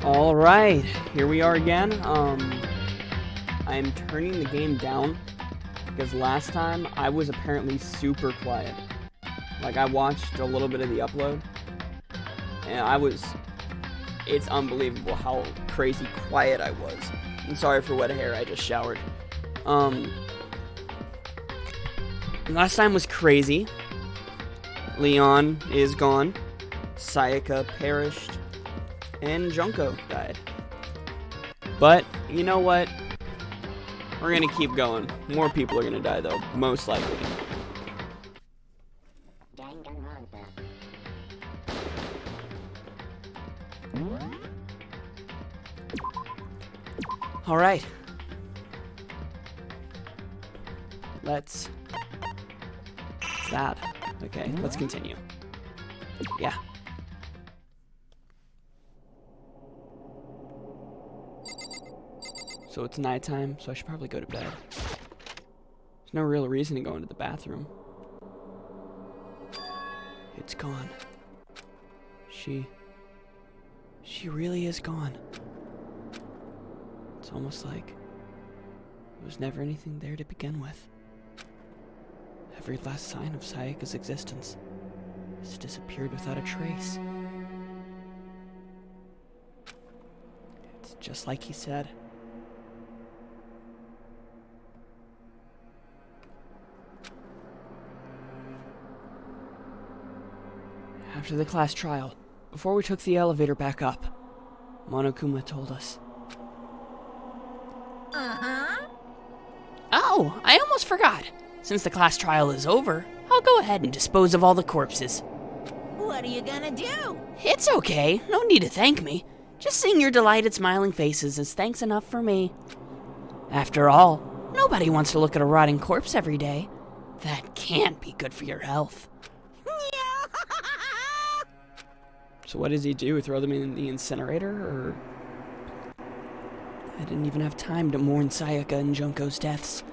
All right, here we are again. I'm turning the game down because last time I was apparently super quiet. Like, I watched a little bit of the upload and it's unbelievable how crazy quiet I was. I'm sorry for wet hair, I just showered. Last time was crazy. Leon is gone. Sayaka perished. And Junko died. But, you know what? We're gonna keep going. More people are gonna die, though. Most likely. Danganronpa. Alright. Let's... What's that? Okay, let's continue. Yeah. So it's nighttime, so I should probably go to bed. There's no real reason to go into the bathroom. It's gone. She really is gone. It's almost like there was never anything there to begin with. Every last sign of Sayaka's existence has disappeared without a trace. It's just like he said. After the class trial, before we took the elevator back up, Monokuma told us. Oh, I almost forgot. Since the class trial is over, I'll go ahead and dispose of all the corpses. What are you gonna do? It's okay, no need to thank me. Just seeing your delighted smiling faces is thanks enough for me. After all, nobody wants to look at a rotting corpse every day. That can't be good for your health. So what does he do? Throw them in the incinerator, or... I didn't even have time to mourn Sayaka and Junko's deaths.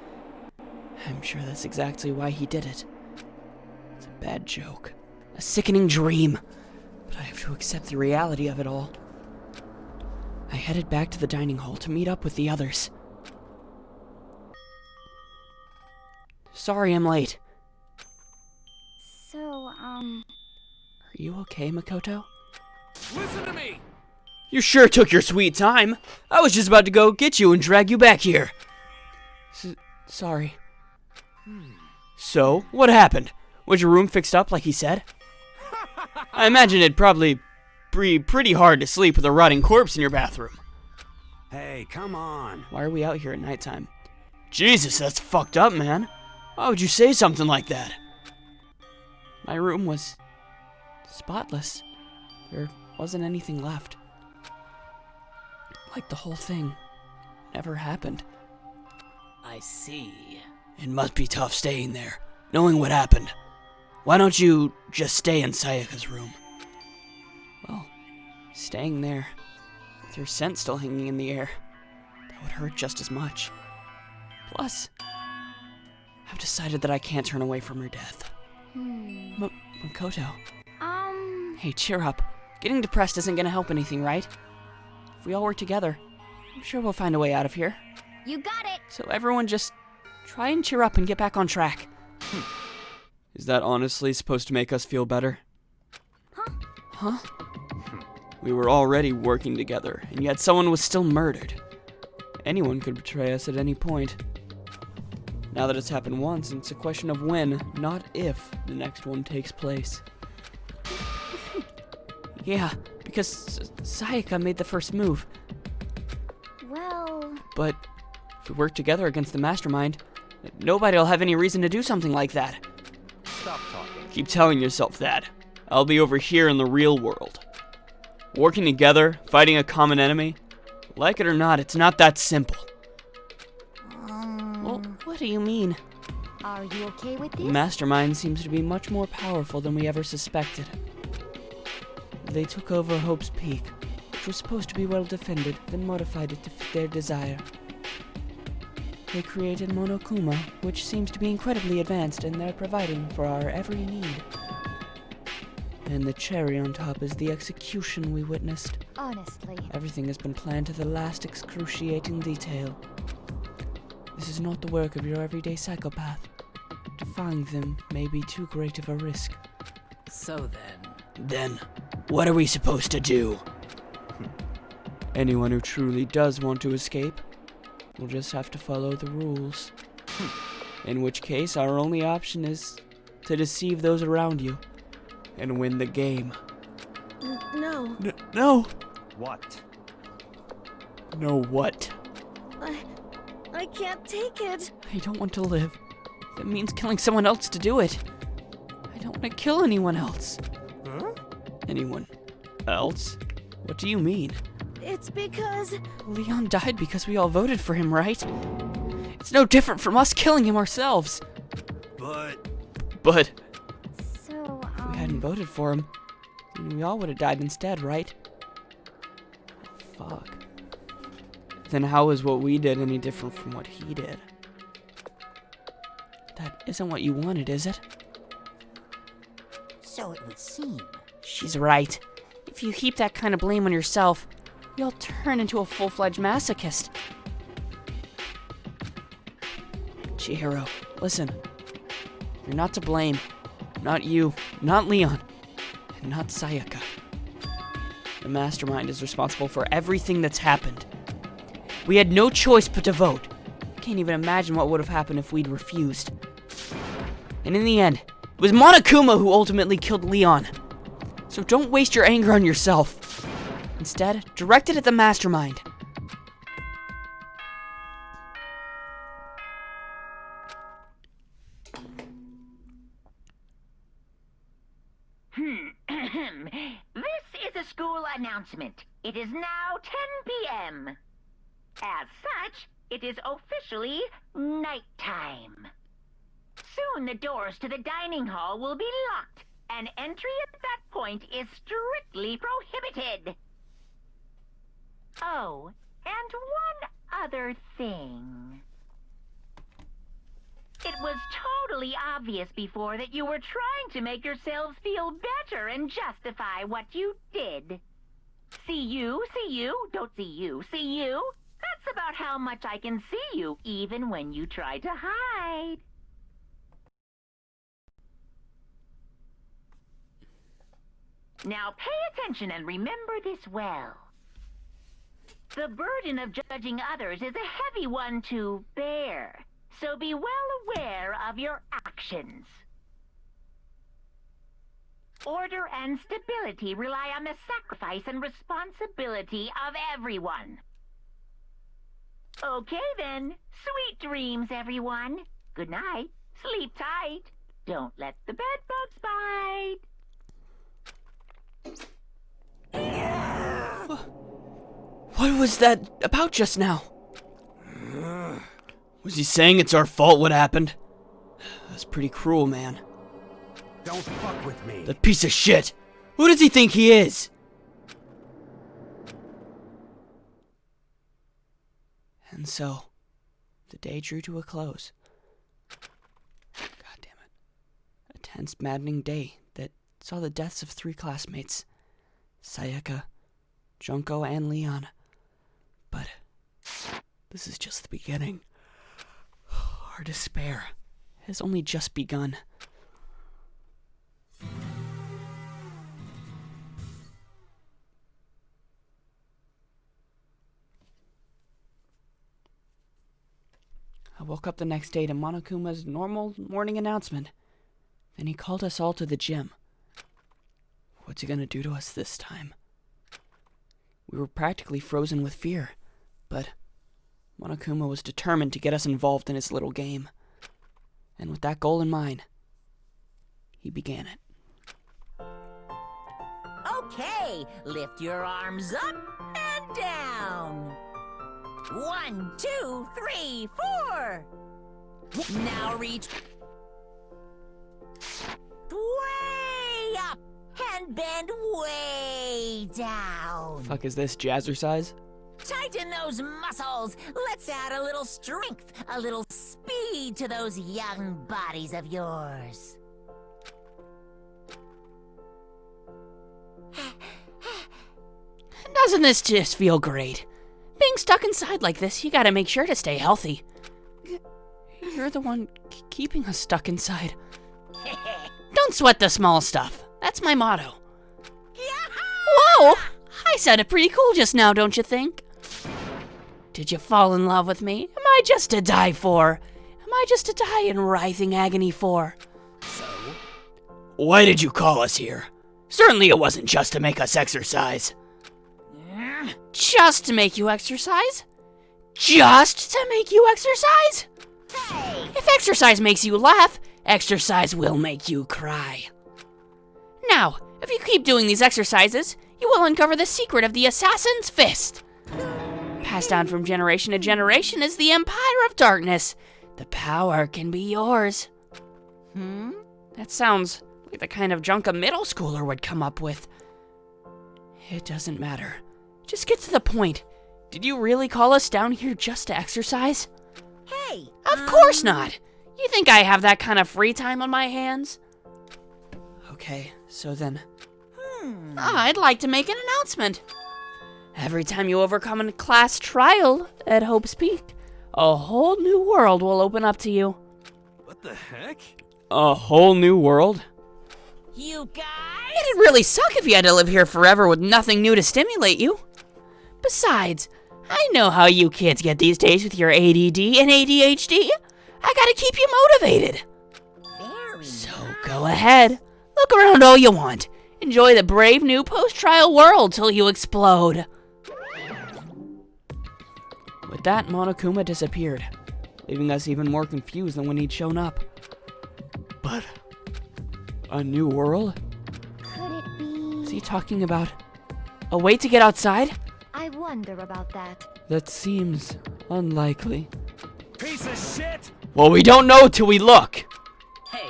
I'm sure that's exactly why he did it. It's a bad joke. A sickening dream. But I have to accept the reality of it all. I headed back to the dining hall to meet up with the others. Sorry I'm late. So, Are you okay, Makoto? Listen to me! You sure took your sweet time. I was just about to go get you and drag you back here. Sorry. So, what happened? Was your room fixed up like he said? I imagine it'd probably be pretty hard to sleep with a rotting corpse in your bathroom. Hey, come on. Why are we out here at nighttime? Jesus, that's fucked up, man. Why would you say something like that? My room was spotless. There wasn't anything left. Like the whole thing never happened. I see. It must be tough staying there, knowing what happened. Why don't you just stay in Sayaka's room? Well, staying there, with your scent still hanging in the air, that would hurt just as much. Plus, I've decided that I can't turn away from her death. Makoto. Hey, cheer up. Getting depressed isn't gonna help anything, right? If we all work together, I'm sure we'll find a way out of here. you got it! So everyone just try and cheer up and get back on track. Is that honestly supposed to make us feel better? Huh? We were already working together, and yet someone was still murdered. Anyone could betray us at any point. Now that it's happened once, it's a question of when, not if, the next one takes place. Yeah, because Sayaka made the first move. Well... But if we work together against the mastermind, nobody will have any reason to do something like that. Stop talking. Keep telling yourself that. I'll be over here in the real world. Working together, fighting a common enemy. Like it or not, it's not that simple. Well, what do you mean? Are you okay with The this? mastermind seems to be much more powerful than we ever suspected. They took over Hope's Peak, which was supposed to be well defended, then modified it to fit their desire. They created Monokuma, which seems to be incredibly advanced, and they're providing for our every need. And the cherry on top is the execution we witnessed. Honestly. Everything has been planned to the last excruciating detail. This is not the work of your everyday psychopath. Defying them may be too great of a risk. So then... Then, what are we supposed to do? Anyone who truly does want to escape will just have to follow the rules. In which case, our only option is to deceive those around you and win the game. No. No! What? No what? I can't take it. I don't want to live. That means killing someone else to do it. I don't want to kill anyone else. Huh? Anyone else? What do you mean? It's because... Leon died because we all voted for him, right? It's no different from us killing him ourselves. But So, if we hadn't voted for him, then we all would have died instead, right? Fuck. Then how is what we did any different from what he did? That isn't what you wanted, is it? So it would seem. She's right. If you heap that kind of blame on yourself, you'll turn into a full-fledged masochist. Chihiro, listen. You're not to blame. Not you, not Leon, and not Sayaka. The mastermind is responsible for everything that's happened. We had no choice but to vote. I can't even imagine what would have happened if we'd refused. And in the end, it was Monokuma who ultimately killed Leon. So don't waste your anger on yourself. Instead, direct it at the mastermind. This is a school announcement. It is now 10 p.m. As such, it is officially nighttime. Soon the doors to the dining hall will be locked, and entry at that point is strictly prohibited. Oh, and one other thing. It was totally obvious before that you were trying to make yourselves feel better and justify what you did. See you, don't see you, see you. That's about how much I can see you, even when you try to hide. Now pay attention and remember this well. The burden of judging others is a heavy one to bear, so be well aware of your actions. Order and stability rely on the sacrifice and responsibility of everyone. Okay then, sweet dreams, everyone. Good night, sleep tight. Don't let the bedbugs bite. What was that about just now? Was he saying it's our fault what happened? That's pretty cruel, man. Don't fuck with me. That piece of shit! Who does he think he is? And so, the day drew to a close. God damn it. A tense, maddening day that saw the deaths of 3 classmates. Sayaka, Junko, and Leon. But this is just the beginning. Our despair has only just begun. I woke up the next day to Monokuma's normal morning announcement. Then he called us all to the gym. What's he gonna do to us this time? We were practically frozen with fear, but Monokuma was determined to get us involved in his little game. And with that goal in mind, he began it. Okay, lift your arms up and down. 1, 2, 3, 4. Now reach way up and bend way down. Fuck is this, jazzercise? Tighten those muscles. Let's add a little strength, a little speed to those young bodies of yours. Doesn't this just feel great? Being stuck inside like this, you gotta make sure to stay healthy. You're the one keeping us stuck inside. Don't sweat the small stuff. That's my motto. Whoa! I sounded pretty cool just now, don't you think? Did you fall in love with me? Am I just to die for? Am I just to die in writhing agony for? So? Why did you call us here? Certainly it wasn't just to make us exercise. Just to make you exercise? Just to make you exercise? If exercise makes you laugh, exercise will make you cry. Now, if you keep doing these exercises, you will uncover the secret of the Assassin's Fist. Passed down from generation to generation is the Empire of Darkness. The power can be yours. That sounds like the kind of junk a middle schooler would come up with. It doesn't matter. Just get to the point. Did you really call us down here just to exercise? Hey! Of course not! You think I have that kind of free time on my hands? Okay, so then... I'd like to make an announcement. Every time you overcome a class trial at Hope's Peak, a whole new world will open up to you. What the heck? A whole new world? You guys? It'd really suck if you had to live here forever with nothing new to stimulate you. Besides, I know how you kids get these days with your ADD and ADHD. I gotta keep you motivated. So go ahead, look around all you want. Enjoy the brave new post-trial world till you explode. With that, Monokuma disappeared, leaving us even more confused than when he'd shown up. But a new world? Could it be? Is he talking about a way to get outside? I wonder about that. That seems unlikely. Piece of shit! Well, we don't know till we look. Hey.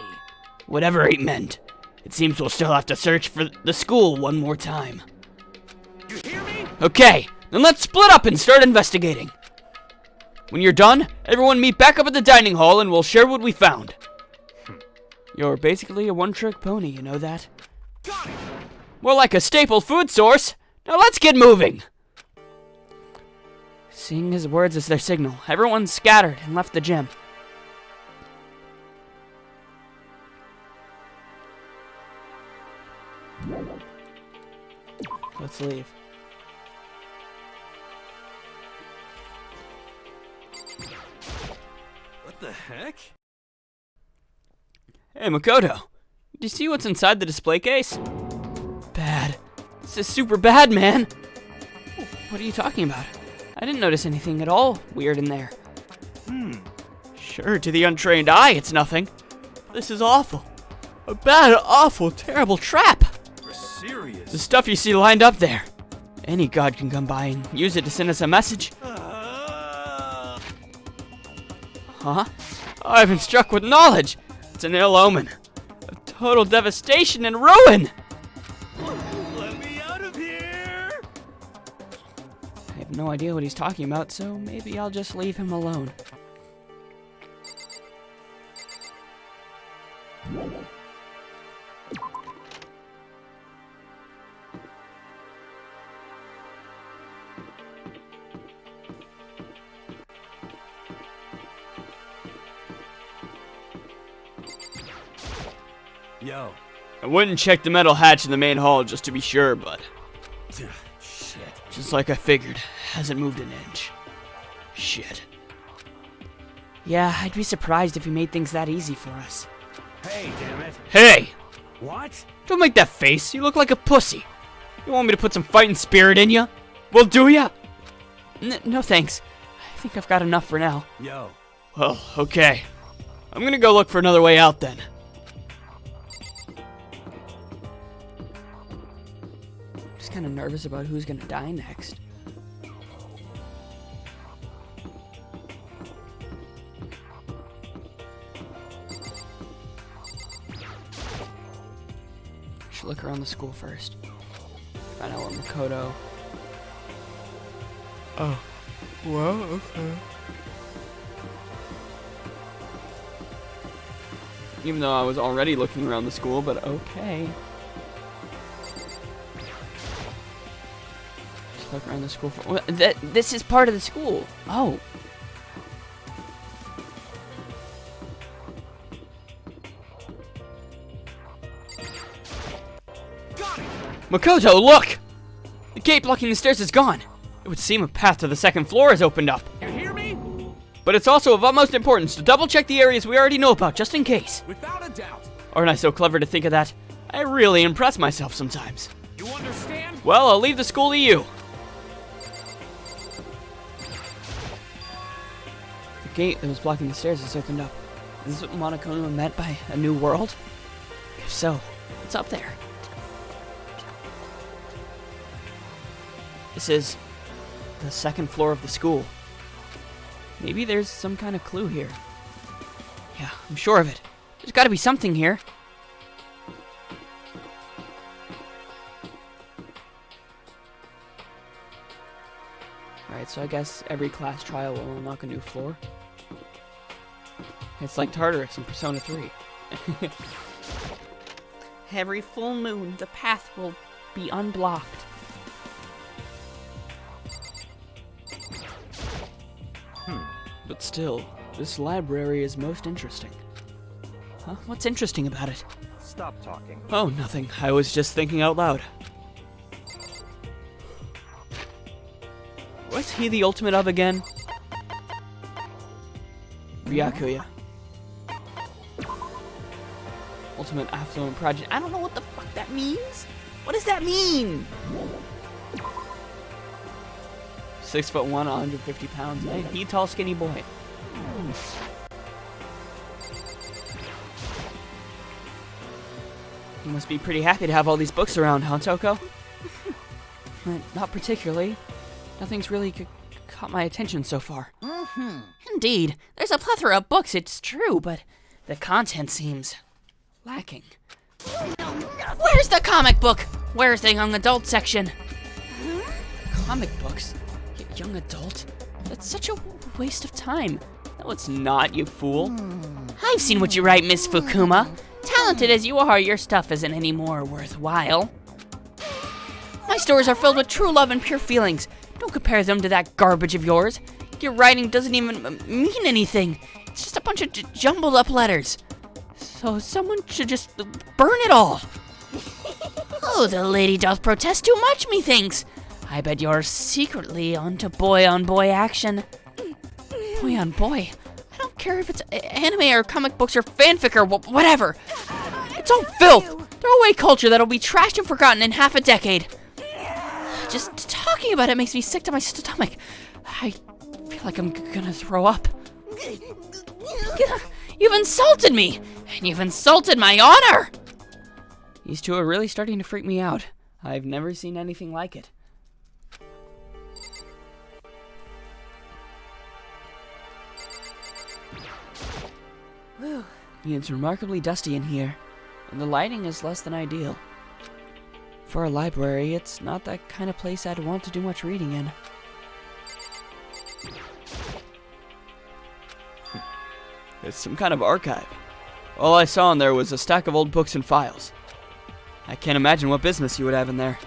Whatever it meant, it seems we'll still have to search for the school one more time. You hear me? Okay, then let's split up and start investigating. When you're done, everyone meet back up at the dining hall and we'll share what we found. You're basically a one-trick pony, you know that? Got it! More like a staple food source. Now let's get moving. Seeing his words as their signal, everyone scattered and left the gym. Let's leave. What the heck? Hey, Makoto. Do you see what's inside the display case? Bad. This is super bad, man. What are you talking about? I didn't notice anything at all weird in there. Sure, to the untrained eye, it's nothing. This is awful. A bad, awful, terrible trap. You're serious? The stuff you see lined up there. Any god can come by and use it to send us a message. Huh? I've been struck with knowledge. It's an ill omen. Of total devastation and ruin. Let me out of here! I have no idea what he's talking about, so maybe I'll just leave him alone. Yo. I wouldn't check the metal hatch in the main hall just to be sure, but Shit. just like I figured, hasn't moved an inch. Shit. Yeah, I'd be surprised if he made things that easy for us. Hey, damn it. Hey! What? Don't make that face. You look like a pussy. You want me to put some fighting spirit in you? Well, do ya? No thanks. I think I've got enough for now. Yo. Well, okay. I'm gonna go look for another way out then. Just kind of nervous about who's gonna die next. Should look around the school first. Find out where Makoto. Oh. Well, okay. Even though I was already looking around the school, but okay. Just Look around the school for... This is part of the school. Oh. Makoto, look! The gate blocking the stairs is gone. It would seem a path to the second floor has opened up. You hear me? But it's also of utmost importance to double-check the areas we already know about, just in case. Without a doubt. Aren't I so clever to think of that? I really impress myself sometimes. You understand? Well, I'll leave the school to you. The gate that was blocking the stairs has opened up. Is this what Monokuma meant by a new world? If so, what's up there? This is the second floor of the school. Maybe there's some kind of clue here. Yeah, I'm sure of it. There's got to be something here. Alright, so I guess every class trial will unlock a new floor. It's like Tartarus in Persona 3. Every full moon, the path will be unblocked. But still, this library is most interesting. Huh? What's interesting about it? Stop talking. Oh, nothing. I was just thinking out loud. What's he the ultimate of again? Ryakuya. Ultimate affluent project. I don't know what the fuck that means. What does that mean? 6'1", 150 pounds. Hey, he tall, skinny boy. You must be pretty happy to have all these books around, huh, Toko? Not particularly. Nothing's really caught my attention so far. Indeed, there's a plethora of books, it's true, but the content seems lacking. Where's the comic book? Where's the young adult section? Comic books? Young adult? That's such a waste of time. No, it's not, you fool. I've seen what you write, Miss Fukuma. Talented as you are, your stuff isn't any more worthwhile. My stories are filled with true love and pure feelings. Don't compare them to that garbage of yours. Your writing doesn't even mean anything. It's just a bunch of jumbled up letters. So someone should just burn it all. Oh, the lady doth protest too much, methinks. I bet you're secretly onto boy-on-boy action. Boy-on-boy? I don't care if it's anime or comic books or fanfic or whatever. It's all filth. Throwaway culture that'll be trashed and forgotten in half a decade. Just talking about it makes me sick to my stomach. I feel like I'm gonna throw up. You've insulted me, and you've insulted my honor! These two are really starting to freak me out. I've never seen anything like it. It's remarkably dusty in here, and the lighting is less than ideal. For a library, it's not that kind of place I'd want to do much reading in. It's some kind of archive. All I saw in there was a stack of old books and files. I can't imagine what business you would have in there.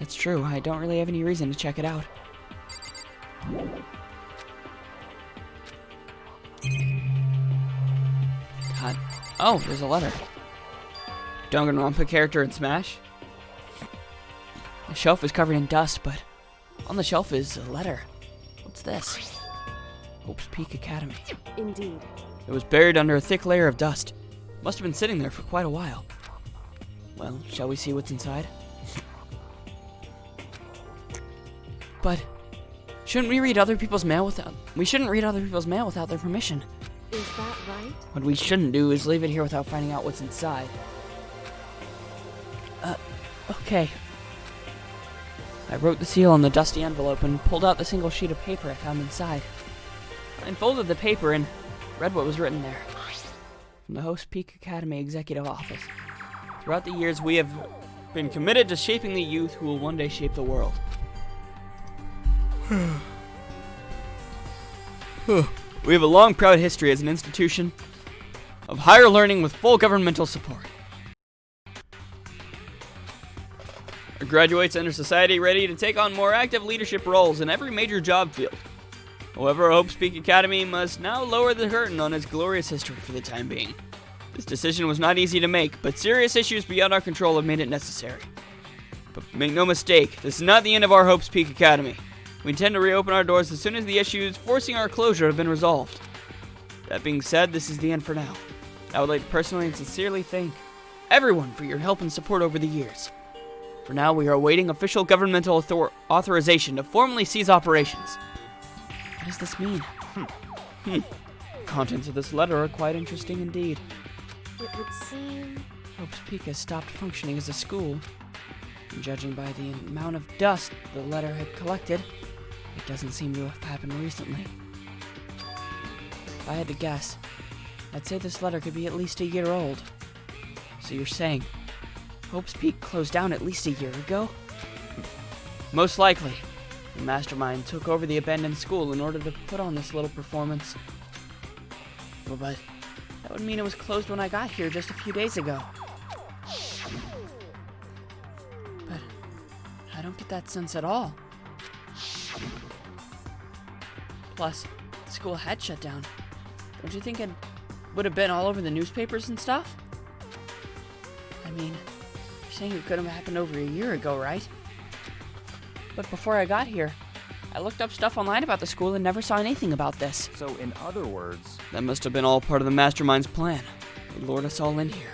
It's true, I don't really have any reason to check it out. God. Oh, there's a letter. Danganronpa character in Smash. The shelf is covered in dust, but on the shelf is a letter. What's this? Hope's Peak Academy. Indeed. It was buried under a thick layer of dust. Must have been sitting there for quite a while. Well, shall we see what's inside? But shouldn't we read other people's mail without... We shouldn't read other people's mail without their permission. Is that right? What we shouldn't do is leave it here without finding out what's inside. Okay. I wrote the seal on the dusty envelope and pulled out the single sheet of paper I found inside. I unfolded the paper and read what was written there. From the Host Peak Academy Executive Office. Throughout the years, we have been committed to shaping the youth who will one day shape the world. We have a long, proud history as an institution of higher learning with full governmental support. Our graduates enter society ready to take on more active leadership roles in every major job field. However, Hope's Peak Academy must now lower the curtain on its glorious history for the time being. This decision was not easy to make, but serious issues beyond our control have made it necessary. But make no mistake, this is not the end of our Hope's Peak Academy. We intend to reopen our doors as soon as the issues forcing our closure have been resolved. That being said, this is the end for now. I would like to personally and sincerely thank everyone for your help and support over the years. For now, we are awaiting official governmental authorization to formally cease operations. What does this mean? Contents of this letter are quite interesting indeed. It would seem... Hope's Peak has stopped functioning as a school. And judging by the amount of dust the letter had collected, it doesn't seem to have happened recently. If I had to guess, I'd say this letter could be at least a year old. So you're saying Hope's Peak closed down at least a year ago? Most likely. The mastermind took over the abandoned school in order to put on this little performance. Well, but that would mean it was closed when I got here just a few days ago. But I don't get that sense at all. Plus, the school had shut down. Don't you think it would have been all over the newspapers and stuff? I mean, you're saying it could have happened over a year ago, right? But before I got here, I looked up stuff online about the school and never saw anything about this. So, in other words, That must have been all part of the mastermind's plan. They lured us all in here.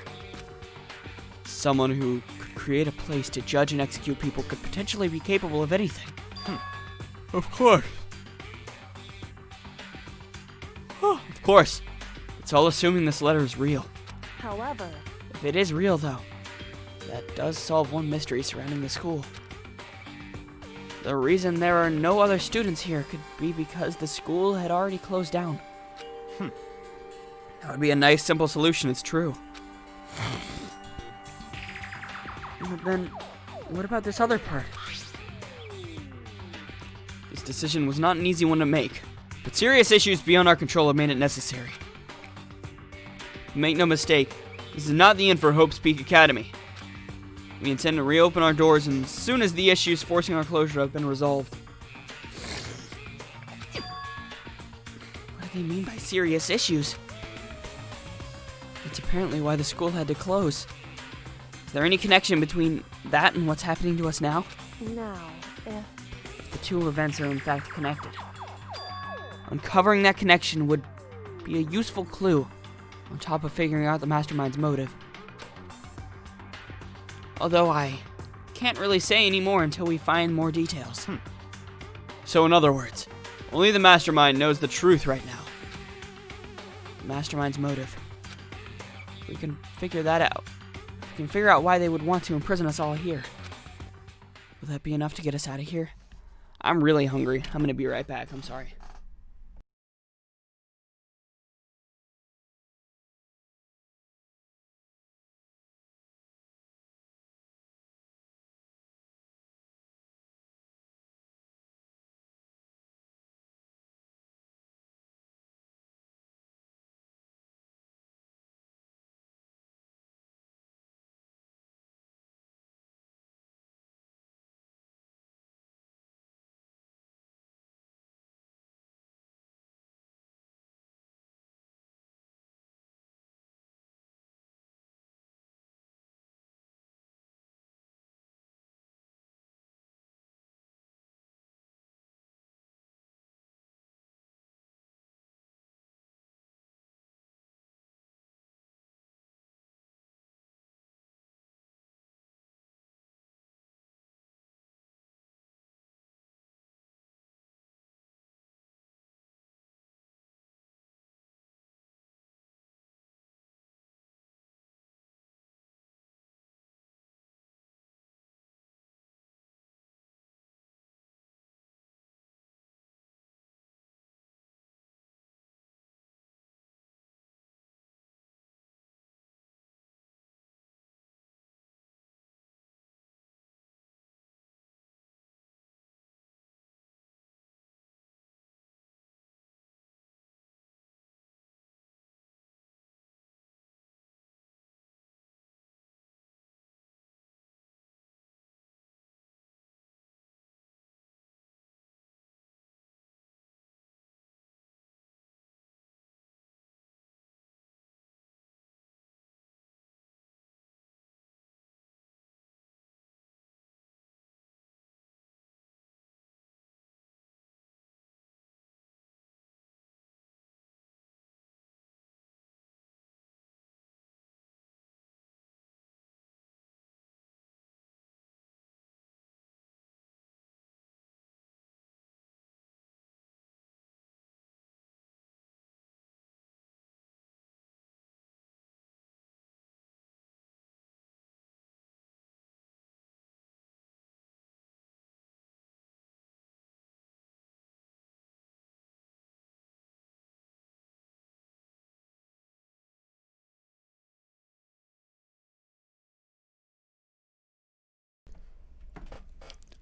Someone who could create a place to judge and execute people could potentially be capable of anything. Of course. Of course. It's all assuming this letter is real. However, If it is real, though, that does solve one mystery surrounding the school. The reason there are no other students here could be because the school had already closed down. That would be a nice, simple solution, it's true. But then, what about this other part? This decision was not an easy one to make, but serious issues beyond our control have made it necessary. Make no mistake, this is not the end for Hope's Peak Academy. We intend to reopen our doors as soon as the issues forcing our closure have been resolved. What do they mean by serious issues? It's apparently why the school had to close. Is there any connection between that and what's happening to us now? now, If the two events are in fact connected, uncovering that connection would be a useful clue on top of figuring out the mastermind's motive. Although I can't really say any more until we find more details. So in other words, only the mastermind knows the truth right now. The mastermind's motive. If we can figure that out, if we can figure out why they would want to imprison us all here, will that be enough to get us out of here? I'm really hungry. I'm gonna be right back. I'm sorry.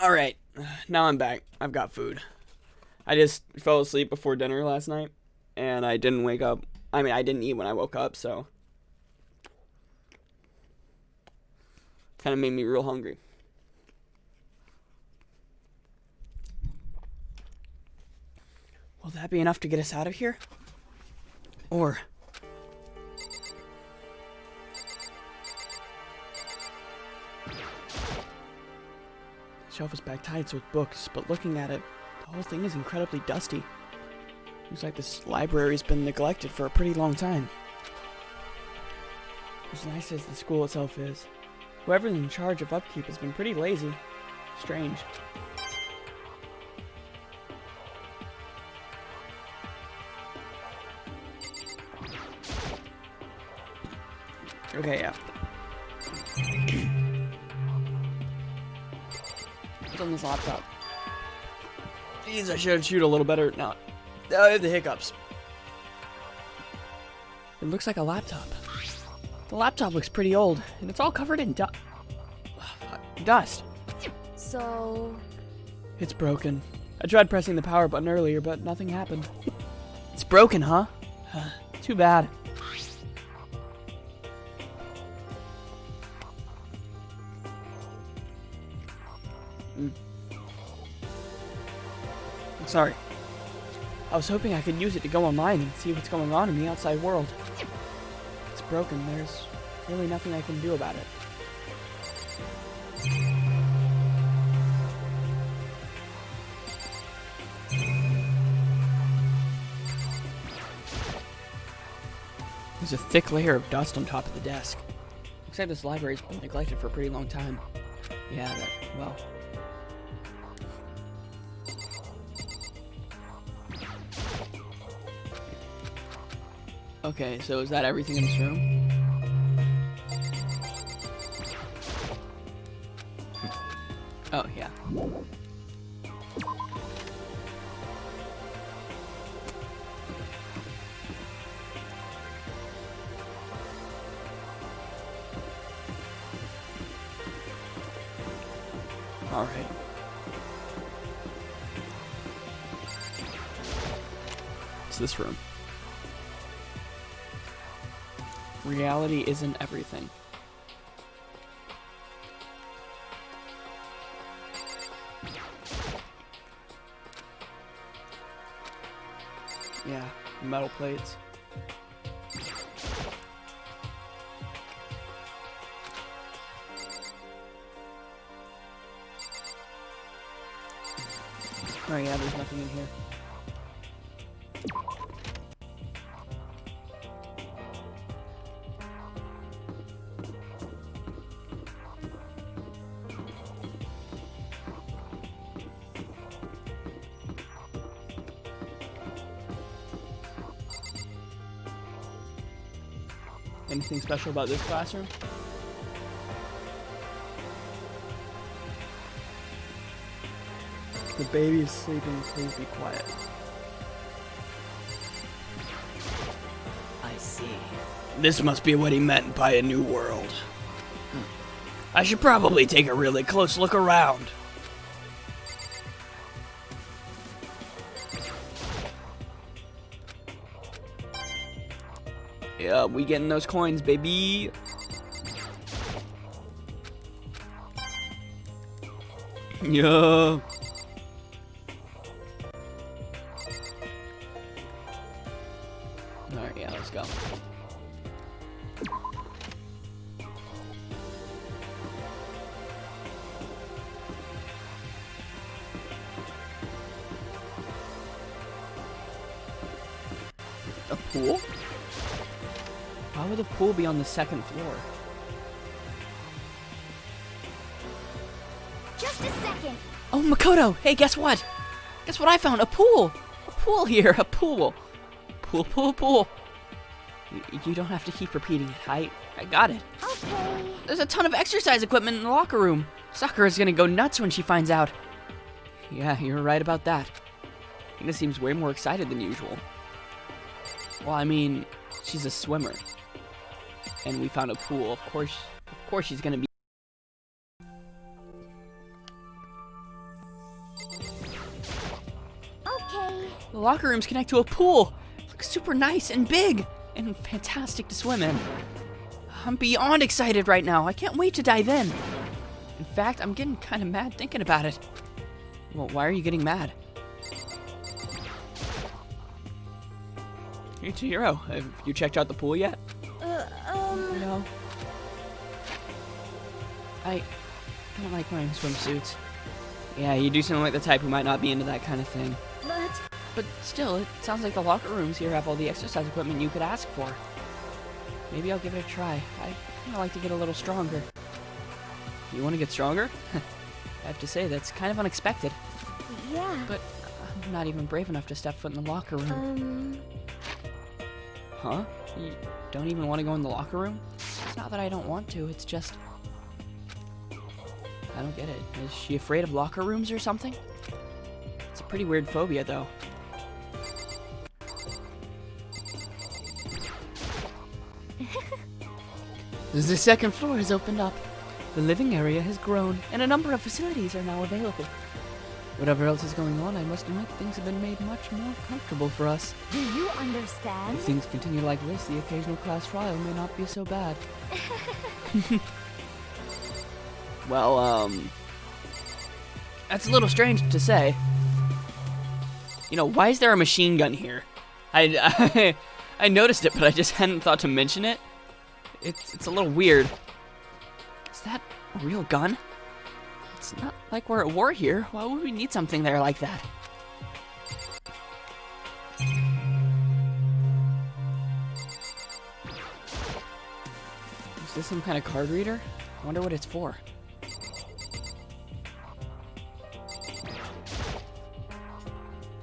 Alright, now I'm back. I've got food. I just fell asleep before dinner last night, and I didn't wake up. I mean, I didn't eat when I woke up, so kind of made me real hungry. Will that be enough to get us out of here? Or... the shelf is packed tight with books, but looking at it, the whole thing is incredibly dusty. Looks like this library's been neglected for a pretty long time. As nice as the school itself is, whoever's in charge of upkeep has been pretty lazy. Strange. Okay, yeah. What's on this laptop? Jeez, I should shoot a little better. No, I have the hiccups. It looks like a laptop. The laptop looks pretty old, and it's all covered in dust. So... It's broken. I tried pressing the power button earlier, but nothing happened. It's broken, huh? Too bad. Sorry. I was hoping I could use it to go online and see what's going on in the outside world. It's broken. There's really nothing I can do about it. There's a thick layer of dust on top of the desk. Looks like this library's been neglected for a pretty long time. Yeah, well... Okay, so is that everything in this room? Oh, yeah. All right. It's this room. Reality isn't everything. Yeah, metal plates. Oh yeah, there's nothing in here. Anything special about this classroom? The baby is sleeping, please be quiet. I see. This must be what he meant by a new world. I should probably take a really close look around. Yeah, we getting those coins, baby. Yeah. Alright, yeah, let's go. A pool? Why would the pool be on the second floor? Just a second. Oh, Makoto! Hey, guess what? Guess what I found? A pool! A pool here! A pool! Pool, pool, pool! You don't have to keep repeating it. I got it. Okay. There's a ton of exercise equipment in the locker room. Sakura's gonna go nuts when she finds out. Yeah, you're right about that. Hina seems way more excited than usual. Well, I mean, she's a swimmer. And we found a pool. Of course she's gonna be... The locker rooms connect to a pool. It looks super nice and big and fantastic to swim in. I'm beyond excited right now. I can't wait to dive in. In fact, I'm getting kind of mad thinking about it. Well, why are you getting mad? Hey, Chihiro, have you checked out the pool yet? No. I don't like wearing swimsuits. Yeah, you do sound like the type who might not be into that kind of thing. But still, it sounds like the locker rooms here have all the exercise equipment you could ask for. Maybe I'll give it a try. I kind of like to get a little stronger. You want to get stronger? I have to say, that's kind of unexpected. Yeah. But I'm not even brave enough to step foot in the locker room. Huh? You don't even want to go in the locker room? It's not that I don't want to, it's just... I don't get it. Is she afraid of locker rooms or something? It's a pretty weird phobia, though. The second floor has opened up. The living area has grown, and a number of facilities are now available. Whatever else is going on, I must admit things have been made much more comfortable for us. Do you understand? If things continue like this, the occasional class trial may not be so bad. Well, that's a little strange to say. You know, why is there a machine gun here? I noticed it, but I just hadn't thought to mention it. It's a little weird. Is that a real gun? It's not like we're at war here. Why would we need something there like that? Is this some kind of card reader? I wonder what it's for.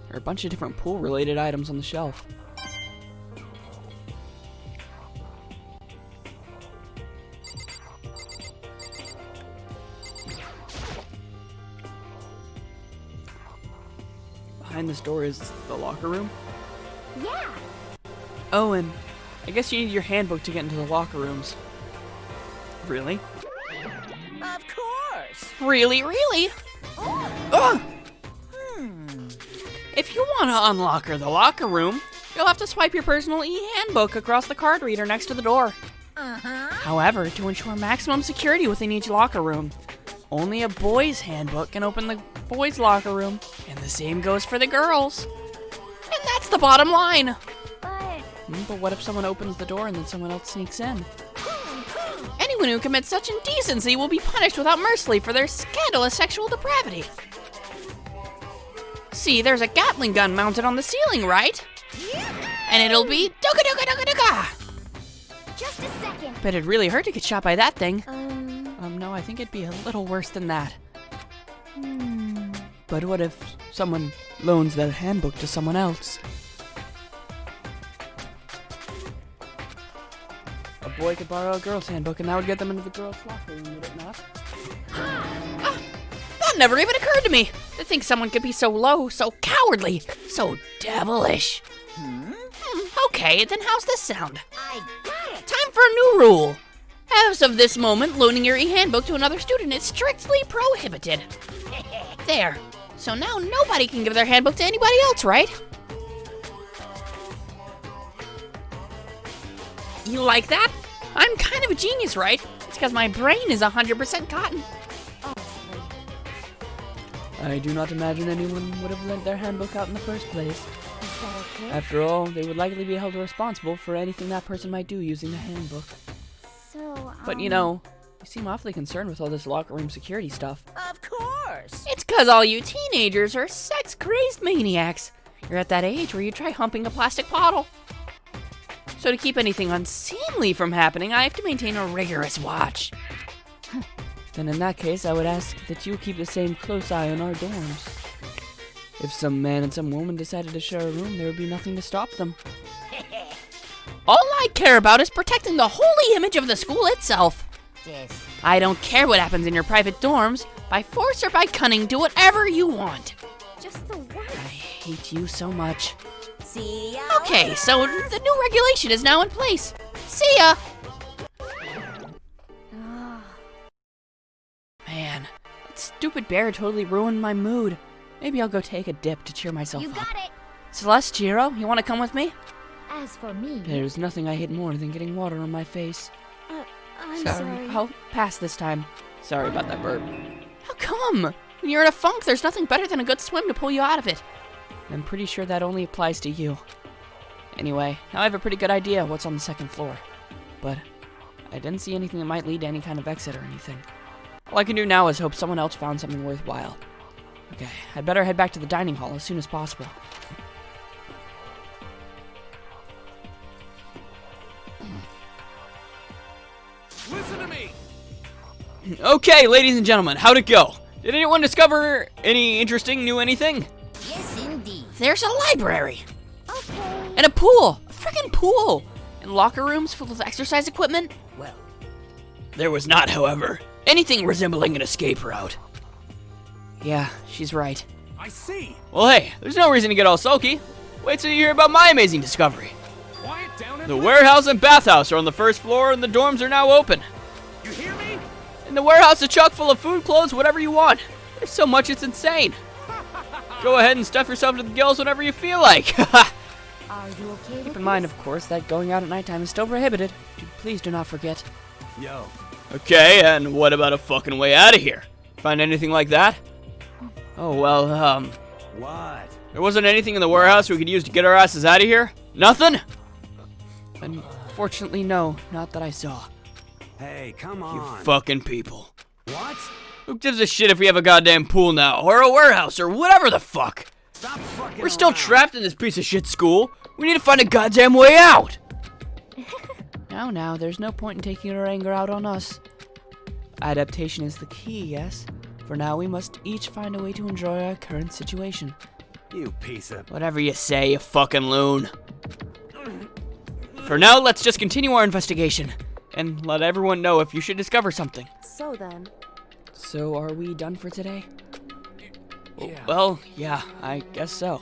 There are a bunch of different pool-related items on the shelf. Behind this door is the locker room. Yeah. Oh, and I guess you need your handbook to get into the locker rooms. Really? Of course. Really? Ugh! If you want to unlocker the locker room, you'll have to swipe your personal e-handbook across the card reader next to the door. However, to ensure maximum security within each locker room, only a boy's handbook can open the boys' locker room, and the same goes for the girls. And that's the bottom line. But what if someone opens the door and then someone else sneaks in? Anyone who commits such indecency will be punished without mercy for their scandalous sexual depravity. See, there's a Gatling gun mounted on the ceiling, right? And it'll be dooga dooga dooga dooga. Just a second. But it'd really hurt to get shot by that thing. No, I think it'd be a little worse than that. But what if someone loans their handbook to someone else? A boy could borrow a girl's handbook and that would get them into the girl's locker room, would it not? That never even occurred to me! To think someone could be so low, so cowardly, so devilish. Okay, then how's this sound? I got it. Time for a new rule. As of this moment, loaning your e-handbook to another student is strictly prohibited. There. So now nobody can give their handbook to anybody else, right? You like that? I'm kind of a genius, right? It's because my brain is 100% cotton. I do not imagine anyone would have lent their handbook out in the first place. Is that okay? After all, they would likely be held responsible for anything that person might do using the handbook. So, But you know, you seem awfully concerned with all this locker room security stuff. Of course. It's cause all you teenagers are sex-crazed maniacs. You're at that age where you try humping a plastic bottle. So to keep anything unseemly from happening, I have to maintain a rigorous watch. Then in that case, I would ask that you keep the same close eye on our dorms. If some man and some woman decided to share a room, there would be nothing to stop them. All I care about is protecting the holy image of the school itself. Yes. I don't care what happens in your private dorms. By force or by cunning, do whatever you want. just the I worst. hate you so much. See ya. Okay, so the new regulation is now in place. See ya! Man, that stupid bear totally ruined my mood. Maybe I'll go take a dip to cheer myself You up. got it. Celeste, Chiro, you want to come with me? As for me, There's nothing I hate more than getting water on my face. I'm sorry. I'll pass this time. Sorry about that burp. How come? When you're in a funk, there's nothing better than a good swim to pull you out of it. I'm pretty sure that only applies to you. Anyway, now I have a pretty good idea what's on the second floor. But I didn't see anything that might lead to any kind of exit or anything. All I can do now is hope someone else found something worthwhile. Okay, I'd better head back to the dining hall as soon as possible. Listen to me. Okay, ladies and gentlemen, how'd it go? Did anyone discover any interesting new anything? Yes, indeed. There's a library! Okay. And a pool! A freaking pool! And locker rooms full of exercise equipment? Well, There was not, however, anything resembling an escape route. Yeah, she's right. I see. Well, hey, there's no reason to get all sulky. Wait till you hear about my amazing discovery. Quiet down and The warehouse and bathhouse are on the first floor, and the dorms are now open. You hear me? And the warehouse is chock full of food, clothes, whatever you want. There's so much it's insane. Go ahead and stuff yourself to the gills whenever you feel like. Are you okay with Keep in mind, of course, that going out at nighttime is still prohibited. Please do not forget. Yo. Okay, and what about a fucking way out of here? Find anything like that? Oh, well, What? there wasn't anything in the warehouse we could use to get our asses out of here? Nothing? Unfortunately, no, not that I saw. Hey, come You on. fucking people. What? Who gives a shit if we have a goddamn pool now, or a warehouse, or whatever the fuck? Stop fucking We're still around. trapped in this piece of shit school. We need to find a goddamn way out. Now, there's no point in taking our anger out on us. Adaptation is the key, yes? For now, we must each find a way to enjoy our current situation. You piece of... Whatever you say, you fucking loon. For now, let's just continue our investigation, and let everyone know if you should discover something. So then, So, are we done for today? Yeah. Well, yeah, I guess so.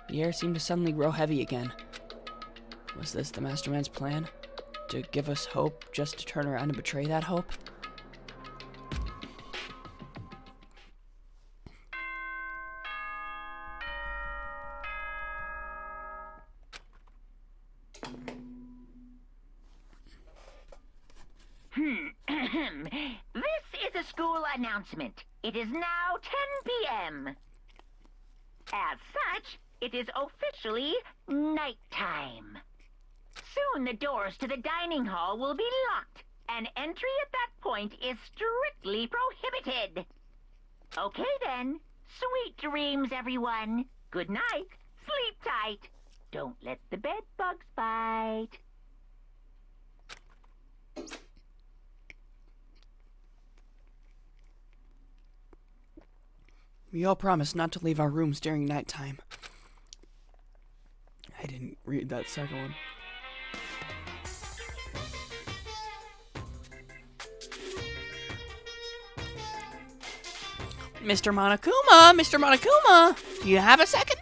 The air seemed to suddenly grow heavy again. Was this the Mastermind's plan? To give us hope, just to turn around and betray that hope? This is a school announcement. It is now 10 p.m. As such, it is officially nighttime. Soon the doors to the dining hall will be locked, and entry at that point is strictly prohibited. Okay then. Sweet dreams, everyone. Good night. Sleep tight. Don't let the bed bugs bite. We all promised not to leave our rooms during nighttime. I didn't read that second one. Mr. Monokuma, do you have a second?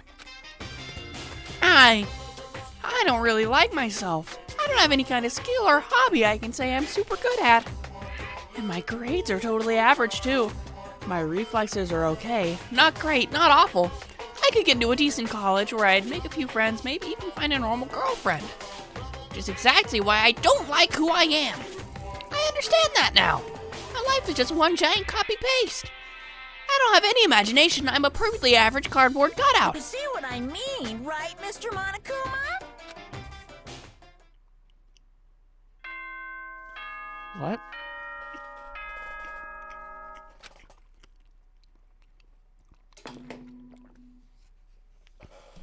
I don't really like myself. I don't have any kind of skill or hobby I can say I'm super good at. And my grades are totally average too. My reflexes are okay. Not great, not awful. I could get into a decent college where I'd make a few friends, maybe even find a normal girlfriend. Which is exactly why I don't like who I am. I understand that now. My life is just one giant copy-paste. I don't have any imagination. I'm a perfectly average cardboard cutout. You see what I mean, right, Mr. Monokuma? What?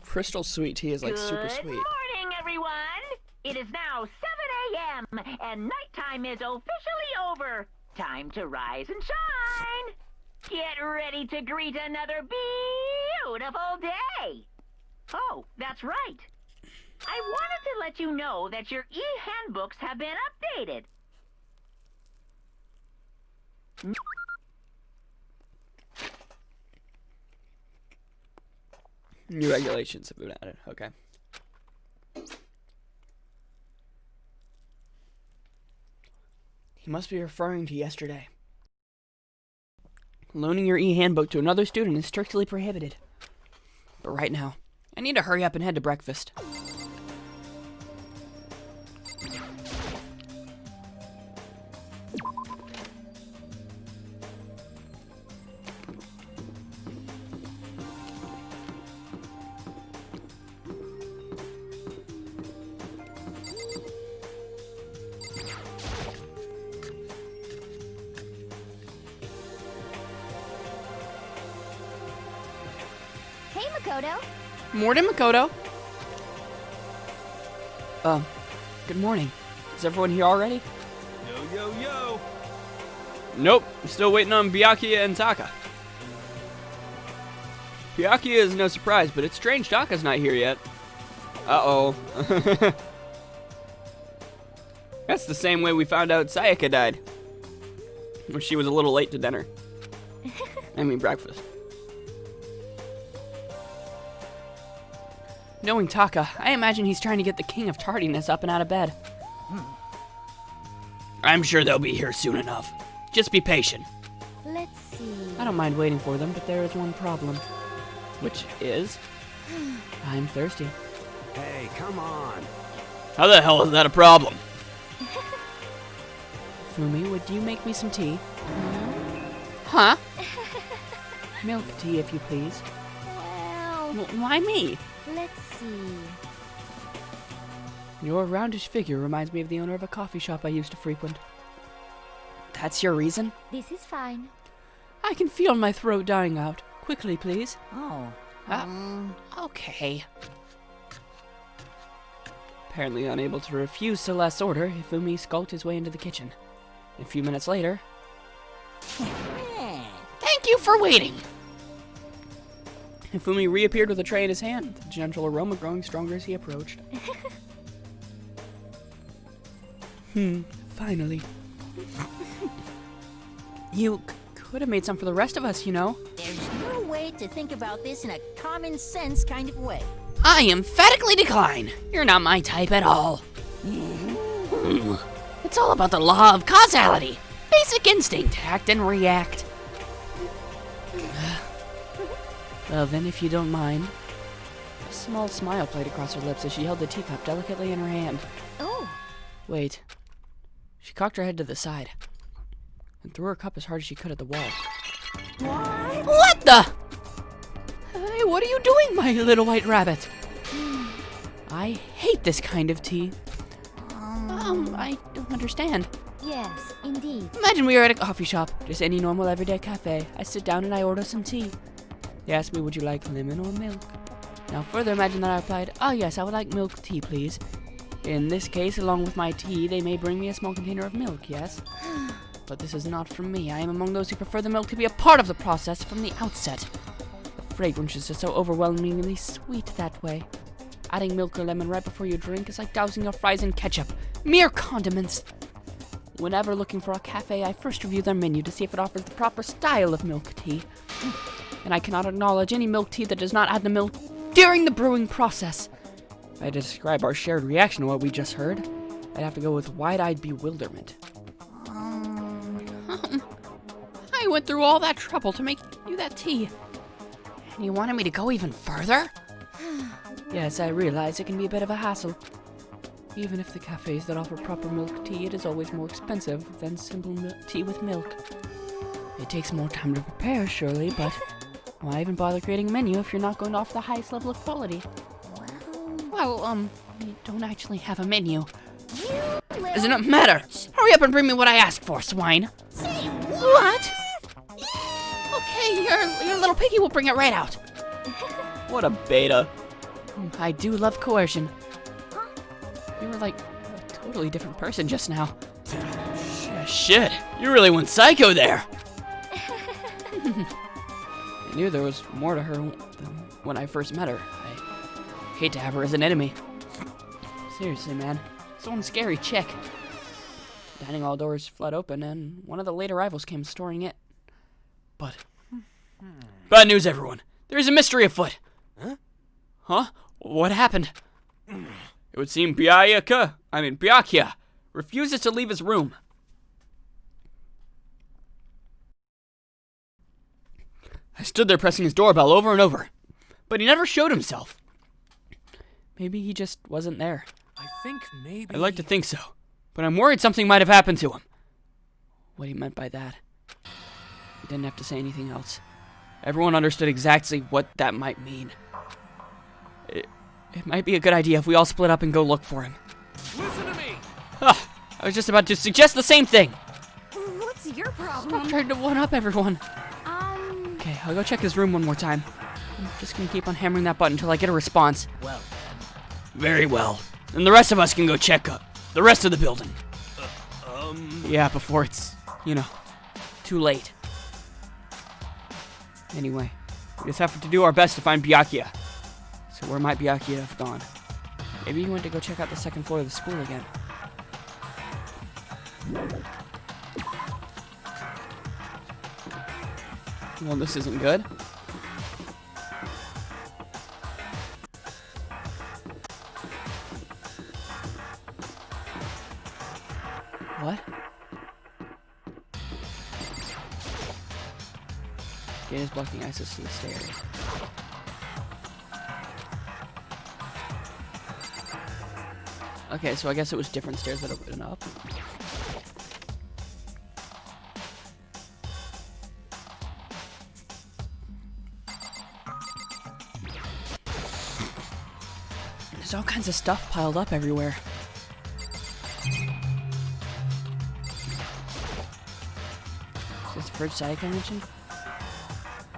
Crystal sweet tea is like super Good sweet. morning, everyone. It is now 7 a.m. and nighttime is officially over. Time to rise and shine. Get ready to greet another beautiful day. Oh, that's right. I wanted to let you know that your e-handbooks have been updated. New regulations have been added. Okay. He must be referring to yesterday. Loaning your e-handbook to another student is strictly prohibited. But right now, I need to hurry up and head to breakfast. Hey, Makoto. Morning, Makoto. Good morning. Is everyone here already? Yo, yo, yo. Nope, I'm still waiting on Byakuya and Taka. Byakuya is no surprise, but it's strange Taka's not here yet. Uh-oh. That's the same way we found out Sayaka died. When she was a little late to dinner. I mean breakfast. Knowing Taka, I imagine he's trying to get the king of tardiness up and out of bed. I'm sure they'll be here soon enough. Just be patient. Let's see. I don't mind waiting for them, but there is one problem. Which is... I'm thirsty. Hey, come on. How the hell is that a problem? Fumi, would you make me some tea? Huh? Milk tea, if you please. Well, Why me? let's see. Your roundish figure reminds me of the owner of a coffee shop I used to frequent. That's your reason? This is fine. I can feel my throat dying out. Quickly, please. Oh. Okay. Apparently unable to refuse Celeste's order, Hifumi skulked his way into the kitchen. A few minutes later... Thank you for waiting! Hifumi reappeared with a tray in his hand, the gentle aroma growing stronger as he approached. Finally. You could have made some for the rest of us, you know. There's no way to think about this in a common sense kind of way. I emphatically decline. You're not my type at all. It's all about the law of causality. Basic instinct, act and react. Well then, if you don't mind. A small smile played across her lips as she held the teacup delicately in her hand. Oh, Wait. She cocked her head to the side and threw her cup as hard as she could at the wall. What the? Hey, what are you doing, my little white rabbit? I hate this kind of tea. I don't understand. yes, indeed. Imagine we are at a coffee shop, just any normal everyday cafe. I sit down and I order some tea. They ask me, would you like lemon or milk? Now further imagine that I replied, oh yes, I would like milk tea, please. In this case, along with my tea, they may bring me a small container of milk, yes? But this is not from me. I am among those who prefer the milk to be a part of the process from the outset. The fragrance is just so overwhelmingly sweet that way. Adding milk or lemon right before you drink is like dousing your fries in ketchup. Mere condiments. Whenever looking for a cafe, I first review their menu to see if it offers the proper style of milk tea. And I cannot acknowledge any milk tea that does not add the milk during the brewing process. If I had to describe our shared reaction to what we just heard, I'd have to go with wide-eyed bewilderment. I went through all that trouble to make you that tea. And you wanted me to go even further? Yes, I realize it can be a bit of a hassle. Even if the cafes that offer proper milk tea, it is always more expensive than simple tea with milk. It takes more time to prepare, surely, but why even bother creating a menu if you're not going to offer the highest level of quality? Well, we don't actually have a menu. Doesn't it matter? Hurry up and bring me what I asked for, swine. Say What? Okay, your little piggy will bring it right out. What a beta. I do love coercion. You were like a totally different person just now. Shit, you really went psycho there. I knew there was more to her than when I first met her. I hate to have her as an enemy. Seriously, man. It's one scary chick. Dining hall doors fled open, and one of the late arrivals came storming in. But... Bad news, everyone. There is a mystery afoot. Huh? What happened? It would seem Byakuya refuses to leave his room. I stood there pressing his doorbell over and over, but he never showed himself. Maybe he just wasn't there. I think maybe... I'd like to think so, but I'm worried something might have happened to him. What he meant by that. He didn't have to say anything else. Everyone understood exactly what that might mean. It might be a good idea if we all split up and go look for him. Listen to me! I was just about to suggest the same thing. What's your problem? Stop trying to one-up everyone. Okay, I'll go check his room one more time. I'm just gonna keep on hammering that button until I get a response. Well, Very well. Then the rest of us can go check up the rest of the building. Yeah, before it's, too late. Anyway, we just have to do our best to find Byakuya. So where might Byakuya have gone? Maybe he went to go check out the second floor of the school again. Well, this isn't good. What? Gate is blocking access to the stairs. Okay, so I guess it was different stairs that opened up. There's all kinds of stuff piled up everywhere. Is this the fridge Sayaka mentioned?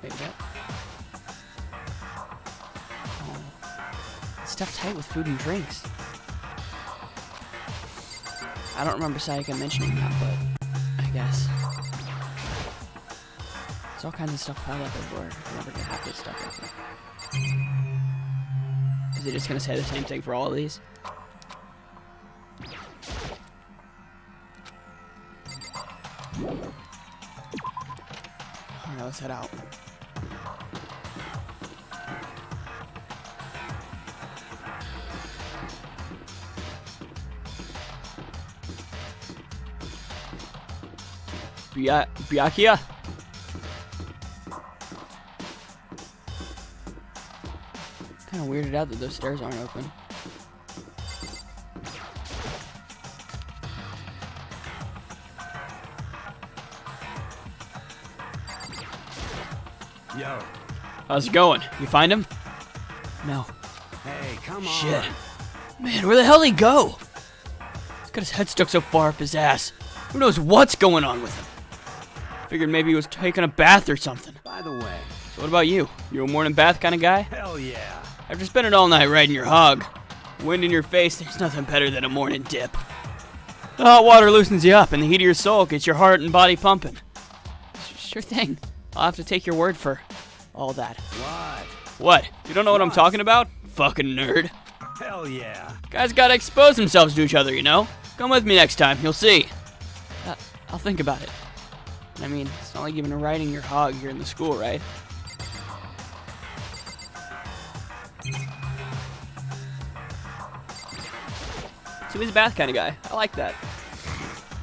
Maybe that. Oh. It's stuffed tight with food and drinks. I don't remember Sayaka mentioning that, but I guess. There's all kinds of stuff piled up everywhere. You're never gonna have this stuff like that. Is it just gonna say the same thing for all of these? Alright, let's head out. Byakuya? Kinda weirded out that those stairs aren't open. Yo. How's it going? You find him? No. Hey, come on. Shit. Man, where the hell did he go? He's got his head stuck so far up his ass. Who knows what's going on with him? Figured maybe he was taking a bath or something. By the way. So what about you? You a morning bath kind of guy? Hell yeah. After spending all night riding your hog, wind in your face, there's nothing better than a morning dip. The hot water loosens you up, and the heat of your soul gets your heart and body pumping. Sure thing. I'll have to take your word for all that. What? What? You don't know what I'm talking about? Fucking nerd. Hell yeah. Guys gotta expose themselves to each other, you know? Come with me next time, you'll see. I'll think about it. I mean, it's not like you've been riding your hog here in the school, right? So he's a bath kind of guy. I like that.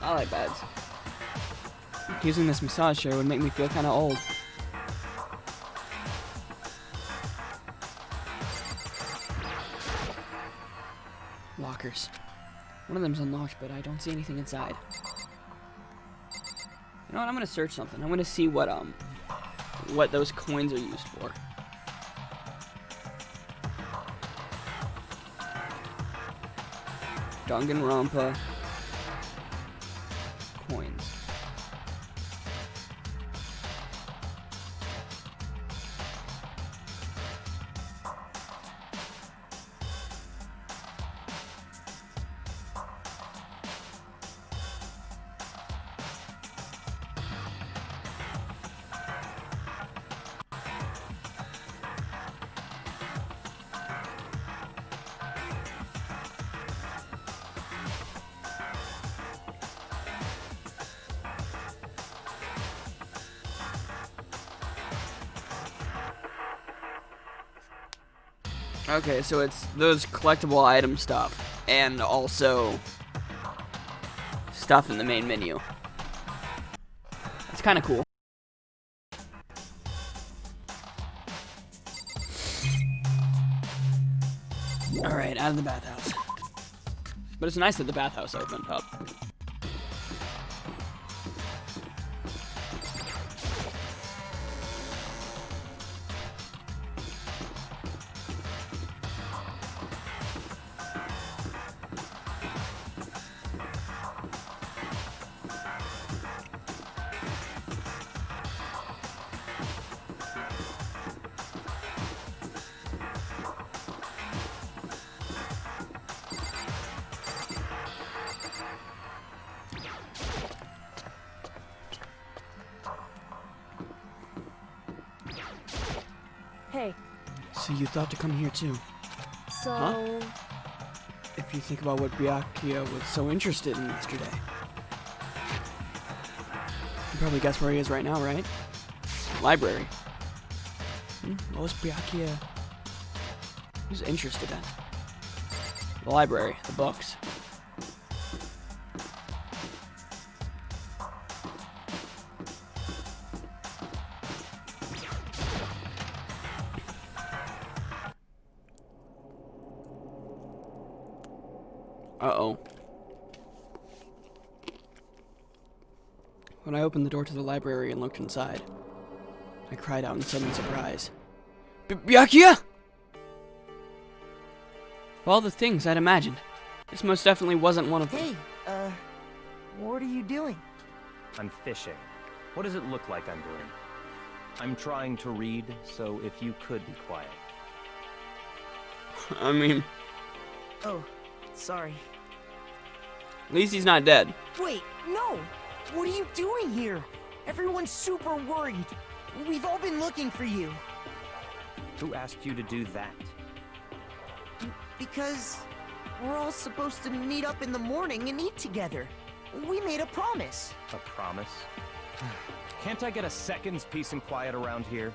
I like baths. Using this massage chair would make me feel kind of old. Lockers. One of them's unlocked, but I don't see anything inside. You know what? I'm gonna search something. I'm gonna see what those coins are used for. Danganronpa coins. Okay, so it's those collectible item stuff, and also stuff in the main menu. It's kind of cool. out of the bathhouse. But it's nice that the bathhouse opened up. Hey, So you thought to come here too? so Huh? If you think about what Byakuya was so interested in yesterday. You probably guess where he is right now, right? Library. What was Byakuya? He was interested in? The library, the books. Uh-oh. When I opened the door to the library and looked inside, I cried out in sudden surprise. Byakuya! Of all the things I'd imagined, this most definitely wasn't one of them. Hey, what are you doing? I'm fishing. What does it look like I'm doing? I'm trying to read, so if you could be quiet. I mean, Oh, sorry. at least he's not dead. Wait, no! What are you doing here? Everyone's super worried. We've all been looking for you. Who asked you to do that? Because we're all supposed to meet up in the morning and eat together. We made a promise. A promise? Can't I get a second's peace and quiet around here?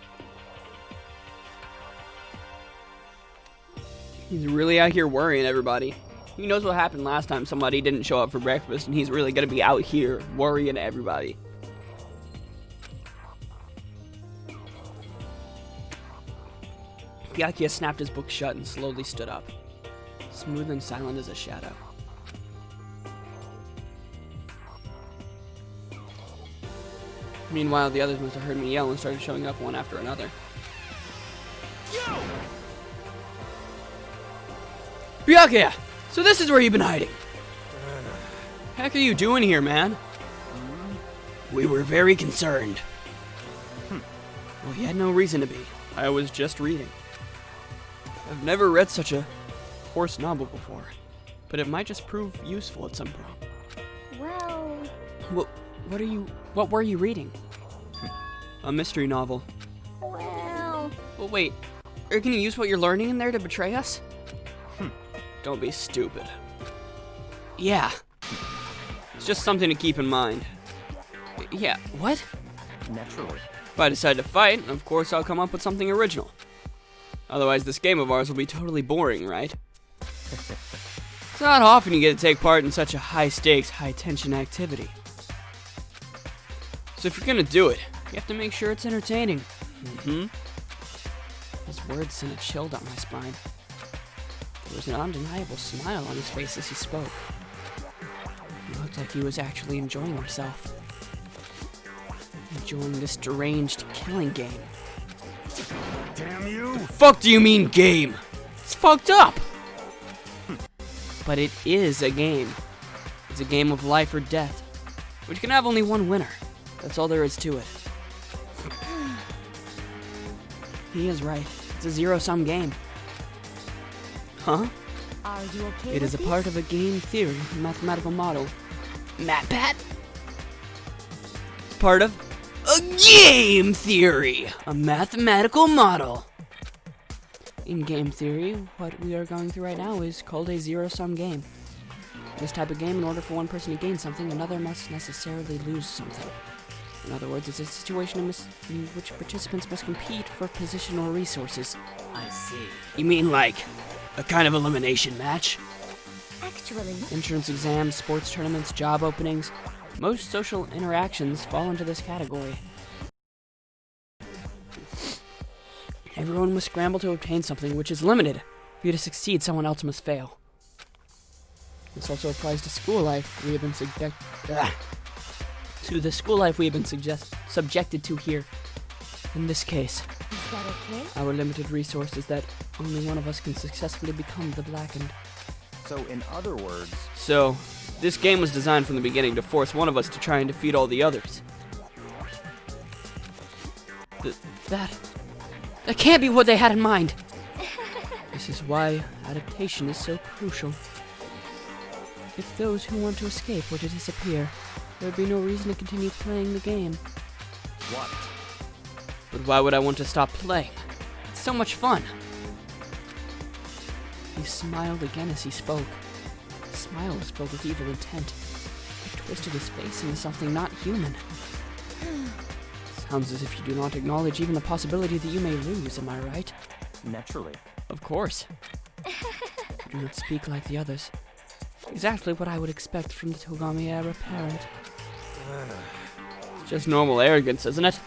He's really out here worrying everybody. He knows what happened last time somebody didn't show up for breakfast, and he's really gonna be out here worrying everybody. Byakuya snapped his book shut and slowly stood up, smooth and silent as a shadow. Meanwhile, the others must have heard me yell and started showing up one after another. Byakuya! So this is where you've been hiding. Heck are you doing here, man? We were very concerned. Well, you had no reason to be. I was just reading. I've never read such a horse novel before, but it might just prove useful at some point. well, What were you reading? A mystery novel. well, Well, wait. Are you gonna use what you're learning in there to betray us? Don't be stupid. Yeah. It's just something to keep in mind. Yeah, what? Naturally. If I decide to fight, of course I'll come up with something original. Otherwise, this game of ours will be totally boring, right? It's not often you get to take part in such a high-stakes, high-tension activity. So if you're gonna do it, you have to make sure it's entertaining. His words sent a chill down my spine. There was an undeniable smile on his face as he spoke. He looked like he was actually enjoying himself. Enjoying this deranged killing game. Damn you! The fuck do you mean game? It's fucked up! But it is a game. It's a game of life or death, which can have only one winner. That's all there is to it. He is right. It's a zero-sum game. Huh? are you okay It with is a this? part of a game theory, a mathematical model. MatPat? It's part of a game theory, a mathematical model. In game theory, what we are going through right now is called a zero-sum game. This type of game, in order for one person to gain something, another must necessarily lose something. In other words, it's a situation in which participants must compete for position or resources. I see. You mean like a kind of elimination match? Actually, Entrance exams, sports tournaments, job openings. Most social interactions fall into this category. Everyone must scramble to obtain something which is limited, For you to succeed, someone else must fail. This also applies to school life we have been subjected to here. In this case, Is that okay? our limited resource is that only one of us can successfully become the Blackened. So, in other words, So, this game was designed from the beginning to force one of us to try and defeat all the others. That can't be what they had in mind. This is why adaptation is so crucial. If those who want to escape were to disappear, there would be no reason to continue playing the game. what? But why would I want to stop playing? It's so much fun. He smiled again as he spoke. The smile was filled with evil intent. He twisted his face into something not human. Sounds as if you do not acknowledge even the possibility that you may lose, am I right? Naturally. Of course. You do not speak like the others. Exactly what I would expect from the Togami era parent. It's just normal arrogance, isn't it?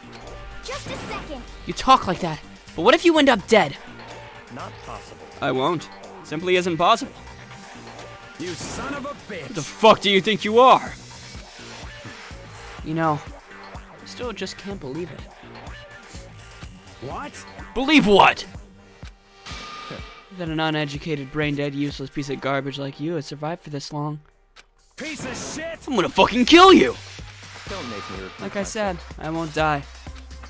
Just a second. You talk like that, but what if you end up dead? Not possible. I won't. It simply isn't possible. You son of a bitch! Who the fuck do you think you are? You know, I still just can't believe it. What? Believe what? That an uneducated, brain-dead, useless piece of garbage like you has survived for this long. Piece of shit! I'm gonna fucking kill you! Don't make me repeat Like I said, I won't die.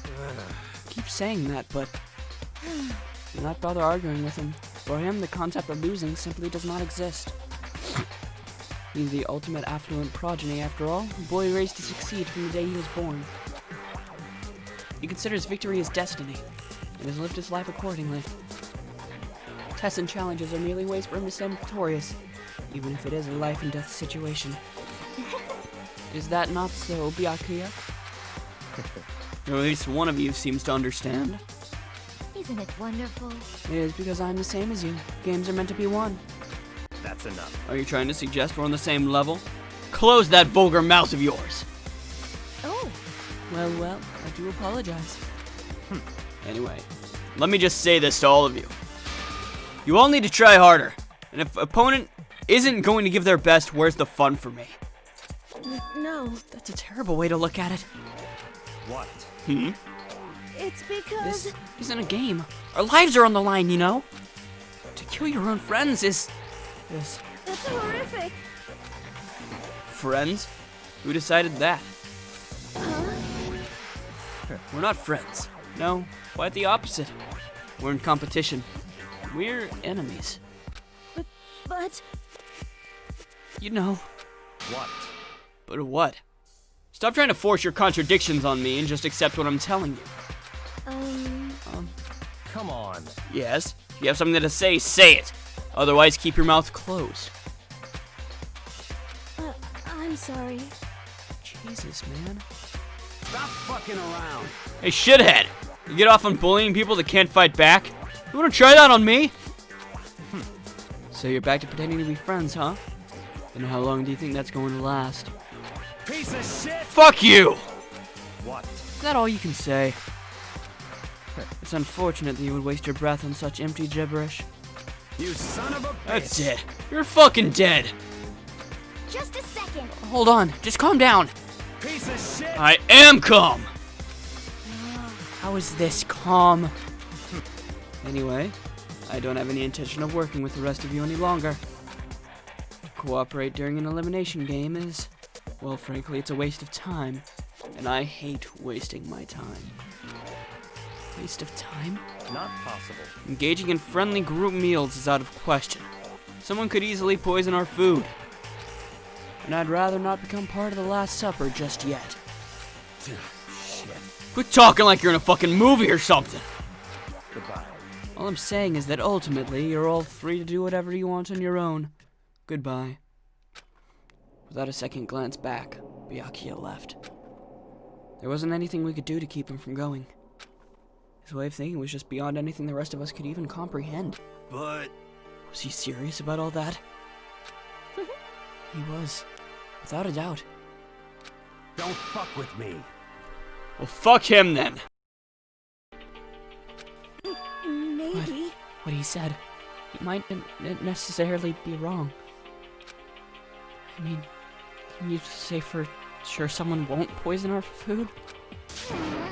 I keep saying that, but do not bother arguing with him. For him, the concept of losing simply does not exist. He's the ultimate affluent progeny, after all, a boy raised to succeed from the day he was born. He considers victory his destiny, and has lived his life accordingly. Tests and challenges are merely ways for him to stay victorious, even if it is a life and death situation. Is that not so, Byakuya? Or at least one of you seems to understand. Isn't it wonderful? It is because I'm the same as you. Games are meant to be won. That's enough. Are you trying to suggest we're on the same level? Close that vulgar mouth of yours! Oh, Well, I do apologize. Anyway, let me just say this to all of you. You all need to try harder. And if opponent isn't going to give their best, where's the fun for me? No, That's a terrible way to look at it. What? it's because... This isn't a game. Our lives are on the line, you know? To kill your own friends is... That's horrific. Friends? Who decided that? Huh? We're not friends. No, quite the opposite. We're in competition. We're enemies. But... You know. What? But what? Stop trying to force your contradictions on me and just accept what I'm telling you. Come on. Yes? If you have something to say, say it. Otherwise, keep your mouth closed. I'm sorry. Jesus, man. Stop fucking around. Hey, shithead! You get off on bullying people that can't fight back? You wanna try that on me? So you're back to pretending to be friends, huh? And how long do you think that's going to last? Piece of shit! Fuck you! What? Is that all you can say? It's unfortunate that you would waste your breath on such empty gibberish. You son of a bitch! That's it. You're fucking dead. Just a second. Hold on. Just calm down. Piece of shit! I am calm. How is this calm? Anyway, I don't have any intention of working with the rest of you any longer. To cooperate during an elimination game is, well, frankly, it's a waste of time. And I hate wasting my time. Waste of time? Not possible. Engaging in friendly group meals is out of question. Someone could easily poison our food. And I'd rather not become part of the Last Supper just yet. Shit. Quit talking like you're in a fucking movie or something. Goodbye. All I'm saying is that ultimately, you're all free to do whatever you want on your own. Goodbye. Without a second glance back, Byakuya left. There wasn't anything we could do to keep him from going. His way of thinking was just beyond anything the rest of us could even comprehend. But... Was he serious about all that? He was. Without a doubt. Don't fuck with me. Well, fuck him then. Maybe. What he said. You might necessarily be wrong. I mean, can you say for sure someone won't poison our food?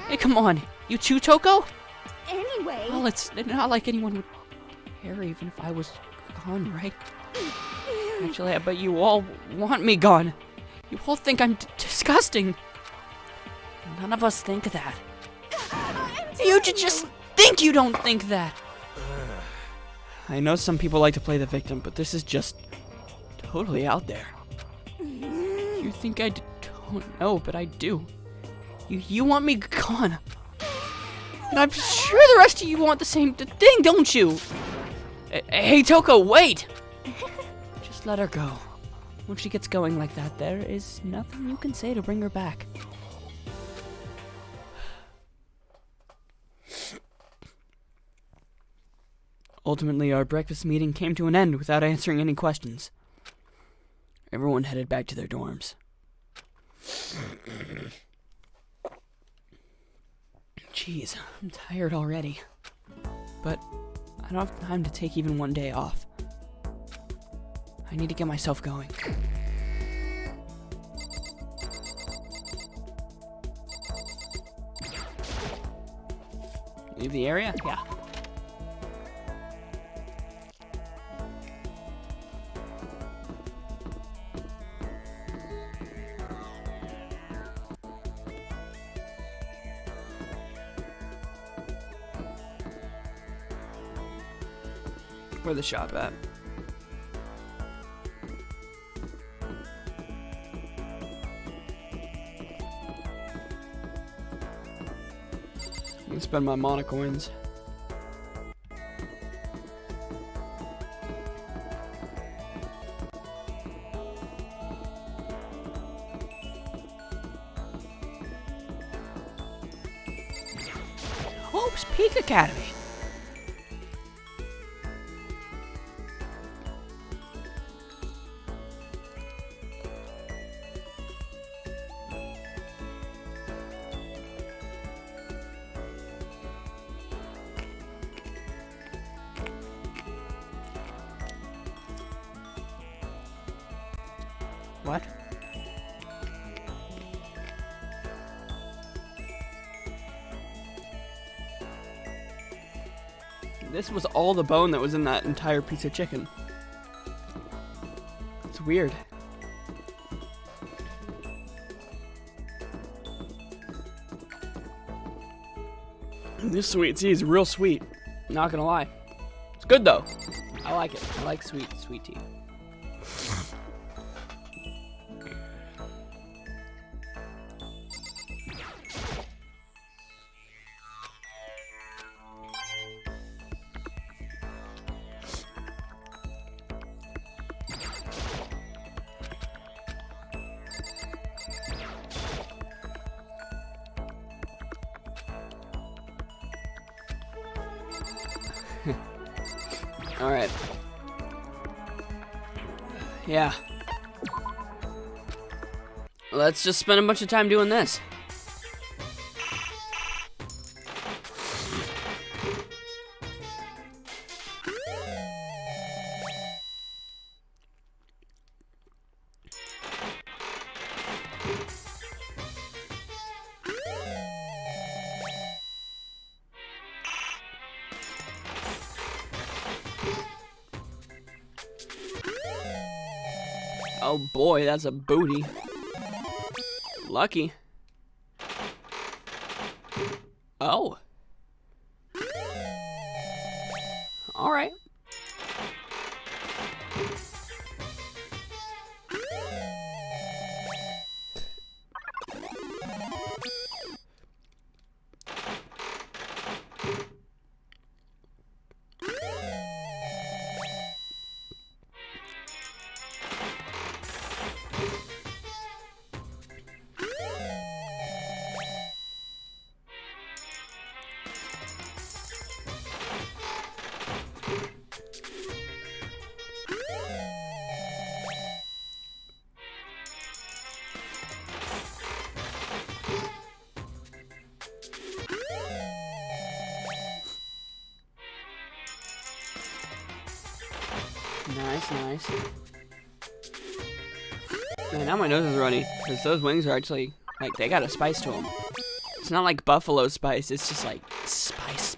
Hey, come on. You too, Toko? Anyway. Well, it's not like anyone would care even if I was gone, right? Actually, I bet you all want me gone. You all think I'm disgusting. None of us think that. You just think you don't think that. I know some people like to play the victim, but this is just totally out there. You think I don't know, but I do. You want me gone. And I'm sure the rest of you want the same thing, don't you? Hey, Toko, wait! Just let her go. When she gets going like that, there is nothing you can say to bring her back. Ultimately, our breakfast meeting came to an end without answering any questions. Everyone headed back to their dorms. Jeez, I'm tired already. But I don't have time to take even one day off. I need to get myself going. Leave the area? Yeah. Where the shop at? I'm gonna spend my mana coins. Oops, Peak Academy. What? This was all the bone that was in that entire piece of chicken. It's weird. This sweet tea is real sweet. Not gonna lie. It's good though. I like it. I like sweet tea. All right. Yeah. Let's just spend a bunch of time doing this. Oh boy, that's a booty. Lucky. Oh. All right. Nice, nice. Man, now my nose is runny, because those wings are actually, like, they got a spice to them. It's not like buffalo spice, it's just like spice.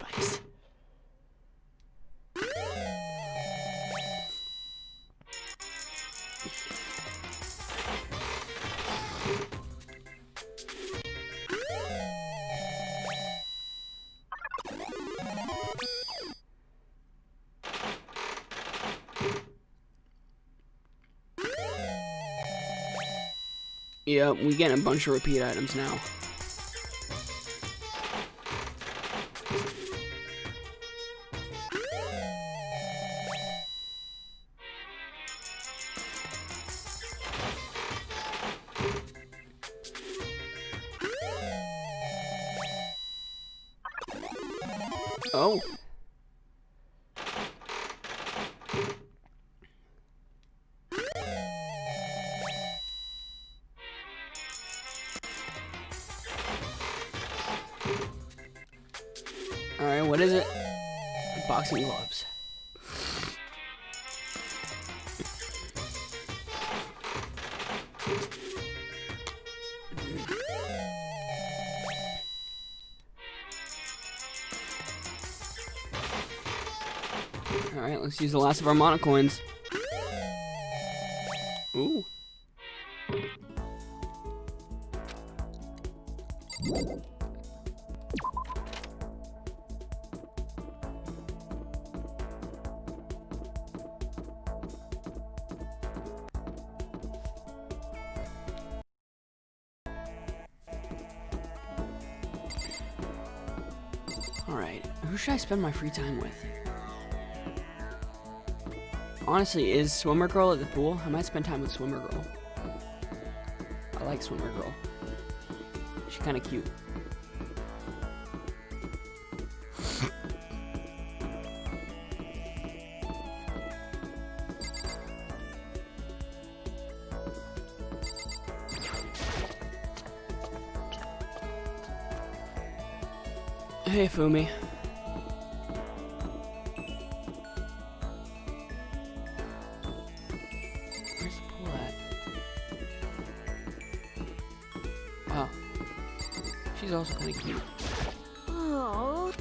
Yep, we get a bunch of repeat items now. Oh. Alright, what is it? Boxing gloves. Alright, let's use the last of our mana coins. Ooh. Alright, who should I spend my free time with? Honestly, is Swimmer Girl at the pool? I might spend time with Swimmer Girl. I like Swimmer Girl. She's kind of cute. Hey, Fumi. Where's the pool at? Oh. She's also kind of cute. Oh.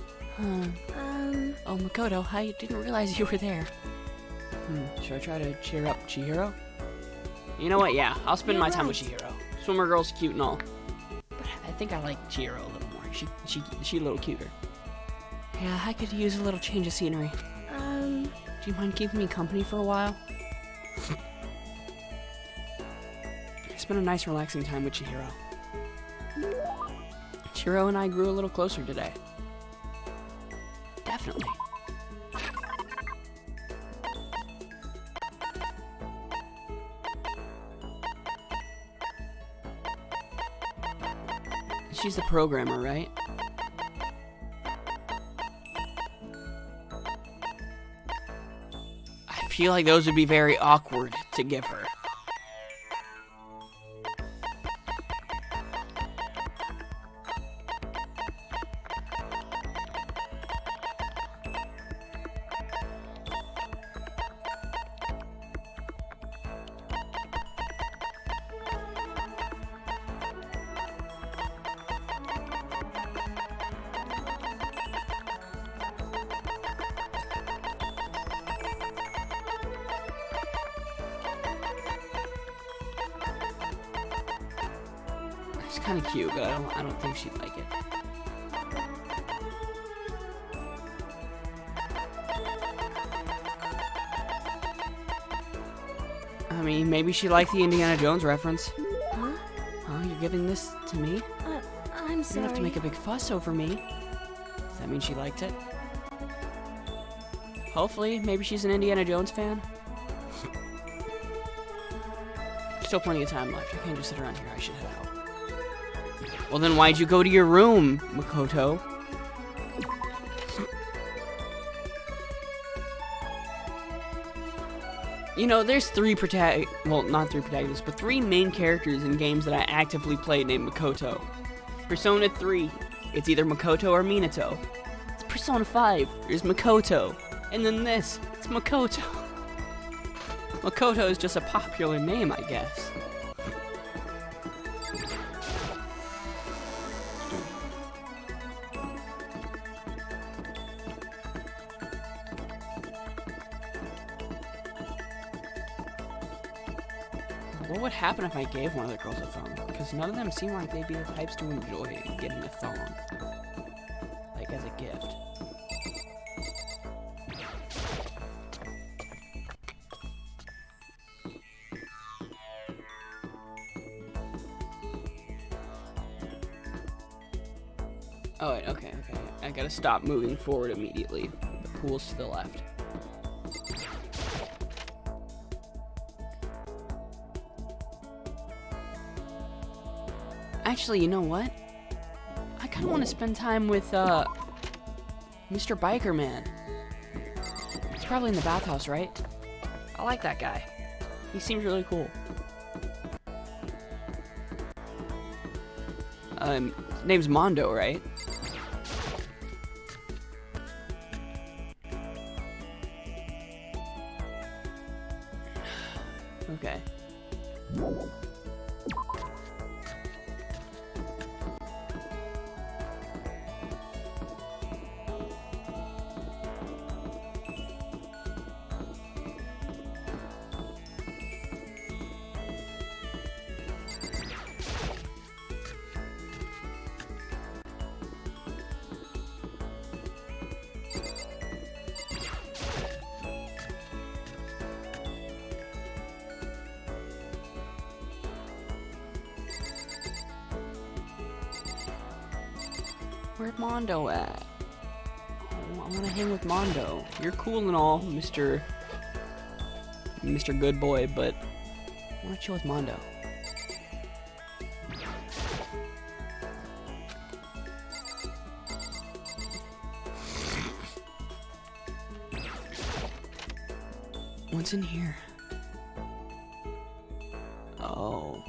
Oh, Makoto, I didn't realize you were there. Should I try to cheer up Chihiro? You know what? Yeah, I'll spend my time with Chihiro. Swimmer Girl's cute and all, but I think I like Chihiro a little more. She a little cuter. Yeah, I could use a little change of scenery. Do you mind keeping me company for a while? It's been a nice, relaxing time with Chihiro. Chihiro and I grew a little closer today. Definitely. She's the programmer, right? I feel like those would be very awkward to give her. It's kind of cute, but I don't think she'd like it. I mean, maybe she liked the Indiana Jones reference. Huh? Oh, you're giving this to me? I'm You sorry. don't have to make a big fuss over me. Does that mean she liked it? Hopefully, maybe she's an Indiana Jones fan. Still plenty of time left. I can't just sit around here. I should head out. Well, then why'd you go to your room, Makoto? You know, there's not three protagonists, but three main characters in games that I actively play named Makoto. Persona 3, it's either Makoto or Minato. It's Persona 5, there's Makoto. And then this, it's Makoto. Makoto is just a popular name, I guess. What would happen if I gave one of the girls a thong? Because none of them seem like they'd be the types to enjoy getting a thong. Like, as a gift. Oh, wait, okay. I gotta stop moving forward immediately. The pool's to the left. Actually, you know what? I kind of want to spend time with, Mr. Biker Man. He's probably in the bathhouse, right? I like that guy. He seems really cool. His name's Mondo, right? Okay. Where's Mondo at? Oh, I want to hang with Mondo. You're cool and all, Mr. Good Boy, but I want to chill with Mondo. What's in here? Oh.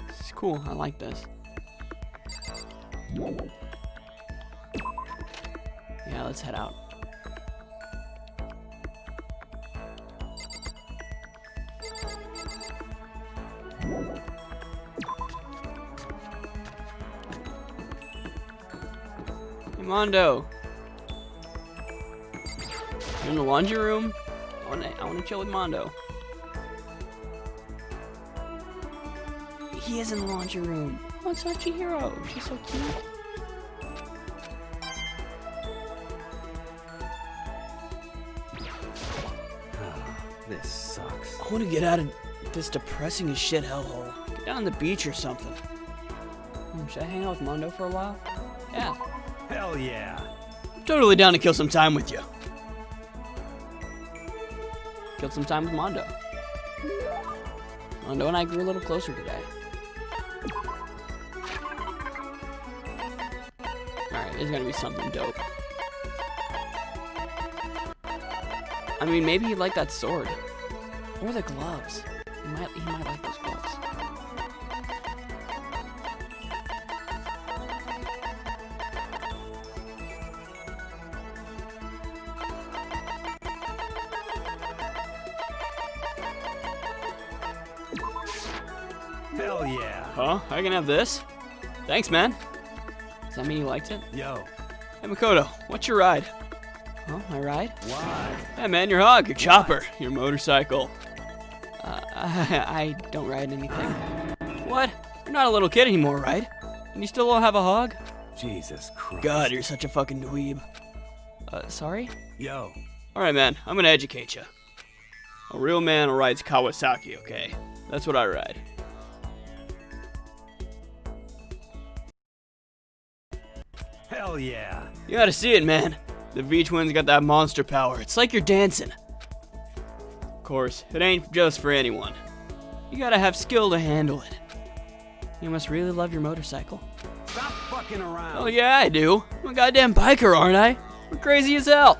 This is cool. I like this. Yeah, let's head out. Hey, Mondo. You in the laundry room? I wanna chill with Mondo. He is in the laundry room. Oh, it's Chihiro. She's so cute. This sucks. I want to get out of this depressing as shit hellhole. Get down on the beach or something. Should I hang out with Mondo for a while? Yeah. Hell yeah. I'm totally down to kill some time with you. Killed some time with Mondo. Mondo and I grew a little closer today. Alright, there's gonna be something dope. I mean, maybe he'd like that sword. Or the gloves. He might like those gloves. Hell yeah. Huh? I can have this? Thanks, man. Does that mean you liked it? Yo. Hey, Makoto, what's your ride? Huh? My ride? Why? Hey, man, your hog, your chopper, your motorcycle. I don't ride anything. What? You're not a little kid anymore, right? And you still don't have a hog? Jesus Christ. God, you're such a fucking dweeb. Sorry? Yo. Alright, man, I'm gonna educate you. A real man rides Kawasaki, okay? That's what I ride. Hell yeah. You gotta see it, man. The V-Twin's got that monster power. It's like you're dancing. Of course, it ain't just for anyone. You gotta have skill to handle it. You must really love your motorcycle. Stop fucking around. Oh yeah, I do. I'm a goddamn biker, aren't I? I'm crazy as hell.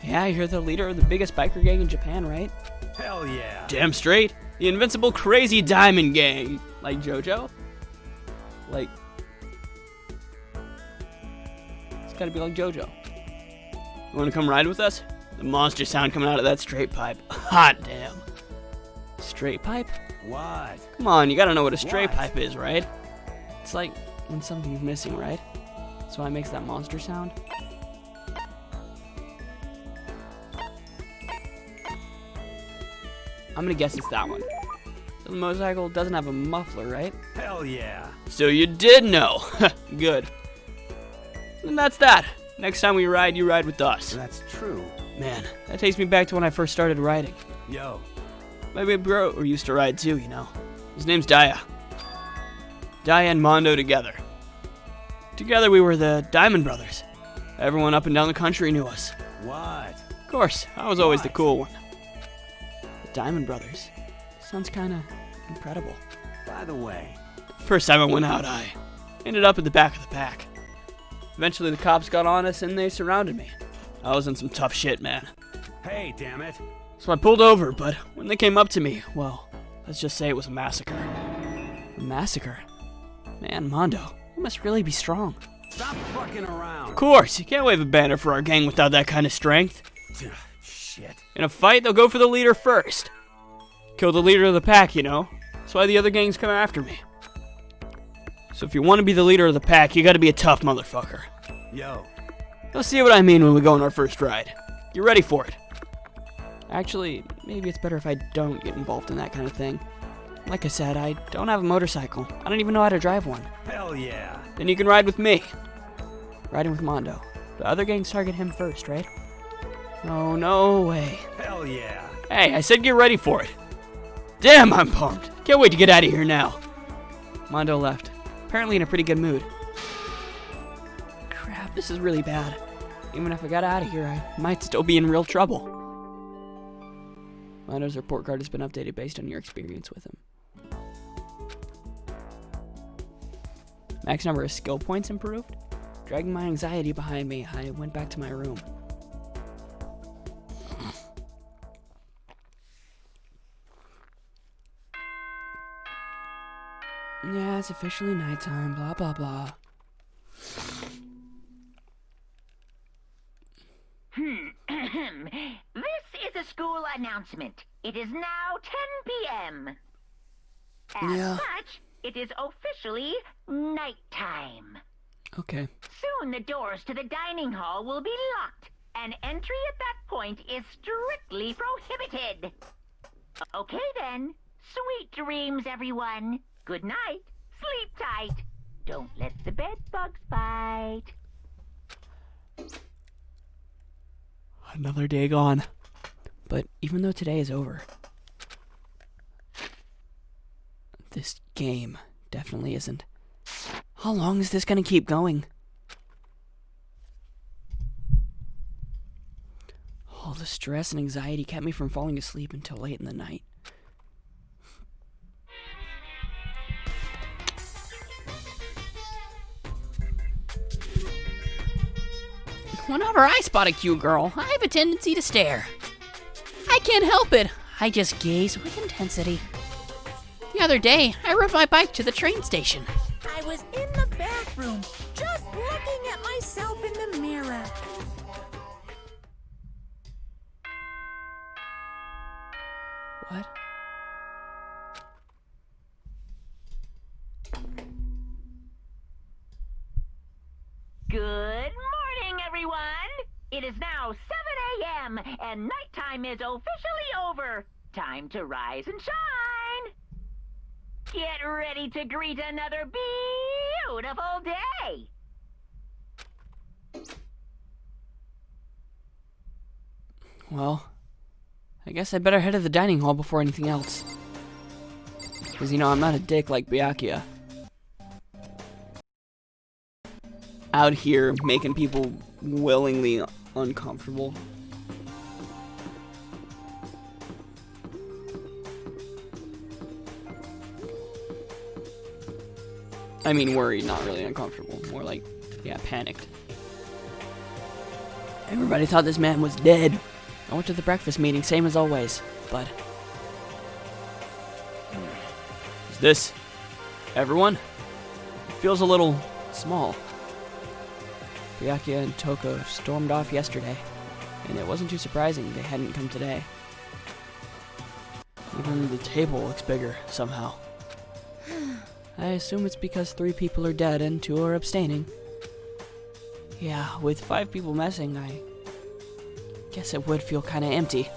Yeah, you're the leader of the biggest biker gang in Japan, right? Hell yeah. Damn straight. The invincible crazy diamond gang. Like JoJo? Like... It's gotta be like JoJo. You wanna come ride with us? The monster sound coming out of that straight pipe. Hot damn. Straight pipe? What? Come on, you gotta know what a straight What? pipe is, right? It's like when something's missing, right? That's why it makes that monster sound. I'm gonna guess it's that one. The motorcycle doesn't have a muffler, right? Hell yeah. So you did know. Good. And that's that. Next time we ride, you ride with us. That's true. Man, that takes me back to when I first started riding. Yo. My big bro used to ride too, you know. His name's Daya. Daya and Mondo together. Together we were the Diamond Brothers. Everyone up and down the country knew us. What? Of course, I was always the What? cool one. The Diamond Brothers. Sounds kinda incredible. By the way. First time I went out, I ended up at the back of the pack. Eventually the cops got on us and they surrounded me. I was in some tough shit, man. Hey, damn it. So I pulled over, but when they came up to me, well, let's just say it was a massacre. A massacre? Man, Mondo, you must really be strong. Stop fucking around. Of course, you can't wave a banner for our gang without that kind of strength. Shit. In a fight, they'll go for the leader first. Kill the leader of the pack, you know? That's why the other gangs come after me. So if you want to be the leader of the pack, you gotta be a tough motherfucker. Yo. You'll see what I mean when we go on our first ride. You ready for it? Actually, maybe it's better if I don't get involved in that kind of thing. Like I said, I don't have a motorcycle. I don't even know how to drive one. Hell yeah. Then you can ride with me. Riding with Mondo. The other gangs target him first, right? Oh, no way. Hell yeah. Hey, I said get ready for it. Damn, I'm pumped. Can't wait to get out of here now. Mondo left. Apparently in a pretty good mood. Crap, this is really bad. Even if I got out of here, I might still be in real trouble. Mondo's report card has been updated based on your experience with him. Max number of skill points improved. Dragging my anxiety behind me, I went back to my room. Yeah, it's officially nighttime, blah blah blah. This is a school announcement. It is now 10 p.m. As Yeah. such, it is officially nighttime. Okay. Soon the doors to the dining hall will be locked, and entry at that point is strictly prohibited. Okay then. Sweet dreams, everyone. Good night. Sleep tight. Don't let the bed bugs bite. Another day gone. But even though today is over, this game definitely isn't. How long is this gonna keep going? All the stress and anxiety kept me from falling asleep until late in the night. Whenever I spot a cute girl, I have a tendency to stare. I can't help it. I just gaze with intensity. The other day, I rode my bike to the train station. I was in the bathroom, just looking at myself in the mirror. What? Good morning, everyone. It is now 7 a.m. and nighttime is officially over. Time to rise and shine. Get ready to greet another beautiful day. Well, I guess I better head to the dining hall before anything else. Because, you know, I'm not a dick like Byakuya. Out here making people willingly uncomfortable. I mean worried, not really uncomfortable. More like, yeah, panicked. Everybody thought this man was dead. I went to the breakfast meeting, same as always, but... Is this everyone? It feels a little small. Byakuya and Toko stormed off yesterday, and it wasn't too surprising they hadn't come today. Even the table looks bigger, somehow. I assume it's because 3 people are dead and 2 are abstaining. Yeah, with 5 people missing, I guess it would feel kinda empty.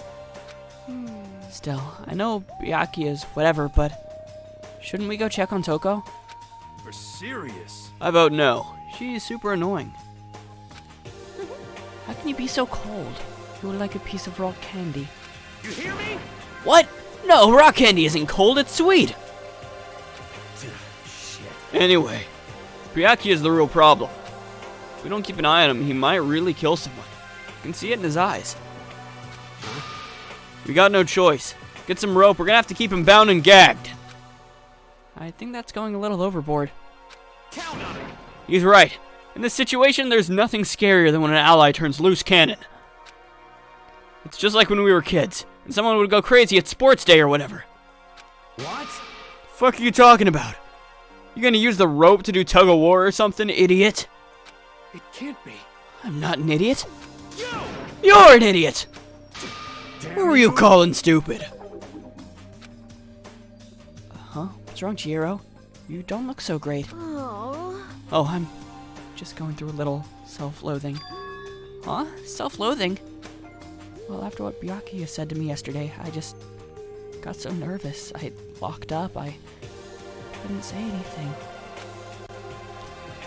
Still, I know Byakuya's whatever, but shouldn't we go check on Toko? For serious? I vote no. She's super annoying. How can you be so cold? You are like a piece of raw candy. You hear me? What? No, raw candy isn't cold, it's sweet. Shit. Anyway, Byakuya's the real problem. If we don't keep an eye on him, he might really kill someone. You can see it in his eyes. We got no choice. Get some rope, we're gonna have to keep him bound and gagged. I think that's going a little overboard. Count on it. He's right. In this situation, there's nothing scarier than when an ally turns loose cannon. It's just like when we were kids, and someone would go crazy at sports day or whatever. What? The fuck are you talking about? You gonna use the rope to do tug of war or something, idiot? It can't be. I'm not an idiot. You! You're an idiot! Damn Who were you calling stupid? Huh? What's wrong, Chihiro? You don't look so great. Oh. Oh, I'm just going through a little self-loathing. Huh? Self-loathing? Well, after what Byakuya said to me yesterday, I just got so nervous. I locked up. I couldn't say anything.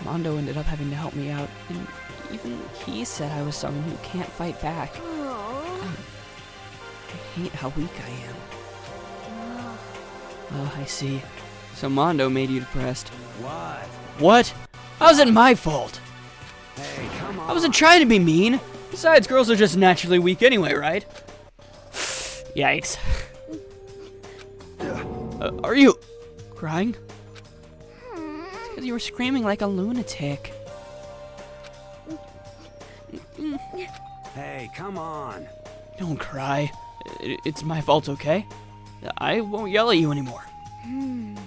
Mondo ended up having to help me out, and even he said I was someone who can't fight back. Oh. I hate how weak I am. Oh, I see. So Mondo made you depressed. What? What? How is it my fault? Hey, come on. I wasn't trying to be mean. Besides, girls are just naturally weak anyway, right? Yikes. Are you crying? It's because you were screaming like a lunatic. Hey, come on. Don't cry. It's my fault, okay? I won't yell at you anymore.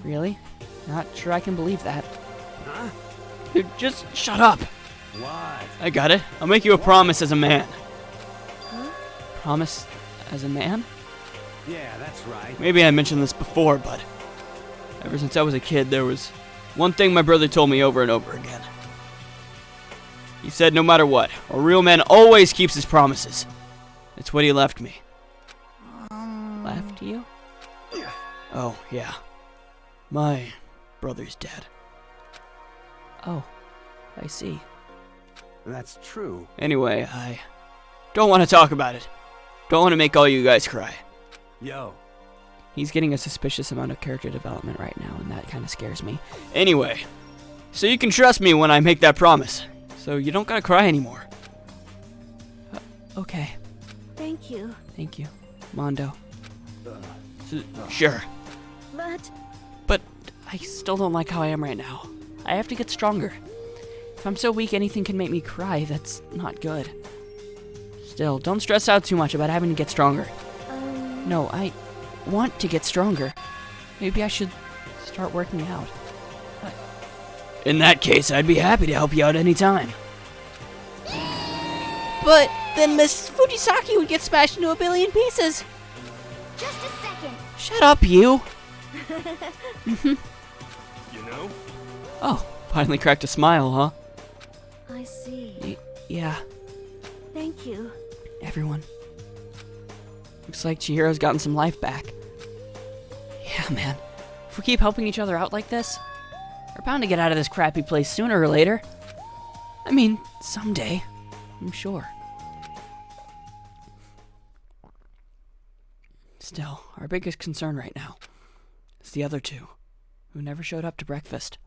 Really? Not sure I can believe that. Huh? Dude, just shut up. What? I got it. I'll make you a promise as a man. Huh? Promise as a man? Yeah, that's right. Maybe I mentioned this before, but ever since I was a kid, there was one thing my brother told me over and over again. He said no matter what, a real man always keeps his promises. It's what he left me. Left you? Oh, yeah. My brother's dead. Oh, I see. That's true. Anyway, I don't want to talk about it. Don't want to make all you guys cry. Yo. He's getting a suspicious amount of character development right now, and that kind of scares me. Anyway, so you can trust me when I make that promise. So you don't gotta cry anymore. Okay. Thank you. Thank you. Mondo. Sure. But But I still don't like how I am right now. I have to get stronger. If I'm so weak anything can make me cry, that's not good. Still, don't stress out too much about having to get stronger. No, I want to get stronger. Maybe I should start working out. In that case, I'd be happy to help you out anytime. But then Miss Fujisaki would get smashed into a billion pieces. just a second. Shut up, you. You know? Oh, finally cracked a smile, huh? I see. Yeah, Thank you. everyone. Looks like Chihiro's gotten some life back. Yeah, man. If we keep helping each other out like this, we're bound to get out of this crappy place sooner or later. I mean, someday, I'm sure. Still, our biggest concern right now is the other 2, who never showed up to breakfast.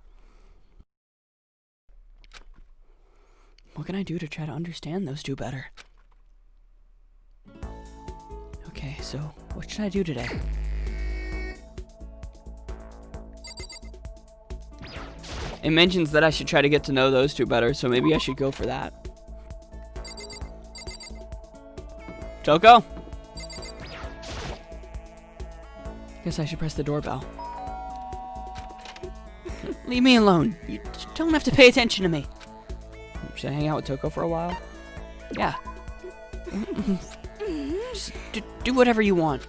What can I do to try to understand those 2 better? Okay, so what should I do today? It mentions that I should try to get to know those 2 better, so maybe I should go for that. Toko? Guess I should press the doorbell. Leave me alone. You don't have to pay attention to me. Should I hang out with Toko for a while? Yeah. Just do whatever you want.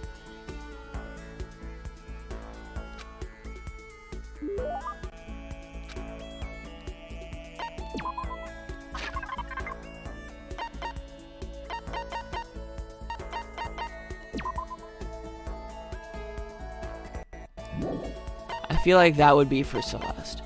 I feel like that would be for Celeste.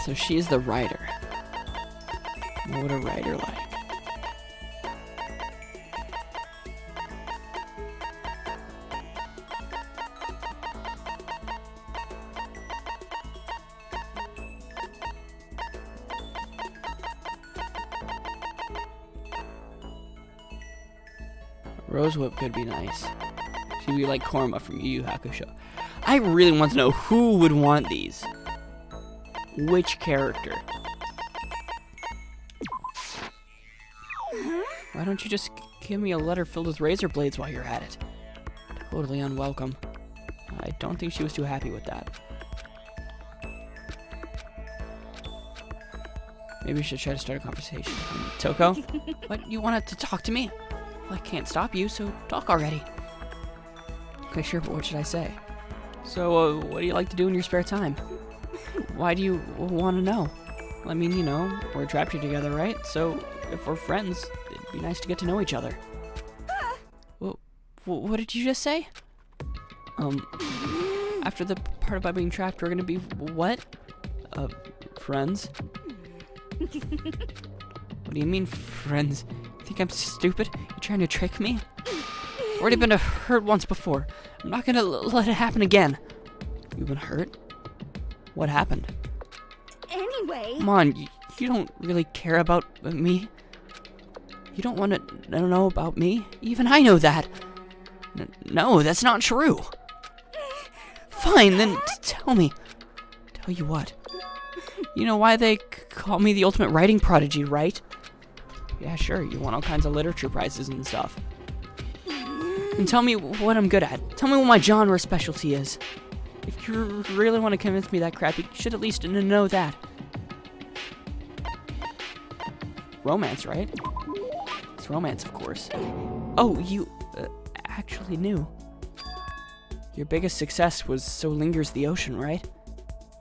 So she's the writer. What would a writer like? Rose Whip could be nice. She'd be like Korma from Yu Yu Hakusho. I really want to know who would want these. Which character? Why don't you just give me a letter filled with razor blades while you're at it? Totally unwelcome. I don't think she was too happy with that. Maybe we should try to start a conversation. Toko? What? You wanted to talk to me? Well, I can't stop you, so talk already. Okay, sure, but what should I say? So, what do you like to do in your spare time? Why do you want to know? I mean, you know, we're trapped here together, right? So, if we're friends, it'd be nice to get to know each other. What did you just say? After the part about being trapped, we're gonna be what? Friends? What do you mean, friends? You think I'm stupid? You trying to trick me? I've already been hurt once before. I'm not gonna let it happen again. You've been hurt? What happened? Anyway. Come on, you don't really care about me? You don't want to know about me? Even I know that. No, that's not true. Fine, then tell me. Tell you what? You know why they call me the ultimate writing prodigy, right? Yeah, sure, you won all kinds of literature prizes and stuff. And tell me what I'm good at. Tell me what my genre specialty is. If you really want to convince me that crap, you should at least know that. Romance, right? It's romance, of course. Oh, you actually knew. Your biggest success was So Lingers the Ocean, right?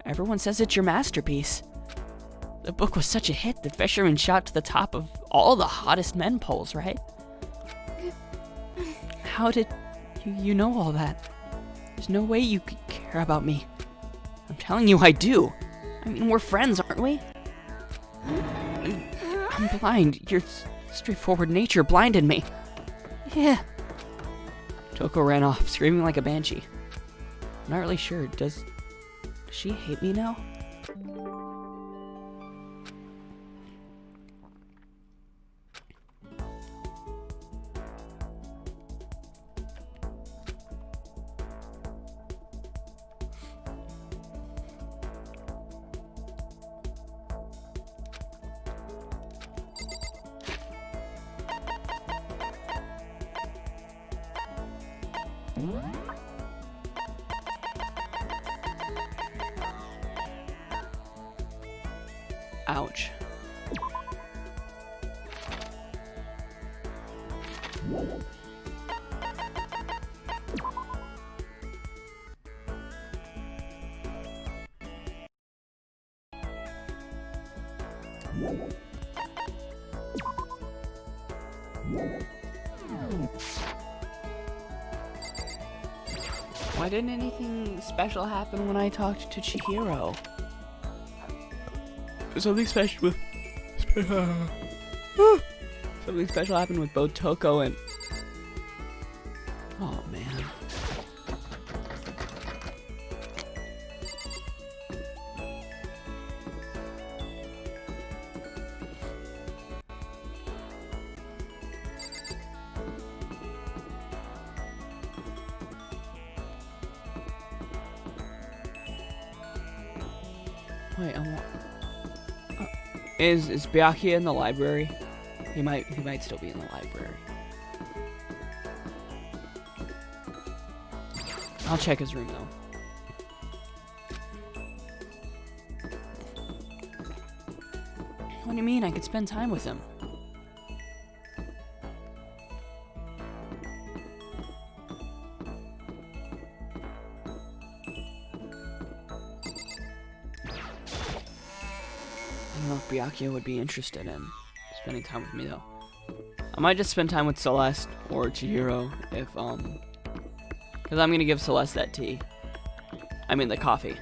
Everyone says it's your masterpiece. The book was such a hit, the fisherman shot to the top of all the hottest men polls, right? How did you know all that? There's no way you could care about me. I'm telling you I do. I mean, we're friends, aren't we? I'm blind. Your straightforward nature blinded me. Yeah. Toko ran off, screaming like a banshee. I'm not really sure. Does she hate me now? Ouch. Why didn't anything special happen when I talked to Chihiro? There's something special with... Something special happened with both Toko and... Oh, man. Wait, is Byakuya in the library? He might still be in the library. I'll check his room though. What do you mean? I could spend time with him. I don't know if Byakuya would be interested in spending time with me though. I might just spend time with Celeste or Chihiro if because I'm gonna give Celeste that tea. I mean the coffee.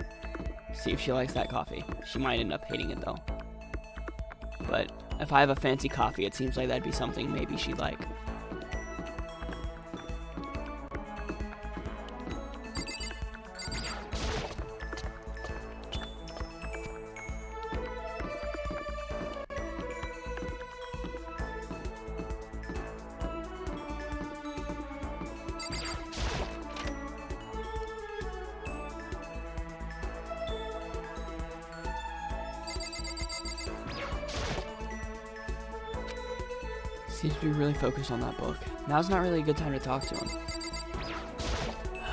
See if she likes that coffee. She might end up hating it though. But if I have a fancy coffee, it seems like that'd be something maybe she'd like. Seems to be really focused on that book. Now's not really a good time to talk to him.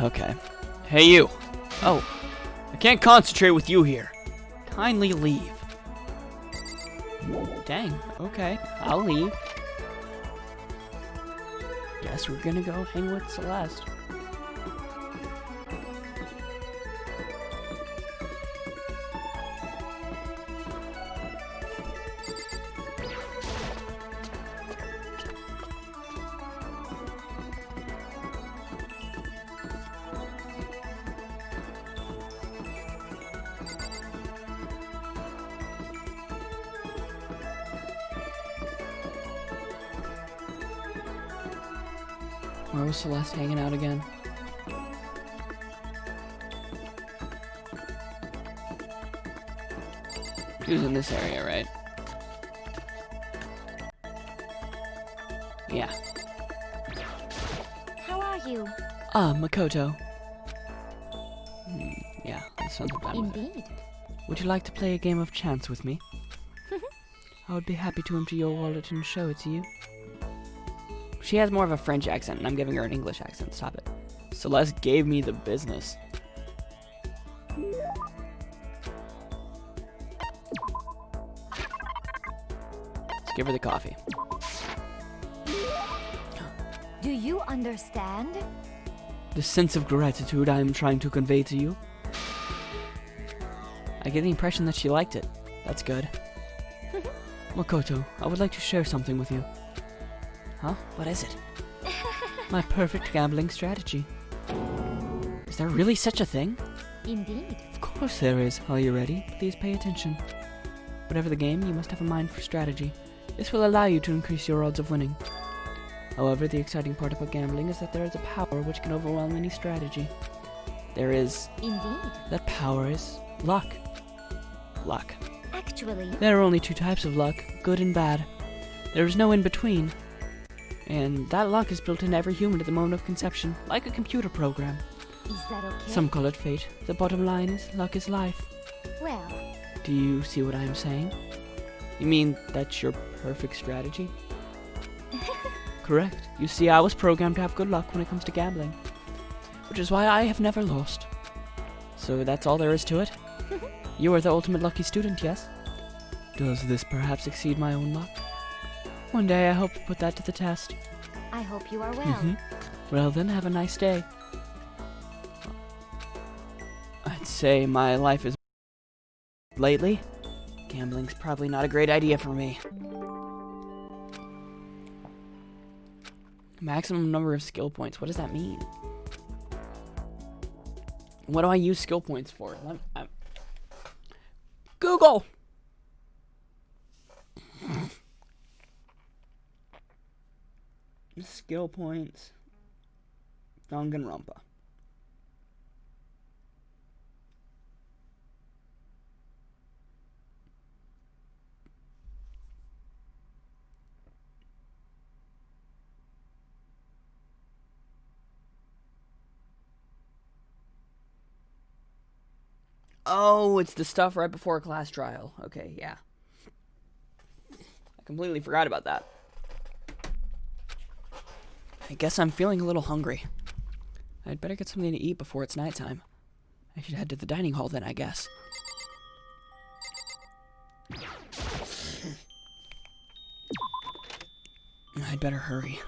Okay. Hey you! Oh, I can't concentrate with you here. Kindly leave. Dang, okay, I'll leave. Guess we're gonna go hang with Celeste. Where was Celeste hanging out again? He was in this area, right? Yeah. How are you? Ah, Makoto. Yeah, that sounds about right. Indeed. Would you like to play a game of chance with me? I would be happy to empty your wallet and show it to you. She has more of a French accent, and I'm giving her an English accent. Stop it. Celeste gave me the business. Let's give her the coffee. Do you understand? The sense of gratitude I am trying to convey to you. I get the impression that she liked it. That's good. Makoto, I would like to share something with you. Huh? What is it? My perfect gambling strategy. Is there really such a thing? Indeed. Of course there is. Are you ready? Please pay attention. Whatever the game, you must have a mind for strategy. This will allow you to increase your odds of winning. However, the exciting part about gambling is that there is a power which can overwhelm any strategy. There is... Indeed. That power is luck. Luck. Actually... There are only two types of luck, good and bad. There is no in-between. And that luck is built into every human at the moment of conception, like a computer program. Is that okay? Some call it fate. The bottom line is, luck is life. Well... Do you see what I am saying? You mean that's your perfect strategy? Correct. You see, I was programmed to have good luck when it comes to gambling. Which is why I have never lost. So that's all there is to it? You are the ultimate lucky student, yes? Does this perhaps exceed my own luck? One day I hope to put that to the test. I hope you are well. Well then, have a nice day. I'd say my life is... Lately, gambling's probably not a great idea for me. Maximum number of skill points. What does that mean? What do I use skill points for? Google! skill points. Danganronpa. Oh, it's the stuff right before a class trial. Okay, yeah. I completely forgot about that. I guess I'm feeling a little hungry. I'd better get something to eat before it's nighttime. I should head to the dining hall then, I guess. I'd better hurry.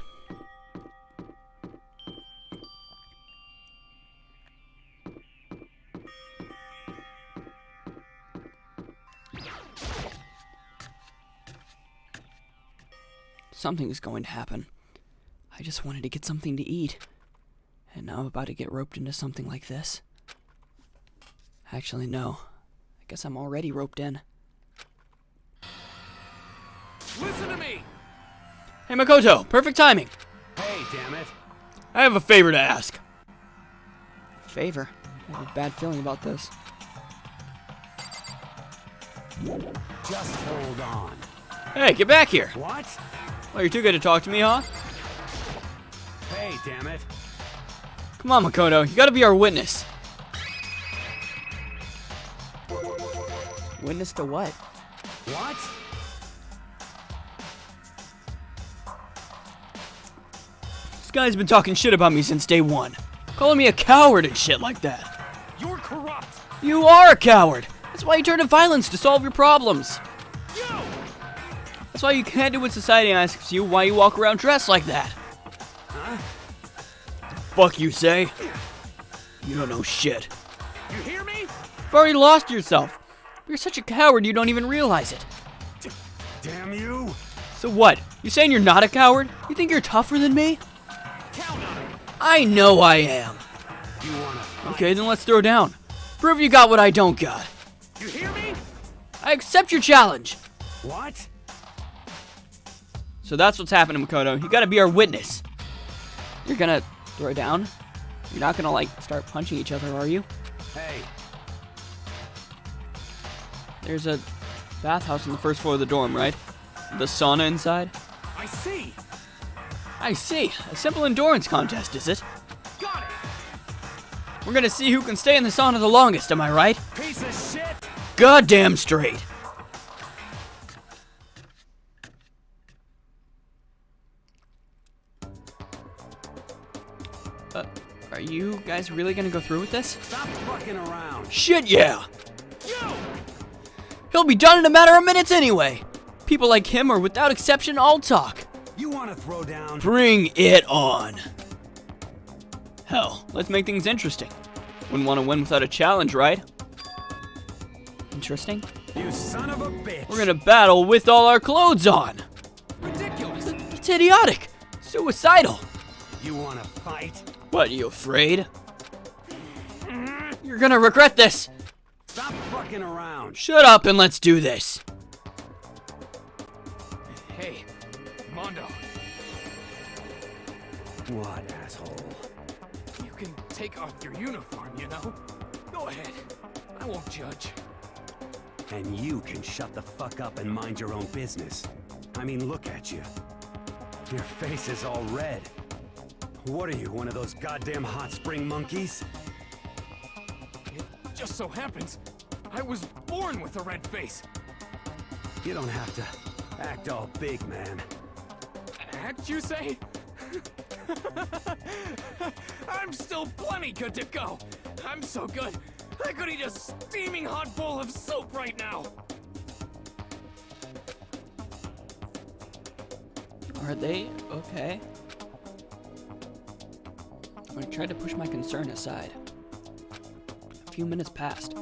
Something's going to happen. I just wanted to get something to eat. And now I'm about to get roped into something like this. Actually, no. I guess I'm already roped in. Listen to me! Hey, Makoto! Perfect timing! Hey, damn it. I have a favor to ask. Favor? I have a bad feeling about this. Just hold on. Hey, get back here! What? Oh, you're too good to talk to me, huh? Hey, damn it. Come on, Makoto. You gotta be our witness. Witness to what? What? This guy's been talking shit about me since day one. Calling me a coward and shit like that. You're corrupt. You are a coward! That's why you turn to violence to solve your problems. You! That's why you can't do what society asks you, why you walk around dressed like that. Huh? Fuck you say? You don't know shit. You hear me? You've already lost yourself. You're such a coward you don't even realize it. Damn you! So what? You saying you're not a coward? You think you're tougher than me? Count on it! I know I am. You wanna fight? Okay, then let's throw down. Prove you got what I don't got. You hear me? I accept your challenge. What? So that's what's happening, Makoto. You gotta be our witness. You're gonna throw down? You're not gonna, like, start punching each other, are you? Hey. There's a bathhouse on the first floor of the dorm, right? The sauna inside? I see. I see. A simple endurance contest, is it? Got it. We're gonna see who can stay in the sauna the longest, am I right? Piece of shit. Goddamn straight. Are you guys really gonna go through with this? Stop fucking around. Shit, yeah! You! He'll be done in a matter of minutes anyway! People like him are, without exception, all talk. You wanna throw down? Bring it on! Hell, let's make things interesting. Wouldn't want to win without a challenge, right? Interesting? You son of a bitch. We're gonna battle with all our clothes on! Ridiculous. It's idiotic! Suicidal! You wanna fight? What, you afraid? You're gonna regret this! Stop fucking around. Shut up and let's do this! Hey, Mondo. What, asshole? You can take off your uniform, you know? Go ahead. I won't judge. And you can shut the fuck up and mind your own business. I mean, look at you. Your face is all red. What are you, one of those goddamn hot spring monkeys? It just so happens I was born with a red face. You don't have to act all big, man. Act, you say? I'm still plenty good to go. I'm so good, I could eat a steaming hot bowl of soup right now. Are they okay? I tried to push my concern aside. A few minutes passed.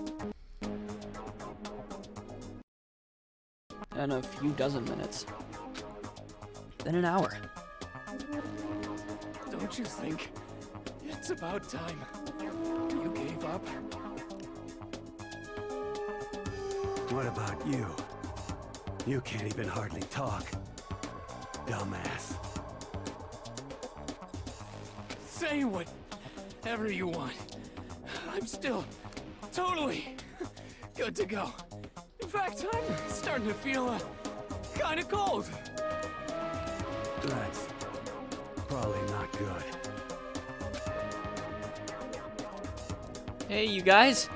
Then a few dozen minutes. Then an hour. Don't you think it's about time you gave up? What about you? You can't even hardly talk. Dumbass. Say whatever you want. I'm still totally good to go. In fact, I'm starting to feel kind of cold. That's probably not good. Hey, you guys.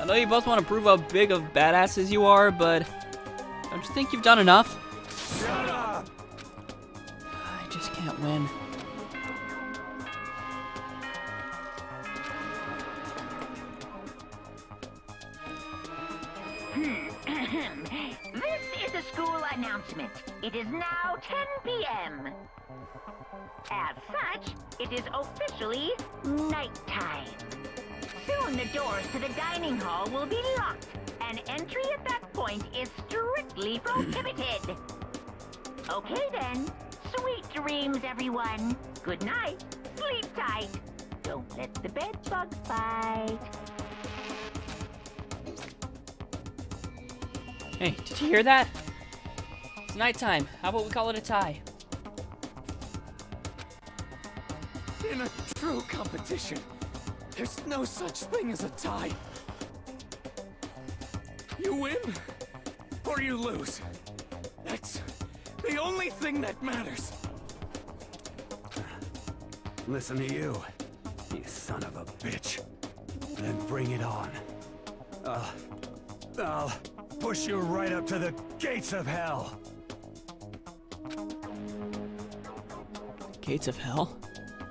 I know you both want to prove how big of badasses you are, but don't you think you've done enough? Shut up! I just can't win. This is a school announcement. It is now 10 p.m. As such, it is officially nighttime. Soon the doors to the dining hall will be locked, and entry at that point is strictly prohibited. Okay then. Sweet dreams, everyone. Good night. Sleep tight. Don't let the bed bug bite. Hey, did you hear that? It's nighttime. How about we call it a tie? In a true competition, there's no such thing as a tie. You win, or you lose. That's the only thing that matters. Listen to you, you son of a bitch. Then bring it on. I'll push you right up to the gates of hell. Gates of hell?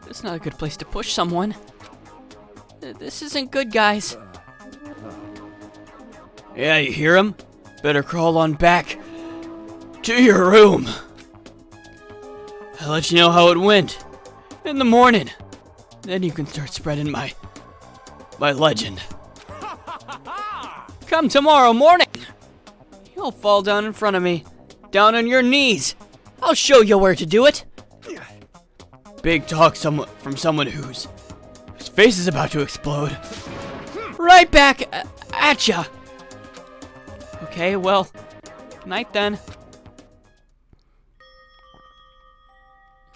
That's not a good place to push someone. This isn't good, guys. Yeah, you hear him? Better crawl on back to your room. I'll let you know how it went in the morning. Then you can start spreading my legend. Come tomorrow morning. You'll fall down in front of me. Down on your knees. I'll show you where to do it. Big talk from someone whose face is about to explode. Right back at ya. Okay, well, night then.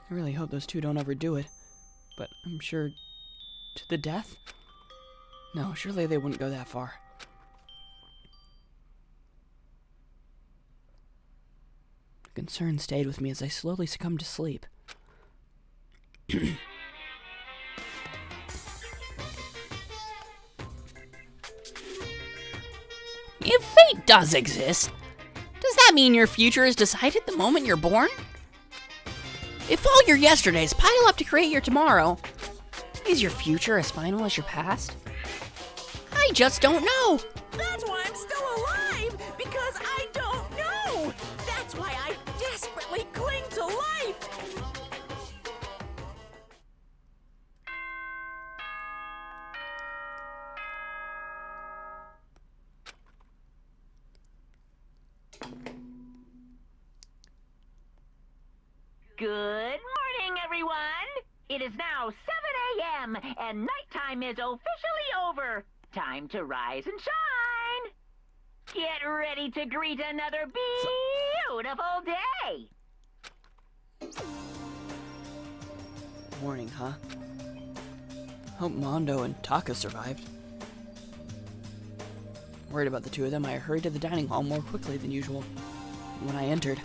I really hope those two don't ever do it, but I'm sure to the death? No, surely they wouldn't go that far. The concern stayed with me as I slowly succumbed to sleep. If fate does exist, does that mean your future is decided the moment you're born? If all your yesterdays pile up to create your tomorrow, is your future as final as your past? I just don't know. That's why I'm still alive, because I don't know. That's why I desperately cling to life. Good morning, everyone. It is now 7 a.m. and nighttime is officially over. Time to rise and shine. Get ready to greet another beautiful day. Morning, huh? Hope Mondo and Taka survived. Worried about the two of them, I hurried to the dining hall more quickly than usual. When I entered...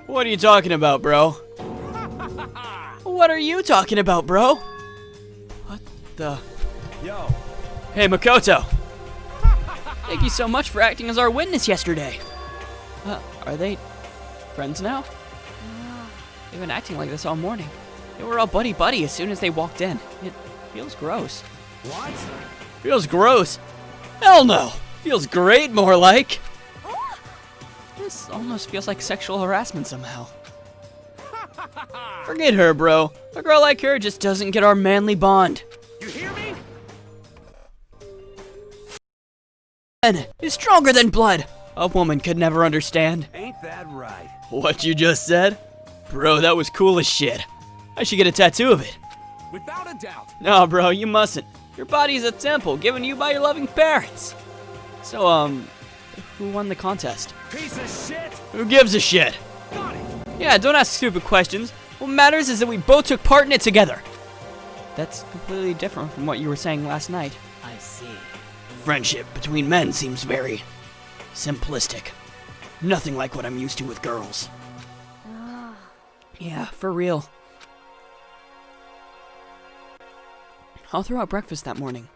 What are you talking about, bro? What are you talking about, bro? What the... Yo! Hey, Makoto! Thank you so much for acting as our witness yesterday. Are they friends now? They've been acting like this all morning. They were all buddy-buddy as soon as they walked in. It feels gross. What? Feels gross? Hell no! Feels great, more like. This almost feels like sexual harassment somehow. Forget her, bro. A girl like her just doesn't get our manly bond. You hear me? Is stronger than blood. A woman could never understand. Ain't that right? What you just said? Bro, that was cool as shit. I should get a tattoo of it. Without a doubt. No, bro, you mustn't. Your body is a temple given you by your loving parents. So, who won the contest? Piece of shit! Who gives a shit? Got it! Yeah, don't ask stupid questions. What matters is that we both took part in it together. That's completely different from what you were saying last night. I see. Friendship between men seems very simplistic. Nothing like what I'm used to with girls. Yeah, for real. All throughout breakfast that morning,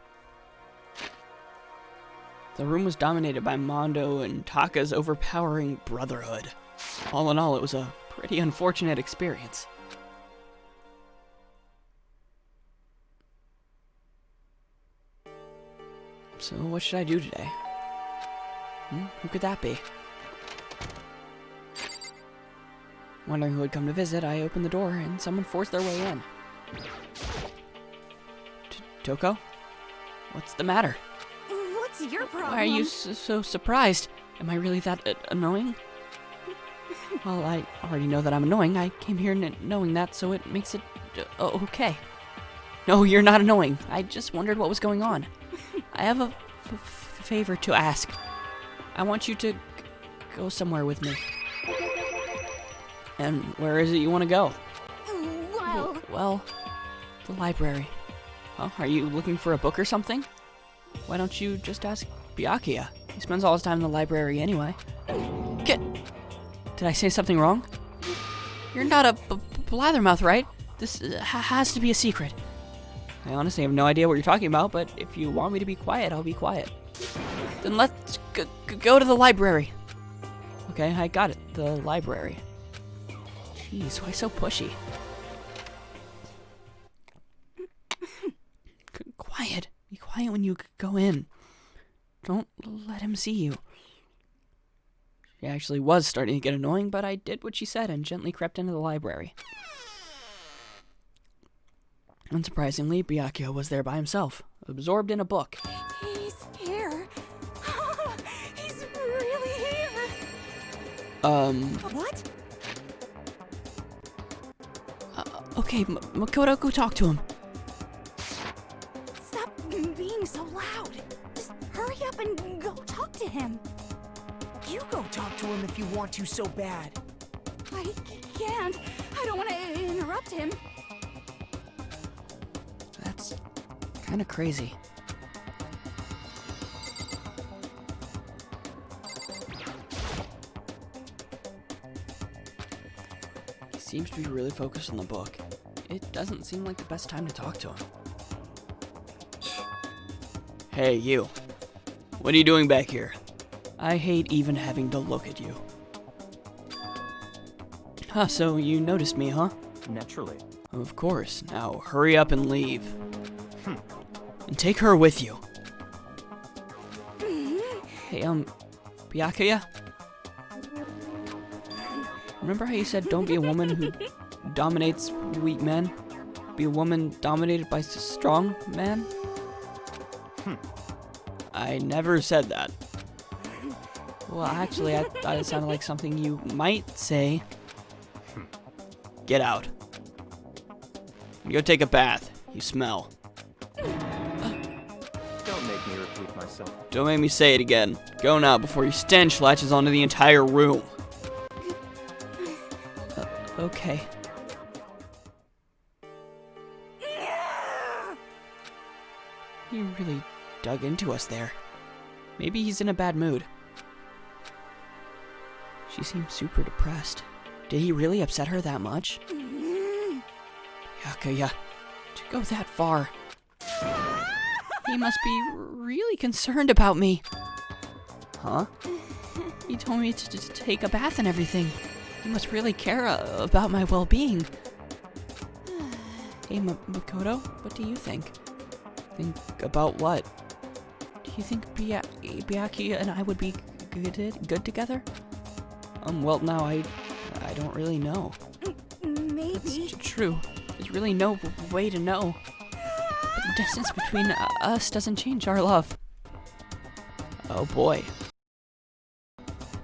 the room was dominated by Mondo and Taka's overpowering brotherhood. All in all, it was a pretty unfortunate experience. So what should I do today? Who could that be? Wondering who had come to visit, I opened the door and someone forced their way in. Toko? What's the matter? What's your problem? Why are you so surprised? Am I really that annoying? Well, I already know that I'm annoying. I came here knowing that, so it makes it okay. No, you're not annoying. I just wondered what was going on. I have a favor to ask. I want you to go somewhere with me. And where is it you want to go? Well, the library. Oh, are you looking for a book or something? Why don't you just ask Byakuya? He spends all his time in the library anyway. Did I say something wrong? You're not a blathermouth, right? This has to be a secret. I honestly have no idea what you're talking about, but if you want me to be quiet, I'll be quiet. Then let's go to the library. Okay, I got it. The library. Jeez, why so pushy? Quiet. Be quiet when you go in. Don't let him see you. She actually was starting to get annoying, but I did what she said and gently crept into the library. Unsurprisingly, Byakuya was there by himself, absorbed in a book. He's here. He's really here. What? Okay, Makoto, go talk to him. Stop being so loud. Just hurry up and go talk to him. You go talk to him if you want to so bad. I can't. I don't want to interrupt him. That's kind of crazy. He seems to be really focused on the book. It doesn't seem like the best time to talk to him. Hey, you. What are you doing back here? I hate even having to look at you. Huh, so you noticed me, huh? Naturally. Of course. Now, hurry up and leave. And take her with you. Hey, Byakuya? Remember how you said don't be a woman who dominates weak men? Be a woman dominated by strong men? I never said that. Well, actually, I thought it sounded like something you might say. Get out. Go take a bath. You smell. Don't make me repeat myself. Don't make me say it again. Go now before your stench latches onto the entire room. Okay. He really dug into us there. Maybe he's in a bad mood. She seemed super depressed. Did he really upset her that much? Byakuya, to go that far. He must be really concerned about me. Huh? He told me to take a bath and everything. He must really care about my well-being. Hey, Makoto, what do you think? Think about what? Do you think Byakuya and I would be good together? Well, now I don't really know. Maybe. That's true. There's really no way to know. But the distance between us doesn't change our love. Oh boy.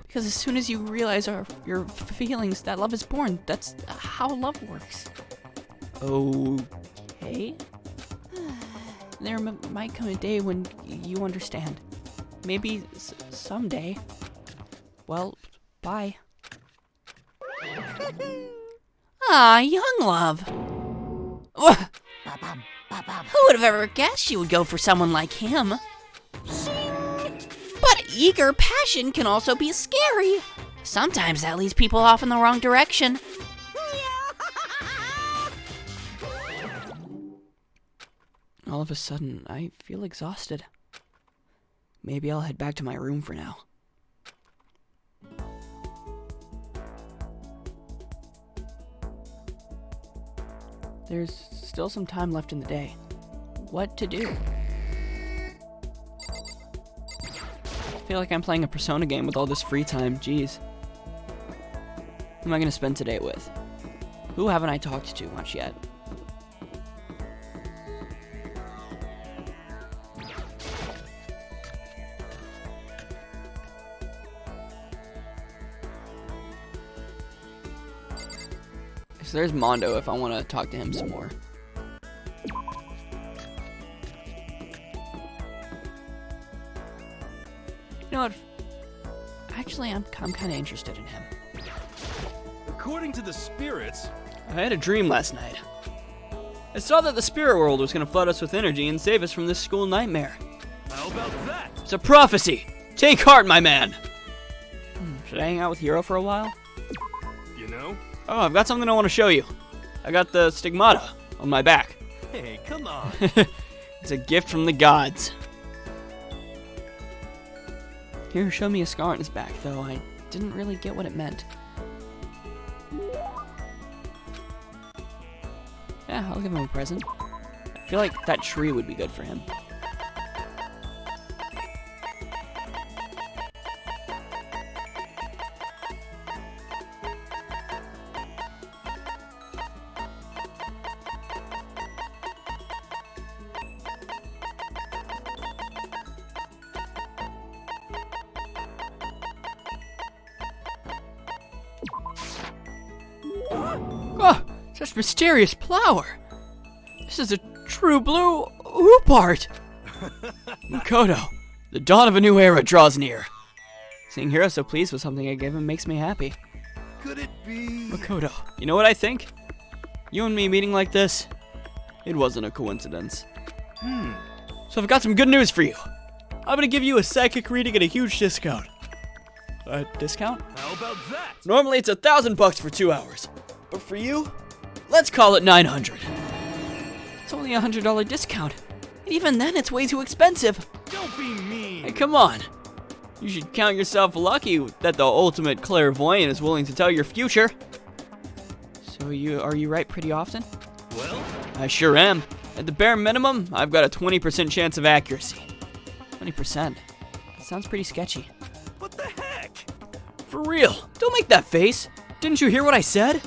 Because as soon as you realize your feelings, that love is born. That's how love works. Okay. There might come a day when you understand. Maybe someday. Well, bye. Ah, young love. Who would have ever guessed you would go for someone like him? But eager passion can also be scary. Sometimes that leads people off in the wrong direction. All of a sudden, I feel exhausted. Maybe I'll head back to my room for now. There's still some time left in the day. What to do? I feel like I'm playing a Persona game with all this free time. Jeez. Who am I going to spend today with? Who haven't I talked to much yet? So there's Mondo if I want to talk to him some more. You know what? Actually, I'm kind of interested in him. According to the spirits... I had a dream last night. I saw that the spirit world was going to flood us with energy and save us from this school nightmare. How about that? It's a prophecy! Take heart, my man! Should I hang out with Hiro for a while? You know? Oh, I've got something I want to show you. I got the stigmata on my back. Hey, come on. It's a gift from the gods. Hiro showed me a scar on his back, though I didn't really get what it meant. Yeah, I'll give him a present. I feel like that tree would be good for him. Oh, such mysterious flower. This is a true blue hoop art. Makoto, the dawn of a new era draws near. Seeing Hiro so pleased with something I gave him makes me happy. Could it be... Makoto, you know what I think? You and me meeting like this, it wasn't a coincidence. So I've got some good news for you. I'm gonna give you a psychic reading at a huge discount. A discount? How about that? Normally it's $1,000 for 2 hours. But for you, let's call it $900. It's only a $100 discount. And even then, it's way too expensive. Don't be mean. Hey, come on. You should count yourself lucky that the ultimate clairvoyant is willing to tell your future. So are you right pretty often? Well? I sure am. At the bare minimum, I've got a 20% chance of accuracy. 20%? That sounds pretty sketchy. What the heck? For real, don't make that face. Didn't you hear what I said?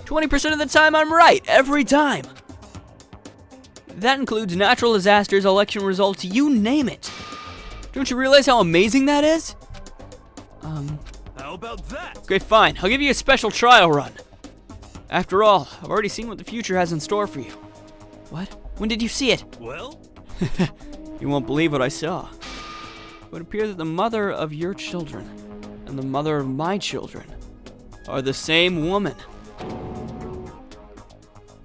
20% of the time I'm right, every time. That includes natural disasters, election results, you name it. Don't you realize how amazing that is? How about that? Okay, fine. I'll give you a special trial run. After all, I've already seen what the future has in store for you. What? When did you see it? Well? You won't believe what I saw. It would appear that the mother of your children and the mother of my children are the same woman.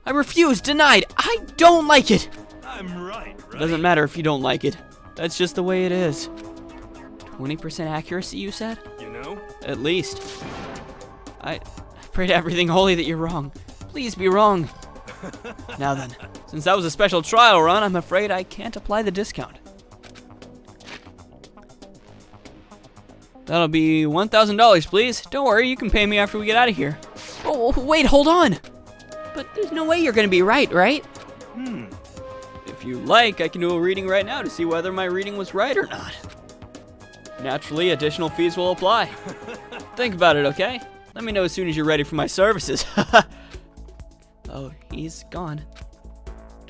I refuse, denied. I don't like it. I'm right? It doesn't matter if you don't like it. That's just the way it is. 20% accuracy, you said? You know? At least. I pray to everything holy that you're wrong. Please be wrong. Now then, since that was a special trial run, I'm afraid I can't apply the discount. That'll be $1,000, please. Don't worry, you can pay me after we get out of here. Oh, wait, hold on. But there's no way you're gonna be right? If you like, I can do a reading right now to see whether my reading was right or not. Naturally, additional fees will apply. Think about it, okay? Let me know as soon as you're ready for my services. Oh, he's gone.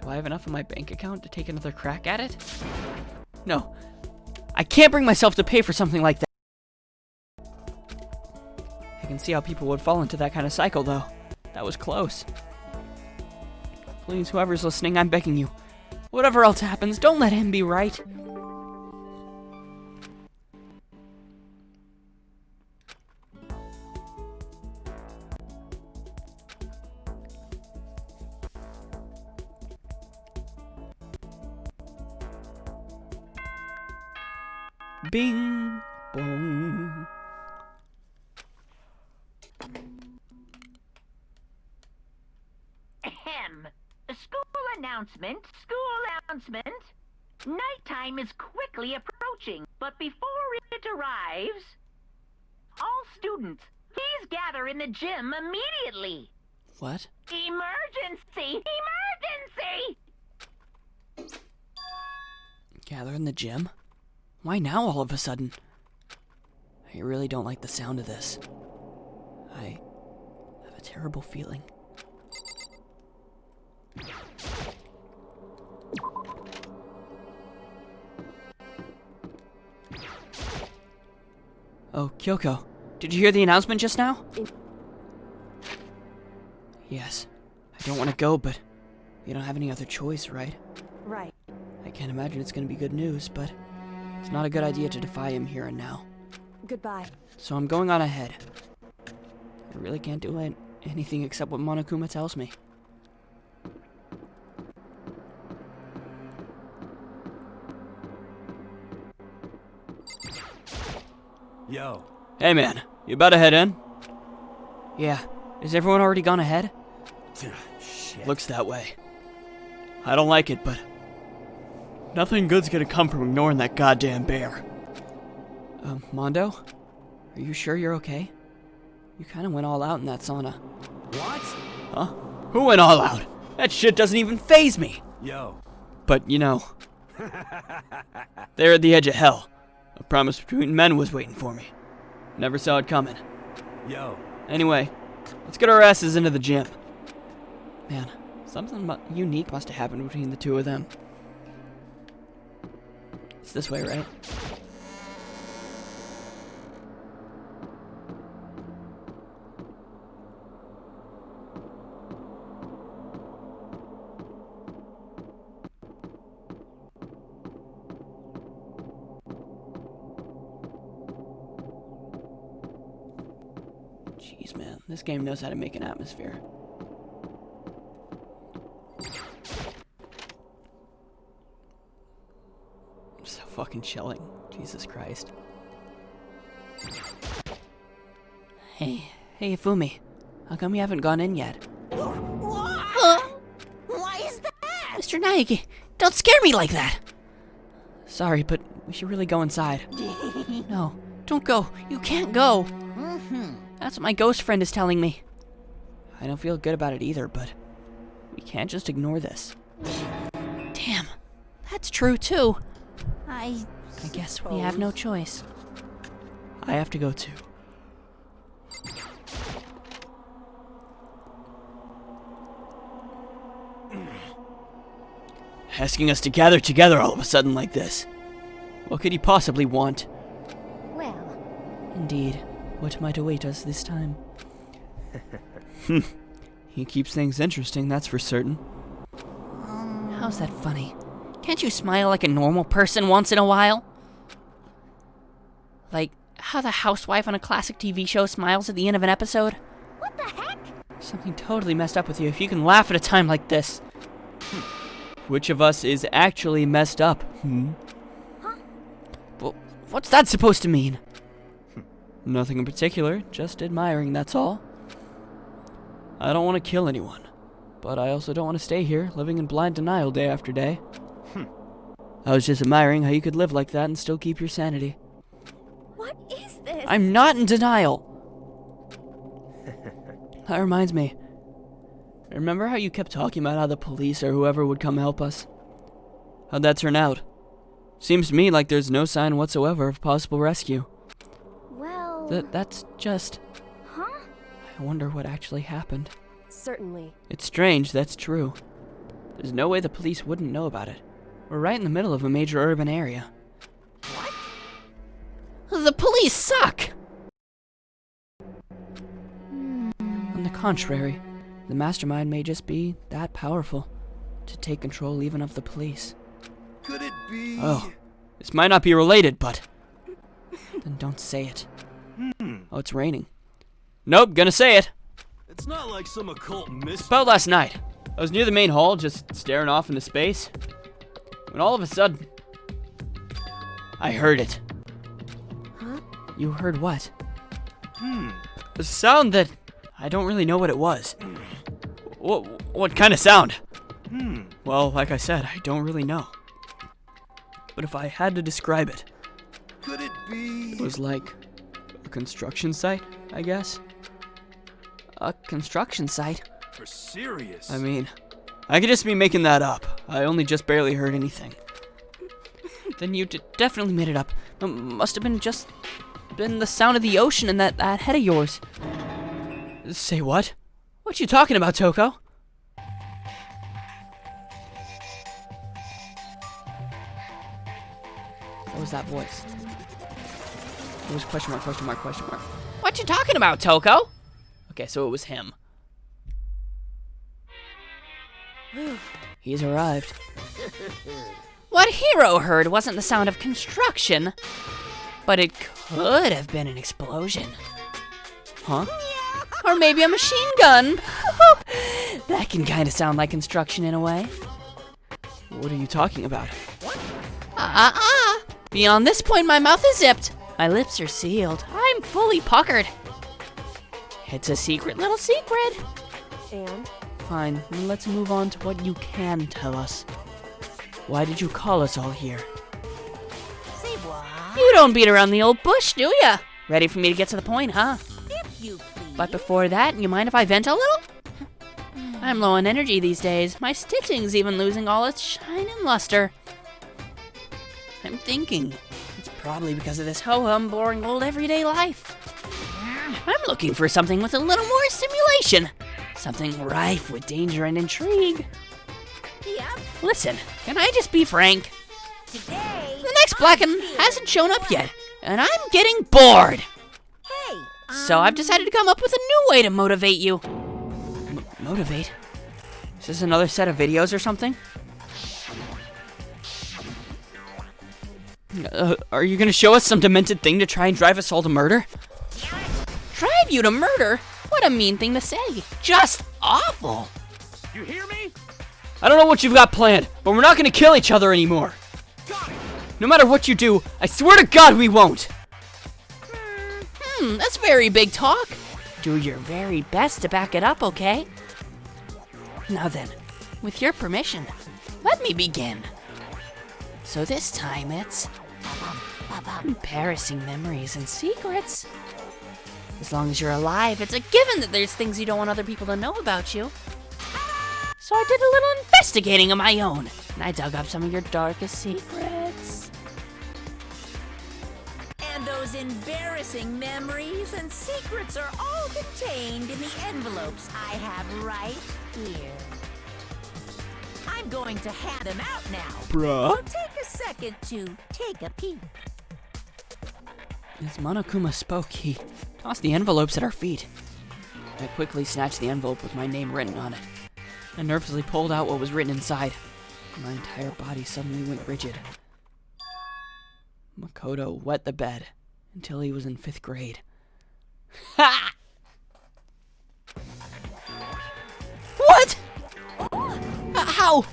Do I have enough in my bank account to take another crack at it? No. I can't bring myself to pay for something like that. I can see how people would fall into that kind of cycle, though. That was close. Please, whoever's listening, I'm begging you. Whatever else happens, don't let him be right. Bing bong. Ahem. School announcement. Nighttime is quickly approaching, but before it arrives, all students, please gather in the gym immediately. What? Emergency! Emergency! Gather in the gym? Why now all of a sudden? I really don't like the sound of this. I have a terrible feeling. Oh, Kyoko, did you hear the announcement just now? Yes. I don't want to go, but you don't have any other choice, right? Right. I can't imagine it's going to be good news, but it's not a good idea to defy him here and now. Goodbye. So I'm going on ahead. I really can't do anything except what Monokuma tells me. Yo. Hey man, you about to head in? Yeah. Is everyone already gone ahead? Shit. Looks that way. I don't like it, but nothing good's gonna come from ignoring that goddamn bear. Mondo? Are you sure you're okay? You kinda went all out in that sauna. What? Huh? Who went all out? That shit doesn't even faze me! Yo. But, you know, there at the edge of hell, a promise between men was waiting for me. Never saw it coming. Yo. Anyway, let's get our asses into the gym. Man, something unique must have happened between the two of them. It's this way, right? Jeez, man, this game knows how to make an atmosphere. So fucking chilling. Jesus Christ. Hey, Ifumi. How come you haven't gone in yet? Why is that? Mr. Naegi, don't scare me like that! Sorry, but we should really go inside. No, don't go. You can't go. That's what my ghost friend is telling me. I don't feel good about it either, but we can't just ignore this. Damn, that's true too. I guess we have no choice. I have to go too. Asking us to gather together all of a sudden like this. What could he possibly want? Well, Indeed, what might await us this time? He keeps things interesting, that's for certain. How's that funny? Can't you smile like a normal person once in a while? Like how the housewife on a classic TV show smiles at the end of an episode? What the heck? Something totally messed up with you if you can laugh at a time like this. Which of us is actually messed up? Huh? Well, what's that supposed to mean? Nothing in particular, just admiring, that's all. I don't want to kill anyone, but I also don't want to stay here, living in blind denial day after day. I was just admiring how you could live like that and still keep your sanity. What is this? I'm not in denial! That reminds me. Remember how you kept talking about how the police or whoever would come help us? How'd that turn out? Seems to me like there's no sign whatsoever of possible rescue. well... That's just... Huh? I wonder what actually happened. Certainly. It's strange, that's true. There's no way the police wouldn't know about it. We're right in the middle of a major urban area. What? The police suck! On the contrary, the mastermind may just be that powerful to take control even of the police. Could it be? Oh, this might not be related, but... Then don't say it. Oh, it's raining. Nope, gonna say it. It's not like some occult mystery. About last night, I was near the main hall, just staring off into space, when all of a sudden, I heard it. You heard what? A sound that I don't really know what it was. What kind of sound? Well, like I said, I don't really know. But if I had to describe it, Could it be? it was like a construction site, I guess. A construction site? For serious? I mean, I could just be making that up. I only just barely heard anything. Then you definitely made it up. Must have been the sound of the ocean in that head of yours. Say what? What you talking about, Toko? What was that voice? It was question mark, question mark, question mark. What you talking about, Toko? Okay, so it was him. He's arrived. What Hero heard wasn't the sound of construction, but it could have been an explosion. Huh? Or maybe a machine gun. That can kind of sound like construction in a way. What are you talking about? Beyond this point, my mouth is zipped. My lips are sealed. I'm fully puckered. It's a secret little secret. And? Fine, let's move on to what you can tell us. Why did you call us all here? Say what? You don't beat around the old bush, do ya? Ready for me to get to the point, huh? If you please. But before that, you mind if I vent a little? I'm low on energy these days. My stitching's even losing all its shine and luster. I'm thinking it's probably because of this ho-hum, boring old everyday life. I'm looking for something with a little more stimulation. Something rife with danger and intrigue. Yep. Listen, can I just be frank? Today. The next Blacken hasn't shown up yet, and I'm getting bored. Hey. So I've decided to come up with a new way to motivate you. Motivate? Is this another set of videos or something? Are you gonna show us some demented thing to try and drive us all to murder? Drive you to murder? What a mean thing to say. Just awful. You hear me? I don't know what you've got planned, but we're not gonna kill each other anymore. No matter what you do, I swear to God we won't. That's very big talk. Do your very best to back it up, okay? Now then, with your permission, let me begin. So this time it's embarrassing memories and secrets. As long as you're alive, it's a given that there's things you don't want other people to know about you. So I did a little investigating of my own, and I dug up some of your darkest secrets. And those embarrassing memories and secrets are all contained in the envelopes I have right here. I'm going to hand them out now. Bruh? So take a second to take a peek. As Monokuma spoke, he tossed the envelopes at our feet. I quickly snatched the envelope with my name written on it. I nervously pulled out what was written inside. My entire body suddenly went rigid. Makoto wet the bed until he was in 5th grade. Ha! What? How?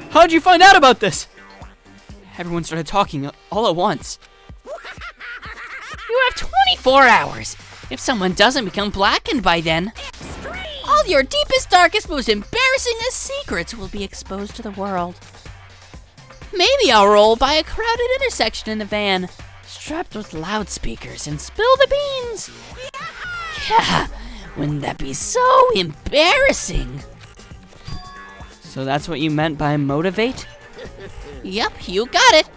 How'd you find out about this? Everyone started talking all at once. You have 24 hours. If someone doesn't become blackened by then, all your deepest, darkest, most embarrassingest secrets will be exposed to the world. Maybe I'll roll by a crowded intersection in a van, strapped with loudspeakers, and spill the beans. Yeah, wouldn't that be so embarrassing? So that's what you meant by motivate? Yep, you got it.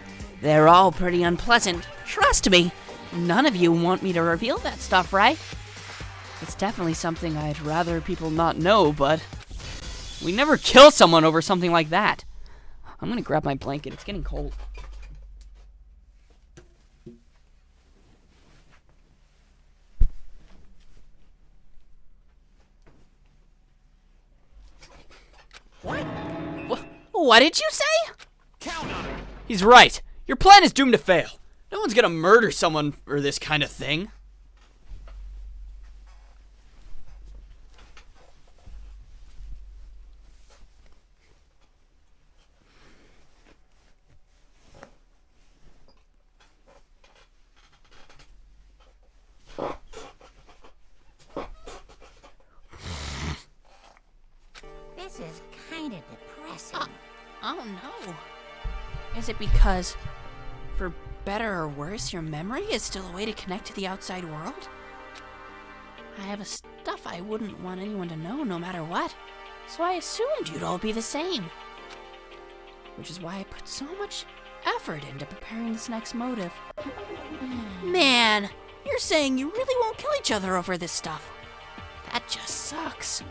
They're all pretty unpleasant. Trust me. None of you want me to reveal that stuff, right? It's definitely something I'd rather people not know, but we never kill someone over something like that. I'm gonna grab my blanket. It's getting cold. What did you say? Count on it. He's right. Your plan is doomed to fail. No one's gonna murder someone for this kind of thing. Is it because, for better or worse, your memory is still a way to connect to the outside world? I have a stuff I wouldn't want anyone to know no matter what, so I assumed you'd all be the same. Which is why I put so much effort into preparing this next motive. Man, you're saying you really won't kill each other over this stuff. That just sucks.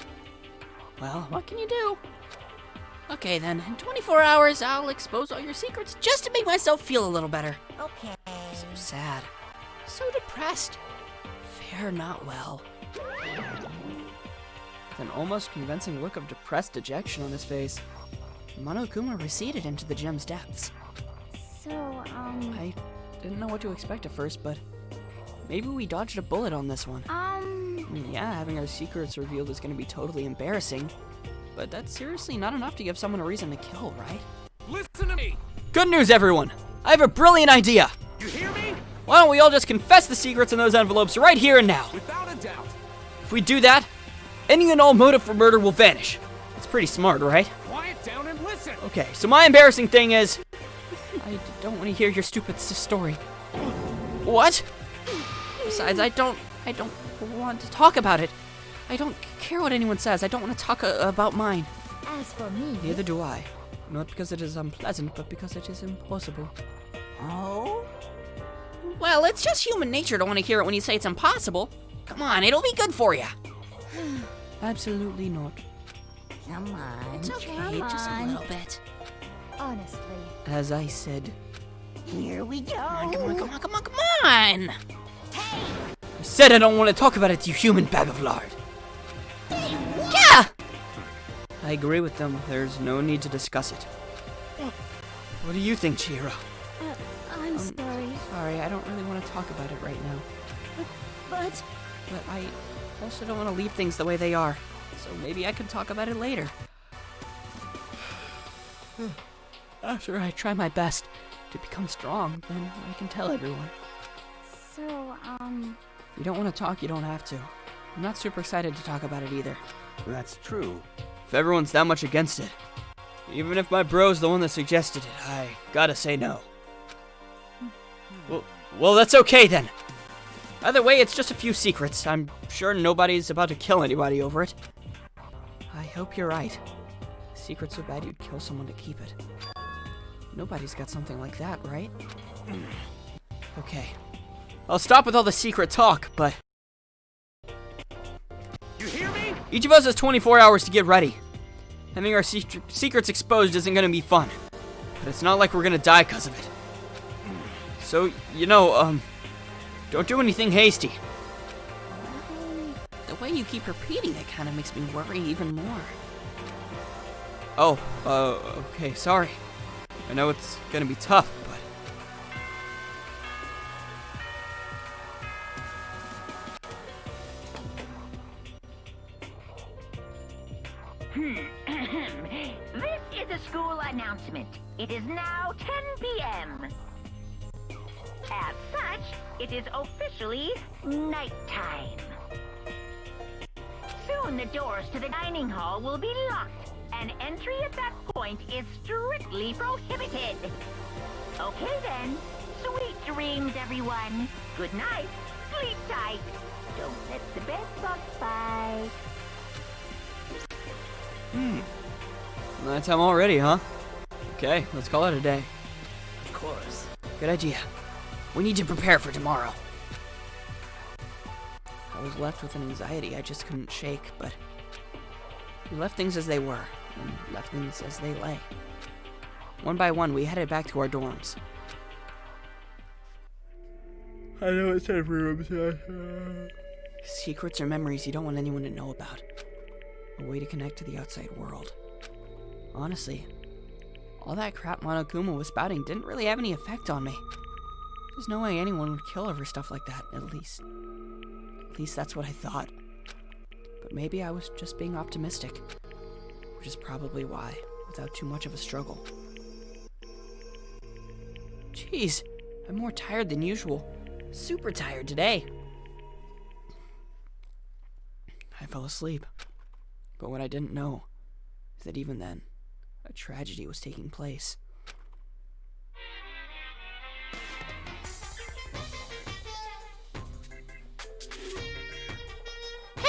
Well, what can you do? Okay then, in 24 hours, I'll expose all your secrets just to make myself feel a little better. Okay. So sad. So depressed. Fare not well. With an almost convincing look of depressed dejection on his face, Monokuma receded into the gem's depths. So, I didn't know what to expect at first, but maybe we dodged a bullet on this one. I mean, yeah, having our secrets revealed is going to be totally embarrassing, but that's seriously not enough to give someone a reason to kill, right? Listen to me! Good news, everyone! I have a brilliant idea! You hear me? Why don't we all just confess the secrets in those envelopes right here and now? Without a doubt. If we do that, any and all motive for murder will vanish. It's pretty smart, right? Quiet down and listen. Okay, so my embarrassing thing is... I don't want to hear your stupid story. What? Besides, I don't want to talk about it. I don't care what anyone says. I don't want to talk about mine. as for me... Neither do I. Not because it is unpleasant, but because it is impossible. Oh? Well, it's just human nature to want to hear it when you say it's impossible. Come on, it'll be good for you. Absolutely not. Come on. It's okay, Come just a on. little bit. Honestly. As I said. Here we go. Come on! I said I don't want to talk about it, you human bag of lard. Yeah! I agree with them. There's no need to discuss it. What do you think, Chihiro? I'm sorry. Sorry, I don't really want to talk about it right now. But... But I also don't want to leave things the way they are. So maybe I can talk about it later. After I try my best to become strong, then I can tell everyone. So, If you don't want to talk, you don't have to. I'm not super excited to talk about it either. That's true. If everyone's that much against it, even if my bro's the one that suggested it, I gotta say no. Well, that's okay then. Either way, it's just a few secrets. I'm sure nobody's about to kill anybody over it. I hope you're right. Secret's so bad you'd kill someone to keep it. Nobody's got something like that, right? Okay. I'll stop with all the secret talk, but... You hear me? Each of us has 24 hours to get ready. Having our secrets exposed isn't gonna be fun. But it's not like we're gonna die because of it. So, don't do anything hasty. The way you keep repeating it kind of makes me worry even more. Oh, okay, sorry. I know it's gonna be tough, but... This is a school announcement. It is now 10 p.m. As such, it is officially nighttime. Soon the doors to the dining hall will be locked, and entry at that point is strictly prohibited. Okay then, sweet dreams everyone. Good night, sleep tight. Don't let the bed bugs bite. Nighttime already, huh? Okay, let's call it a day. Of course. Good idea. We need to prepare for tomorrow. I was left with an anxiety I just couldn't shake, but we left things as they were, and left things as they lay. One by one, we headed back to our dorms. I know it's time for room. Secrets or memories you don't want anyone to know about. A way to connect to the outside world. Honestly, all that crap Monokuma was spouting didn't really have any effect on me. There's no way anyone would kill over stuff like that, at least. At least that's what I thought. But maybe I was just being optimistic. Which is probably why, without too much of a struggle. Jeez, I'm more tired than usual. Super tired today. I fell asleep. But what I didn't know is that even then, a tragedy was taking place.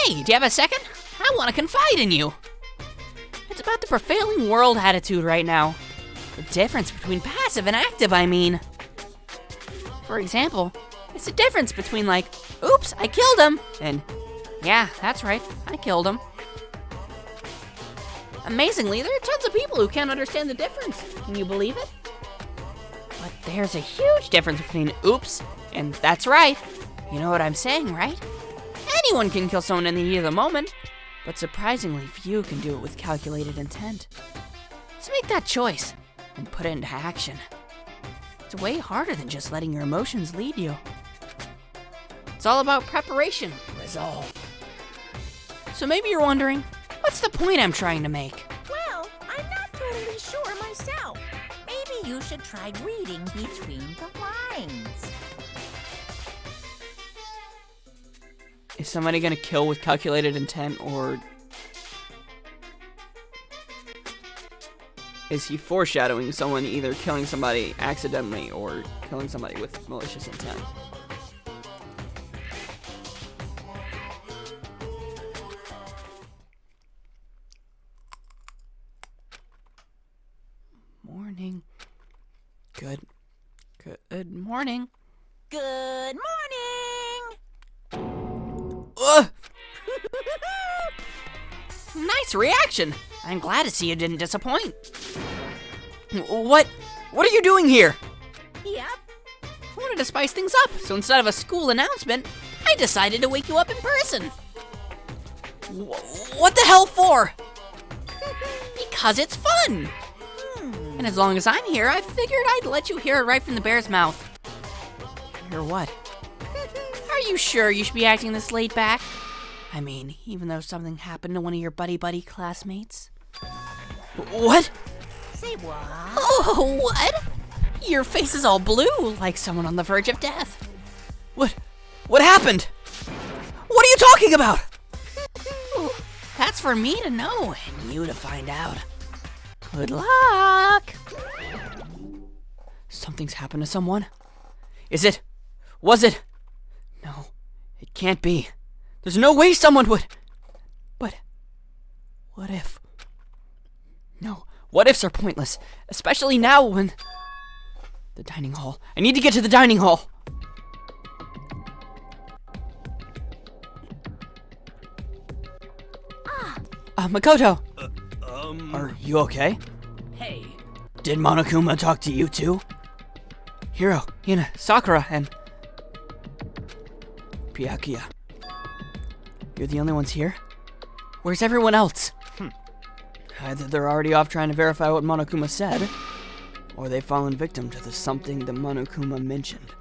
Hey, do you have a second? I want to confide in you. It's about the prevailing world attitude right now. The difference between passive and active, I mean. For example, it's the difference between like, oops, I killed him, and yeah, that's right, I killed him. Amazingly, there are tons of people who can't understand the difference. Can you believe it? But there's a huge difference between oops and that's right. You know what I'm saying, right? Anyone can kill someone in the heat of the moment, but surprisingly few can do it with calculated intent. So make that choice and put it into action. It's way harder than just letting your emotions lead you. It's all about preparation, resolve. So maybe you're wondering, what's the point I'm trying to make? Well, I'm not totally sure myself. Maybe you should try reading between the lines. Is somebody gonna kill with calculated intent, or is he foreshadowing someone either killing somebody accidentally or killing somebody with malicious intent? Morning. Good morning. Good morning! Ugh! Nice reaction. I'm glad to see you didn't disappoint. What are you doing here? Yep. I wanted to spice things up, so instead of a school announcement, I decided to wake you up in person. What the hell for? Because it's fun. And as long as I'm here, I figured I'd let you hear it right from the bear's mouth. Hear what? Are you sure you should be acting this laid back? I mean, even though something happened to one of your buddy classmates? What? Say what? Oh, what? Your face is all blue, like someone on the verge of death. What happened? What are you talking about? That's for me to know and you to find out. Good luck. Something's happened to someone. Was it? No, it can't be. There's no way someone would. But what if? No, what ifs are pointless, especially now when... The dining hall. I need to get to the dining hall. Makoto. Are you okay? Hey. Did Monokuma talk to you too? Hiro, Hina, Sakura, and... Byakuya. You're the only ones here? Where's everyone else? Either they're already off trying to verify what Monokuma said, or they've fallen victim to the something that Monokuma mentioned.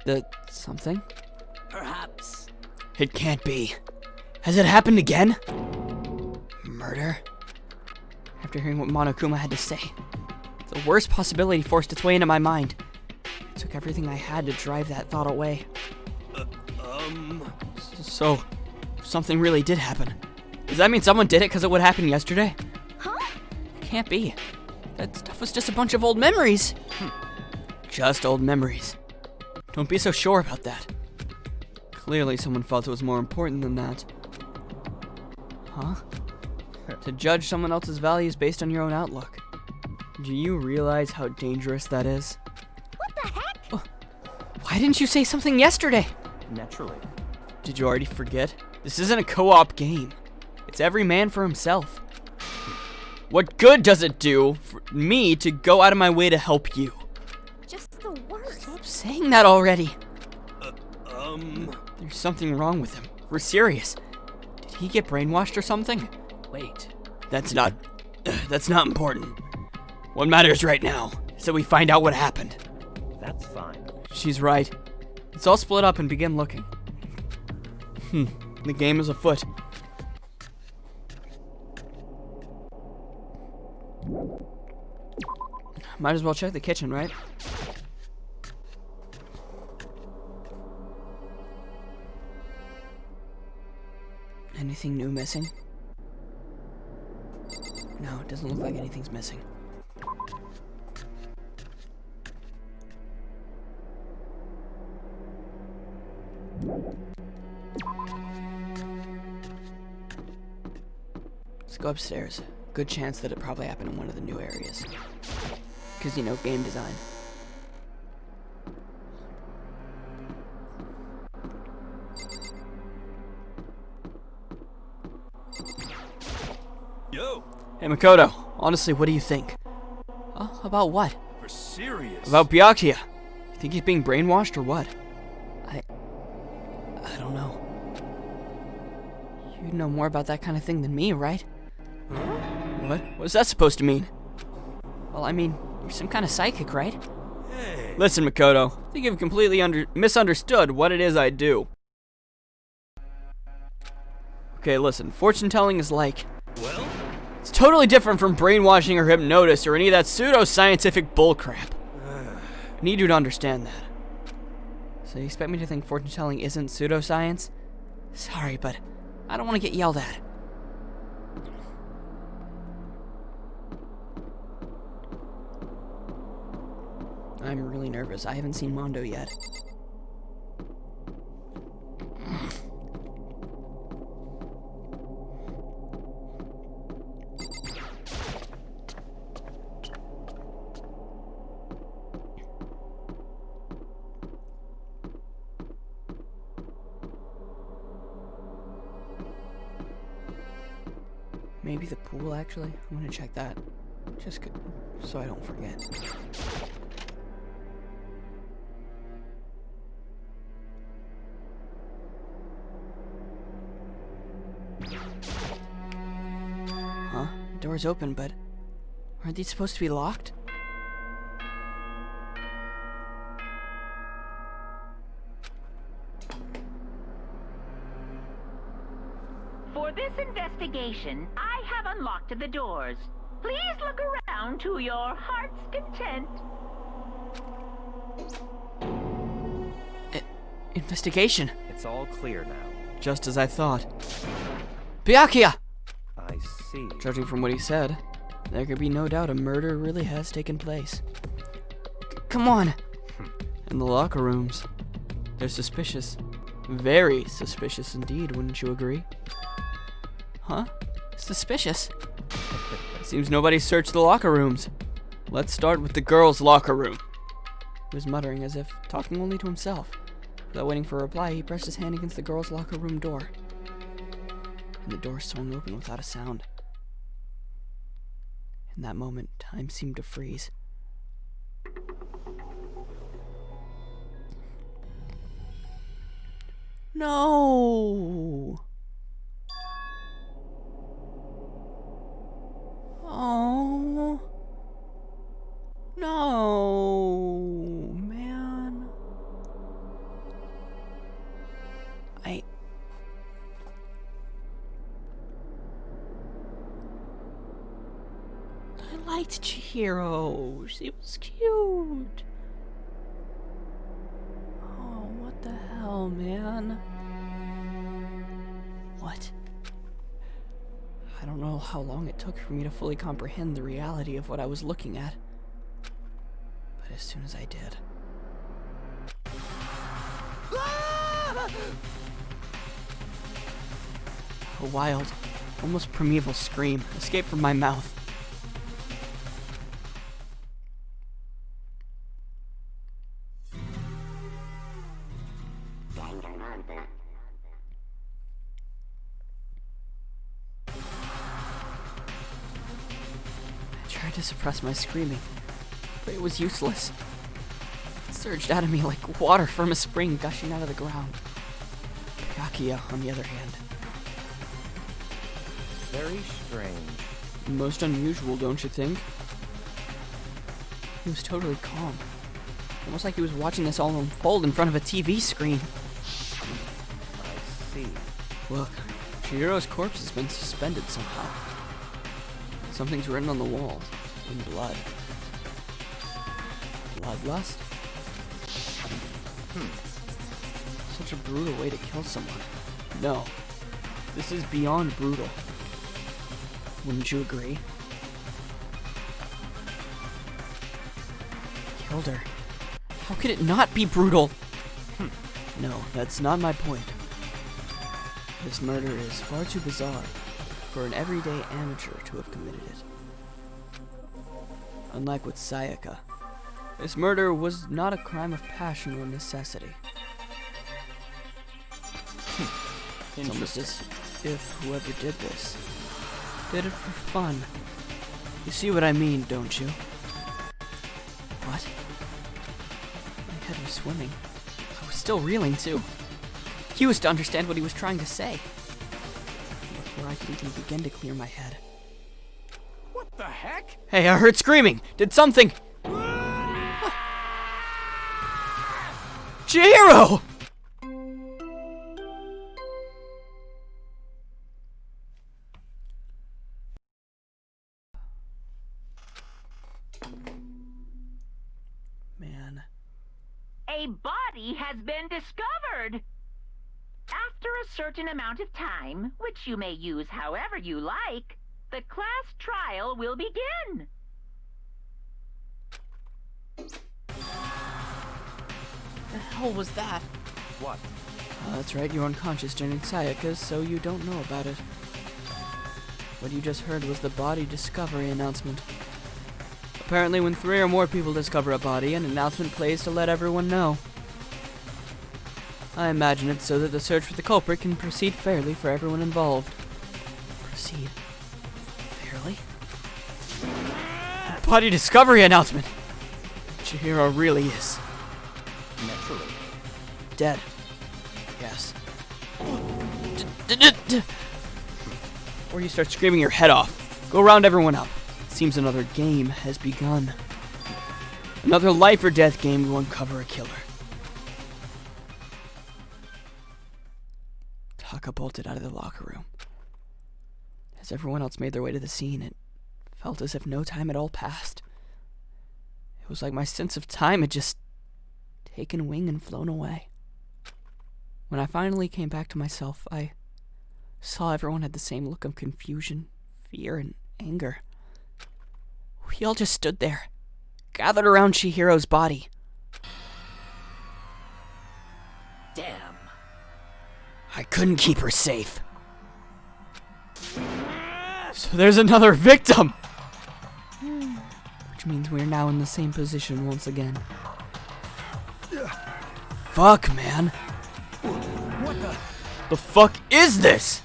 The something? Perhaps. It can't be. Has it happened again? Murder? After hearing what Monokuma had to say, the worst possibility forced its way into my mind. It took everything I had to drive that thought away. So, something really did happen. Does that mean someone did it because of what happened yesterday? Huh? It can't be. That stuff was just a bunch of old memories. Just old memories. Don't be so sure about that. Clearly someone felt it was more important than that. Huh? To judge someone else's values based on your own outlook. Do you realize how dangerous that is? What the heck? Why didn't you say something yesterday? Naturally. Did you already forget? This isn't a co-op game. It's every man for himself. What good does it do for me to go out of my way to help you? Just the worst. Stop saying that already. There's something wrong with him. We're serious. Did he get brainwashed or something? Wait. That's not important. What matters right now is that we find out what happened. That's fine. She's right. Let's all split up and begin looking. The game is afoot. Might as well check the kitchen, right? Anything new missing? No, it doesn't look like anything's missing. go upstairs. Good chance that it probably happened in one of the new areas. Because, you know, game design. Yo, Hey, Makoto. Honestly, what do you think? About what? for serious. About Byakuya. You think he's being brainwashed or what? I don't know. You know more about that kind of thing than me, right? What? What's that supposed to mean? Well, I mean, you're some kind of psychic, right? Hey. Listen, Makoto. I think you've completely misunderstood what it is I do. Okay, listen. Fortune telling is like... Well? It's totally different from brainwashing or hypnosis or any of that pseudo-scientific bullcrap. I need you to understand that. So you expect me to think fortune telling isn't pseudoscience? Sorry, but I don't want to get yelled at. I'm really nervous. I haven't seen Mondo yet. Maybe the pool, actually. I'm gonna check that. Just so I don't forget. Huh? The door's open, but aren't these supposed to be locked? For this investigation, I have unlocked the doors. Please look around to your heart's content. Investigation. It's all clear now. Just as I thought. Byakuya! I see. Judging from what he said, there could be no doubt a murder really has taken place. Come on! In the locker rooms. They're suspicious. Very suspicious indeed, wouldn't you agree? Huh? Suspicious? Seems nobody searched the locker rooms. Let's start with the girls' locker room. He was muttering as if talking only to himself. Without waiting for a reply, he pressed his hand against the girls' locker room door. And the door swung open without a sound. In that moment, time seemed to freeze. No! Oh. No, man. I liked Chihiro. She was cute. Oh, what the hell, man? What? I don't know how long it took for me to fully comprehend the reality of what I was looking at. But as soon as I did... A wild, almost primeval scream escaped from my mouth. Danganronpa. I tried to suppress my screaming, but it was useless. It surged out of me like water from a spring gushing out of the ground. Byakuya, on the other hand. Very strange. Most unusual, don't you think? He was totally calm. Almost like he was watching this all unfold in front of a TV screen. I see. Look, Chihiro's corpse has been suspended somehow. Something's written on the wall, in blood. Bloodlust? Such a brutal way to kill someone. No, this is beyond brutal. Wouldn't you agree? Killed her. How could it not be brutal? No, that's not my point. This murder is far too bizarre. for an everyday amateur to have committed it. Unlike with Sayaka, this murder was not a crime of passion or necessity. It's almost as if whoever did this did it for fun. You see what I mean, don't you? What? My head was swimming. I was still reeling, too. Confused to understand what he was trying to say. Before I could even begin to clear my head. What the heck? Hey, I heard screaming! Did something... Chihiro! Man. A body has been discovered. After a certain amount of time, which you may use however you like, the class trial will begin. The hell was that? What? That's right, you're unconscious during Sayaka's, so you don't know about it. What you just heard was the body discovery announcement. Apparently when 3 or more people discover a body, an announcement plays to let everyone know. I imagine it's so that the search for the culprit can proceed fairly for everyone involved. Proceed fairly? Body discovery announcement! Chihiro really is... Naturally. dead. Yes. Or you start screaming your head off. Go round everyone up. Seems another game has begun. Another life or death game to uncover a killer. Taka bolted out of the locker room. As everyone else made their way to the scene, it felt as if no time had all passed. It was like my sense of time had just taken wing and flown away. When I finally came back to myself, I saw everyone had the same look of confusion, fear, and anger. We all just stood there, gathered around Chihiro's body. Damn. I couldn't keep her safe. So there's another victim! Which means we're now in the same position once again. Fuck, man. What The fuck is this?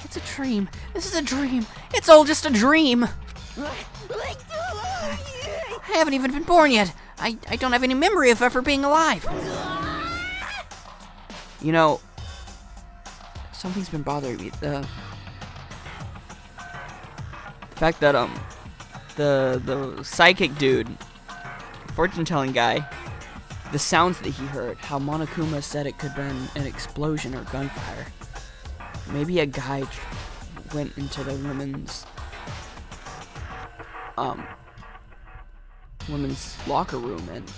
It's a dream. This is a dream. It's all just a dream. I haven't even been born yet. I don't have any memory of ever being alive. You know, something's been bothering me. The fact that the psychic dude, fortune-telling guy, the sounds that he heard, how Monokuma said it could have been an explosion or gunfire. Maybe a guy went into the women's locker room and,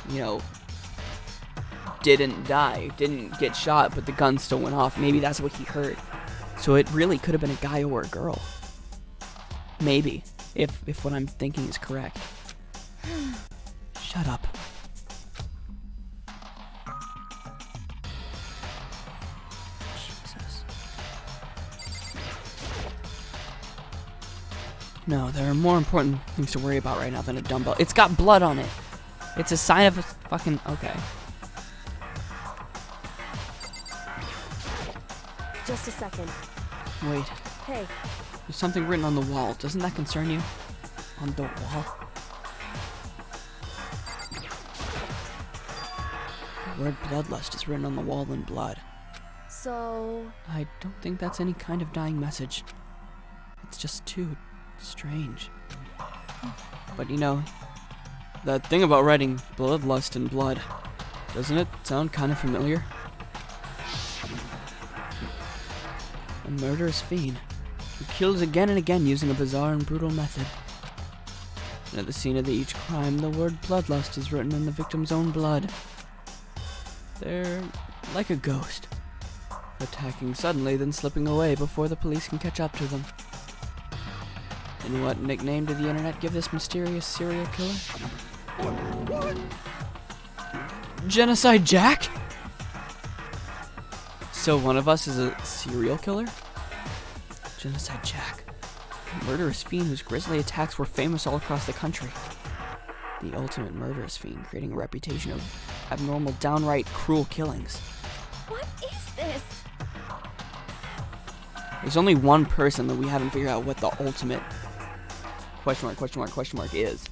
you know, didn't die, didn't get shot, but the gun still went off. Maybe that's what he heard. So it really could have been a guy or a girl. Maybe, if what I'm thinking is correct. Shut up. Jesus. No, there are more important things to worry about right now than a dumbbell. It's got blood on it. It's a sign of a fucking... Okay. Just a second. Wait. Hey, There's something written on the wall. Doesn't that concern you? On the wall? The word bloodlust is written on the wall in blood. so... I don't think that's any kind of dying message. It's just too strange. But you know, that thing about writing bloodlust in blood, doesn't it sound kind of familiar? A murderous fiend who kills again and again using a bizarre and brutal method. And at the scene of each crime, the word bloodlust is written in the victim's own blood. They're like a ghost, attacking suddenly, then slipping away before the police can catch up to them. And what nickname did the internet give this mysterious serial killer? Genocide Jack? So one of us is a serial killer? Genocide Jack. A murderous fiend whose grisly attacks were famous all across the country. The ultimate murderous fiend, creating a reputation of abnormal, downright cruel killings. What is this? There's only one person that we haven't figured out what the ultimate question mark is.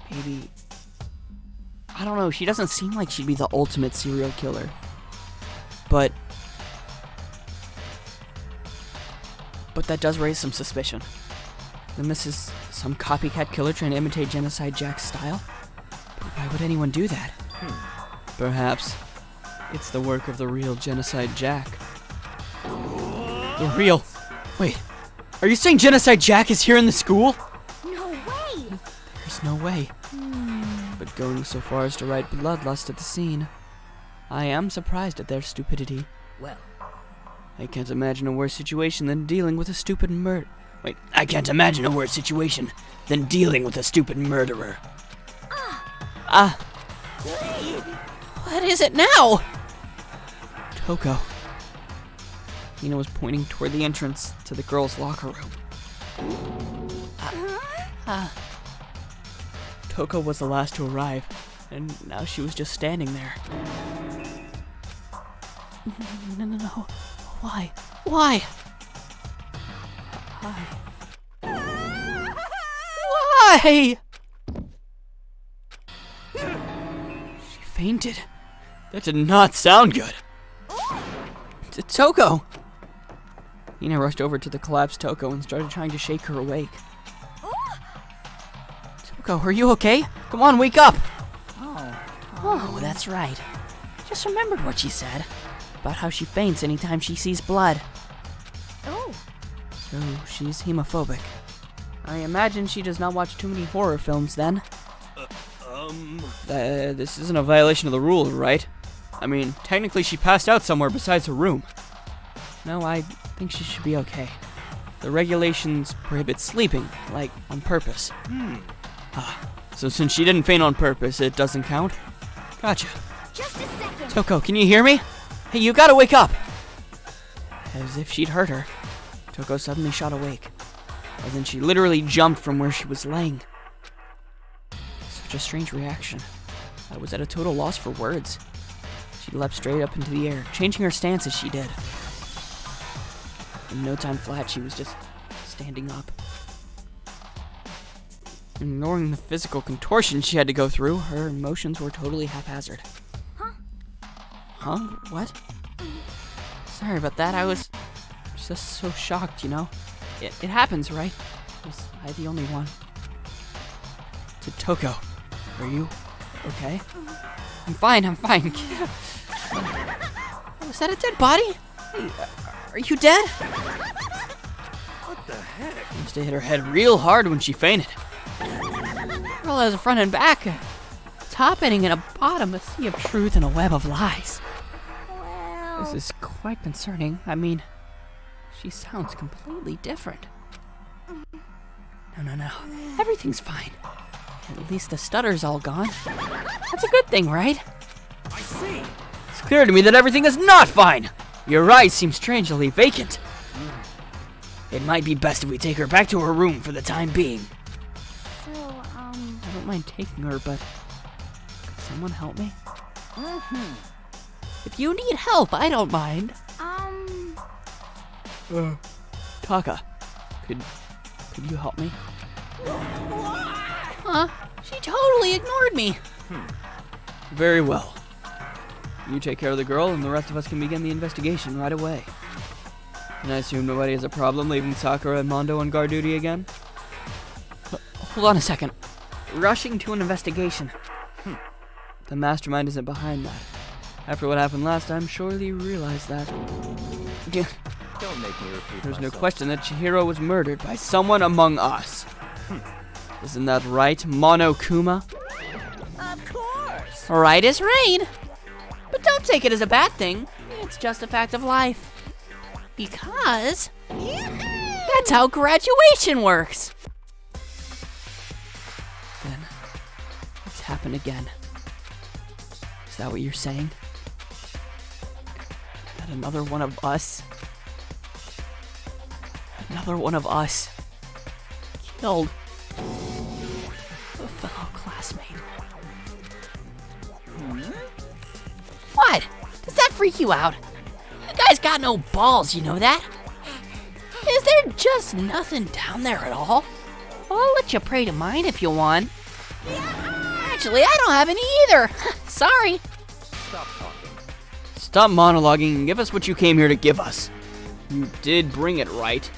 Maybe, I don't know, she doesn't seem like she'd be the ultimate serial killer. But that does raise some suspicion. Then this is some copycat killer trying to imitate Genocide Jack's style? But why would anyone do that? Perhaps it's the work of the real Genocide Jack. The real... Wait, are you saying Genocide Jack is here in the school? No way! There's no way. But going so far as to write bloodlust at the scene, I am surprised at their stupidity. Well, I can't imagine a worse situation than dealing with a stupid murder. Wait, I can't imagine a worse situation than dealing with a stupid murderer. What is it now? Toko. Hina was pointing toward the entrance to the girls' locker room. Toko was the last to arrive, and now she was just standing there. No. Why? Why? Why? She fainted. That did not sound good. Toko! Hina rushed over to the collapsed Toko and started trying to shake her awake. Toko, are you okay? Come on, wake up! Oh, that's right. Just remembered what she said about how she faints anytime she sees blood. Oh. So she's hemophobic. I imagine she does not watch too many horror films then. This isn't a violation of the rules, right? I mean, technically she passed out somewhere besides her room. No, I think she should be okay. The regulations prohibit sleeping, like, on purpose. So since she didn't faint on purpose, it doesn't count? Gotcha. Just a second. Toko, can you hear me? Hey, you gotta wake up! As if she'd heard her, Toko suddenly shot awake. And then she literally jumped from where she was laying. Such a strange reaction. I was at a total loss for words. She leapt straight up into the air, changing her stance as she did. In no time flat, she was just standing up. Ignoring the physical contortion she had to go through, her emotions were totally haphazard. Huh? What? Sorry about that, I was just so shocked, you know? It happens, right? Was I the only one? To Toko, are you okay? I'm fine. Was that a dead body? Hey, are you dead? What the heck? Must have hit her head real hard when she fainted. Girl has a front and back, a top ending and a bottom, a sea of truth and a web of lies. Well. This is quite concerning. I mean, she sounds completely different. No. Everything's fine. At least the stutter's all gone. That's a good thing, right? I see. It's clear to me that everything is not fine. Your eyes seem strangely vacant. It might be best if we take her back to her room for the time being. So, I don't mind taking her, but could someone help me? If you need help, I don't mind. Taka, could you help me? Huh? She totally ignored me. Very well. You take care of the girl, and the rest of us can begin the investigation right away. And I assume nobody has a problem leaving Sakura and Mondo on guard duty again? Hold on a second. Rushing to an investigation. The mastermind isn't behind that. After what happened last time, surely you realize that. Don't make me repeat There's no myself. question that Chihiro was murdered by someone among us. Isn't that right, Monokuma? of course. Right as rain. But don't take it as a bad thing. It's just a fact of life. Because that's how graduation works. Then it's happened again. that what you're saying? That another one of us? Another one of us killed a fellow classmate. What? Does that freak you out? You guys got no balls, you know that? Is there just nothing down there at all? I'll let you pray to mine if you want. Actually, I don't have any either. Sorry. Stop talking. Stop monologuing and give us what you came here to give us. You did bring it, right?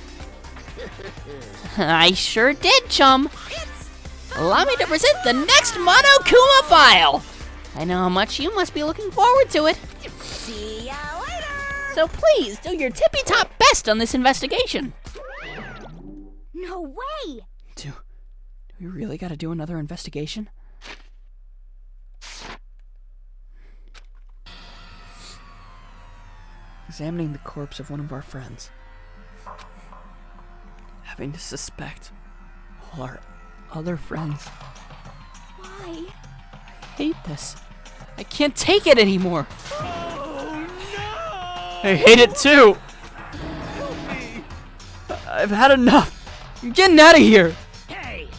I sure did, chum. Allow me to present the next Monokuma file. I know how much you must be looking forward to it. See ya later! So please do your tippy-top best on this investigation. No way! Do we really gotta do another investigation? Examining the corpse of one of our friends. Having to suspect all our other friends. Why? I hate this. I can't take it anymore. Oh no! I hate it too. I've had enough. I'm getting out of here. Hey!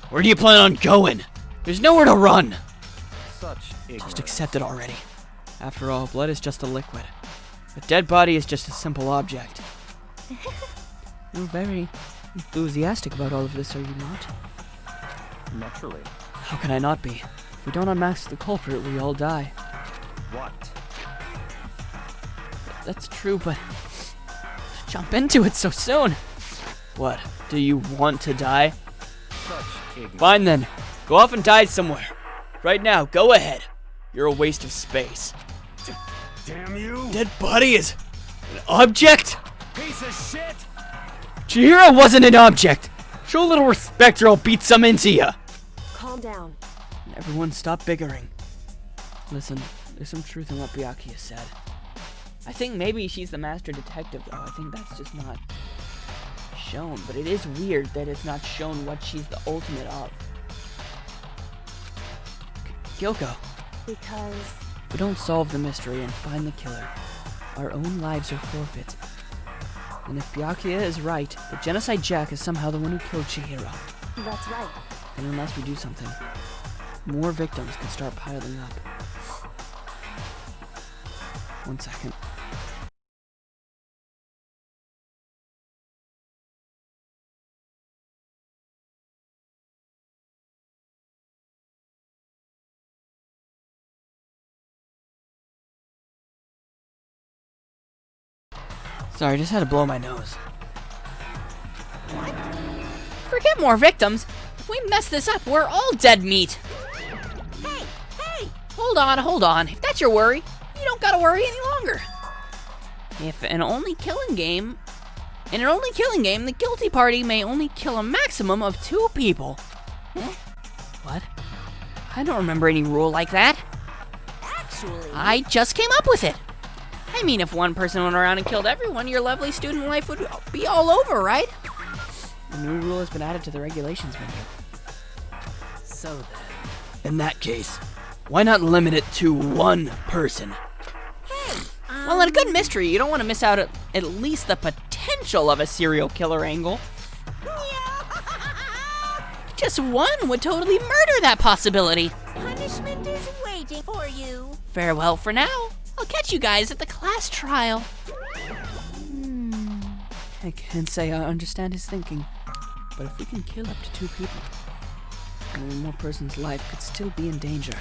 Where do you plan on going? There's nowhere to run. Such ignorance. Just accept it already. After all, blood is just a liquid. A dead body is just a simple object. You're very enthusiastic about all of this, are you not? Naturally. How can I not be? If we don't unmask the culprit, we all die. What? That's true, but to jump into it so soon. What? Do you want to die? Such ignorance. Fine then. Go off and die somewhere. Right now, go ahead. You're a waste of space. Damn you! Dead body is an object? Piece of shit! Chihiro wasn't an object. Show a little respect or I'll beat some into ya. Calm down. Everyone stop bickering. Listen, there's some truth in what Byakuya said. I think maybe she's the master detective though. I think that's just not shown. But it is weird that it's not shown what she's the ultimate of. Kyoko, Because if we don't solve the mystery and find the killer, our own lives are forfeit. And if Byakuya is right, the Genocide Jack is somehow the one who killed Chihiro. that's right. And unless we do something, more victims could start piling up. 1 second. Sorry, just had to blow my nose. Forget more victims. If we mess this up, we're all dead meat. Hey! Hey! Hold on. If that's your worry, you don't gotta worry any longer. If in an only killing game, the guilty party may only kill a maximum of 2 people. Huh? What? I don't remember any rule like that. Actually, I just came up with it. I mean, if one person went around and killed everyone, your lovely student life would be all over, right? A new rule has been added to the regulations menu. So then. In that case, why not limit it to 1 person? Well, in a good mystery, you don't want to miss out at least the potential of a serial killer angle. Just one would totally murder that possibility. punishment is waiting for you. Farewell for now. I'll catch you guys at the class trial. I can't say I understand his thinking, but if we can kill up to 2 people, then one more person's life could still be in danger.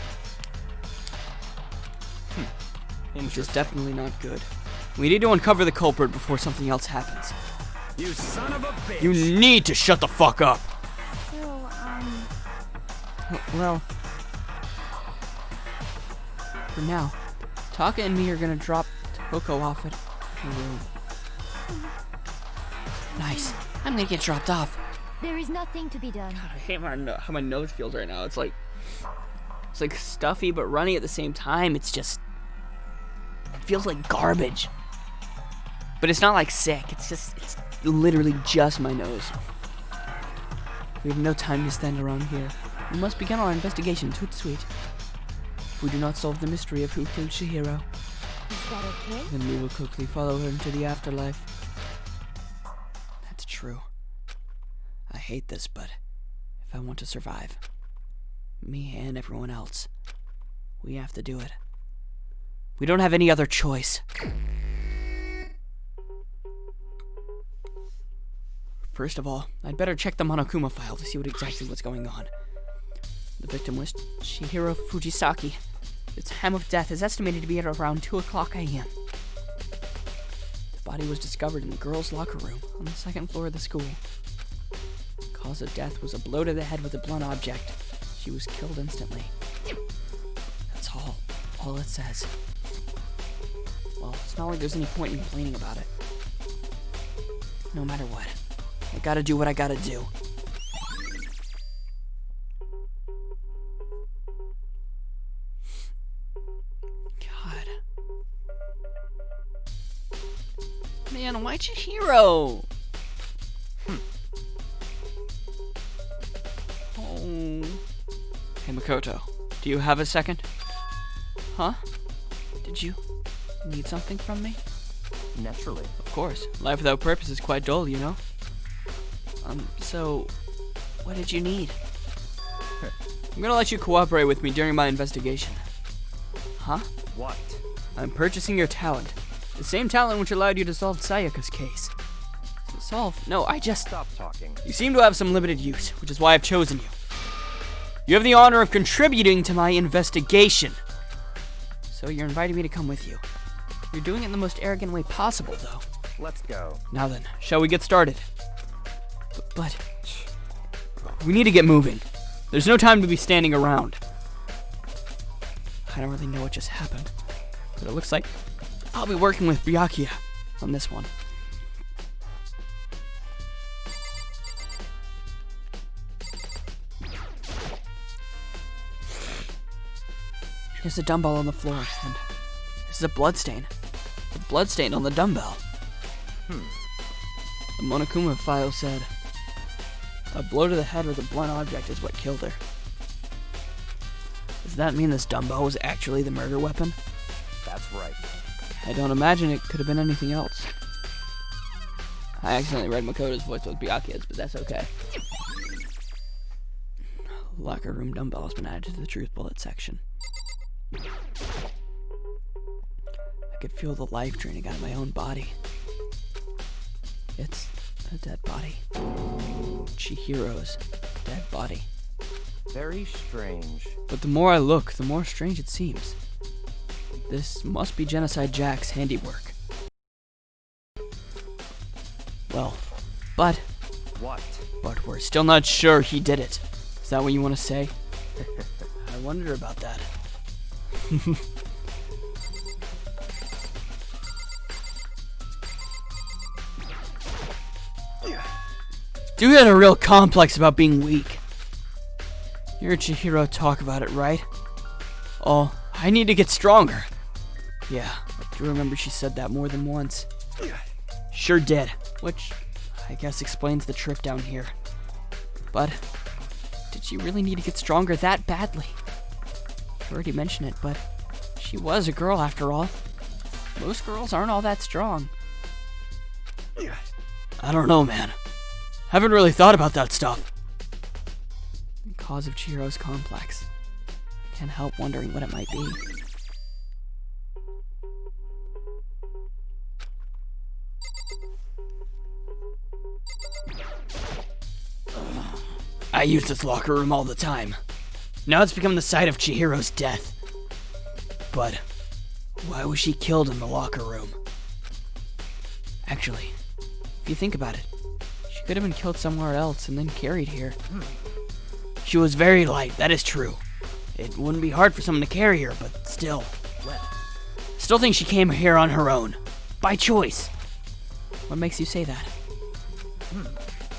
Which is definitely not good. We need to uncover the culprit before something else happens. You son of a bitch! You need to shut the fuck up! So, Well, for now, Taka and me are gonna drop Toko off at her room. Nice. I'm gonna get dropped off. there is nothing to be done. I hate how my nose feels right now. It's like stuffy but runny at the same time. It feels like garbage. But it's not like sick. It's literally just my nose. We have no time to stand around here. We must begin our investigation. Toot sweet. If we do not solve the mystery of who killed Chihiro, Is that okay? then we will quickly follow her into the afterlife. That's true. I hate this, but if I want to survive, me and everyone else, we have to do it. We don't have any other choice. First of all, I'd better check the Monokuma file to see exactly what's going on. The victim was Chihiro Fujisaki. Its time of death is estimated to be at around 2 o'clock a.m. The body was discovered in the girls' locker room on the 2nd floor of the school. The cause of death was a blow to the head with a blunt object. She was killed instantly. That's all it says. Well, it's not like there's any point in complaining about it. No matter what, I gotta do what I gotta do. God. Man, why Chihiro? Oh. Hey, Makoto, do you have a second? Huh? Did you need something from me? Naturally. Of course. Life without purpose is quite dull, you know? So, what did you need? I'm gonna let you cooperate with me during my investigation. Huh? What? I'm purchasing your talent. The same talent which allowed you to solve Sayaka's case. Solve? No, I just... Stop talking. You seem to have some limited use, which is why I've chosen you. You have the honor of contributing to my investigation. So you're inviting me to come with you. You're doing it in the most arrogant way possible, though. Let's go. Now then, shall we get started? But we need to get moving. There's no time to be standing around. I don't really know what just happened, but it looks like I'll be working with Byakuya on this one. There's a dumbbell on the floor, and this is a bloodstain. A bloodstain on the dumbbell. The Monokuma file said, a blow to the head with a blunt object is what killed her. Does that mean this dumbbell was actually the murder weapon? That's right. I don't imagine it could have been anything else. I accidentally read Makoto's voice with Byakuya's, but that's okay. Locker room dumbbell has been added to the truth bullet section. I could feel the life draining out of my own body. It's a dead body. Chihiro's dead body. Very strange. But the more I look, the more strange it seems. This must be Genocide Jack's handiwork. Well, but... What? But we're still not sure he did it. Is that what you want to say? I wonder about that. Dude had a real complex about being weak. You heard Chihiro talk about it, right? Oh, I need to get stronger. Yeah, I do remember she said that more than once. Sure did, which I guess explains the trip down here. But did she really need to get stronger that badly? I already mentioned it, but she was a girl after all. Most girls aren't all that strong. I don't know, man. Haven't really thought about that stuff. The cause of Chihiro's complex. I can't help wondering what it might be. I use this locker room all the time. Now it's become the site of Chihiro's death. But why was she killed in the locker room? Actually, if you think about it, she could have been killed somewhere else and then carried here. She was very light, that is true. It wouldn't be hard for someone to carry her, but still. Still think she came here on her own. By choice. What makes you say that?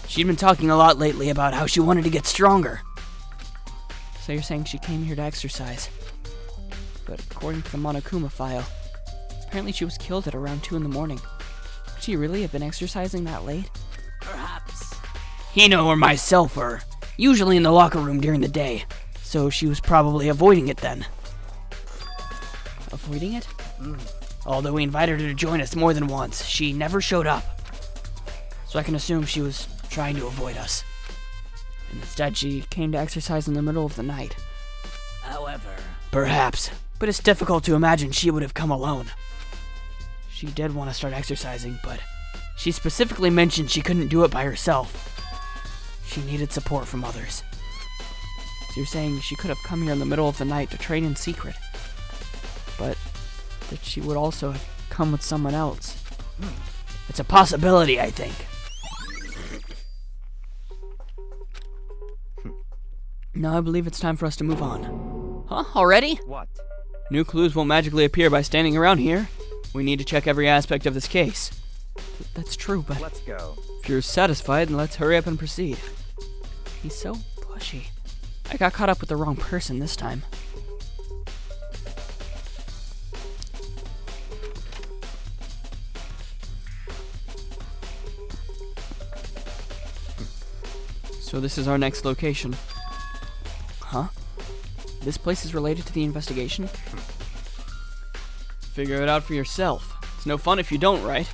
She'd been talking a lot lately about how she wanted to get stronger. So you're saying she came here to exercise. But according to the Monokuma file, apparently she was killed at around 2 in the morning. Could she really have been exercising that late? Perhaps. Hino or myself are usually in the locker room during the day, so she was probably avoiding it then. Avoiding it? Although we invited her to join us more than once, she never showed up. So I can assume she was trying to avoid us. And instead, she came to exercise in the middle of the night. However... Perhaps, but it's difficult to imagine she would have come alone. She did want to start exercising, but she specifically mentioned she couldn't do it by herself. She needed support from others. So you're saying she could have come here in the middle of the night to train in secret, but that she would also have come with someone else. It's a possibility, I think. Now I believe it's time for us to move on. Huh? Already? What? New clues won't magically appear by standing around here. We need to check every aspect of this case. That's true, but Let's go. if you're satisfied, then let's hurry up and proceed. He's so pushy. I got caught up with the wrong person this time. So this is our next location. Huh? This place is related to the investigation? Figure it out for yourself. It's no fun if you don't, right?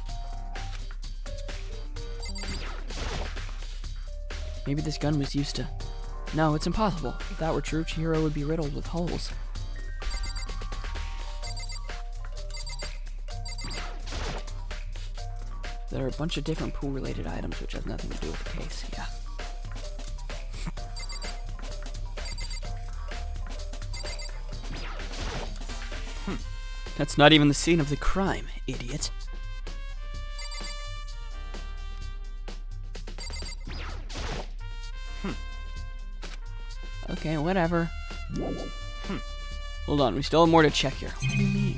Maybe this gun was used to... No, it's impossible. If that were true, Chihiro would be riddled with holes. There are a bunch of different pool-related items which have nothing to do with the case, yeah. That's not even the scene of the crime, idiot. Okay, whatever. Hold on, we still have more to check here. What do you mean?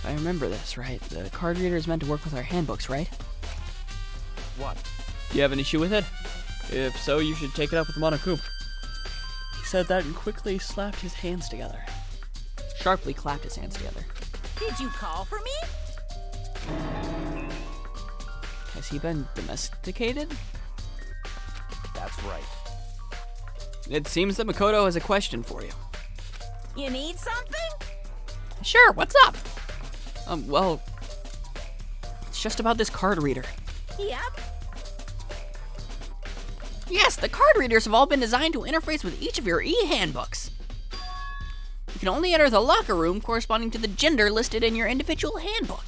I remember this, right? The card reader is meant to work with our handbooks, right? What? Do you have an issue with it? If so, you should take it up with Monokuma. He said that and quickly slapped his hands together. Sharply clapped his hands together. Did you call for me? Has he been domesticated? That's right. It seems that Makoto has a question for you. You need something? Sure, what's up? Well, it's just about this card reader. Yep. Yes, the card readers have all been designed to interface with each of your e-handbooks. You can only enter the locker room corresponding to the gender listed in your individual handbook.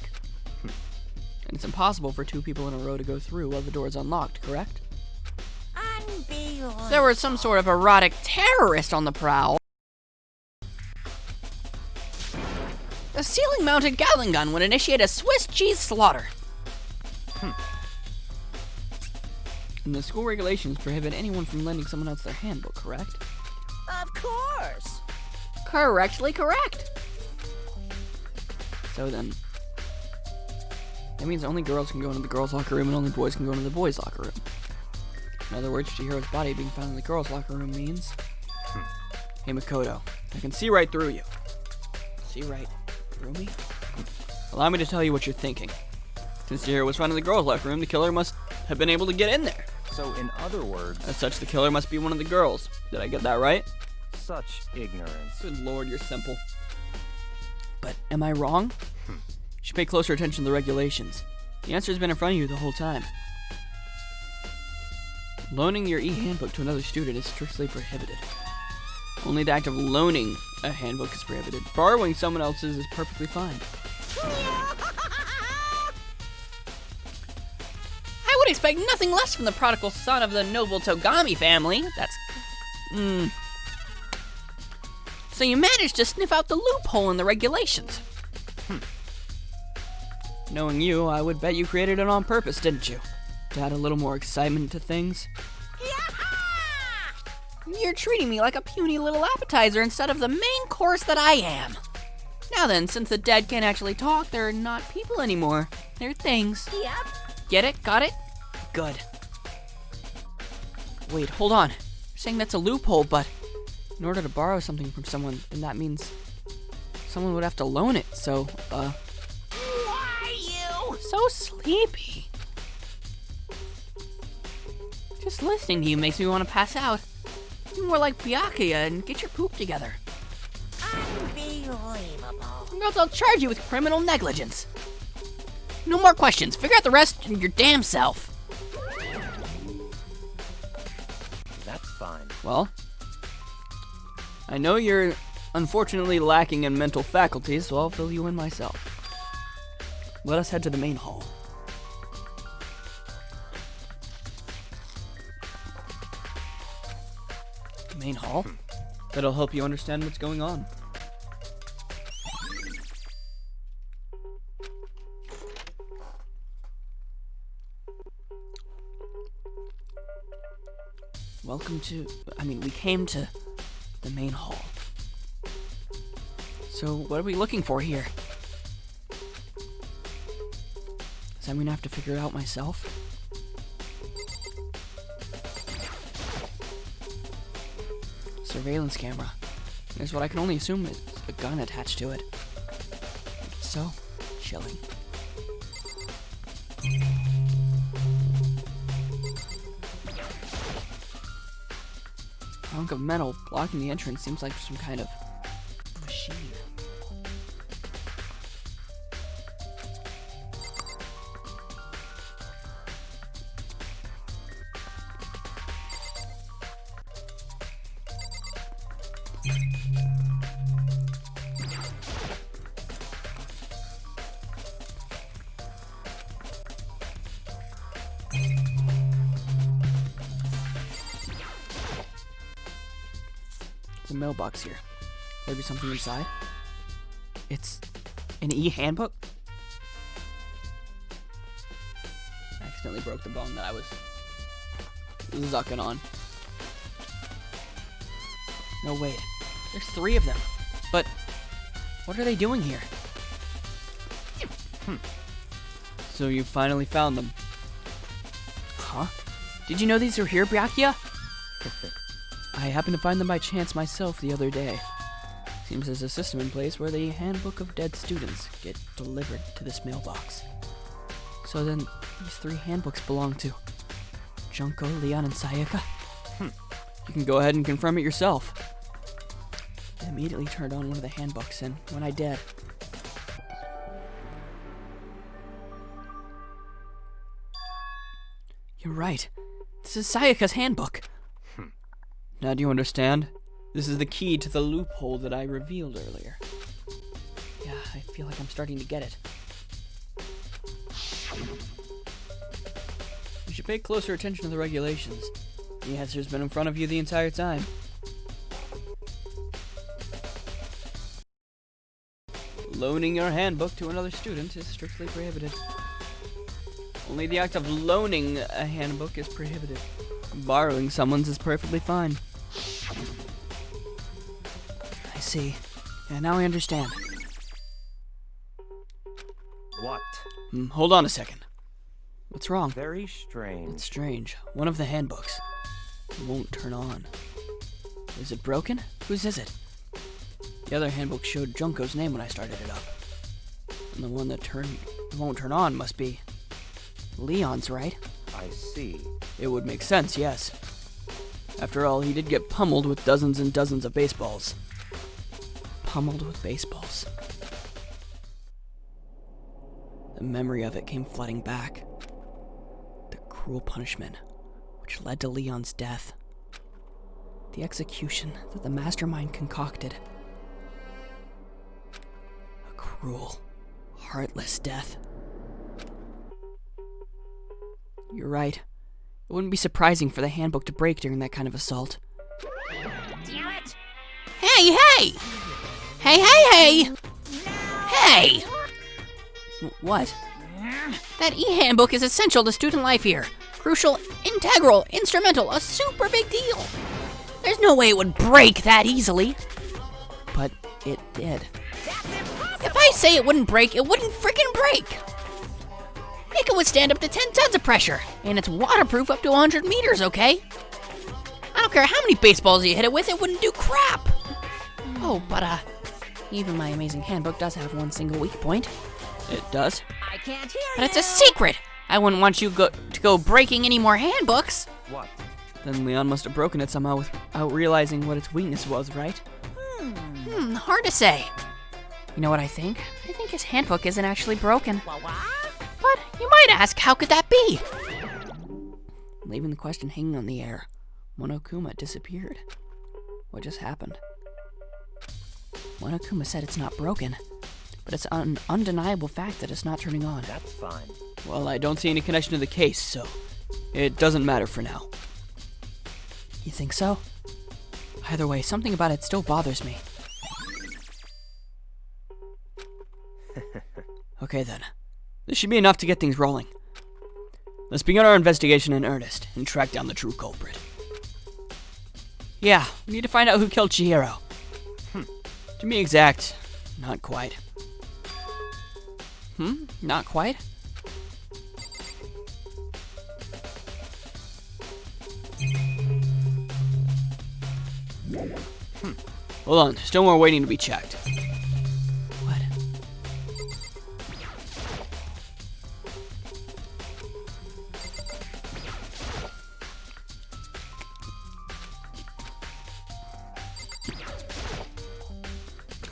And it's impossible for two people in a row to go through while the door is unlocked, correct? Unbelievable. If there was some sort of erotic terrorist on the prowl, the ceiling-mounted Gatling gun would initiate a Swiss cheese slaughter. And the school regulations prohibit anyone from lending someone else their handbook, correct? Of course. Correctly correct. So then, that means only girls can go into the girls' locker room and only boys can go into the boys' locker room. In other words, Chihiro's body being found in the girls' locker room means... Hey Makoto, I can see right through you. See right through me? Allow me to tell you what you're thinking. Since Chihiro was found in the girls' locker room, the killer must have been able to get in there. So, in other words... As such, the killer must be one of the girls. Did I get that right? Such ignorance. Good lord, you're simple. But am I wrong? You should pay closer attention to the regulations. The answer's been in front of you the whole time. Loaning your e-handbook to another student is strictly prohibited. Only the act of loaning a handbook is prohibited. Borrowing someone else's is perfectly fine. I would expect nothing less from the prodigal son of the noble Togami family. That's... So you managed to sniff out the loophole in the regulations. Knowing you, I would bet you created it on purpose, didn't you? To add a little more excitement to things? You're treating me like a puny little appetizer instead of the main course that I am. Now then, since the dead can't actually talk, they're not people anymore. They're things. Yep. Get it? Got it? Good. Wait, hold on. You're saying that's a loophole, but in order to borrow something from someone, then that means someone would have to loan it, so, Why you? So sleepy. Just Just listening to you makes me want to pass out. You're more like Byakuya and get your poop together. Unbelievable. Or else I'll charge you with criminal negligence. No more questions. Figure out the rest your damn self. That's fine. Well, I know you're unfortunately lacking in mental faculties, so I'll fill you in myself. Let us head to the main hall. The main hall? That'll help you understand what's going on. We came to the main hall. So, what are we looking for here? Does that mean I have to figure it out myself? Surveillance camera. There's what I can only assume is a gun attached to it. It's so chilling. A hunk of metal blocking the entrance seems like some kind of machine. There's a mailbox here. Maybe something inside? It's an e-handbook? I accidentally broke the bone that I was zucking on. No, wait. There's 3 of them. But what are they doing here? So you finally found them. Huh? Did you know these were here, Byakuya? I happened to find them by chance myself the other day. Seems there's a system in place where the handbook of dead students get delivered to this mailbox. So then, these 3 handbooks belong to Junko, Leon, and Sayaka? You can go ahead and confirm it yourself. I immediately turned on one of the handbooks, and when I did... You're right. This is Sayaka's handbook. Now do you understand? This is the key to the loophole that I revealed earlier. Yeah, I feel like I'm starting to get it. You should pay closer attention to the regulations. The answer's been in front of you the entire time. Loaning your handbook to another student is strictly prohibited. Only the act of loaning a handbook is prohibited. Borrowing someone's is perfectly fine. I see. Yeah, now I understand. What? Hold on a second. What's wrong? Very strange. It's strange. One of the handbooks won't turn on. Is it broken? Whose is it? The other handbook showed Junko's name when I started it up. And the one that won't turn on must be Leon's, right? I see. It would make sense, yes. After all, he did get pummeled with dozens and dozens of baseballs. Pummeled with baseballs. The memory of it came flooding back. The cruel punishment, which led to Leon's death. The execution that the mastermind concocted. A cruel, heartless death. You're right. It wouldn't be surprising for the handbook to break during that kind of assault. Damn it! Hey, hey! Hey, hey, hey! Hey! What? That e-handbook is essential to student life here. Crucial, integral, instrumental, a super big deal. There's no way it would break that easily. But it did. If I say it wouldn't break, it wouldn't freaking break. It can withstand up to 10 tons of pressure, and it's waterproof up to 100 meters, okay? I don't care how many baseballs you hit it with, it wouldn't do crap. Oh, but, even my amazing handbook does have one single weak point. It does? I can't hear But it's a secret! I wouldn't want you to go breaking any more handbooks. What? Then Leon must have broken it somehow without realizing what its weakness was, right? Hard to say. You know what I think? I think his handbook isn't actually broken. But you might ask, how could that be? Leaving the question hanging on the air, Monokuma disappeared. What just happened? Monokuma said it's not broken, but it's an undeniable fact that it's not turning on. That's fine. Well, I don't see any connection to the case, so it doesn't matter for now. You think so? Either way, something about it still bothers me. Okay then. This should be enough to get things rolling. Let's begin our investigation in earnest and track down the true culprit. Yeah, we need to find out who killed Chihiro. To be exact, not quite. Not quite? Hold on, still more waiting to be checked. What?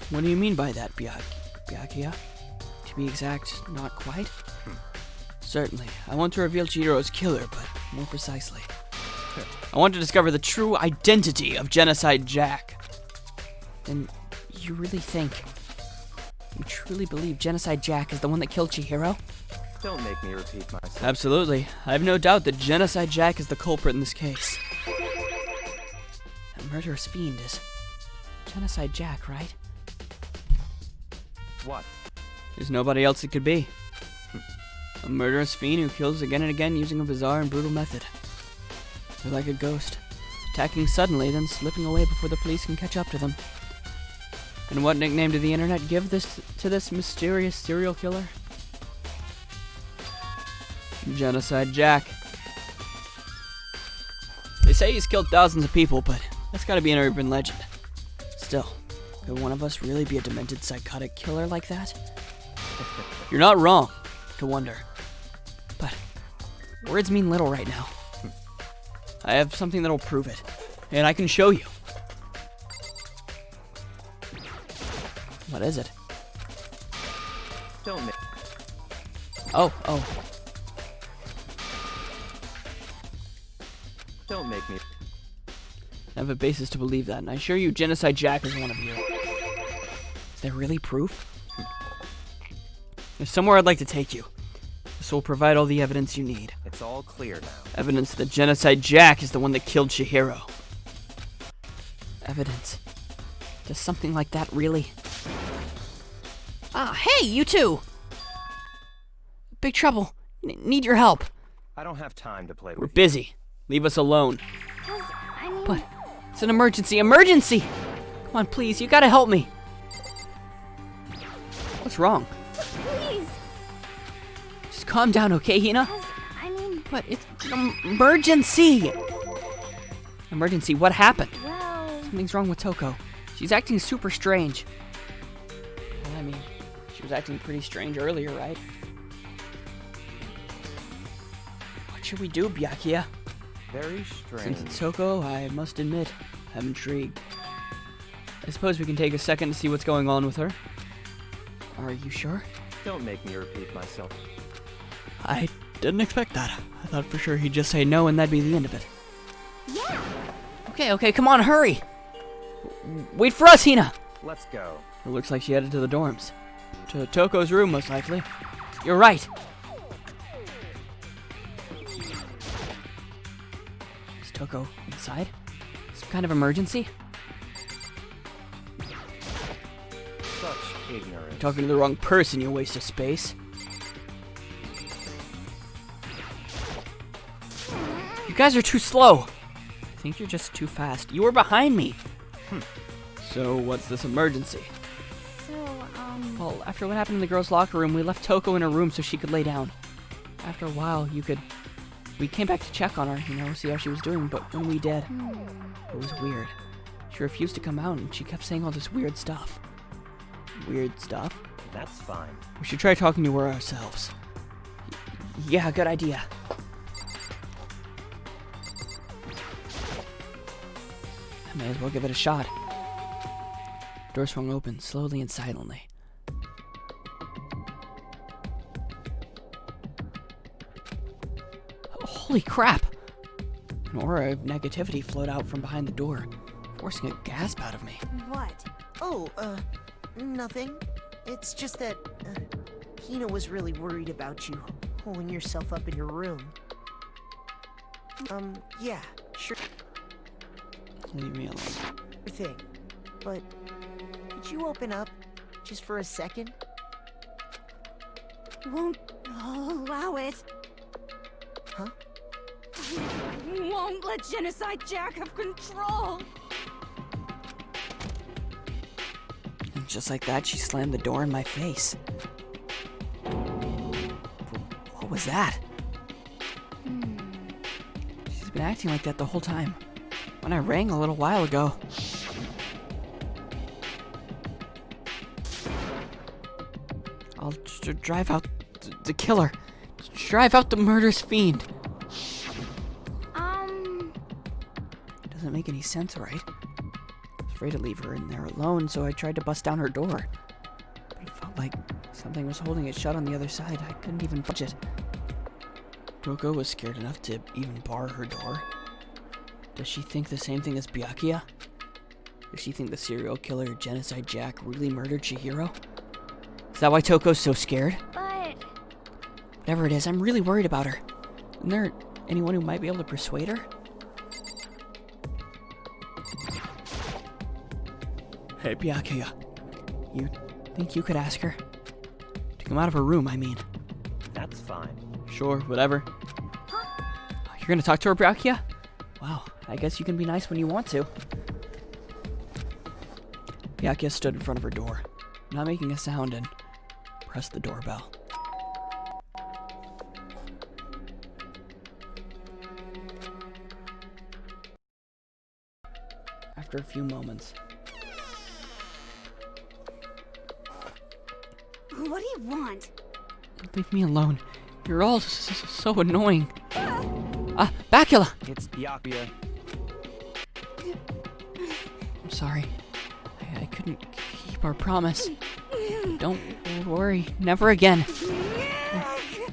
What do you mean by that, Byakuya? To be exact, not quite? Certainly. I want to reveal Chihiro's killer, but more precisely. I want to discover the true identity of Genocide Jack. Then you really think, you truly believe Genocide Jack is the one that killed Chihiro? Don't make me repeat myself. Absolutely. I have no doubt that Genocide Jack is the culprit in this case. That murderous fiend is Genocide Jack, right? What? There's nobody else it could be. A murderous fiend who kills again and again using a bizarre and brutal method. They're like a ghost, attacking suddenly, then slipping away before the police can catch up to them. And what nickname did the internet give to this mysterious serial killer? Genocide Jack. They say he's killed thousands of people, but that's gotta be an urban legend. Still, could one of us really be a demented psychotic killer like that? You're not wrong to wonder. But words mean little right now. I have something that'll prove it, and I can show you. What is it? Don't make... Oh. Don't make me... I have a basis to believe that, and I assure you Genocide Jack is one of you. Is there really proof? There's somewhere I'd like to take you. This will provide all the evidence you need. It's all clear now. Evidence that Genocide Jack is the one that killed Chihiro. Evidence? Does something like that really? Ah, hey, you two! Big trouble. Need your help. I don't have time to play We're with you. busy. Leave us alone. But it's an emergency. Emergency! Come on, please. You gotta help me. What's wrong? Please. Just calm down, okay, Hina? But it's an emergency! Emergency, what happened? Well, Something's wrong with Toko. She's acting super strange. Well, I mean, she was acting pretty strange earlier, right? What should we do, Byakuya? Very strange. Since it's Toko, I must admit, I'm intrigued. I suppose we can take a second to see what's going on with her. Are you sure? Don't make me repeat myself. I didn't expect that. I thought for sure he'd just say no and that'd be the end of it. yeah. Okay, come on, hurry! Wait for us, Hina! Let's go. It looks like she headed to the dorms. To Toko's room, most likely. You're right. Is Toko inside? Some kind of emergency? Such ignorance. You're talking to the wrong person, you waste of space. You guys are too slow. I think you're just too fast. You were behind me. So, what's this emergency? So, Well, after what happened in the girls' locker room, we left Toko in her room so she could lay down. After a while, we came back to check on her, see how she was doing, but when we did, it was weird. She refused to come out, and she kept saying all this weird stuff. Weird stuff? That's fine. We should try talking to her ourselves. Yeah, good idea. I may as well give it a shot. Door swung open, slowly and silently. Holy crap! An aura of negativity flowed out from behind the door, forcing a gasp out of me. What? Oh, nothing. It's just that, Hina was really worried about you, holding yourself up in your room. Yeah, sure Leave me alone. thing. But, could you open up, just for a second? Won't allow it. Huh? Won't let Genocide Jack have control. And just like that, she slammed the door in my face. What was that? She's been acting like that the whole time. When I rang a little while ago. I'll drive out the killer. Drive out the murderous fiend. Doesn't make any sense, right? I was afraid to leave her in there alone, so I tried to bust down her door. But it felt like something was holding it shut on the other side. I couldn't even budge it. Toko was scared enough to even bar her door. Does she think the same thing as Byakuya? Does she think the serial killer Genocide Jack really murdered Chihiro? Is that why Toko's so scared? But Whatever it is, I'm really worried about her. Isn't there anyone who might be able to persuade her? Hey, Byakuya. You think you could ask her? To come out of her room, I mean. That's fine. Sure, whatever. You're gonna talk to her, Byakuya? Wow, I guess you can be nice when you want to. Byakuya stood in front of her door, not making a sound, and pressed the doorbell. After a few moments, what do you want? leave me alone. You're all so annoying. Bacula! It's Byakuya. I'm sorry. I couldn't keep our promise. Don't worry. Never again.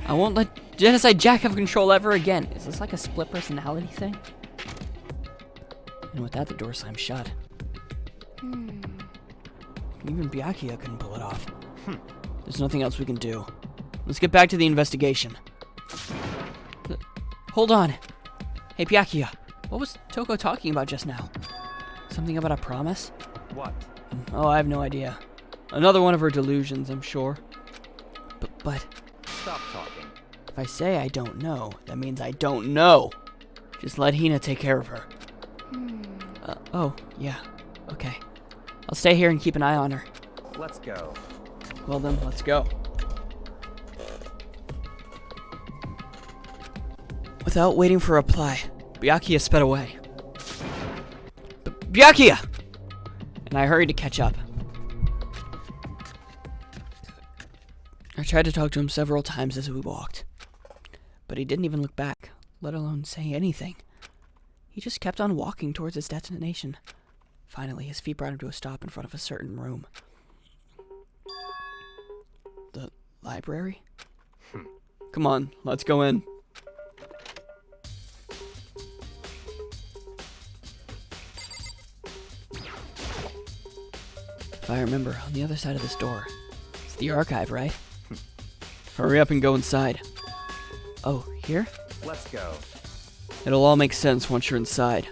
I won't let Genocide Jack have control ever again. Is this like a split personality thing? And with that, the door slammed shut. Even Byakuya couldn't pull it off. There's nothing else we can do. Let's get back to the investigation. Hold on. Hey, Byakuya. What was Toko talking about just now? Something about a promise? What? Oh, I have no idea. Another one of her delusions, I'm sure. But Stop talking. if I say I don't know, that means I don't know. Just let Hina take care of her. Oh, yeah. Okay. I'll stay here and keep an eye on her. Let's go. Well then, let's go. Without waiting for a reply, Byakuya sped away. Byakuya! And I hurried to catch up. I tried to talk to him several times as we walked, but he didn't even look back, let alone say anything. He just kept on walking towards his destination. Finally, his feet brought him to a stop in front of a certain room. The library? Come on, let's go in. If I remember, on the other side of this door, it's the archive, right? Hurry up and go inside. Oh, here? Let's go. It'll all make sense once you're inside.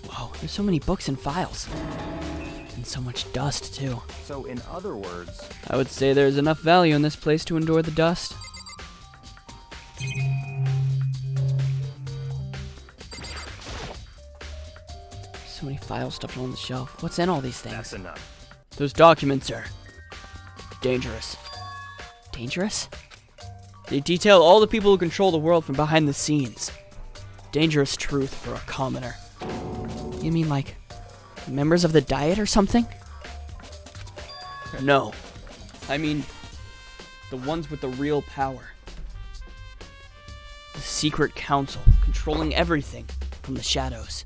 Whoa, there's so many books and files. And so much dust, too. So, in other words, I would say there's enough value in this place to endure the dust. So many files stuffed on the shelf. What's in all these things? that's enough. Those documents are dangerous. Dangerous? They detail all the people who control the world from behind the scenes. Dangerous truth for a commoner. You mean like members of the Diet or something? No. I mean the ones with the real power. The secret council, controlling everything from the shadows.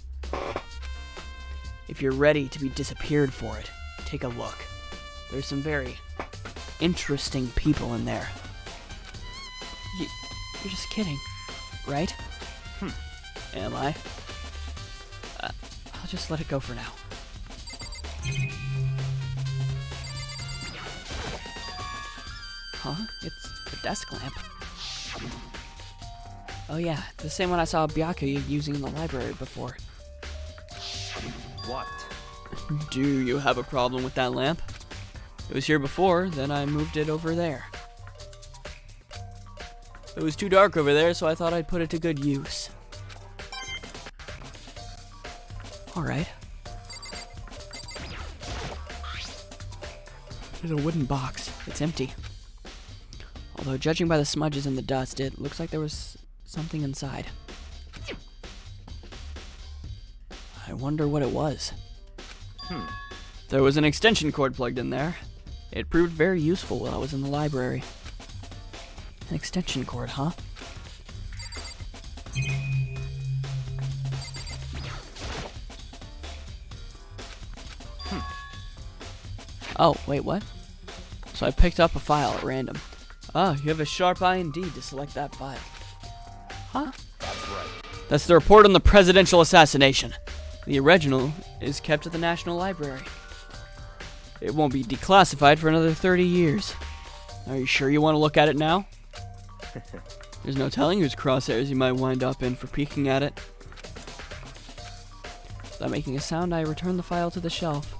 If you're ready to be disappeared for it, take a look. There's some very interesting people in there. You're just kidding, right? Am I? I'll just let it go for now. Huh? It's the desk lamp. Oh yeah, the same one I saw Byakuya using in the library before. What? Do you have a problem with that lamp? It was here before, then I moved it over there. It was too dark over there, so I thought I'd put it to good use. Alright. There's a wooden box. It's empty. Although, judging by the smudges and the dust, it looks like there was something inside. I wonder what it was. There was an extension cord plugged in there. It proved very useful while I was in the library. An extension cord, huh? Oh, wait, what? So I picked up a file at random. Ah, you have a sharp eye indeed to select that file. Huh? That's right. That's the report on the presidential assassination. The original is kept at the National Library. It won't be declassified for another 30 years. Are you sure you want to look at it now? There's no telling whose crosshairs you might wind up in for peeking at it. Without making a sound, I return the file to the shelf.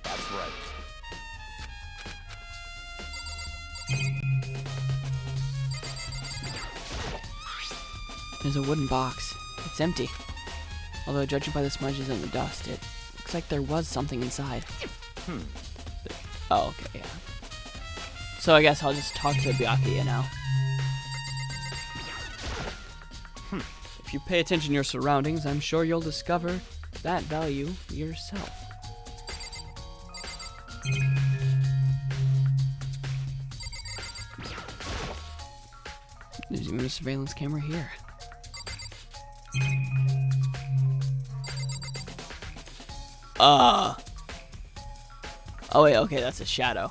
That's right. There's a wooden box. It's empty. Although, judging by the smudges and the dust, it looks like there was something inside. Oh, okay, yeah. So I guess I'll just talk to Byakuya now. If you pay attention to your surroundings, I'm sure you'll discover that value yourself. There's even a surveillance camera here. Oh wait, okay, that's a shadow.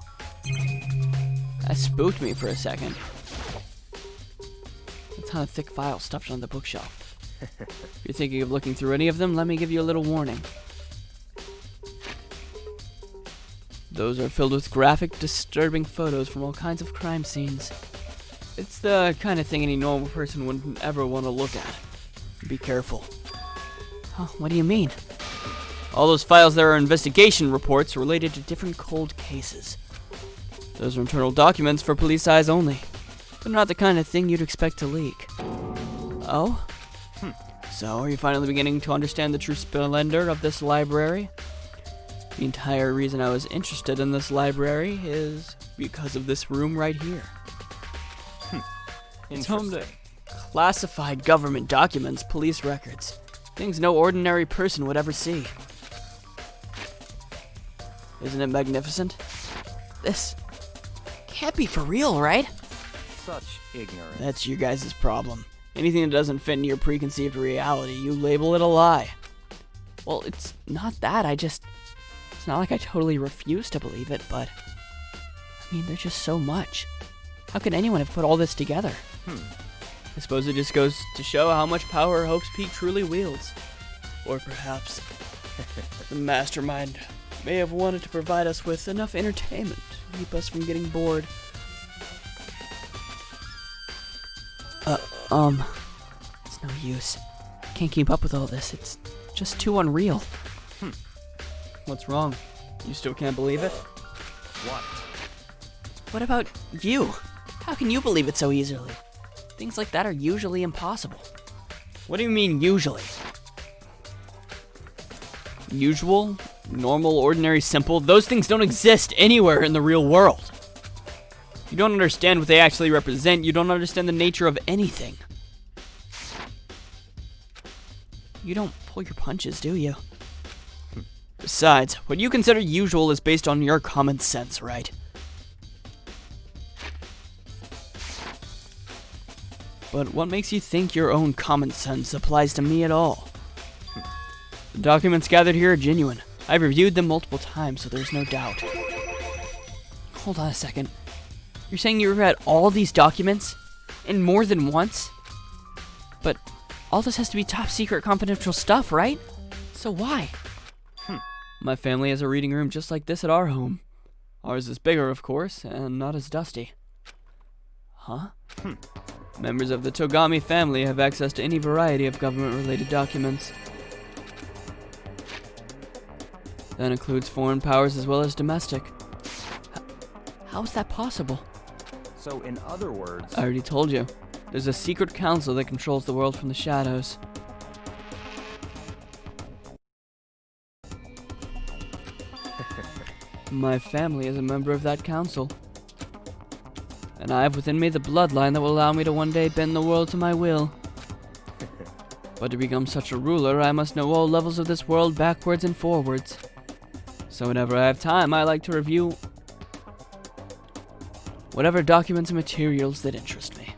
That spooked me for a second. A ton of thick files stuffed on the bookshelf. If you're thinking of looking through any of them, let me give you a little warning. Those are filled with graphic, disturbing photos from all kinds of crime scenes. It's the kind of thing any normal person wouldn't ever want to look at. Be careful. Oh, what do you mean? All those files there are investigation reports related to different cold cases. Those are internal documents for police eyes only. They're not the kind of thing you'd expect to leak. Oh? So, are you finally beginning to understand the true splendor of this library? The entire reason I was interested in this library is because of this room right here. It's home to classified government documents, police records, things no ordinary person would ever see. Isn't it magnificent? This can't be for real, right? Such ignorance. That's you guys' problem. Anything that doesn't fit into your preconceived reality, you label it a lie. Well, it's not that, it's not like I totally refuse to believe it, but I mean, there's just so much. How could anyone have put all this together? I suppose it just goes to show how much power Hope's Peak truly wields. Or perhaps the mastermind may have wanted to provide us with enough entertainment to keep us from getting bored. It's no use. Can't keep up with all this. It's just too unreal. What's wrong? You still can't believe it? What? What about you? How can you believe it so easily? Things like that are usually impossible. What do you mean, usually? Usual? Normal, ordinary, simple? Those things don't exist anywhere in the real world. You don't understand what they actually represent. You don't understand the nature of anything. You don't pull your punches, do you? Besides, what you consider usual is based on your common sense, right? But what makes you think your own common sense applies to me at all? The documents gathered here are genuine. I've reviewed them multiple times, so there's no doubt. Hold on a second. You're saying you read all these documents? And more than once? But all this has to be top secret confidential stuff, right? So why? My family has a reading room just like this at our home. Ours is bigger, of course, and not as dusty. Huh? Members of the Togami family have access to any variety of government-related documents. That includes foreign powers as well as domestic. How is that possible? So, in other words... I already told you. There's a secret council that controls the world from the shadows. My family is a member of that council. And I have within me the bloodline that will allow me to one day bend the world to my will. But to become such a ruler, I must know all levels of this world backwards and forwards. So whenever I have time, I like to review whatever documents and materials that interest me.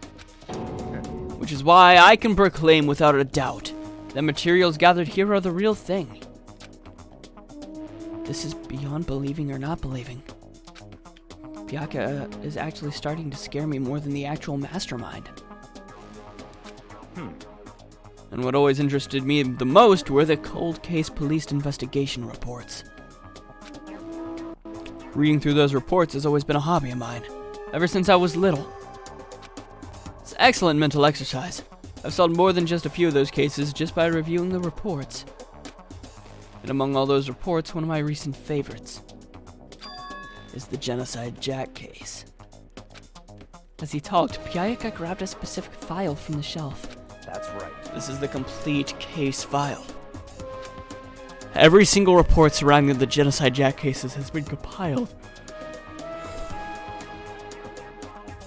Which is why I can proclaim without a doubt that materials gathered here are the real thing. This is beyond believing or not believing. Byakuya is actually starting to scare me more than the actual mastermind. And what always interested me the most were the cold case police investigation reports. Reading through those reports has always been a hobby of mine, ever since I was little. It's excellent mental exercise. I've solved more than just a few of those cases just by reviewing the reports. And among all those reports, one of my recent favorites is the Genocide Jack case. As he talked, Byakuya grabbed a specific file from the shelf. That's right. This is the complete case file. Every single report surrounding the Genocide Jack cases has been compiled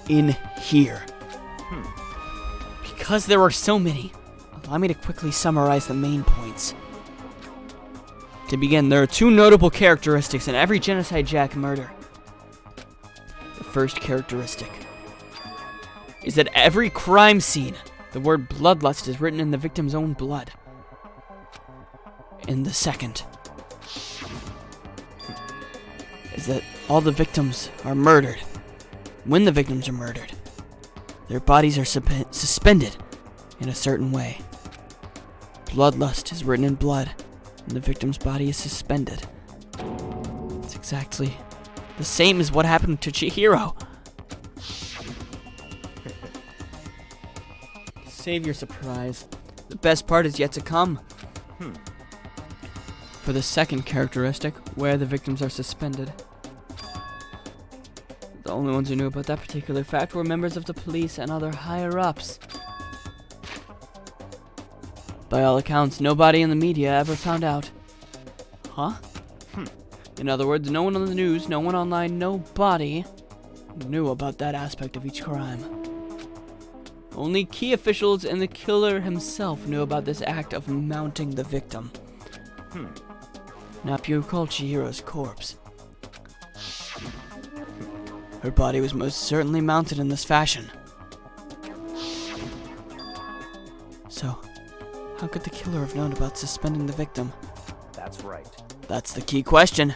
in here. Because there are so many, allow me to quickly summarize the main points. To begin, there are two notable characteristics in every Genocide Jack murder. The first characteristic is that every crime scene, the word bloodlust is written in the victim's own blood. And the second is that all the victims are murdered. When the victims are murdered, their bodies are suspended in a certain way. Bloodlust is written in blood, and the victim's body is suspended. It's exactly the same as what happened to Chihiro. Save your surprise. The best part is yet to come. For the second characteristic, where the victims are suspended, the only ones who knew about that particular fact were members of the police and other higher-ups. By all accounts, nobody in the media ever found out. Huh? In other words, no one on the news, no one online, nobody knew about that aspect of each crime. Only key officials and the killer himself knew about this act of mounting the victim. Now, if you recall Chihiro's corpse, her body was most certainly mounted in this fashion. So, how could the killer have known about suspending the victim? That's right. That's the key question.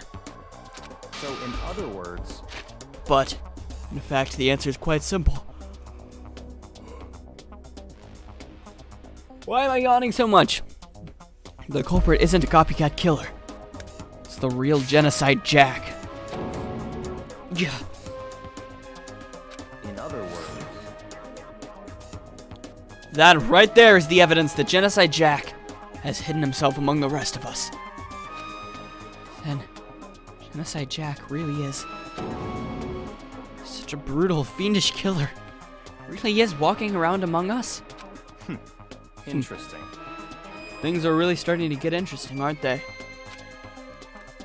So, in other words... But, in fact, the answer is quite simple. Why am I yawning so much? The culprit isn't a copycat killer. It's the real Genocide Jack. Yeah. In other words... That right there is the evidence that Genocide Jack has hidden himself among the rest of us. Then, Genocide Jack really is such a brutal, fiendish killer. Really is walking around among us. Interesting. Things are really starting to get interesting, aren't they?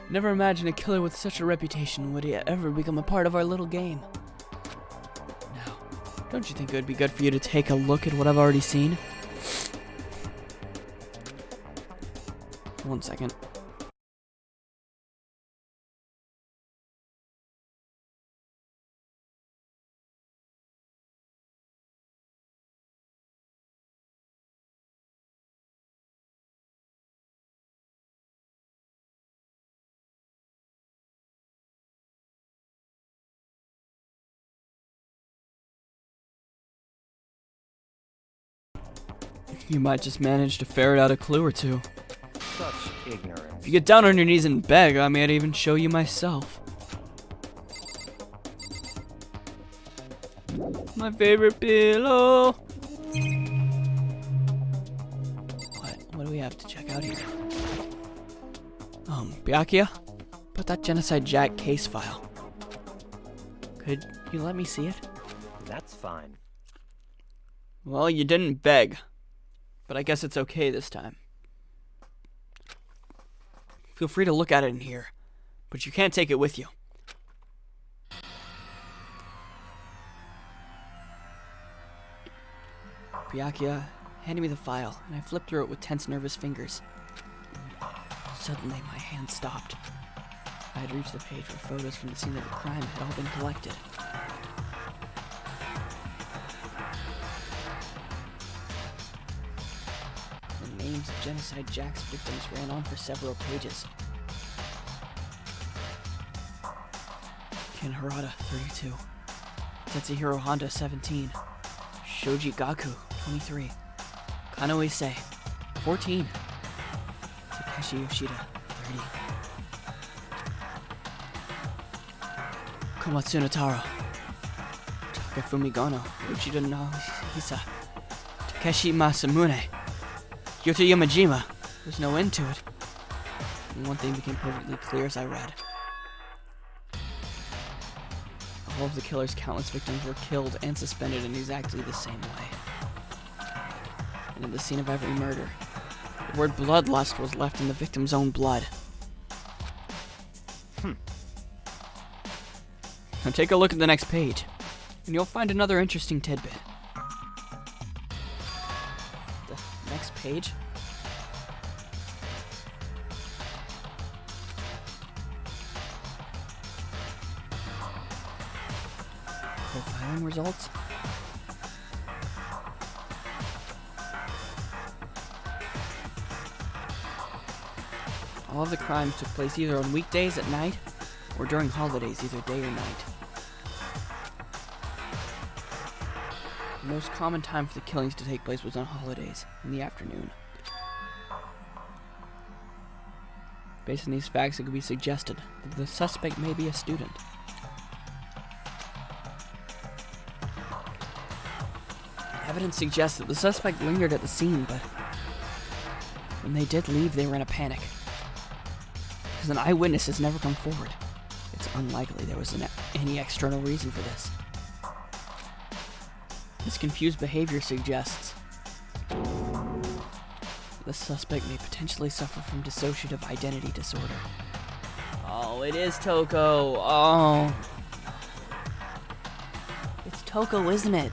Never imagined a killer with such a reputation would ever become a part of our little game. Now, don't you think it would be good for you to take a look at what I've already seen? 1 second. You might just manage to ferret out a clue or two. Such ignorance. If you get down on your knees and beg, I might even show you myself. My favorite pillow. What do we have to check out here? Byakuya? Put that Genocide Jack case file. Could you let me see it? That's fine. Well, you didn't beg. But I guess it's okay this time. Feel free to look at it in here, but you can't take it with you. Byakuya handed me the file, and I flipped through it with tense, nervous fingers. Suddenly, my hand stopped. I had reached the page where photos from the scene of the crime had all been collected. The names of Genocide Jack's victims ran on for several pages. Ken Harada, 32. Tetsuhiro Honda, 17. Shoji Gaku, 23. Kano Issei, 14. Takeshi Yoshida, 30. Komatsu Taro. Takafumi Gono, Uchida no Hisa. Takeshi Masamune. Kyoto Yamajima. There's no end to it. And one thing became perfectly clear as I read. All of the killer's countless victims were killed and suspended in exactly the same way. And at the scene of every murder, the word bloodlust was left in the victim's own blood. Now take a look at the next page, and you'll find another interesting tidbit. The next page? Profiling results? All of the crimes took place either on weekdays at night or during holidays, either day or night. The most common time for the killings to take place was on holidays, in the afternoon. Based on these facts, it could be suggested that the suspect may be a student. Evidence suggests that the suspect lingered at the scene, but when they did leave, they were in a panic. Because an eyewitness has never come forward. It's unlikely there was any external reason for this. This confused behavior suggests the suspect may potentially suffer from dissociative identity disorder. Oh, it is Toko. Oh. It's Toko, isn't it?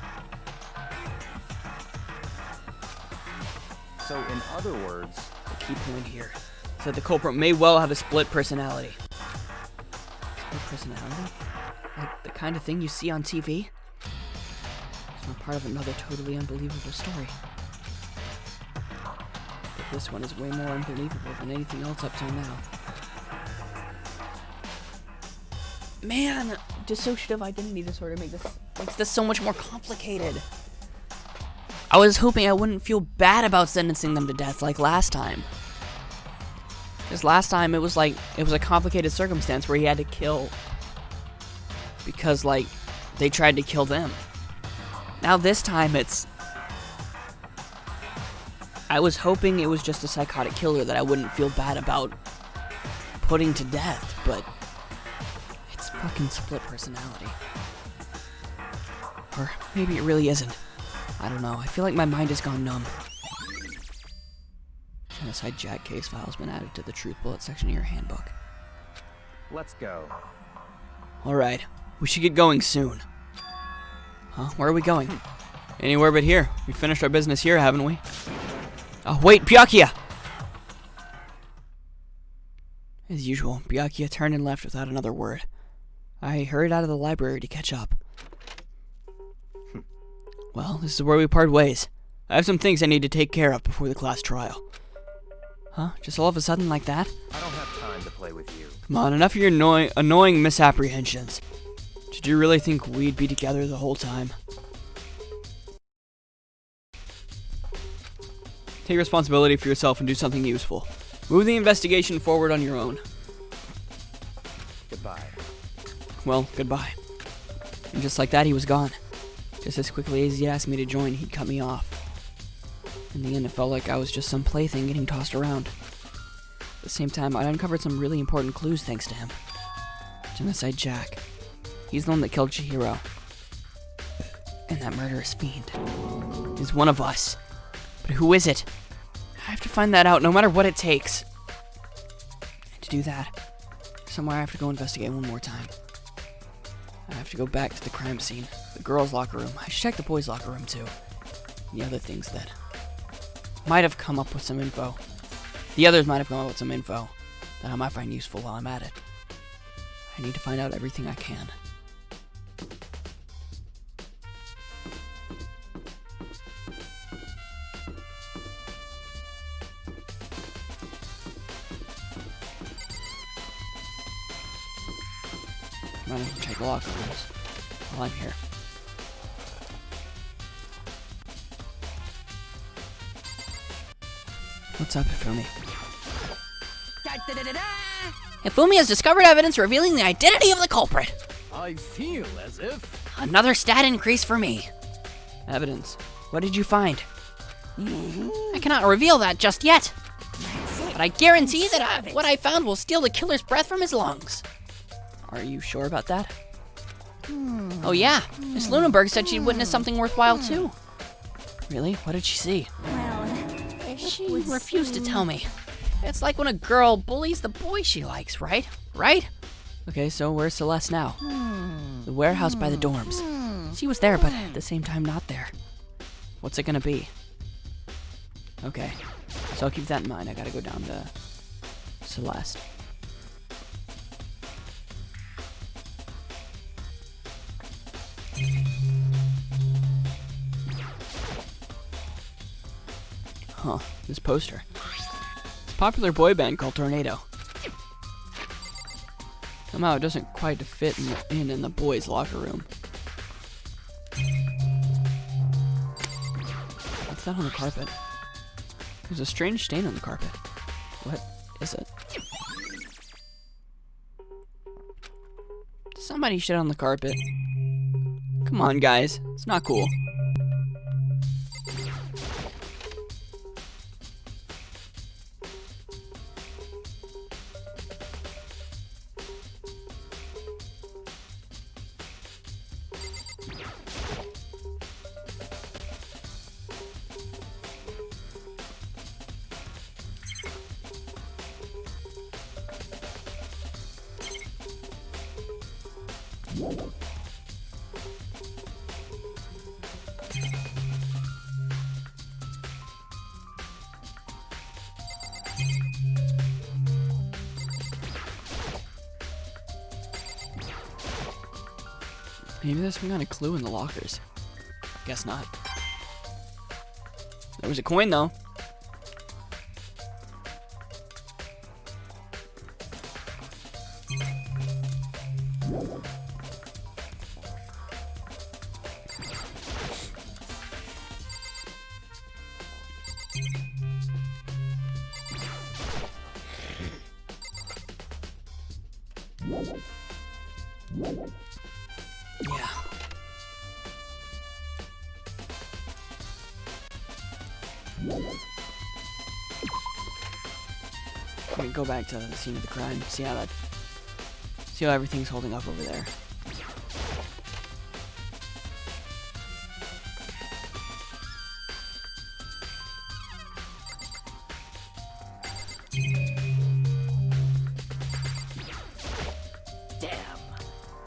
So, in other words, the key point here is that the culprit may well have a split personality. Split personality? Like the kind of thing you see on TV? It's not part of another totally unbelievable story. But this one is way more unbelievable than anything else up till now. Man, dissociative identity disorder makes this so much more complicated. I was hoping I wouldn't feel bad about sentencing them to death like last time. Because last time it was a complicated circumstance where he had to kill because, like, they tried to kill them. Now this time I was hoping it was just a psychotic killer that I wouldn't feel bad about putting to death, but it's fucking split personality. Or maybe it really isn't. I don't know. I feel like my mind has gone numb. Genocide Jack case file has been added to the Truth Bullet section of your handbook. let's go. Alright, we should get going soon. Huh? Where are we going? Anywhere but here. We finished our business here, haven't we? Oh, wait, Byakuya! As usual, Byakuya turned and left without another word. I hurried out of the library to catch up. Well, this is where we part ways. I have some things I need to take care of before the class trial. Huh? Just all of a sudden like that? I don't have time to play with you. Come on, enough of your annoying misapprehensions. Did you really think we'd be together the whole time? Take responsibility for yourself and do something useful. Move the investigation forward on your own. Goodbye. Well, goodbye. And just like that, he was gone. Just as quickly as he asked me to join, he'd cut me off. In the end, it felt like I was just some plaything getting tossed around. At the same time, I'd uncovered some really important clues thanks to him. Genocide Jack. He's the one that killed Chihiro. And that murderous fiend. He's one of us. But who is it? I have to find that out no matter what it takes. And to do that, somewhere I have to go investigate one more time. I have to go back to the crime scene, the girls' locker room. I should check the boys' locker room too. The other things that might have come up with some info. The others might have come up with some info that I might find useful while I'm at it. I need to find out everything I can. I'm gonna check the locker rooms while I'm here. What's up, Ifumi? Ifumi has discovered evidence revealing the identity of the culprit. I feel as if... Another stat increase for me. Evidence. What did you find? I cannot reveal that just yet. But I guarantee that what I found will steal the killer's breath from his lungs. Are you sure about that? Oh yeah, Miss Lunenburg said she'd witnessed something worthwhile too. Really? What did she see? She refused to tell me. It's like when a girl bullies the boy she likes, right? Right? Okay, so where's Celeste now? The warehouse by the dorms. She was there, but at the same time not there. What's it gonna be? Okay, so I'll keep that in mind. I gotta go down to Celeste. Huh, this poster. It's a popular boy band called Tornado. Somehow it doesn't quite fit in the boys' locker room. What's that on the carpet? There's a strange stain on the carpet. What is it? Somebody shit on the carpet. Come on, guys. It's not cool. Maybe there's some kind of clue in the lockers. Guess not. There was a coin, though. Yeah. We can go back to the scene of the crime, see how everything's holding up over there.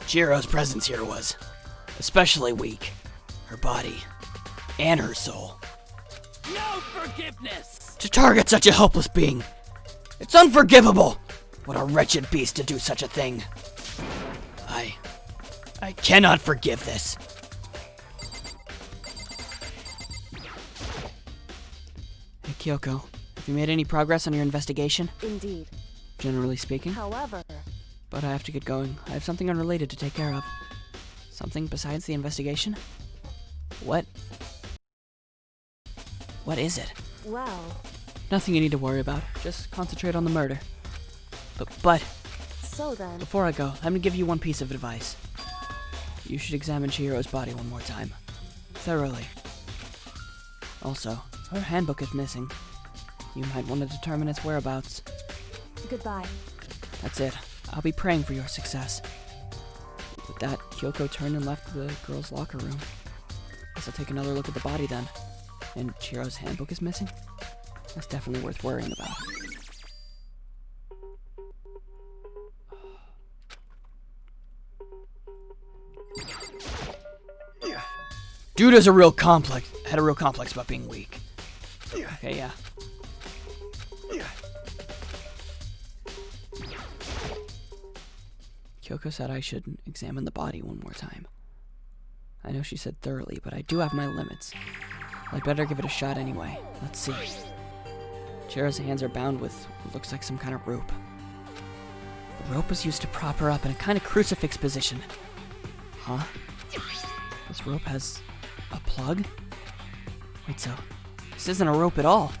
Jiro's presence here was especially weak. Her body and her soul. No forgiveness! To target such a helpless being, it's unforgivable! What a wretched beast to do such a thing. I cannot forgive this. Hey, Kyoko, have you made any progress on your investigation? Indeed. Generally speaking. However... But I have to get going. I have something unrelated to take care of. Something besides the investigation? What is it? Well... Nothing you need to worry about. Just concentrate on the murder. But... So then... Before I go, let me give you one piece of advice. You should examine Chihiro's body one more time. Thoroughly. Also, her handbook is missing. You might want to determine its whereabouts. Goodbye. That's it. I'll be praying for your success. With that, Kyoko turned and left the girls' locker room. Guess I'll take another look at the body then. And Chihiro's handbook is missing? That's definitely worth worrying about. Dude had a real complex about being weak. Okay, yeah. Kyoko said I should examine the body one more time. I know she said thoroughly, but I do have my limits. I'd better give it a shot anyway. Let's see. Chihiro's hands are bound with what looks like some kind of rope. The rope was used to prop her up in a kind of crucifix position. Huh? This rope has a plug? Wait, so this isn't a rope at all.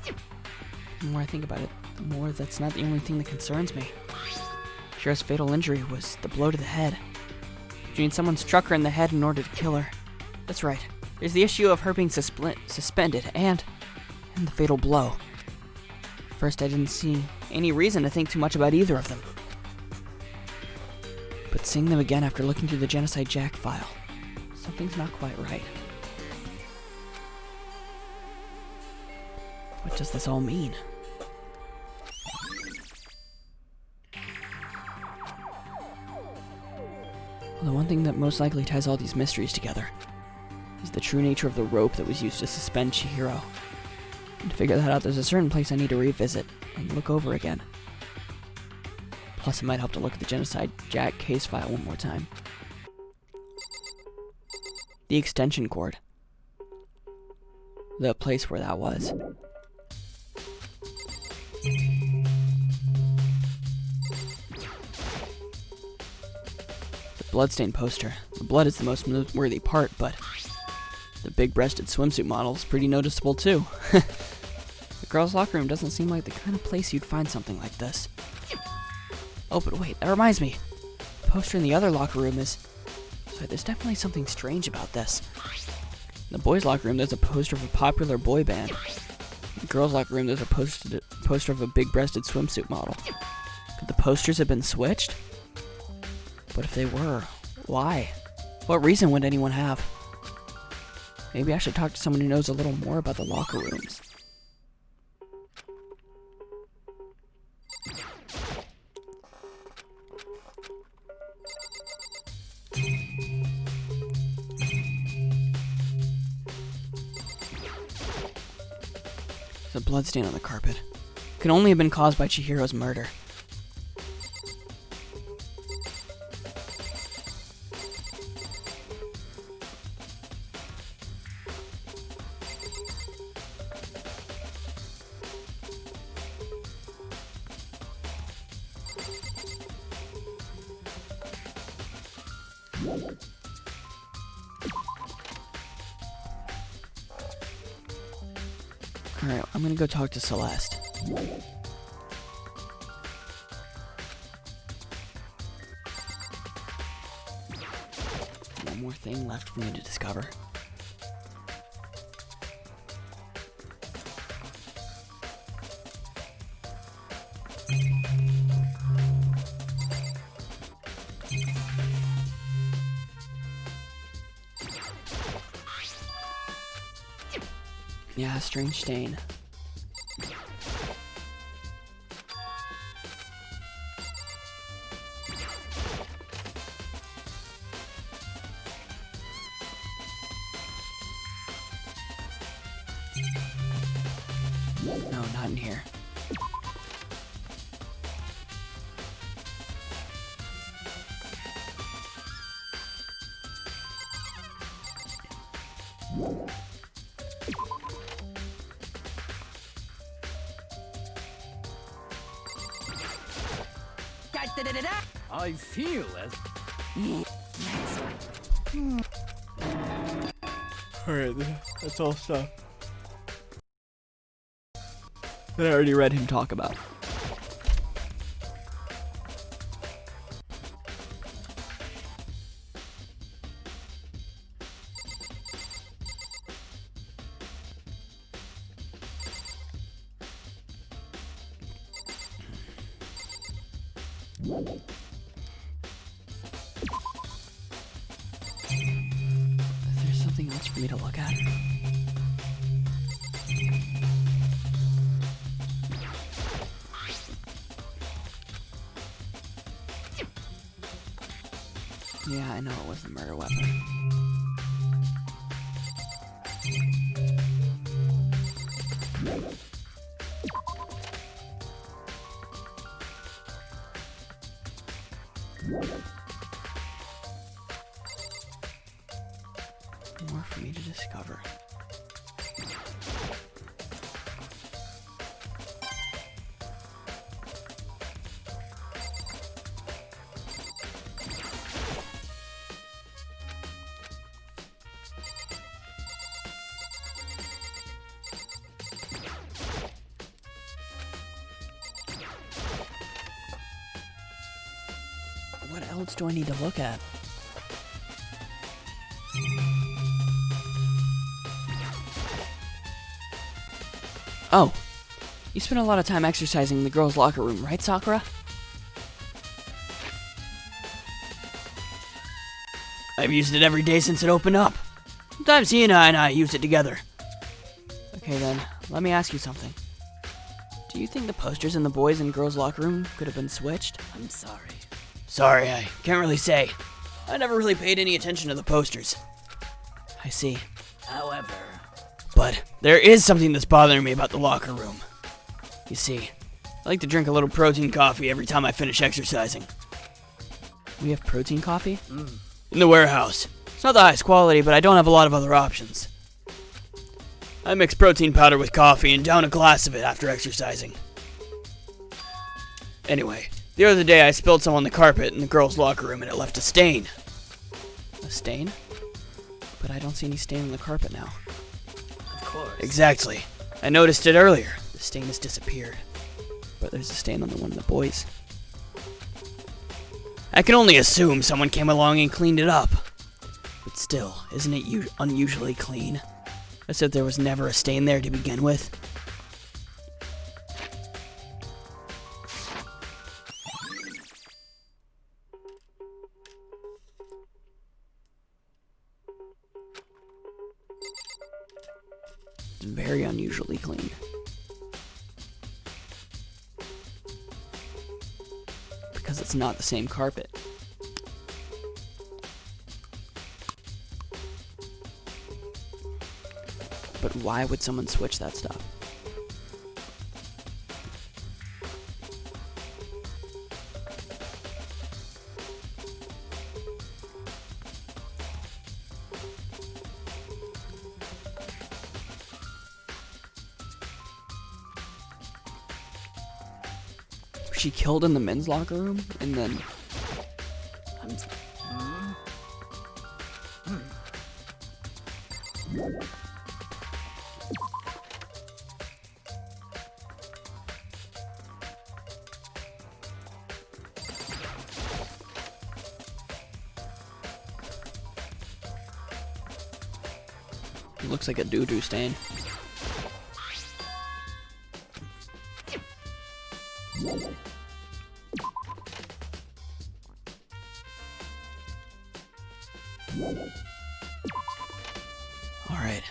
The more I think about it, the more that's not the only thing that concerns me. Chihiro's fatal injury was the blow to the head. Which means someone struck her in the head in order to kill her. That's right. There's the issue of her being suspended and the fatal blow. First, I didn't see any reason to think too much about either of them. But seeing them again after looking through the Genocide Jack file, something's not quite right. What does this all mean? Well, the one thing that most likely ties all these mysteries together is the true nature of the rope that was used to suspend Chihiro. And to figure that out, there's a certain place I need to revisit and look over again. Plus, it might help to look at the Genocide Jack case file one more time. The extension cord. The place where that was. The bloodstained poster. The blood is the most noteworthy part, but the big-breasted swimsuit model is pretty noticeable too. The girls' locker room doesn't seem like the kind of place you'd find something like this. Oh, but wait, that reminds me. The poster in the other locker room is... Sorry, there's definitely something strange about this. In the boys' locker room, there's a poster of a popular boy band. In the girls' locker room, there's a poster of a big-breasted swimsuit model. Could the posters have been switched? But if they were, why? What reason would anyone have? Maybe I should talk to someone who knows a little more about the locker rooms. There's a bloodstain on the carpet. Could only have been caused by Chihiro's murder. Alright, I'm gonna go talk to Celeste. One more thing left for me to discover. Yeah, strange stain. No, not in here. I feel as... Alright, that's all stuff that I already read him talk about. Is there something else for me to look at? Yeah, I know it was the murder weapon. More for me to discover. What else do I need to look at? Oh, you spent a lot of time exercising in the girls' locker room, right, Sakura? I've used it every day since it opened up. Sometimes Hina and I use it together. Okay then, let me ask you something. Do you think the posters in the boys' and girls' locker room could have been switched? I'm sorry. Sorry, I can't really say. I never really paid any attention to the posters. I see. However... But there is something that's bothering me about the locker room. You see, I like to drink a little protein coffee every time I finish exercising. We have protein coffee? In the warehouse. It's not the highest quality, but I don't have a lot of other options. I mix protein powder with coffee and down a glass of it after exercising. Anyway, the other day I spilled some on the carpet in the girls' locker room and it left a stain. A stain? But I don't see any stain on the carpet now. Exactly. I noticed it earlier. The stain has disappeared. But there's a stain on the one of the boys. I can only assume someone came along and cleaned it up. But still, isn't it unusually clean? As if there was never a stain there to begin with. Very unusually clean. Because it's not the same carpet. But why would someone switch that stuff? She killed in the men's locker room and then it looks like a doo-doo stain. All right.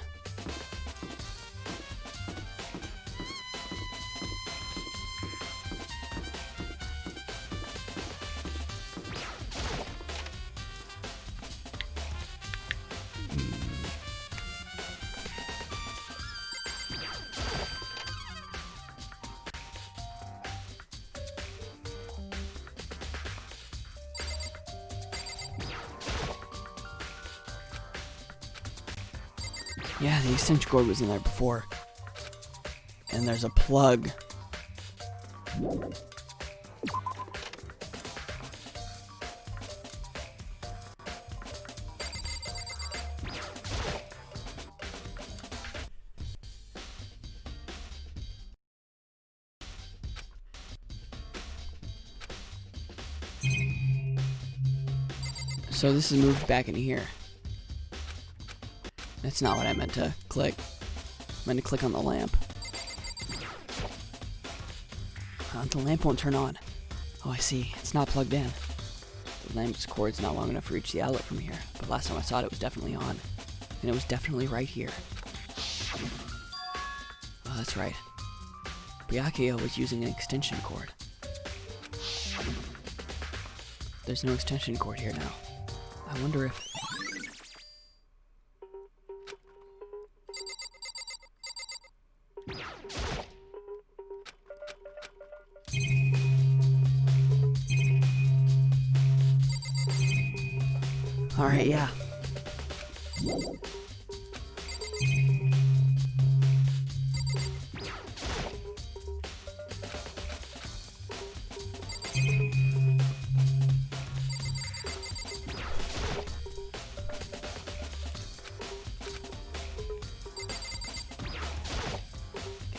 Yeah, the extension cord was in there before. And there's a plug. So this is moved back into here. That's not what I meant to click. I meant to click on the lamp. The lamp won't turn on. Oh, I see. It's not plugged in. The lamp's cord's not long enough to reach the outlet from here. But last time I saw it, it was definitely on. And it was definitely right here. Oh, that's right. Byakuya was using an extension cord. There's no extension cord here now. I wonder if... Alright, yeah.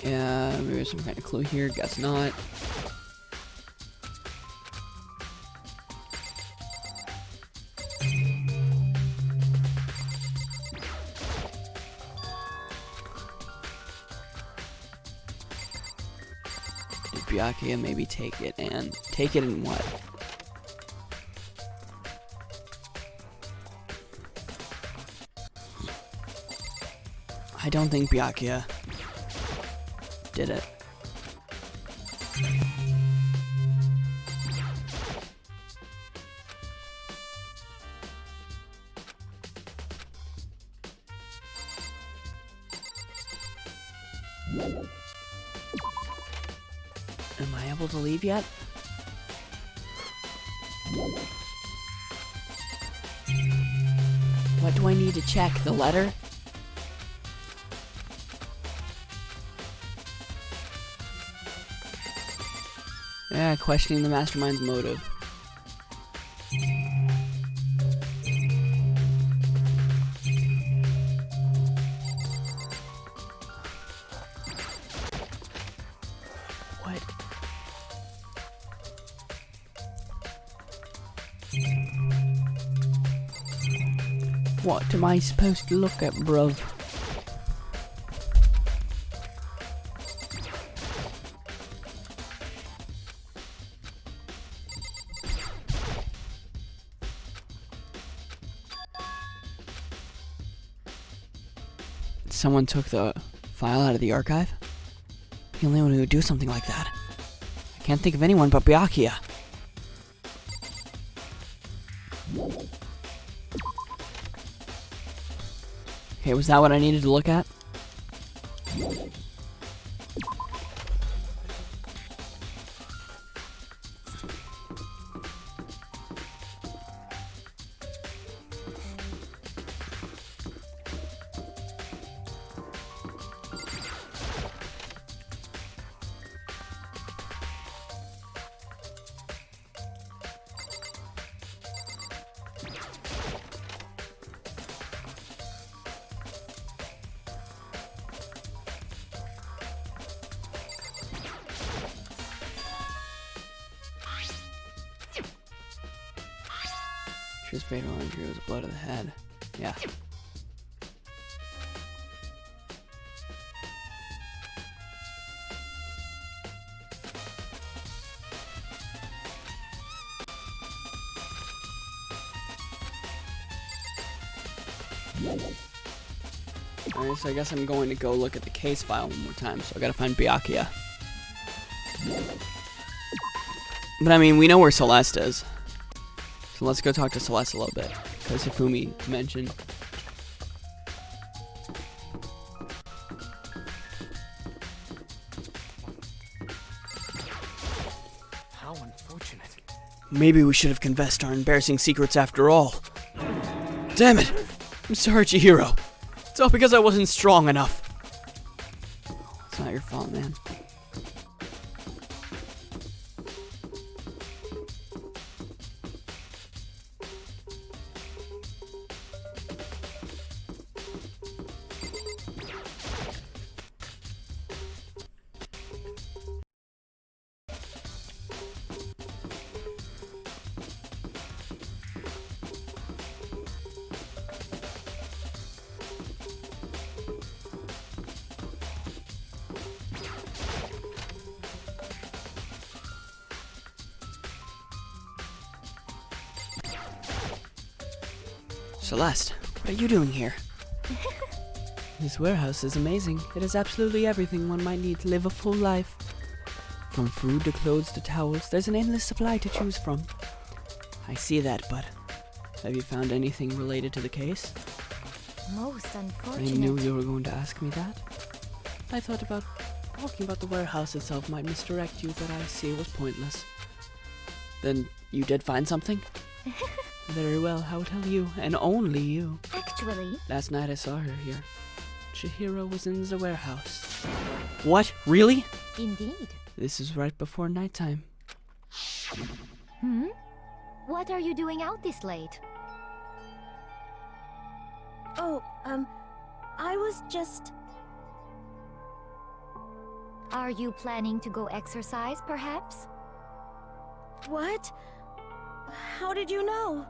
Yeah, maybe there's some kind of clue here. Guess not. Did Byakuya maybe take it and what? I don't think Byakuya did it. Am I able to leave yet? What do I need to check? The letter? Yeah, questioning the mastermind's motive. What? What am I supposed to look at, bruv? Someone took the file out of the archive? The only one who would do something like that. I can't think of anyone but Byakuya. Okay, was that what I needed to look at? Just fatal injury was a blow to the head. Yeah. Alright, so I guess I'm going to go look at the case file one more time, so I gotta find Byakuya. But I mean, we know where Celeste is. So let's go talk to Celeste a little bit, because Hifumi mentioned. How unfortunate. Maybe we should have confessed our embarrassing secrets after all. Damn it! I'm sorry, Chihiro. It's all because I wasn't strong enough. It's not your fault, man. Celeste, what are you doing here? This warehouse is amazing. It has absolutely everything one might need to live a full life. From food to clothes to towels, there's an endless supply to choose from. I see that, but have you found anything related to the case? Most I unfortunate. knew you were going to ask me that. I thought about talking about the warehouse itself might misdirect you, but I see it was pointless. Then you did find something? Very well, I will tell you, and only you. Actually, Last night I saw her here. Chihiro was in the warehouse. What? Really? indeed. This is right before nighttime. What are you doing out this late? Oh, I was just... Are you planning to go exercise, perhaps? What? How did you know?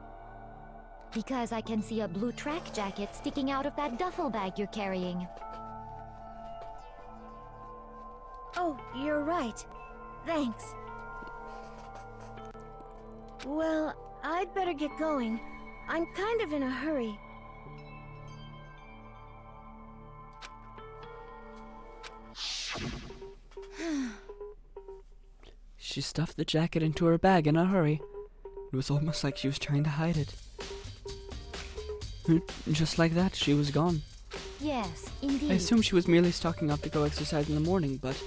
Because I can see a blue track jacket sticking out of that duffel bag you're carrying. Oh, you're right. Thanks. Well, I'd better get going. I'm kind of in a hurry. She stuffed the jacket into her bag in a hurry. It was almost like she was trying to hide it. Just like that, she was gone. Yes, indeed. I assumed she was merely stocking up to go exercise in the morning, but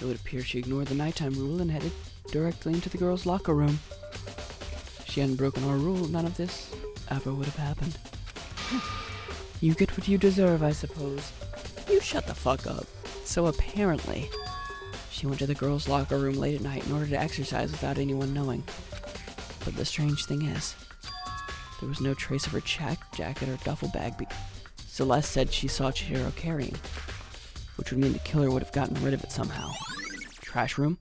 it would appear she ignored the nighttime rule and headed directly into the girls' locker room. If she hadn't broken our rule, none of this ever would have happened. You get what you deserve, I suppose. You shut the fuck up. So apparently, she went to the girls' locker room late at night in order to exercise without anyone knowing. But the strange thing is, there was no trace of her jacket or duffel bag. Celeste said she saw Chihiro carrying, which would mean the killer would have gotten rid of it somehow. Trash room?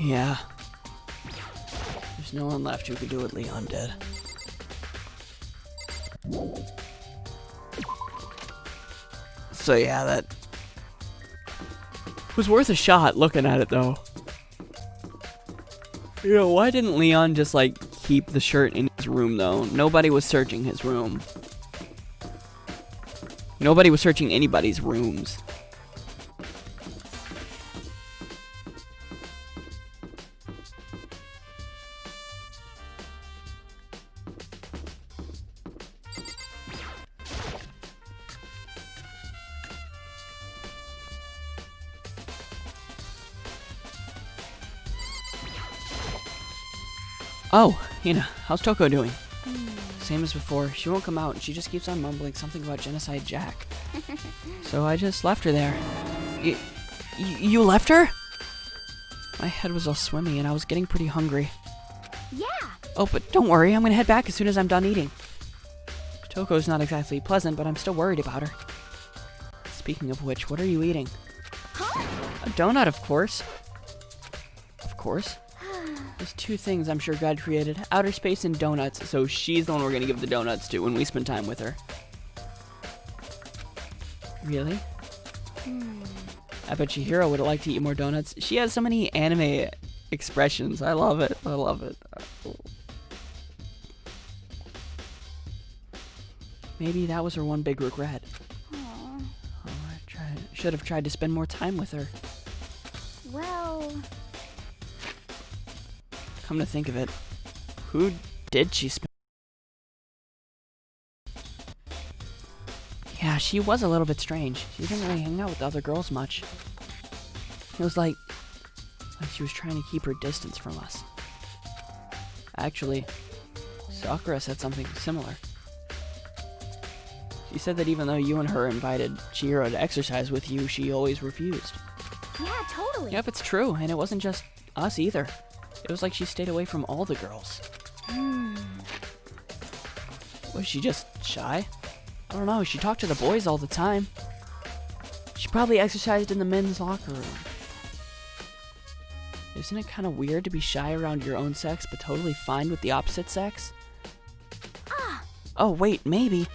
Yeah. There's no one left who could do what Leon did. So yeah, that was worth a shot looking at it though. You know, why didn't Leon just like keep the shirt in his room though? Nobody was searching his room. Nobody was searching anybody's rooms. Oh, Hina, how's Toko doing? Same as before. She won't come out, and she just keeps on mumbling something about Genocide Jack. So I just left her there. You left her? My head was all swimmy, and I was getting pretty hungry. Yeah. Oh, but don't worry, I'm gonna head back as soon as I'm done eating. Toko's not exactly pleasant, but I'm still worried about her. Speaking of which, what are you eating? Huh? A donut, of course. Of course. There's two things I'm sure God created, outer space and donuts, so she's the one we're gonna give the donuts to when we spend time with her. Really? I bet Chihiro would like to eat more donuts. She has so many anime expressions. I love it. I love it. Maybe that was her one big regret. Aww. Oh, I should have tried to spend more time with her. Well, Come to think of it, who did she spend? Yeah, she was a little bit strange. She didn't really hang out with the other girls much. It was like she was trying to keep her distance from us. Actually, Sakura said something similar. She said that even though you and her invited Chihiro to exercise with you, she always refused. yeah, totally. Yep, it's true, and it wasn't just us either. It was like she stayed away from all the girls. Was she just shy? I don't know, she talked to the boys all the time. She probably exercised in the men's locker room. Isn't it kind of weird to be shy around your own sex, but totally fine with the opposite sex? Oh, wait, maybe.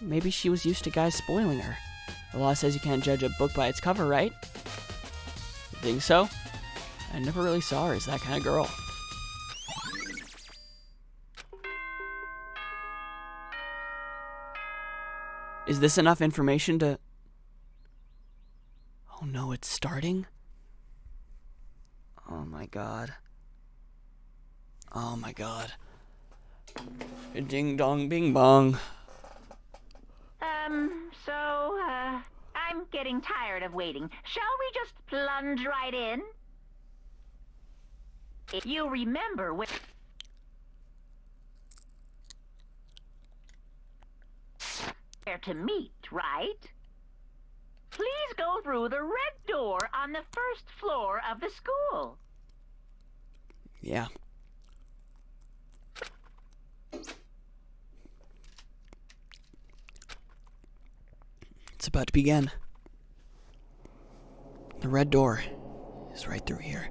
Maybe she was used to guys spoiling her. The law says you can't judge a book by its cover, right? You think so? I never really saw her as that kind of girl. Is this enough information to... Oh no, it's starting? Oh my god. Oh my god. Ding dong bing bong. I'm getting tired of waiting. Shall we just plunge right in? If you remember where to meet, right? Please go through the red door on the first floor of the school. Yeah. It's about to begin. The red door is right through here.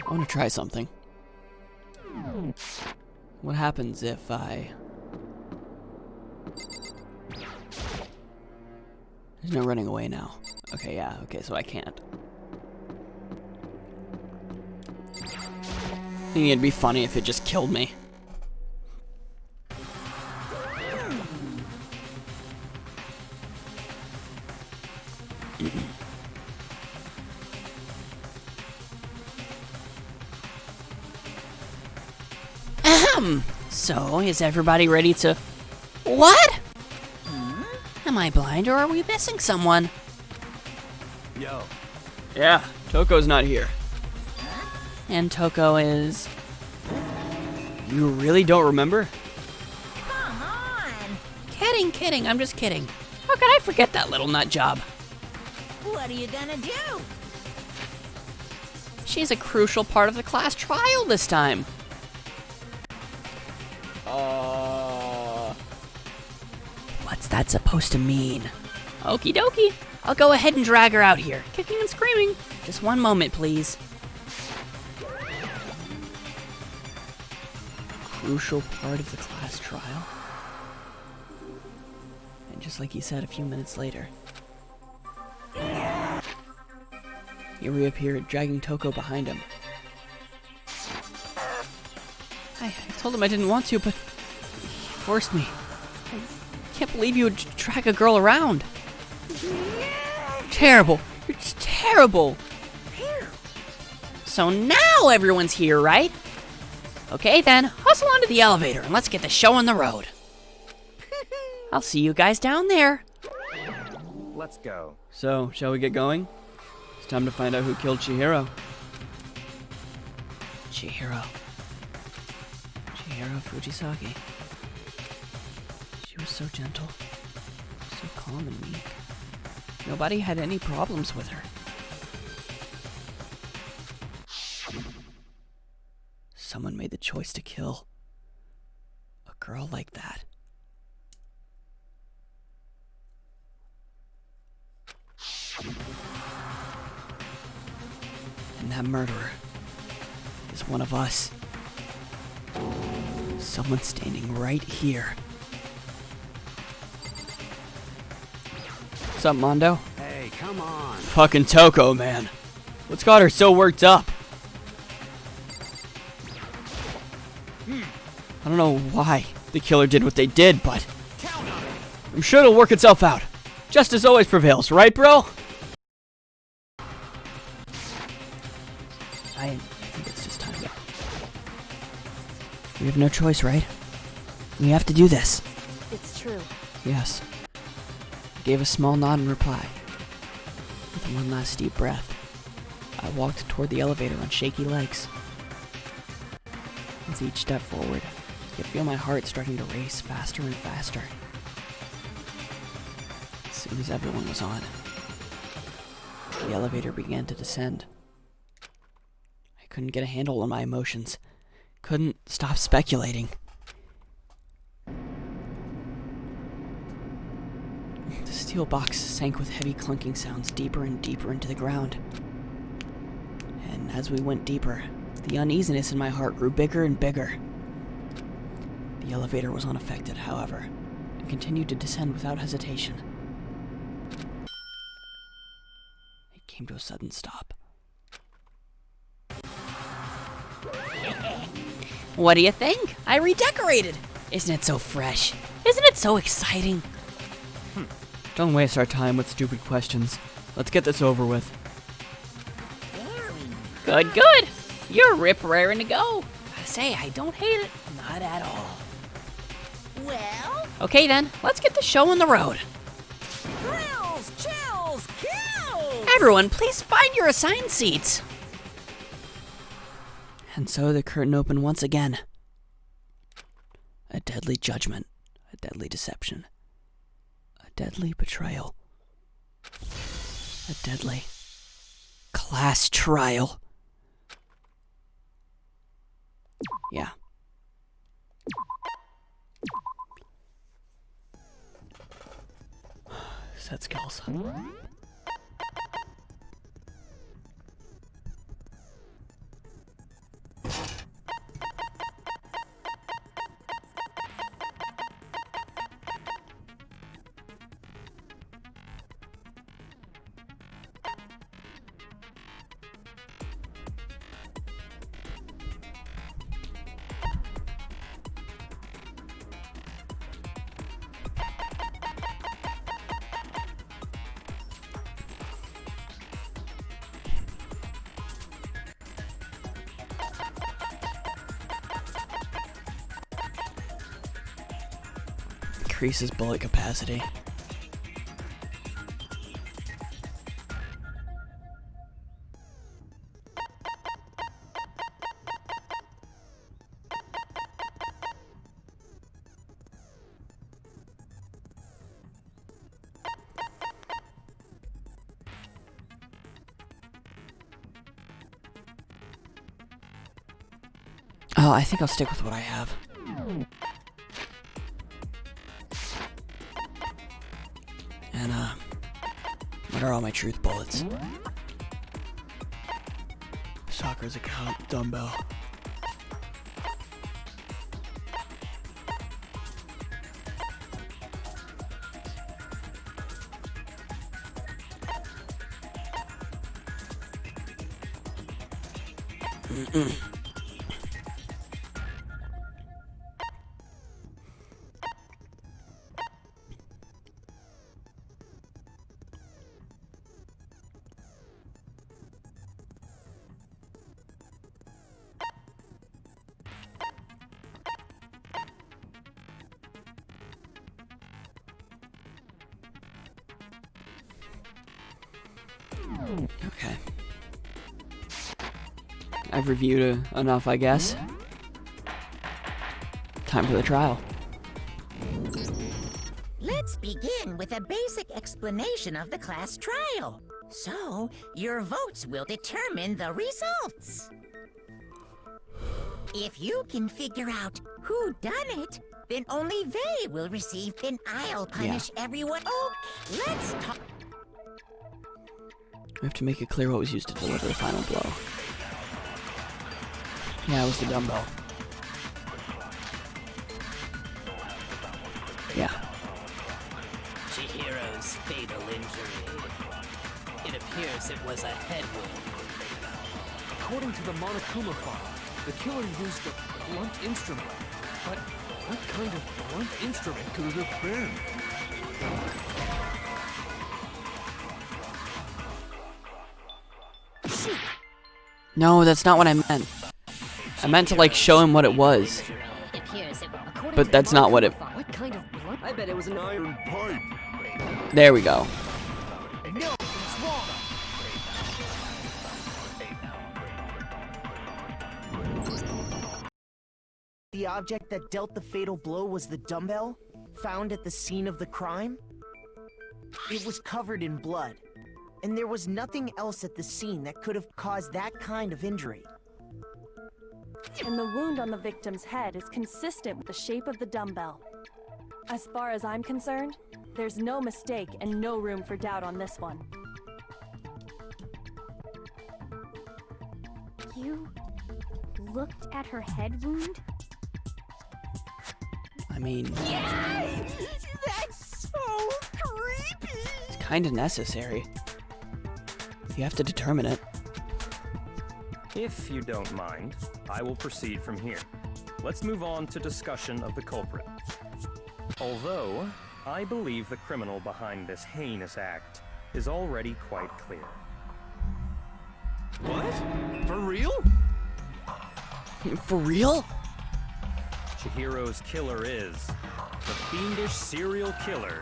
I want to try something. What happens if I... There's no running away now. Okay, yeah, okay, so I can't. I think it'd be funny if it just killed me. So, is everybody ready to... What? Am I blind or are we missing someone? Yo. Yeah, Toko's not here. And Toko is... You really don't remember? Come on! Kidding, I'm just kidding. How could I forget that little nut job? What are you gonna do? She's a crucial part of the class trial this time. What's that supposed to mean? Okie dokie. I'll go ahead and drag her out here, kicking and screaming. Just one moment, please. Crucial part of the class trial? And just like he said a few minutes later, he reappeared, dragging Toko behind him. I told him I didn't want to, but he forced me. I can't believe you would drag a girl around. Terrible. You're just terrible. So now everyone's here, right? Okay then, hustle onto the elevator and let's get the show on the road. I'll see you guys down there. Let's go. So, shall we get going? It's time to find out who killed Chihiro. Chihiro Fujisaki. She was so gentle, so calm and meek. Nobody had any problems with her. Someone made the choice to kill a girl like that. And that murderer is one of us. Someone's standing right here. What's up, Mondo? Hey, come on. Fucking Toko, man. What's got her so worked up? I don't know why the killer did what they did, but I'm sure it'll work itself out. Justice always prevails, right, bro? I think it's just time to go. We have no choice, right? We have to do this. It's true. Yes. I gave a small nod in reply. With one last deep breath, I walked toward the elevator on shaky legs. With each step forward, I could feel my heart starting to race faster and faster. As soon as everyone was on, the elevator began to descend. I couldn't get a handle on my emotions. Couldn't stop speculating. The steel box sank with heavy clunking sounds deeper and deeper into the ground. And as we went deeper, the uneasiness in my heart grew bigger and bigger. The elevator was unaffected, however, and continued to descend without hesitation. It came to a sudden stop. What do you think? I redecorated. Isn't it so fresh? Isn't it so exciting? Don't waste our time with stupid questions. Let's get this over with. Good, good. You're rip-raring to go. I say, I don't hate it. Not at all. Well, Okay then, let's get the show on the road. thrills, chills, kills! Everyone, please find your assigned seats. And so the curtain opened once again. A deadly judgment, a deadly deception, a deadly betrayal, a deadly class trial. Yeah. Set skills. Increases bullet capacity. Oh, I think I'll stick with what I have. And, what are all my truth bullets? Soccer's account, dumbbell. Okay. I've reviewed enough, I guess. Time for the trial. Let's begin with a basic explanation of the class trial. So, your votes will determine the results. If you can figure out who done it, then only they will receive, then I'll punish everyone. Okay, let's talk. We have to make it clear what was used to deliver the final blow. Yeah, it was the dumbbell. Yeah. Chihiro's fatal injury. It appears it was a head wound. According to the Monokuma file, the killer used a blunt instrument. But what kind of blunt instrument could it have been? No, that's not what I meant. I meant to, like, show him what it was. But that's not what it... What kind of blunt? I bet it was an iron pipe. There we go. No, it's wrong. The object that dealt the fatal blow was the dumbbell, found at the scene of the crime. It was covered in blood, and there was nothing else at the scene that could have caused that kind of injury. And the wound on the victim's head is consistent with the shape of the dumbbell. As far as I'm concerned, there's no mistake and no room for doubt on this one. You looked at her head wound? I mean... Yay! That's so creepy! It's kind of necessary. You have to determine it. If you don't mind, I will proceed from here. Let's move on to discussion of the culprit. Although, I believe the criminal behind this heinous act is already quite clear. What? For real? For real? Chihiro's killer is the fiendish serial killer,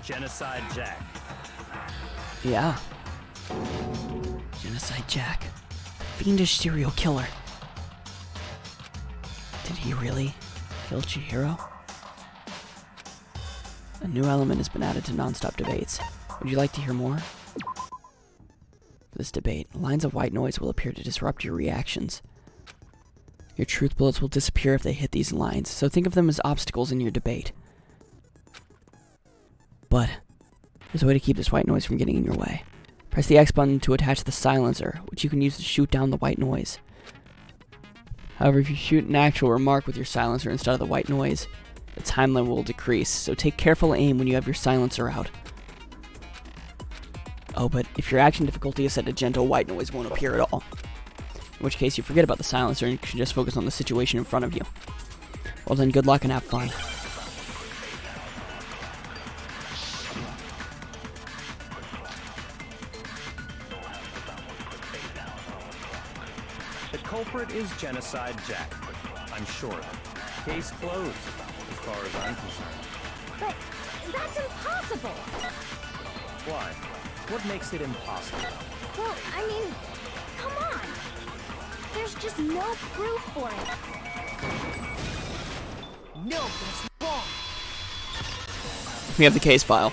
Genocide Jack. Yeah. Genocide Jack. Fiendish serial killer. Did he really kill Chihiro? A new element has been added to non-stop debates. Would you like to hear more? For this debate, lines of white noise will appear to disrupt your reactions. Your truth bullets will disappear if they hit these lines, so think of them as obstacles in your debate. But there's a way to keep this white noise from getting in your way. Press the X button to attach the silencer, which you can use to shoot down the white noise. However, if you shoot an actual remark with your silencer instead of the white noise, the time limit will decrease, so take careful aim when you have your silencer out. Oh, but if your action difficulty is set to gentle, white noise won't appear at all. In which case you forget about the silencer and you can just focus on the situation in front of you. Well then, good luck and have fun. The culprit is Genocide Jack. I'm sure of it. Case closed, as far as I'm concerned. But that's impossible! Why? What makes it impossible? Well, I mean, come on! There's just no proof for it. No, that's wrong! We have the case file.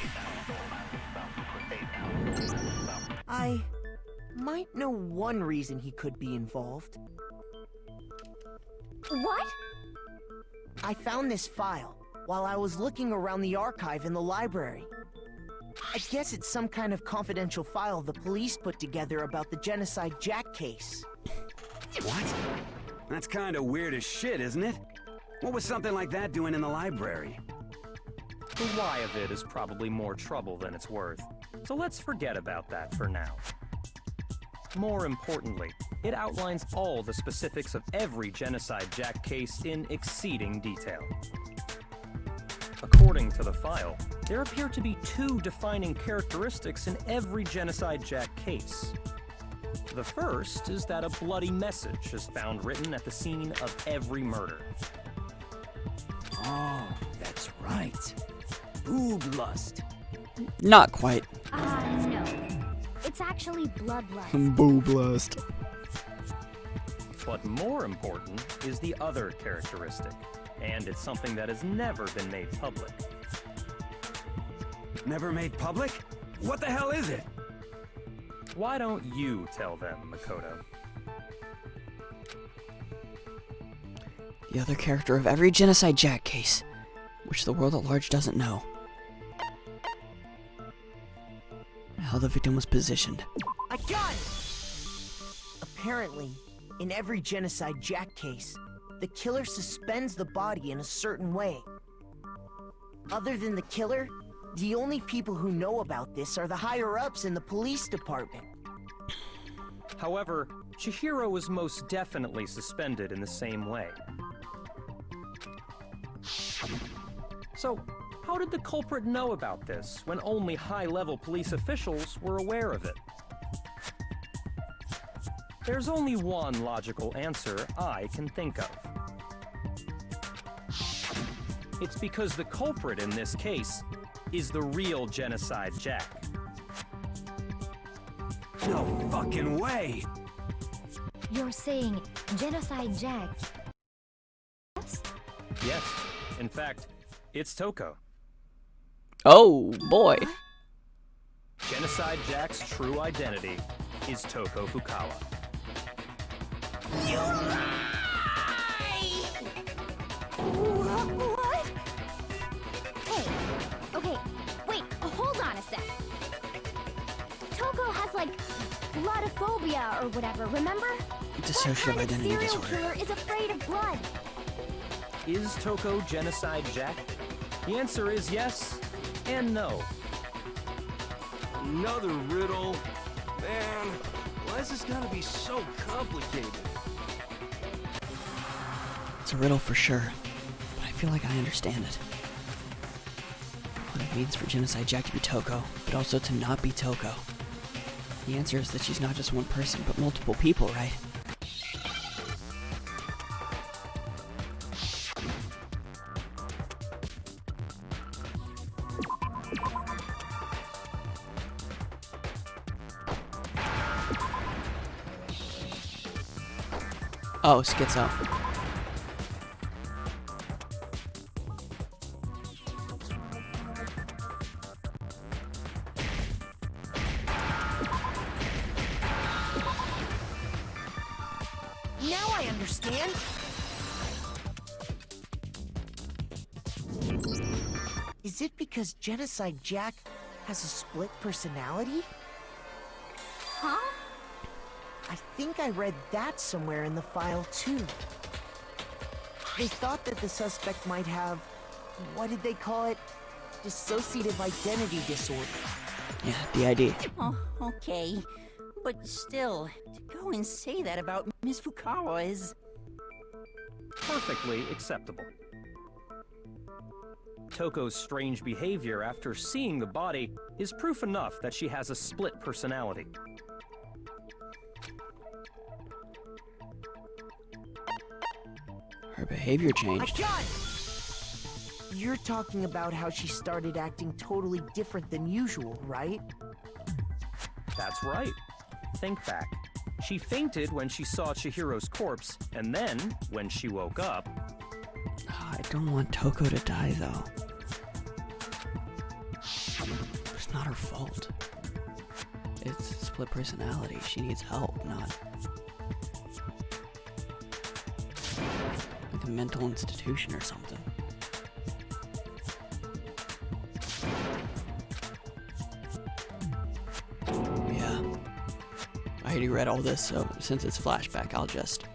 I might know one reason he could be involved. What? I found this file while I was looking around the archive in the library. I guess it's some kind of confidential file the police put together about the Genocide Jack case. What? That's kind of weird as shit, isn't it? What was something like that doing in the library? The why of it is probably more trouble than it's worth, so let's forget about that for now. More importantly, it outlines all the specifics of every Genocide Jack case in exceeding detail. According to the file, there appear to be two defining characteristics in every Genocide Jack case. The first is that a bloody message is found written at the scene of every murder. Oh, that's right. Boob lust. Not quite. No. It's actually bloodlust. Boob lust. But more important is the other characteristic, and it's something that has never been made public. Never made public? What the hell is it? Why don't you tell them, Makoto? The other character of every Genocide Jack case, which the world at large doesn't know. How the victim was positioned. I got it! Apparently, in every Genocide Jack case, the killer suspends the body in a certain way. Other than the killer, the only people who know about this are the higher-ups in the police department. However, Chihiro was most definitely suspended in the same way. So, how did the culprit know about this when only high-level police officials were aware of it? There's only one logical answer I can think of. It's because the culprit in this case is the real Genocide Jack. No fucking way! You're saying Genocide Jack? Yes? Yes, in fact, it's Toko. Oh, boy. Genocide Jack's true identity is Toko Fukawa. You lie! What? Hey, okay, wait, hold on a sec. Toko has, like, blodophobia or whatever, remember? Dissociative identity serial disorder. killer is afraid of blood. Is Toko Genocide Jack? The answer is yes and no. Another riddle? Man, why is this gotta be so complicated? It's a riddle for sure, but I feel like I understand it. What it means for Genocide Jack to be Toko, but also to not be Toko. The answer is that she's not just one person, but multiple people, right? Oh, schizo. Now I understand. Is it because Genocide Jack has a split personality? Huh? I think I read that somewhere in the file, too. They thought that the suspect might have, what did they call it? Dissociative identity disorder. Yeah, DID. Oh, okay. But still, to go and say that about Miss Fukawa is... Perfectly acceptable. Toko's strange behavior after seeing the body is proof enough that she has a split personality. Her behavior changed. I got it! You're talking about how she started acting totally different than usual, right? That's right. Think back. She fainted when she saw Chihiro's corpse, and then, when she woke up... I don't want Toko to die, though. It's not her fault. It's split personality. She needs help, not... like a mental institution or something. Yeah. I already read all this, so since it's flashback, I'll just...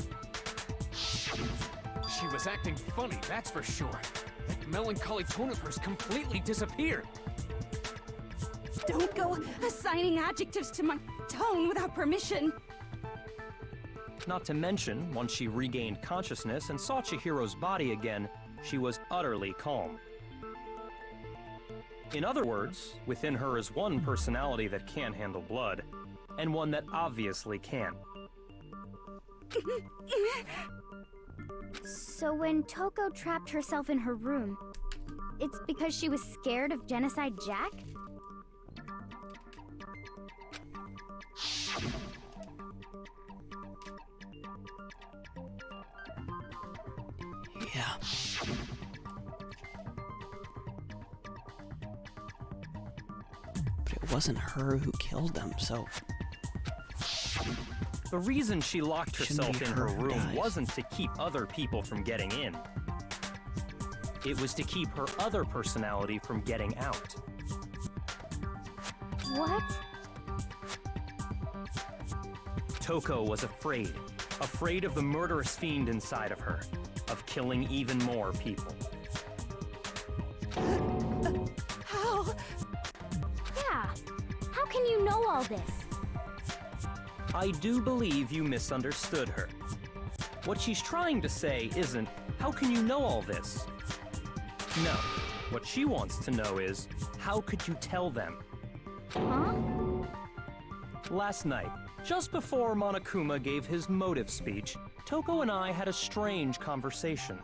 She was acting funny, that's for sure. That melancholy tone of hers completely disappeared. Don't go assigning adjectives to my tone without permission. Not to mention, once she regained consciousness and saw Chihiro's body again, she was utterly calm. In other words, within her is one personality that can't handle blood, and one that obviously can. So when Toko trapped herself in her room, it's because she was scared of Genocide Jack? Yeah. But it wasn't her who killed them, so... The reason she locked herself in her room dies. wasn't to keep other people from getting in. It was to keep her other personality from getting out. What? Toko was afraid. Afraid of the murderous fiend inside of her. Of killing even more people. can you know all this? I do believe you misunderstood her. What she's trying to say isn't, how can you know all this? No. What she wants to know is, how could you tell them? Huh? Last night, just before Monokuma gave his motive speech, Toko and I had a strange conversation.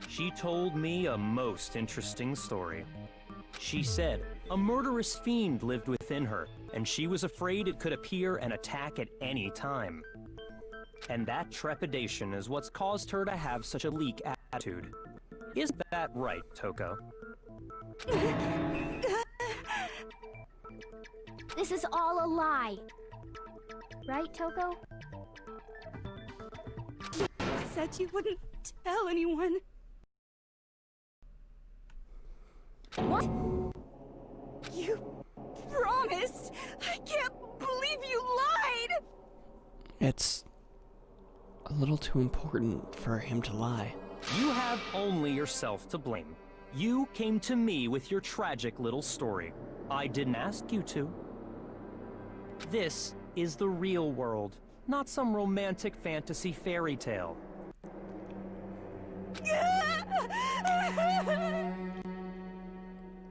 She told me a most interesting story. She said a murderous fiend lived within her, and she was afraid it could appear and attack at any time. And that trepidation is what's caused her to have such a weak attitude. Isn't that right, Toko? This is all a lie. Right, Toko? You said you wouldn't tell anyone. What? You promised! I can't believe you lied! It's a little too important for him to lie. You have only yourself to blame. You came to me with your tragic little story. I didn't ask you to. This is the real world, not some romantic fantasy fairy tale.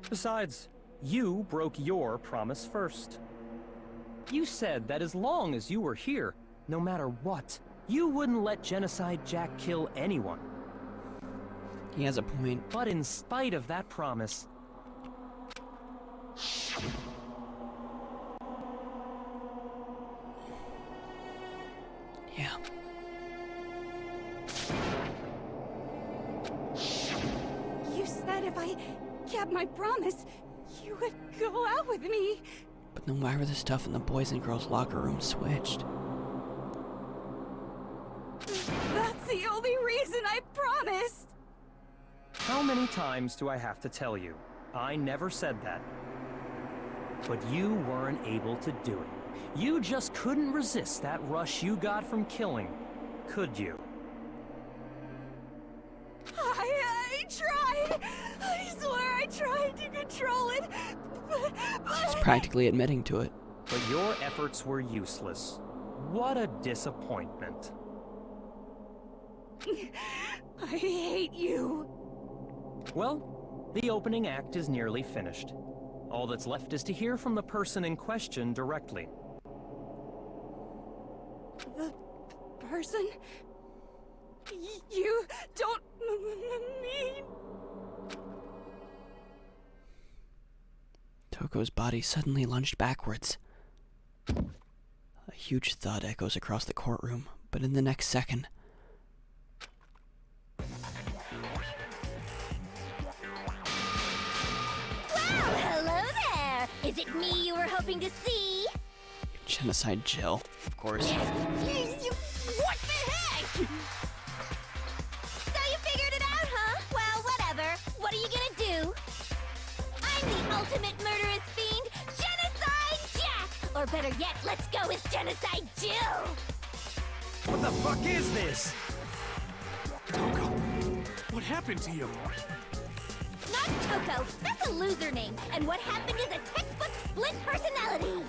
Besides, you broke your promise first. You said that as long as you were here, no matter what, you wouldn't let Genocide Jack kill anyone. He has a point. But in spite of that promise, yeah. You said if I kept my promise, you would go out with me. But then why were the stuff in the boys and girls locker room switched? That's the only reason I promised. how many times do I have to tell you? I never said that. But you weren't able to do it. You just couldn't resist that rush you got from killing, could you? I tried! I swear I tried to control it, but... She's practically admitting to it. But your efforts were useless. What a disappointment. I hate you. Well, the opening act is nearly finished. All that's left is to hear from the person in question directly. The person? You don't mean... Toko's body suddenly lunged backwards. A huge thud echoes across the courtroom, but in the next second... Well, hello there! Is it me you were hoping to see? Genocide Jill, of course. What the heck? So you figured it out, huh? Well, whatever. What are you gonna do? I'm the ultimate murderous fiend, Genocide Jack! Or better yet, let's go with Genocide Jill! What the fuck is this? Toko, what happened to you? Not Toko, that's a loser name, and what happened is a textbook split personality!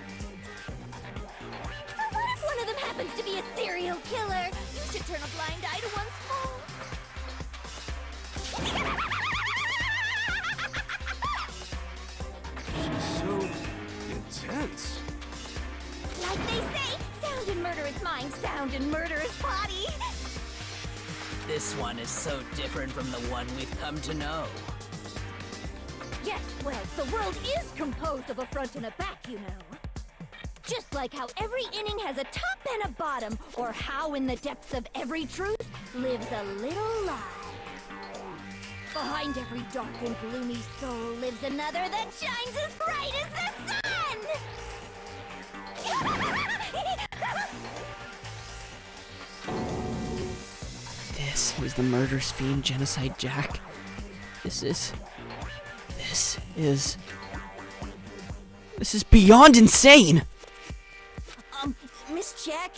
So what if one of them happens to be a serial killer? You should turn a blind eye to one's faults. So intense. Like they say, sound in murderous mind, sound in murderous body. This one is so different from the one we've come to know. Yes, well, the world is composed of a front and a back, you know. Just like how every inning has a top and a bottom, or how in the depths of every truth lives a little lie. Behind every dark and gloomy soul lives another that shines as bright as the sun! This is the murderous fiend Genocide Jack. This is beyond insane! Miss Jack,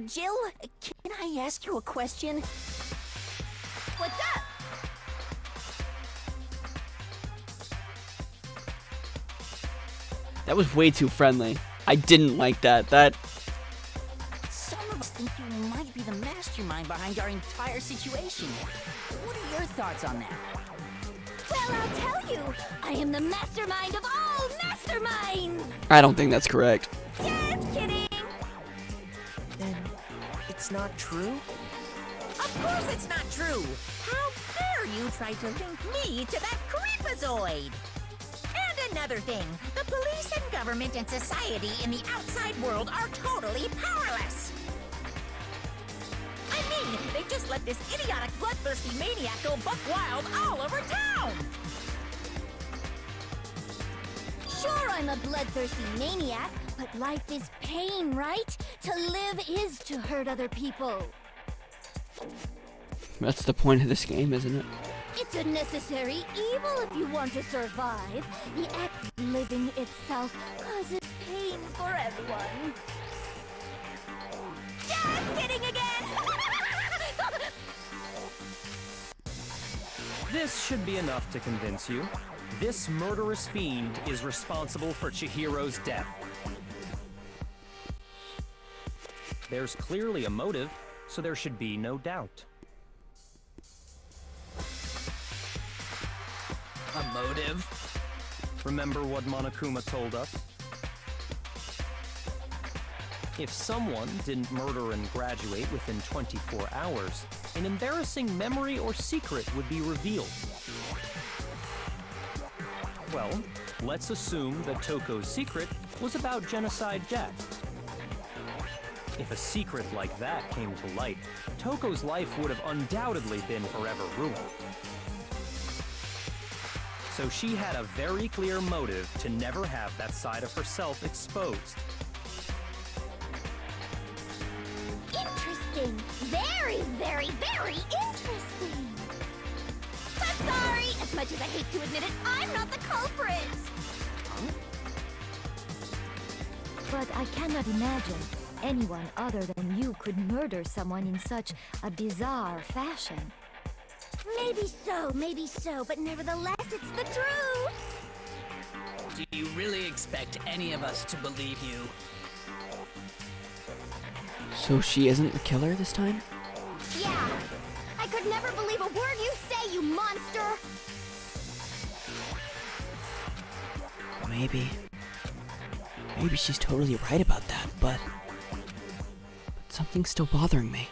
Jill, can I ask you a question? What's up? That was way too friendly. I didn't like that. Some of us think you might be the mastermind behind our entire situation. What are your thoughts on that? Well, I'll tell you, I am the mastermind of all masterminds! I don't think that's correct. Just kidding! Then it's not true? Of course it's not true! How dare you try to link me to that creepazoid! And another thing, the police and government and society in the outside world are totally powerless! I mean, they just let this idiotic, bloodthirsty maniac go buck wild all over town! Sure, I'm a bloodthirsty maniac, but life is pain, right? To live is to hurt other people. That's the point of this game, isn't it? It's a necessary evil if you want to survive. The act of living itself causes pain for everyone. Just kidding again! This should be enough to convince you. This murderous fiend is responsible for Chihiro's death. There's clearly a motive, so there should be no doubt. A motive? Remember what Monokuma told us? If someone didn't murder and graduate within 24 hours, an embarrassing memory or secret would be revealed. Well, let's assume that Toko's secret was about Genocide Jack. If a secret like that came to light, Toko's life would have undoubtedly been forever ruined. So she had a very clear motive to never have that side of herself exposed. Interesting. Very, very, very interesting. But sorry, as much as I hate to admit it, I'm not the culprit. But I cannot imagine anyone other than you could murder someone in such a bizarre fashion. Maybe so, but nevertheless, it's the truth. Do you really expect any of us to believe you? So she isn't the killer this time? Yeah. I could never believe a word you say, you monster. Maybe she's totally right about that, but something's still bothering me.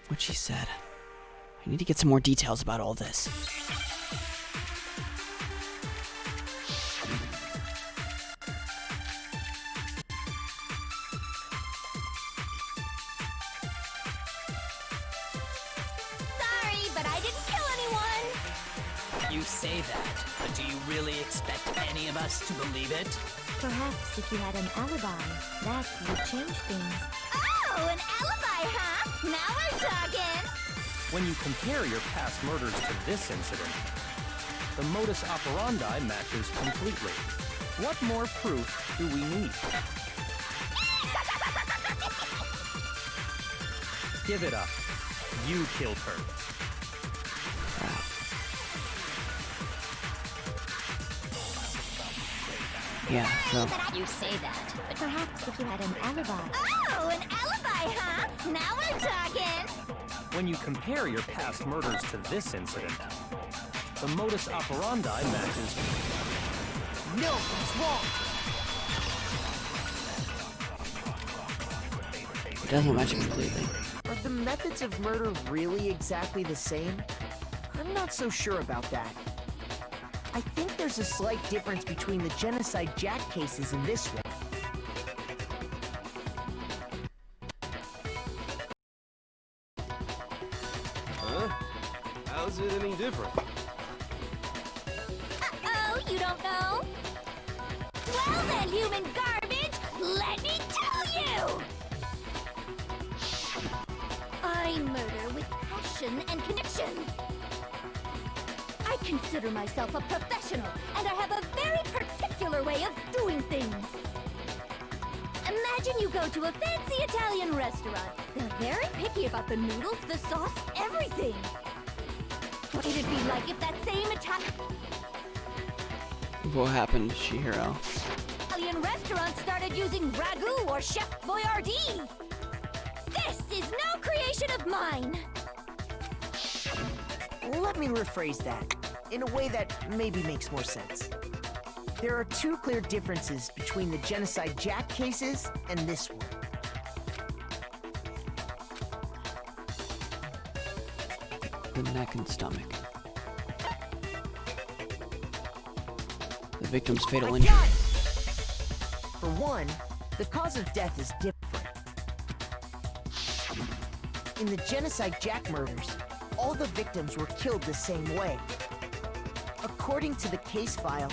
What she said. I need to get some more details about all this. Sorry, but I didn't kill anyone. You say that, but do you really expect any of us to believe it? Perhaps if you had an alibi, that would change things. Oh, an alibi, huh? Now we're talking. When you compare your past murders to this incident, the modus operandi matches completely. What more proof do we need? Give it up. You killed her. Yeah, so... You say that, but Perhaps if you had an alibi. Oh, an alibi, huh? Now we're talking. When you compare your past murders to this incident, the modus operandi matches. No, it's wrong. It doesn't match completely. Are the methods of murder really exactly the same? I'm not so sure about that. I think there's a slight difference between the Genocide Jack cases and this one. Huh? How's it any different? Uh-oh, you don't know? Well then, human garbage, let me tell you! I murder with passion and conviction. I consider myself a professional, and I have a very particular way of doing things. Imagine you go to a fancy Italian restaurant. They're very picky about the noodles, the sauce, everything. What would it be like if that same Italian... What happened to Chihiro? Italian restaurants started using ragu or Chef Boyardee. This is no creation of mine. Let me rephrase that, in a way that maybe makes more sense. There are two clear differences between the Genocide Jack cases and this one. The neck and stomach. The victim's fatal injury. For one, the cause of death is different. In the Genocide Jack murders, all the victims were killed the same way. According to the case file,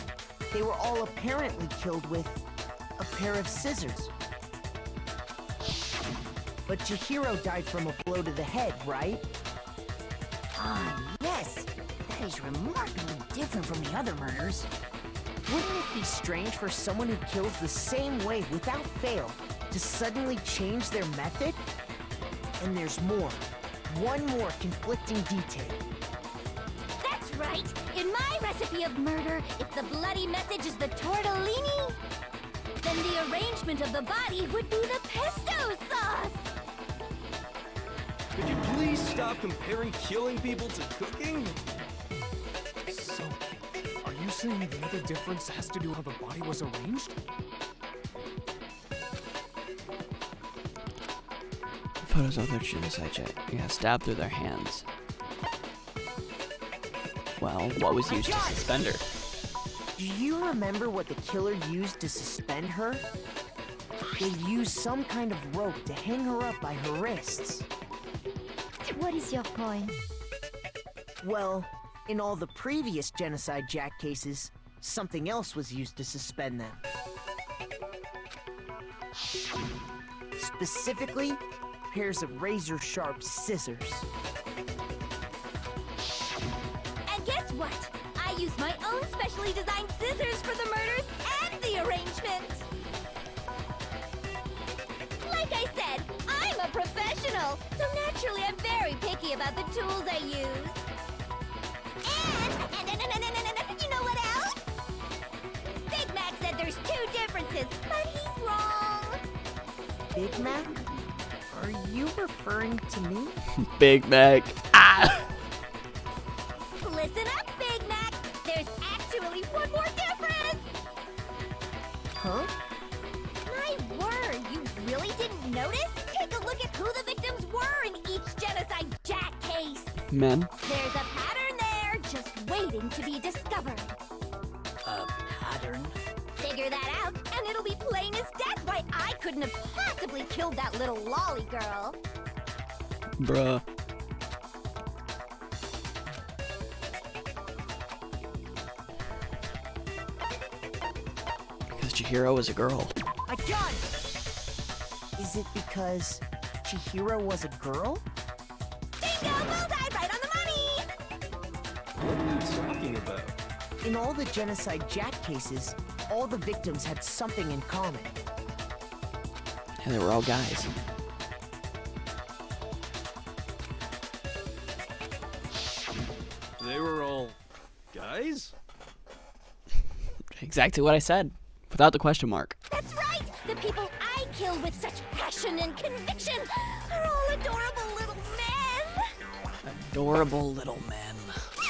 they were all apparently killed with a pair of scissors. But Chihiro died from a blow to the head, right? Ah, yes. That is remarkably different from the other murders. Wouldn't it be strange for someone who kills the same way without fail to suddenly change their method? And there's more. One more conflicting detail. That's right. In my recipe of murder, if the bloody message is the tortellini, then the arrangement of the body would be the pesto sauce. Could you please stop comparing killing people to cooking? So, are you saying the other difference has to do with how the body was arranged? Photos of their genocide jet. Yeah, stabbed through their hands. Well, what was used to suspend her? Do you remember what the killer used to suspend her? They used some kind of rope to hang her up by her wrists. What is your point? Well, in all the previous Genocide Jack cases, something else was used to suspend them. Specifically, pairs of razor-sharp scissors. And guess what? I used my own specially designed scissors for the murders and the arrangement. Like I said, I'm a professional, so naturally I'm very picky about the tools I use. And you know what else? Big Mac said there's two differences, but he's wrong. Big Mac? Are you referring to me? Big Mac. Ah! Listen up, Big Mac. There's actually one more difference. Huh? My word, you really didn't notice? Take a look at who the victims were in each Genocide Jack case. Men. There's a pattern there, just waiting to be discovered. A pattern? Figure that out, and it'll be plain as death why I couldn't have possibly killed that little lolly girl. Bruh. Because Chihiro was a girl. I got it! Is it because Chihiro was a girl? Bingo! Bullseye! Right on the money! What are you talking about? In all the Genocide Jack cases, all the victims had something in common. Yeah, they were all guys. They were all guys? Exactly what I said, without the question mark. That's right! The people I kill with such passion and conviction are all adorable little men! Adorable little men.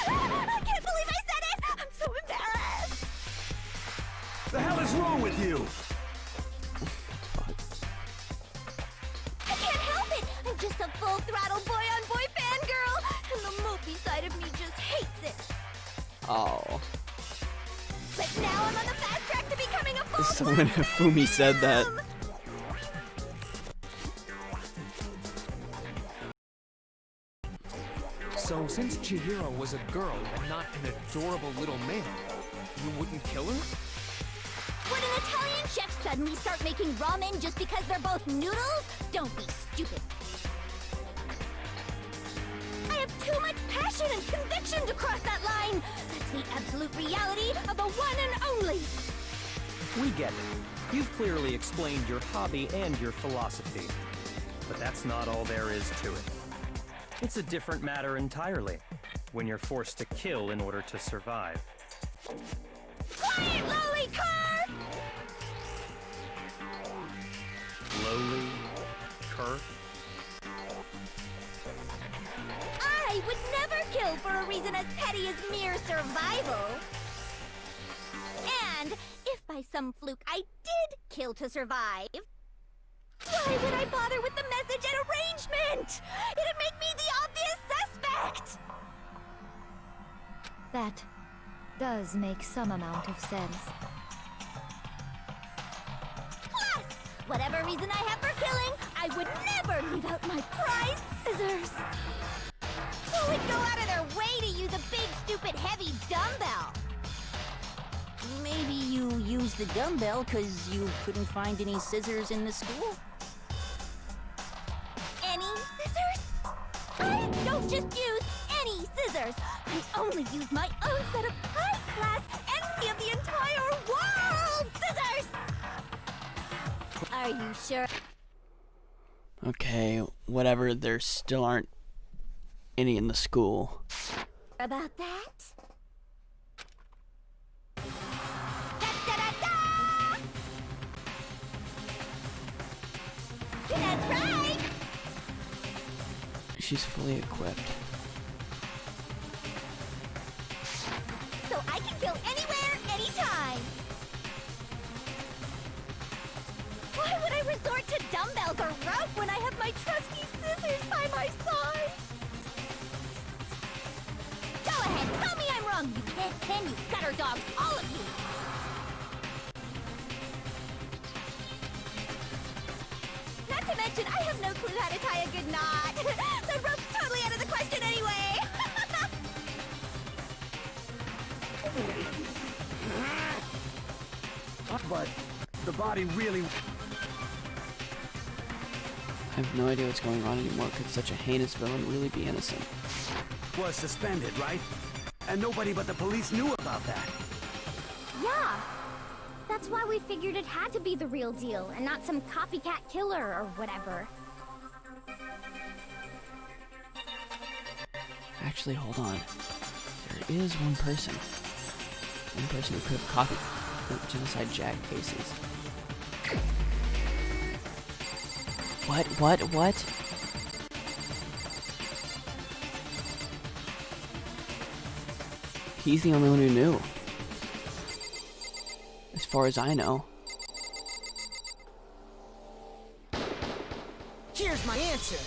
I can't believe I said it! I'm so embarrassed! The hell is wrong with you? I can't help it! I'm just a full-throttle boy-on-boy fangirl, and the movie side of me just hates it. Oh. But now I'm on the fast track to becoming a full Someone Hifumi said that. So, since Chihiro was a girl and not an adorable little man, you wouldn't kill her? Would an Italian chef suddenly start making ramen just because they're both noodles? Don't be stupid. I have too much passion and conviction to cross that line. That's the absolute reality of the one and only. We get it. You've clearly explained your hobby and your philosophy. But that's not all there is to it. It's a different matter entirely, when you're forced to kill in order to survive. Quiet, lolly car! her? I would never kill for a reason as petty as mere survival. And if by some fluke I did kill to survive, why would I bother with the message and arrangement? It'd make me the obvious suspect! That does make some amount of sense. Plus, whatever reason I have for killing, I would never leave out my prized scissors. Who would go out of their way to use a big, stupid, heavy dumbbell? Maybe you used the dumbbell because you couldn't find any scissors in the school? Any scissors? I don't just use any scissors. I only use my own set of high-class, envy of the entire world scissors! Are you sure? Okay, whatever, there still aren't any in the school. About that? That's right! She's fully equipped. So I can kill anywhere, anytime! Why would I resort to dumbbells or rope when I have my trusty scissors by my side? Go ahead, tell me I'm wrong, you can, you gutter dogs, all of you! Not to mention, I have no clue how to tie a good knot. The rope's totally out of the question anyway. But the body really... I have no idea what's going on anymore. Could such a heinous villain really be innocent? was suspended, right? And nobody but the police knew about that. Yeah. That's why we figured it had to be the real deal and not some copycat killer or whatever. Actually, hold on. There is one person. One person who could have copied the Genocide Jack cases. What? He's the only one who knew. As far as I know. Here's my answer.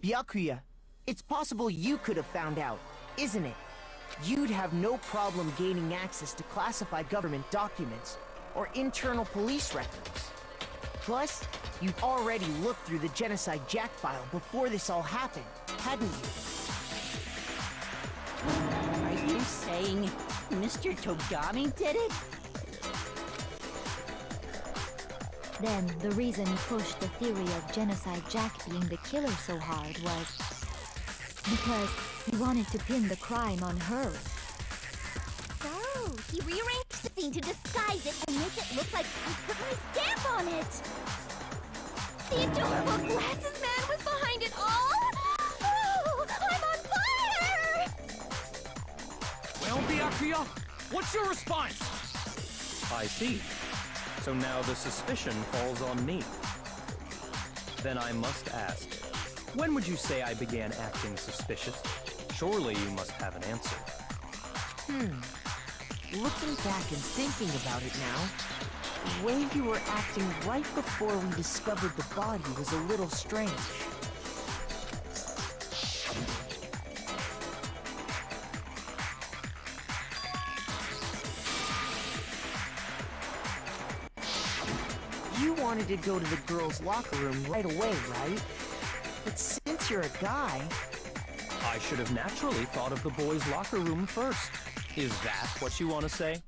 Byakuya, it's possible you could have found out, isn't it? You'd have no problem gaining access to classified government documents or internal police records. Plus, you'd already looked through the Genocide Jack file before this all happened, hadn't you? Are you saying Mr. Togami did it? Then, the reason he pushed the theory of Genocide Jack being the killer so hard was because he wanted to pin the crime on her. So, he rearranged the scene to disguise it and make it look like I put my stamp on it. The adorable glasses man was behind it all. Oh, I'm on fire! Well, Byakuya, what's your response? I see. So now the suspicion falls on me. Then I must ask, when would you say I began acting suspicious? Surely you must have an answer. Looking back and thinking about it now, the way you were acting right before we discovered the body was a little strange. You wanted to go to the girls' locker room right away, right? But since you're a guy... I should have naturally thought of the boys' locker room first. Is that what you want to say?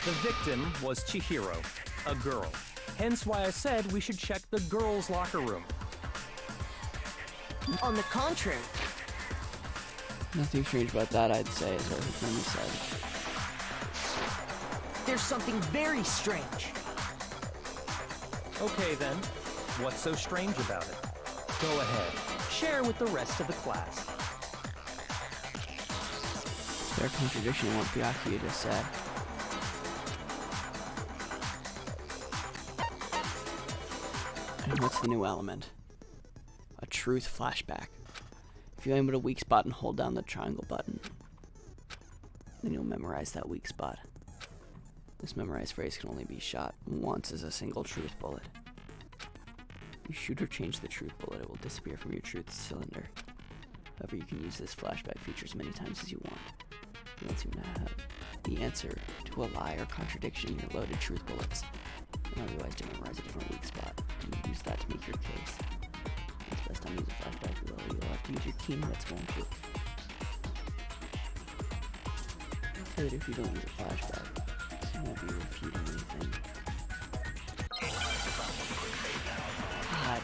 The victim was Chihiro, a girl. Hence why I said we should check the girls' locker room. On the contrary. Nothing strange about that, I'd say, is what his memory said. There's something very strange. Okay then, what's so strange about it? Go ahead, share with the rest of the class. Their contradiction in what Byakuya just said. And what's the new element? A truth flashback. If you aim at a weak spot and hold down the triangle button, then you'll memorize that weak spot. This memorized phrase can only be shot once as a single truth bullet. If you shoot or change the truth bullet, it will disappear from your truth cylinder. However, you can use this flashback feature as many times as you want. Once you now have the answer to a lie or contradiction in your loaded truth bullets, and otherwise to memorize a different weak spot, you use that to make your case. It's best time to use a flashback below. You'll have to use your key that's going to. But if you don't use a flashback, you won't be refuting anything. God.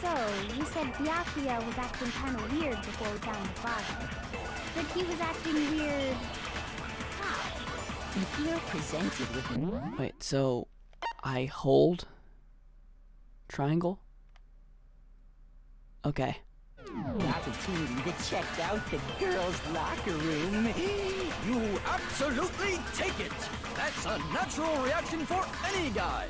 So, you said Byakuya was acting kind of weird before we found the body. But he was acting weird... how? If you're presented with... Wait, so I hold triangle? Okay. The opportunity to check out the girls' locker room. You absolutely take it! That's a natural reaction for any guy!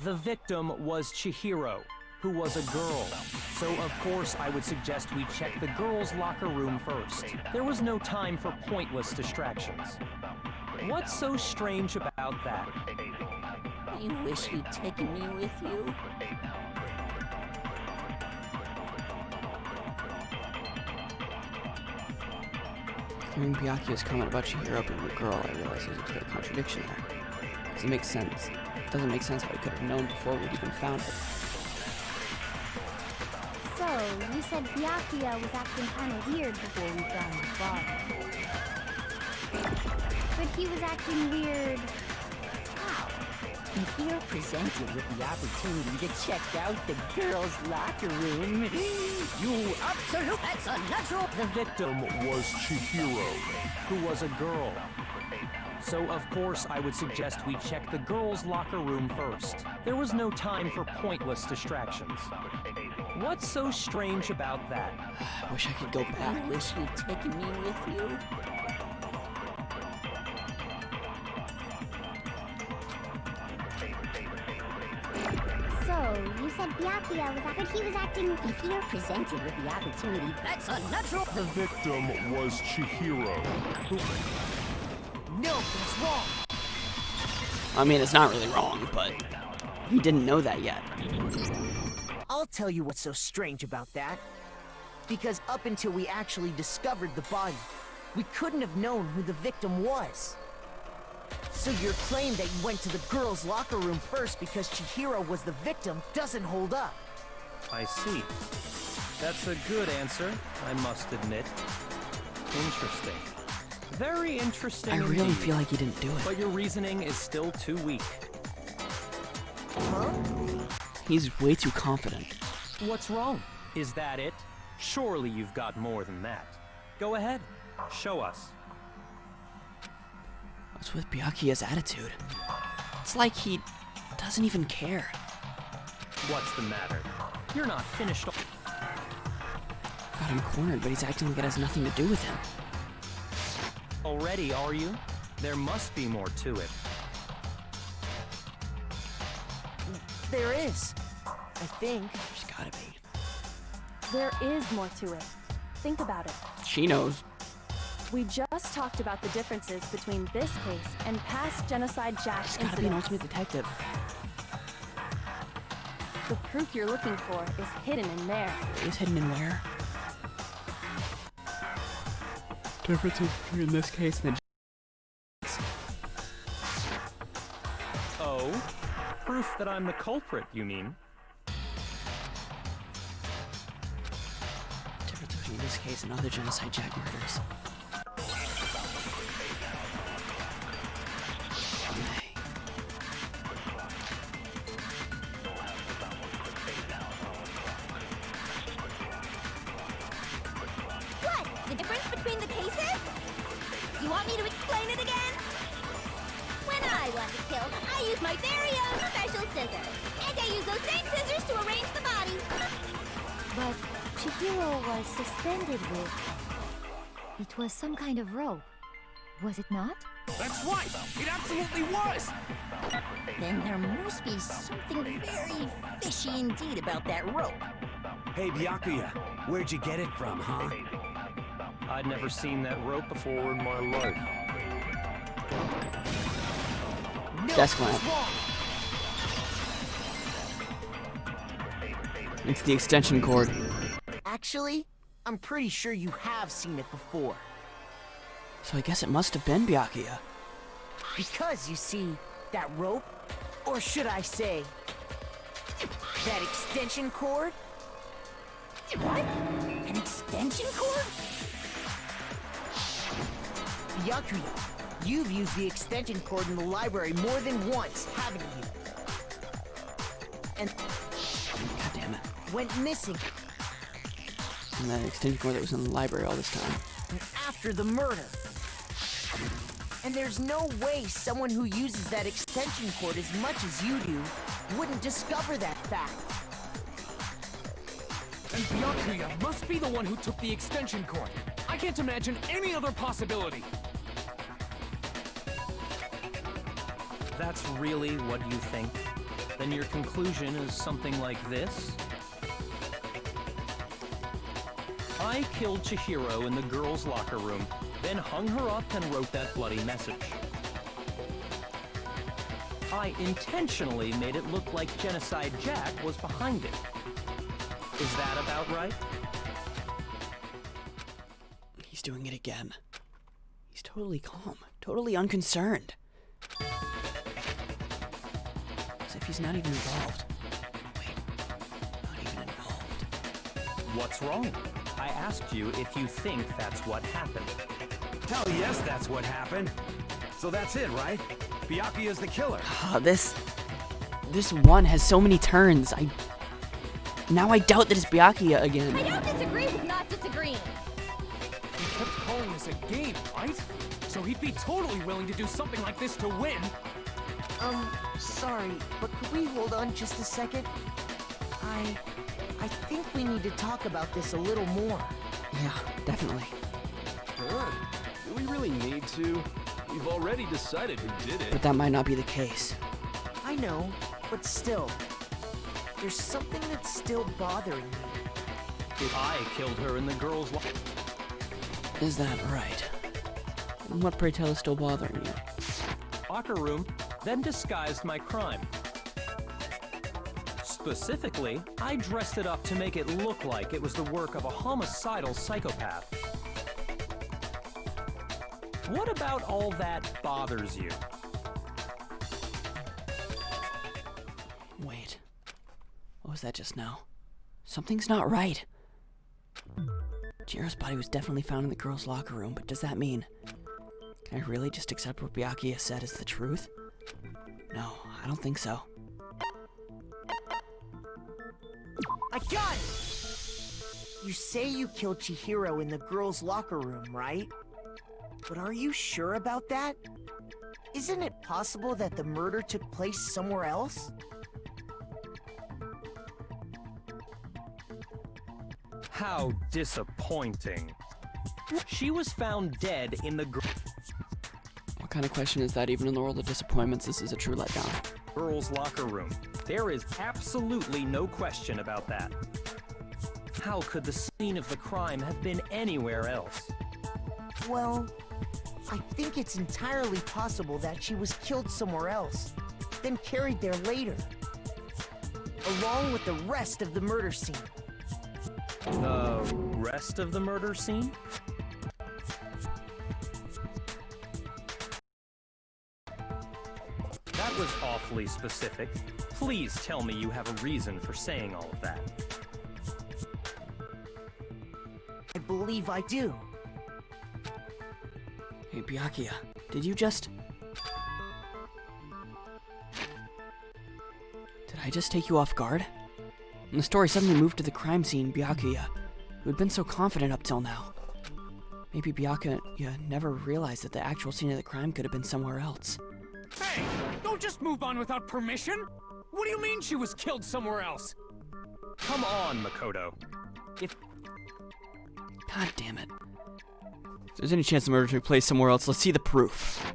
The victim was Chihiro, who was a girl. So of course I would suggest we check the girls' locker room first. There was no time for pointless distractions. What's so strange about that? I wish you'd taken me with you. Hearing Byakuya's comment about Chihiro being a girl, I realized there's a clear contradiction there. Does it make sense? It doesn't make sense how he could have known before we'd even found it. So, you said Byakuya was acting kind of weird before we found the body. But he was acting weird... how? If you're presented with the opportunity to check out the girls' locker room, You absolutely... that's a natural... The victim was Chihiro, who was a girl. So of course I would suggest we check the girls' locker room first. There was no time for pointless distractions. What's so strange about that? I wish I could go back. I wish you'd taken me with you. So, you said Byakuya was acting... but he was acting... If you're presented with the opportunity, that's a natural... The victim was Chihiro, who... No, that's wrong! I mean, it's not really wrong, but he didn't know that yet. I'll tell you what's so strange about that. Because up until we actually discovered the body, we couldn't have known who the victim was. So your claim that you went to the girls' locker room first because Chihiro was the victim doesn't hold up. I see. That's a good answer, I must admit. Interesting. Very interesting I really indeed. feel like he didn't do it. But your reasoning is still too weak. Huh? He's way too confident. What's wrong? Is that it? Surely you've got more than that. Go ahead. Show us. What's with Byakuya's attitude? It's like he doesn't even care. What's the matter? You're not finished. Got him cornered, but he's acting like it has nothing to do with him. Already, are you? There must be more to it. There is. I think. There's gotta be. There is more to it. Think about it. She knows. We just talked about the differences between this case and past Genocide Jack There's gotta be an incidents. ultimate detective. The proof you're looking for is hidden in there. Is hidden in where? Differences between this case and the... Oh? Proof that I'm the culprit, you mean? Difference between this case and other Genocide Jack murders. What? The difference between the cases? You want me to explain it again? When I want to kill, I use my very own special scissors. And I use those same scissors to arrange the bodies. But Chihiro was suspended with... it was some kind of rope. Was it not? That's right! It absolutely was! Then there must be something very fishy indeed about that rope. Hey, Byakuya, where'd you get it from, huh? I'd never seen that rope before in my life. Desk lamp. It's the extension cord. Actually, I'm pretty sure you have seen it before. So I guess it must have been Byakuya. Because, you see, that rope, or should I say, that extension cord? What? An extension cord? Byakuya, you've used the extension cord in the library more than once, haven't you? And God damn it. went missing. And that extension cord that was in the library all this time. And after the murder. And there's no way someone who uses that extension cord as much as you do wouldn't discover that fact. And Byakuya must be the one who took the extension cord. I can't imagine any other possibility. That's really what you think? Then your conclusion is something like this? I killed Chihiro in the girls' locker room, then hung her up and wrote that bloody message. I intentionally made it look like Genocide Jack was behind it. Is that about right? He's doing it again. He's totally calm, totally unconcerned. As if he's not even involved. Wait, not even involved. What's wrong? I asked you if you think that's what happened. Hell yes, that's what happened. So that's it, right? Byakuya's the killer. This one has so many turns. Now I doubt that it's Byakuya again. I don't disagree with not disagreeing. He kept calling this a game, right? So he'd be totally willing to do something like this to win. Sorry, but could we hold on just a second? I think we need to talk about this a little more. Yeah, definitely. Huh? Do we really need to? We've already decided who did it. But that might not be the case. I know, but still, there's something that's still bothering me. I killed her in the girls' Is that right? And what, pray tell, is still bothering you? locker room, then disguised my crime. Specifically, I dressed it up to make it look like it was the work of a homicidal psychopath. What about all that bothers you? Wait. What was that just now? Something's not right. Jiro's body was definitely found in the girls' locker room, but does that mean... Can I really just accept what Byakuya said as the truth? No, I don't think so. I got it! You say you killed Chihiro in the girls' locker room, right? But are you sure about that? Isn't it possible that the murder took place somewhere else? How disappointing. She was found dead in the What kind of question is that? Even in the world of disappointments, this is a true letdown. girls' locker room. There is absolutely no question about that. How could the scene of the crime have been anywhere else? Well, I think it's entirely possible that she was killed somewhere else, then carried there later, along with the rest of the murder scene. The rest of the murder scene? That was awfully specific. Please tell me you have a reason for saying all of that. I believe I do. Hey, Byakuya, did you just... Did I just take you off guard? And the story suddenly moved to the crime scene, Byakuya, who had been so confident up till now. Maybe Byakuya never realized that the actual scene of the crime could have been somewhere else. Hey, don't just move on without permission! What do you mean she was killed somewhere else? Come on, Makoto. God damn it. If there's any chance the murder took place somewhere else, let's see the proof.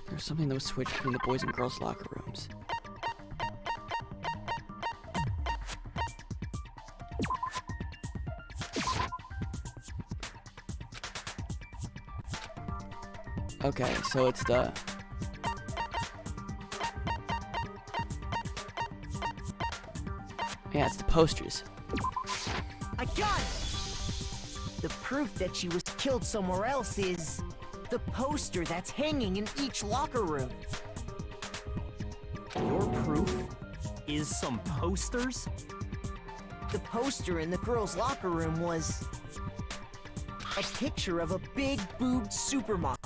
There's something that was switched between the boys' and girls' locker rooms. Okay, so it's the... Yeah, it's the posters. I got it! The proof that she was killed somewhere else is the poster that's hanging in each locker room. Your proof is some posters? The poster in the girls' locker room was a picture of a big boobed supermodel.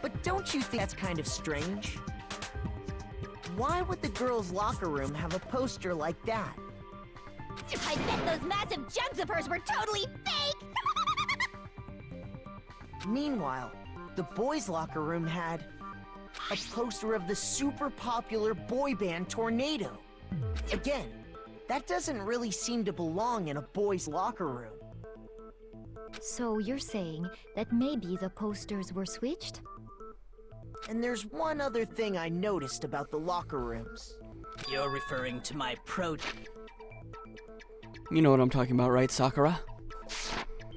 But don't you think that's kind of strange? Why would the girls' locker room have a poster like that? I bet those massive jugs of hers were totally fake! Meanwhile, the boys' locker room had a poster of the super popular boy band Tornado. Again, that doesn't really seem to belong in a boys' locker room. So you're saying that maybe the posters were switched? And there's one other thing I noticed about the locker rooms. You're referring to my You know what I'm talking about, right, Sakura?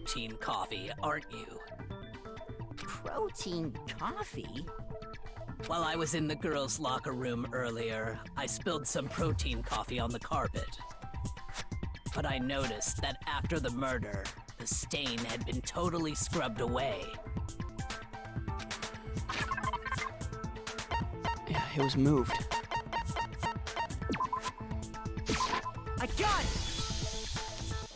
protein coffee, aren't you? Protein coffee? While I was in the girls' locker room earlier, I spilled some protein coffee on the carpet. But I noticed that after the murder, the stain had been totally scrubbed away. Yeah, it was moved. I got it!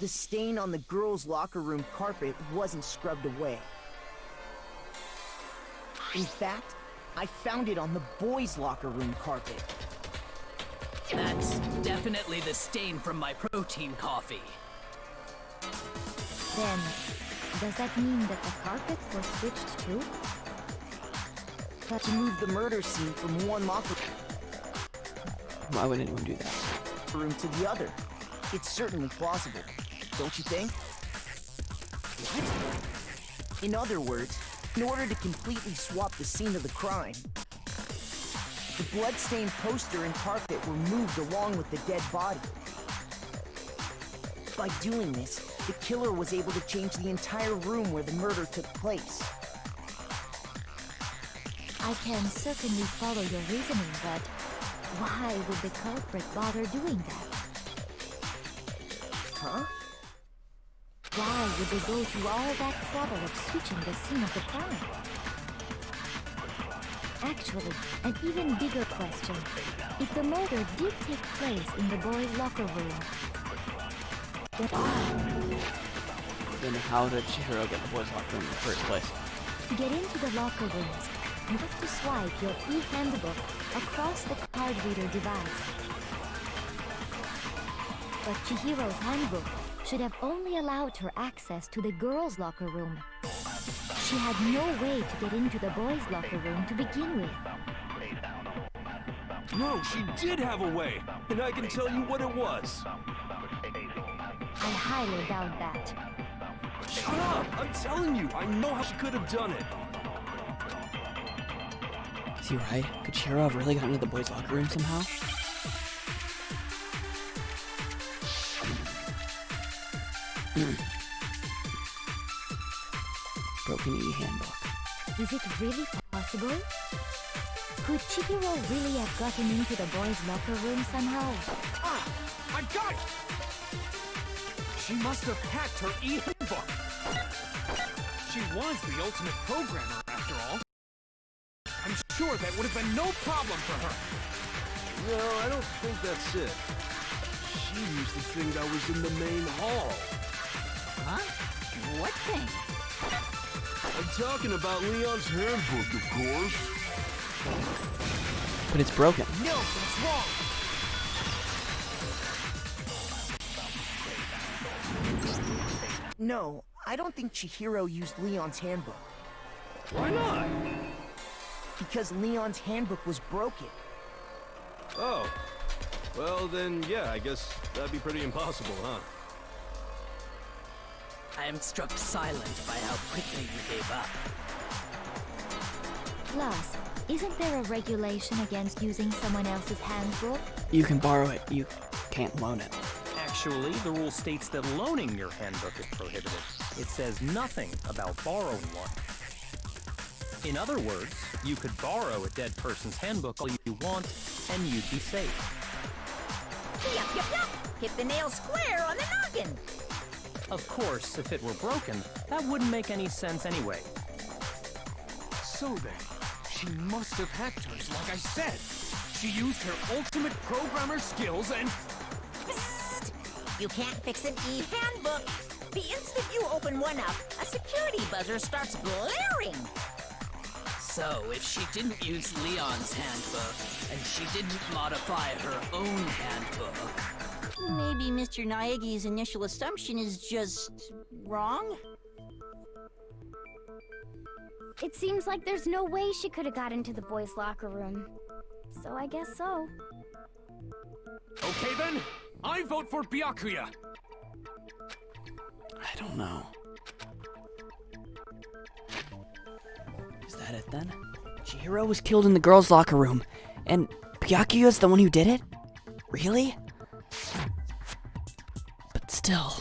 The stain on the girls' locker room carpet wasn't scrubbed away. In fact, I found it on the boys' locker room carpet. That's definitely the stain from my protein coffee. Then, does that mean that the carpets were switched too? But to move the murder scene from one locker Why would anyone do that? room to the other? It's certainly plausible, don't you think? What? In other words, in order to completely swap the scene of the crime, the blood-stained poster and carpet were moved along with the dead body. By doing this, the killer was able to change the entire room where the murder took place. I can certainly follow your reasoning, but why would the culprit bother doing that? Huh? Why would they go through all that trouble of switching the scene of the crime? Actually, an even bigger question. If the murder did take place in the boys' locker room, Then how did Chihiro get the boys' locker room in the first place? to get into the locker rooms, you have to swipe your e-handbook across the card reader device. But Chihiro's handbook should have only allowed her access to the girls' locker room. She had no way to get into the boys' locker room to begin with. No, she did have a way, and I can tell you what it was. I highly doubt that. Shut up! I'm telling you, I know how she could have done it. Is he right? Could Chihiro have really gotten into the boys' locker room somehow? Broken e-handbook. Is it really possible? Could Chihiro really have gotten into the boys' locker room somehow? Ah! I got it! She must have hacked her e-handbook. She was the ultimate programmer, after all. I'm sure that would have been no problem for her. No, I don't think that's it. She used the thing that was in the main hall. Huh? What thing? I'm talking about Leon's handbook, of course. But it's broken. No, that's wrong! No, I don't think Chihiro used Leon's handbook. Why not? Because Leon's handbook was broken. Oh. Well, then, yeah, I guess that'd be pretty impossible, huh? I am struck silent by how quickly you gave up. Plus, isn't there a regulation against using someone else's handbook? You can borrow it, you can't loan it. Actually, the rule states that loaning your handbook is prohibited. It says nothing about borrowing one. In other words, you could borrow a dead person's handbook all you want, and you'd be safe. Yup, yup, yup! Hit the nail square on the noggin! Of course, if it were broken, that wouldn't make any sense anyway. So then, she must have hacked hers, like I said. She used her ultimate programmer skills and... Psst! You can't fix an e-handbook! The instant you open one up, a security buzzer starts blaring! So, if she didn't use Leon's handbook, and she didn't modify her own handbook... Maybe Mr. Naegi's initial assumption is just... wrong? It seems like there's no way she could have got into the boys' locker room. So I guess so. Okay then, I vote for Byakuya! I don't know. Is that it then? Chihiro was killed in the girls' locker room, and Byakuya's the one who did it? Really? But still,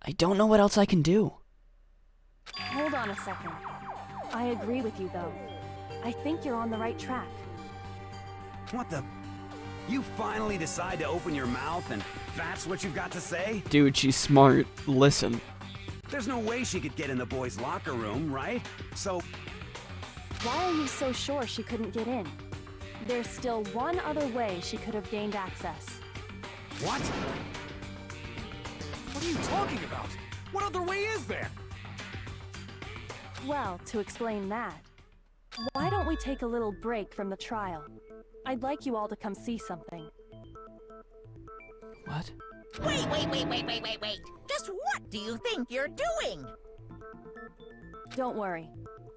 I don't know what else I can do. Hold on a second. I agree with you, though. I think you're on the right track. What the? You finally decide to open your mouth and that's what you've got to say? Dude, she's smart. Listen. There's no way she could get in the boys' locker room, right? So... Why are you so sure she couldn't get in? There's still one other way she could have gained access. What? What are you talking about? What other way is there? Well, to explain that, why don't we take a little break from the trial? I'd like you all to come see something. What? Wait! Just what do you think you're doing? Don't worry.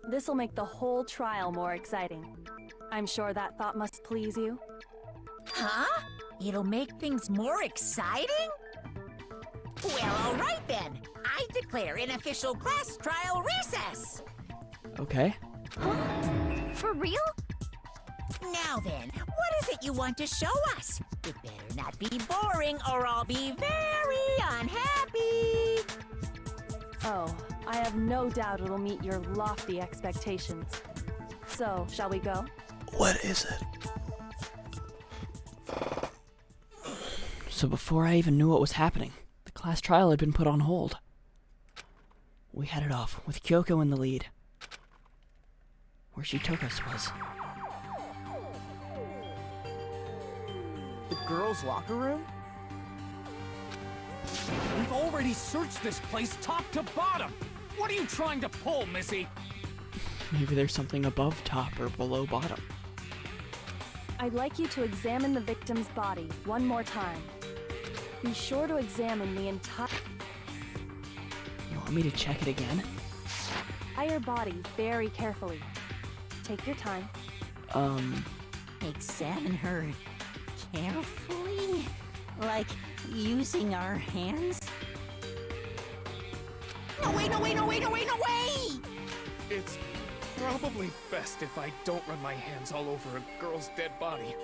This'll make the whole trial more exciting. I'm sure that thought must please you. Huh? It'll make things more exciting? Well, all right then. I declare an official class trial recess. Okay. For real? Now then, what is it you want to show us? It better not be boring or I'll be very unhappy. Oh, I have no doubt it'll meet your lofty expectations. So, shall we go? What is it? So before I even knew what was happening, the class trial had been put on hold. We headed off, with Kyoko in the lead. Where she took us was... The girls' locker room? We've already searched this place top to bottom! What are you trying to pull, Missy? Maybe there's something above top or below bottom. I'd like you to examine the victim's body one more time. Be sure to examine the entire... You want me to check it again? entire body very carefully. Take your time. Examine her carefully? Like using our hands? No way! It's probably best if I don't run my hands all over a girl's dead body.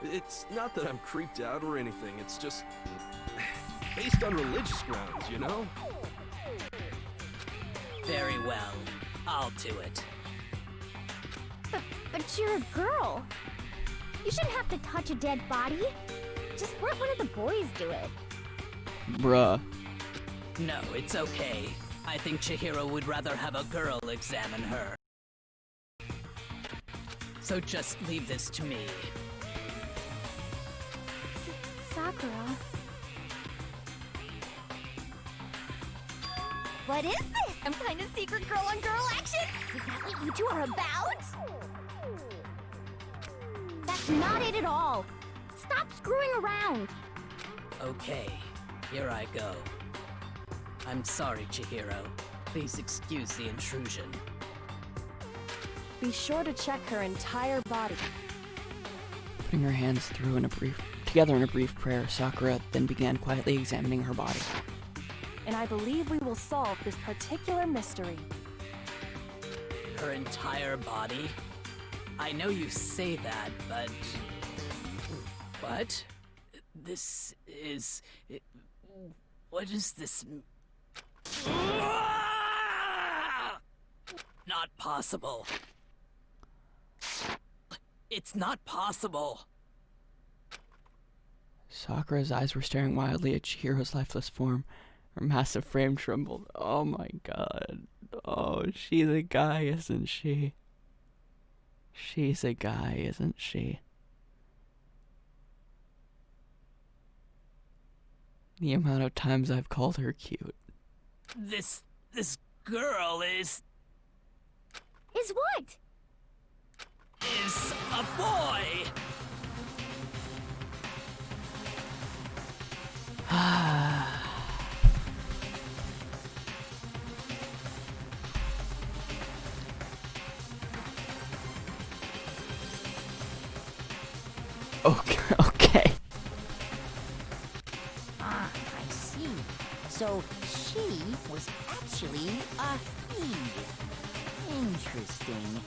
It's not that I'm creeped out or anything, it's just... based on religious grounds, you know? Very well. I'll do it. But you're a girl. You shouldn't have to touch a dead body. Just let one of the boys do it. Bruh. No, it's okay. I think Chihiro would rather have a girl examine her. So just leave this to me. Sakura. What is this? Some kind of secret girl-on-girl action? Is that what you two are about? That's not it at all. Stop screwing around. Okay, here I go. I'm sorry, Chihiro. Please excuse the intrusion. Be sure to check her entire body. Putting her hands together in a brief prayer, Sakura then began quietly examining her body. and I believe we will solve this particular mystery. Her entire body? I know you say that, but... What? This is... What is this... Not possible. It's not possible. Sakura's eyes were staring wildly at Chihiro's lifeless form. Her massive frame trembled. Oh my god. Oh, she's a guy, isn't she? She's a guy, isn't she? The amount of times I've called her cute. This girl is what? Is a boy! Okay. Ah, I see. So she was actually a he. Interesting.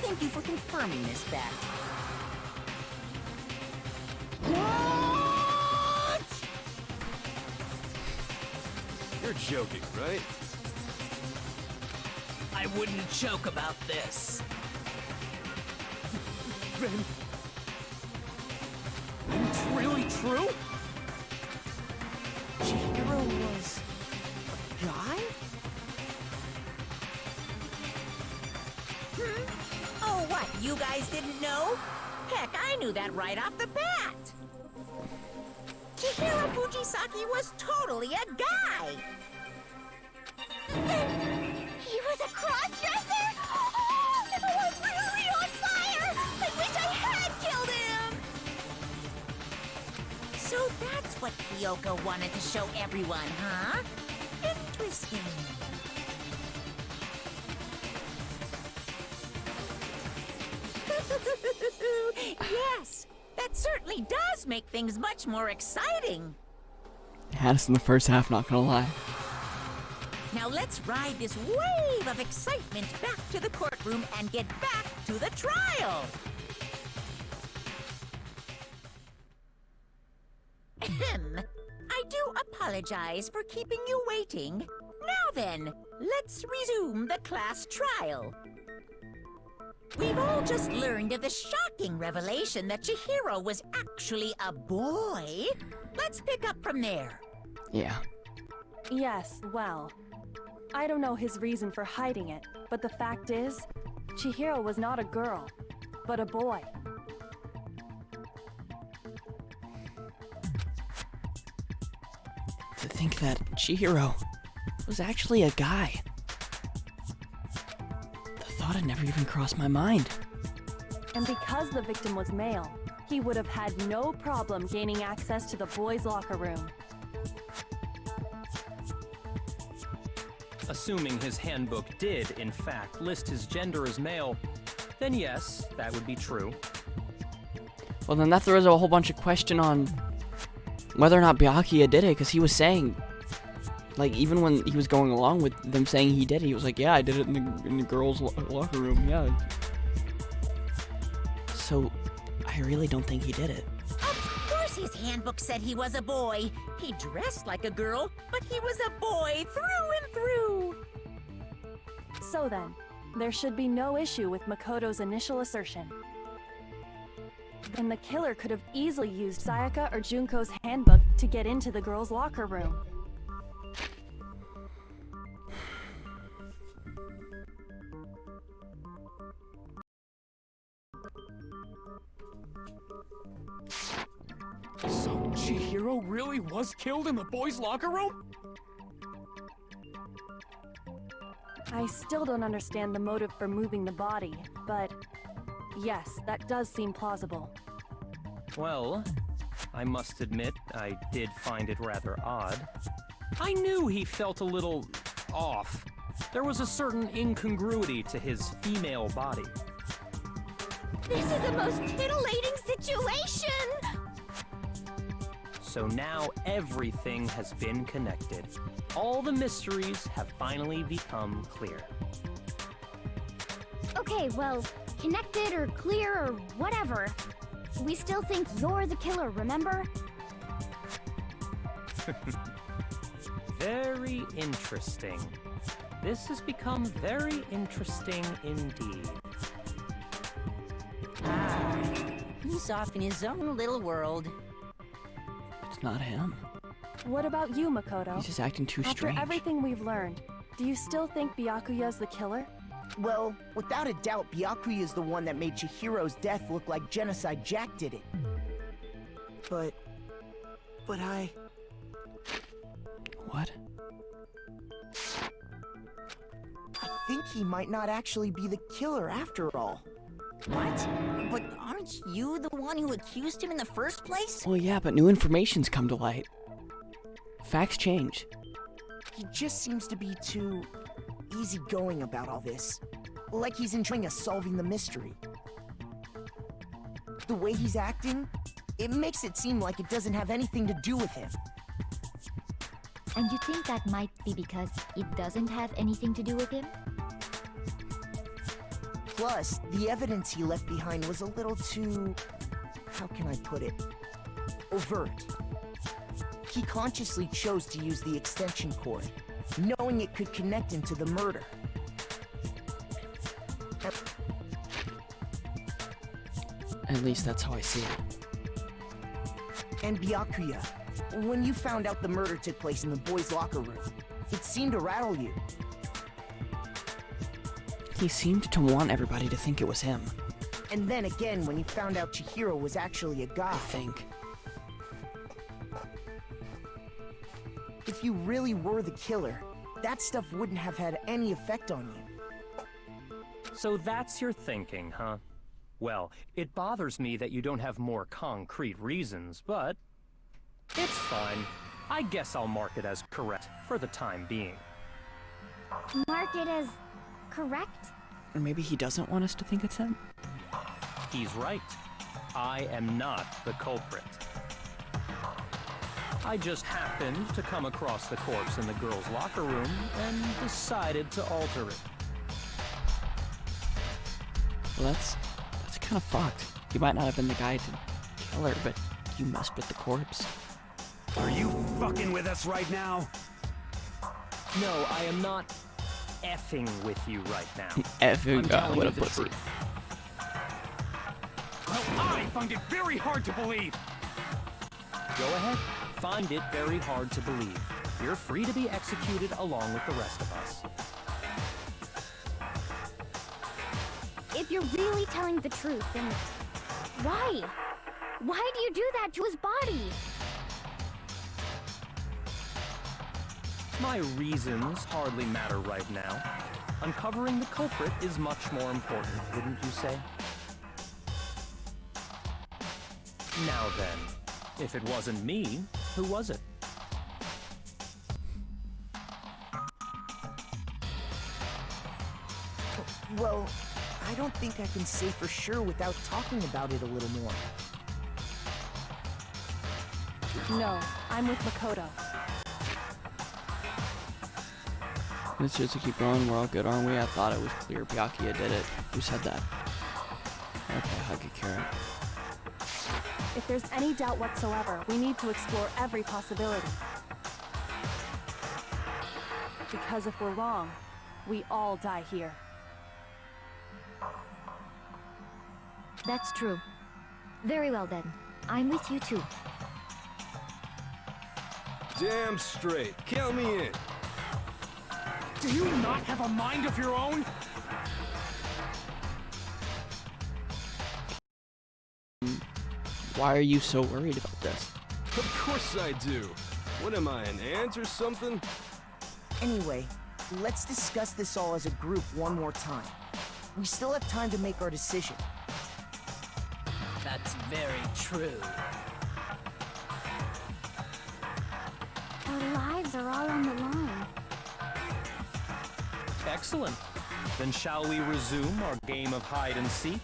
Thank you for confirming this fact. What? You're joking, right? I wouldn't joke about this. Then it's really true? Chihiro was a guy? Oh, what? You guys didn't know? Heck, I knew that right off the bat. Chihiro Fujisaki was totally a guy. He was a cross-dresser? Oh, I'm really on fire! I wish I had killed him! So that's what Kyoko wanted to show everyone, huh? Interesting. Yes, that certainly does make things much more exciting. Had us in the first half, not gonna lie. Now let's ride this wave of excitement back to the courtroom and get back to the trial. Ahem. I do apologize for keeping you waiting. Now then, let's resume the class trial. We've all just learned of the shocking revelation that Chihiro was actually a boy. Let's pick up from there. Yeah. Yes, well, I don't know his reason for hiding it, but the fact is, Chihiro was not a girl, but a boy. To think that Chihiro was actually a guy. The thought had never even crossed my mind. And because the victim was male, he would have had no problem gaining access to the boys' locker room. Assuming his handbook did, in fact, list his gender as male, then yes, that would be true. Well, then that throws a whole bunch of question on whether or not Byakuya did it, because he was saying, like, even when he was going along with them saying he did it, he was like, yeah, I did it in the girls' locker room, yeah. So, I really don't think he did it. Of course his handbook said he was a boy. He dressed like a girl, but he was a boy through and through. So then, there should be no issue with Makoto's initial assertion. Then the killer could have easily used Sayaka or Junko's handbook to get into the girls' locker room. So Chihiro really was killed in the boys' locker room? I still don't understand the motive for moving the body, but yes, that does seem plausible. Well, I must admit, I did find it rather odd. I knew he felt a little off. There was a certain incongruity to his female body. This is the most titillating situation! So now everything has been connected. all the mysteries have finally become clear. Okay, well, connected or clear or whatever. We still think you're the killer, remember? Very interesting. This has become very interesting indeed. He's off in his own little world. It's not him. What about you, Makoto? He's just acting too strange. After everything we've learned, do you still think Byakuya's the killer? Well, without a doubt, Byakuya is the one that made Chihiro's death look like Genocide Jack did it. But I... What? I think he might not actually be the killer after all. What? But aren't you the one who accused him in the first place? Well, yeah, but new information's come to light. Facts change. He just seems to be too easygoing about all this. Like he's enjoying us solving the mystery. The way he's acting, it makes it seem like it doesn't have anything to do with him. And you think that might be because it doesn't have anything to do with him? Plus, the evidence he left behind was a little too... how can I put it? Overt. He consciously chose to use the extension cord, knowing it could connect him to the murder. At least that's how I see it. And Byakuya, when you found out the murder took place in the boys' locker room, it seemed to rattle you. He seemed to want everybody to think it was him. And then again, when you found out Chihiro was actually a guy. I think. If you really were the killer, that stuff wouldn't have had any effect on you. So that's your thinking, huh? Well, it bothers me that you don't have more concrete reasons, but it's fine. I guess I'll mark it as correct for the time being. Mark it as correct? Or maybe he doesn't want us to think it's him? He's right. I am not the culprit. I just happened to come across the corpse in the girls' locker room and decided to alter it. Well, that's kind of fucked. You might not have been the guy to kill her, but you messed with the corpse. Are you fucking with us right now? No, I am not effing with you right now. Effing, I'm telling what you a the pussy. truth. Well, I find it very hard to believe. Go ahead. Find it very hard to believe. You're free to be executed along with the rest of us. If you're really telling the truth, then why? Why do you do that to his body? My reasons hardly matter right now. Uncovering the culprit is much more important, wouldn't you say? Now then, if it wasn't me, who was it? Well, I don't think I can say for sure without talking about it a little more. No, I'm with Makoto. Let's just keep going. We're all good, aren't we? I thought it was clear Byakuya did it. Who said that? Okay, hug it, Karen. If there's any doubt whatsoever, we need to explore every possibility. Because if we're wrong, we all die here. That's true. Very well then. I'm with you too. Damn straight. Count me in. Do you not have a mind of your own? Why are you so worried about this? Of course I do. What am I, an ant or something? Anyway, let's discuss this all as a group one more time. We still have time to make our decision. That's very true. Our lives are all on the line. Excellent. Then shall we resume our game of hide and seek?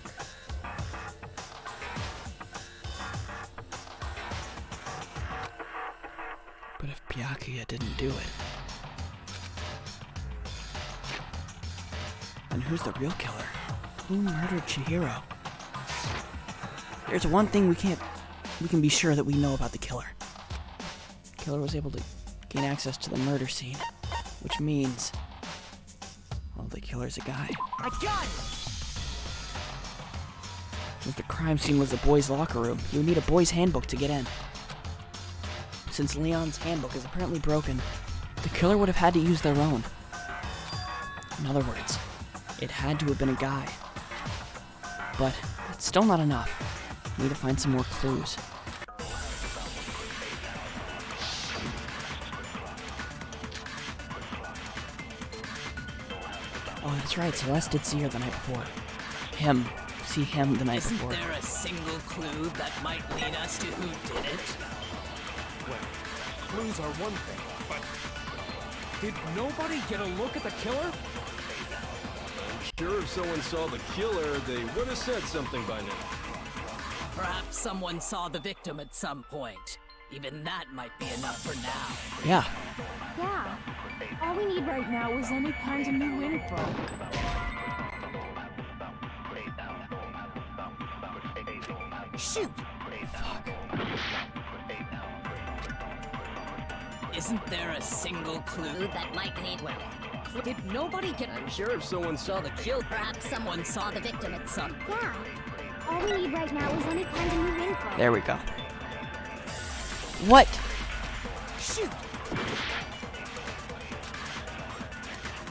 But if Byakuya didn't do it, And who's the real killer? Who murdered Chihiro? There's one thing we can be sure that we know about the killer. The killer was able to gain access to the murder scene, which means, well, the killer's a guy. A gun! Since the crime scene was the boys' locker room, you would need a boys' handbook to get in. Since Leon's handbook is apparently broken, the killer would have had to use their own. In other words, it had to have been a guy. But it's still not enough. We need to find some more clues. Oh, that's right, Celeste did see her the night before. See him the night before. Isn't there a single clue that might lead us to who did it? Well, clues are one thing, but did nobody get a look at the killer? I'm sure if someone saw the killer, they would have said something by now. Perhaps someone saw the victim at some point. Even that might be enough for now. Yeah. Yeah. All we need right now is any kind of new info. Shoot! Isn't there a single clue that might lead well? Did nobody get... I'm sure if someone saw the killer... Perhaps someone saw the victim at some... Yeah. All we need right now is any kind of new info. There we go. What? Shoot!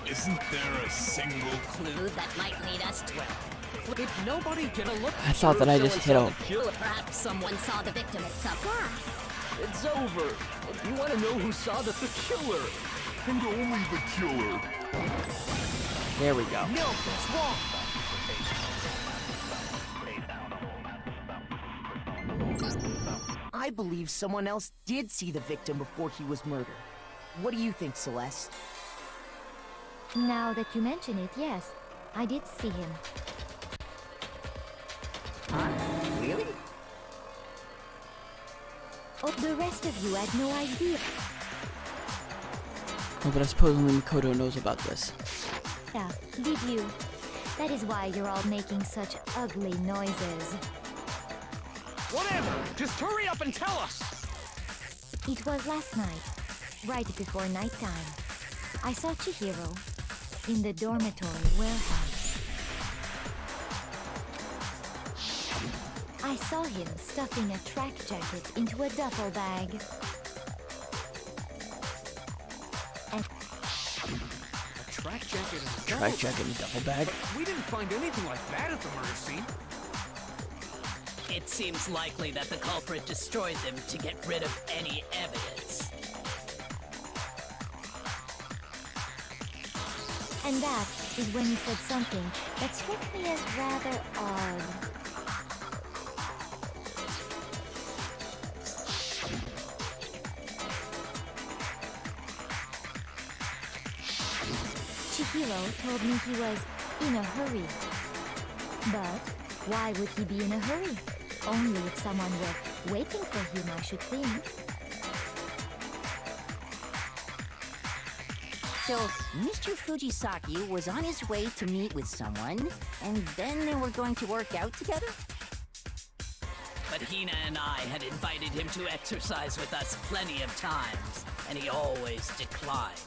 Isn't there a single clue that might lead us to... Did nobody get a look? I thought that I just hit a... Perhaps someone saw the victim at some... It's over. You want to know who saw the killer? And only the killer. There we go. No, it's wrong. I believe someone else did see the victim before he was murdered. What do you think, Celeste? Now that you mention it, yes, I did see him. Really? Oh, the rest of you had no idea. Oh, but I suppose only Makoto knows about this. Yeah, did you? That is why you're all making such ugly noises. Whatever! Just hurry up and tell us! It was last night, right before nighttime. I saw Chihiro in the dormitory warehouse. I saw him stuffing a track jacket into a duffel bag. And A track jacket and a Track jacket and duffel bag? But we didn't find anything like that at the murder scene. It seems likely that the culprit destroyed them to get rid of any evidence. And that is when he said something that struck me as rather odd. Chihiro told me he was in a hurry. But why would he be in a hurry? Only if someone were waiting for him, I should think. So, Mr. Fujisaki was on his way to meet with someone, and then they were going to work out together? But Hina and I had invited him to exercise with us plenty of times, and he always declined.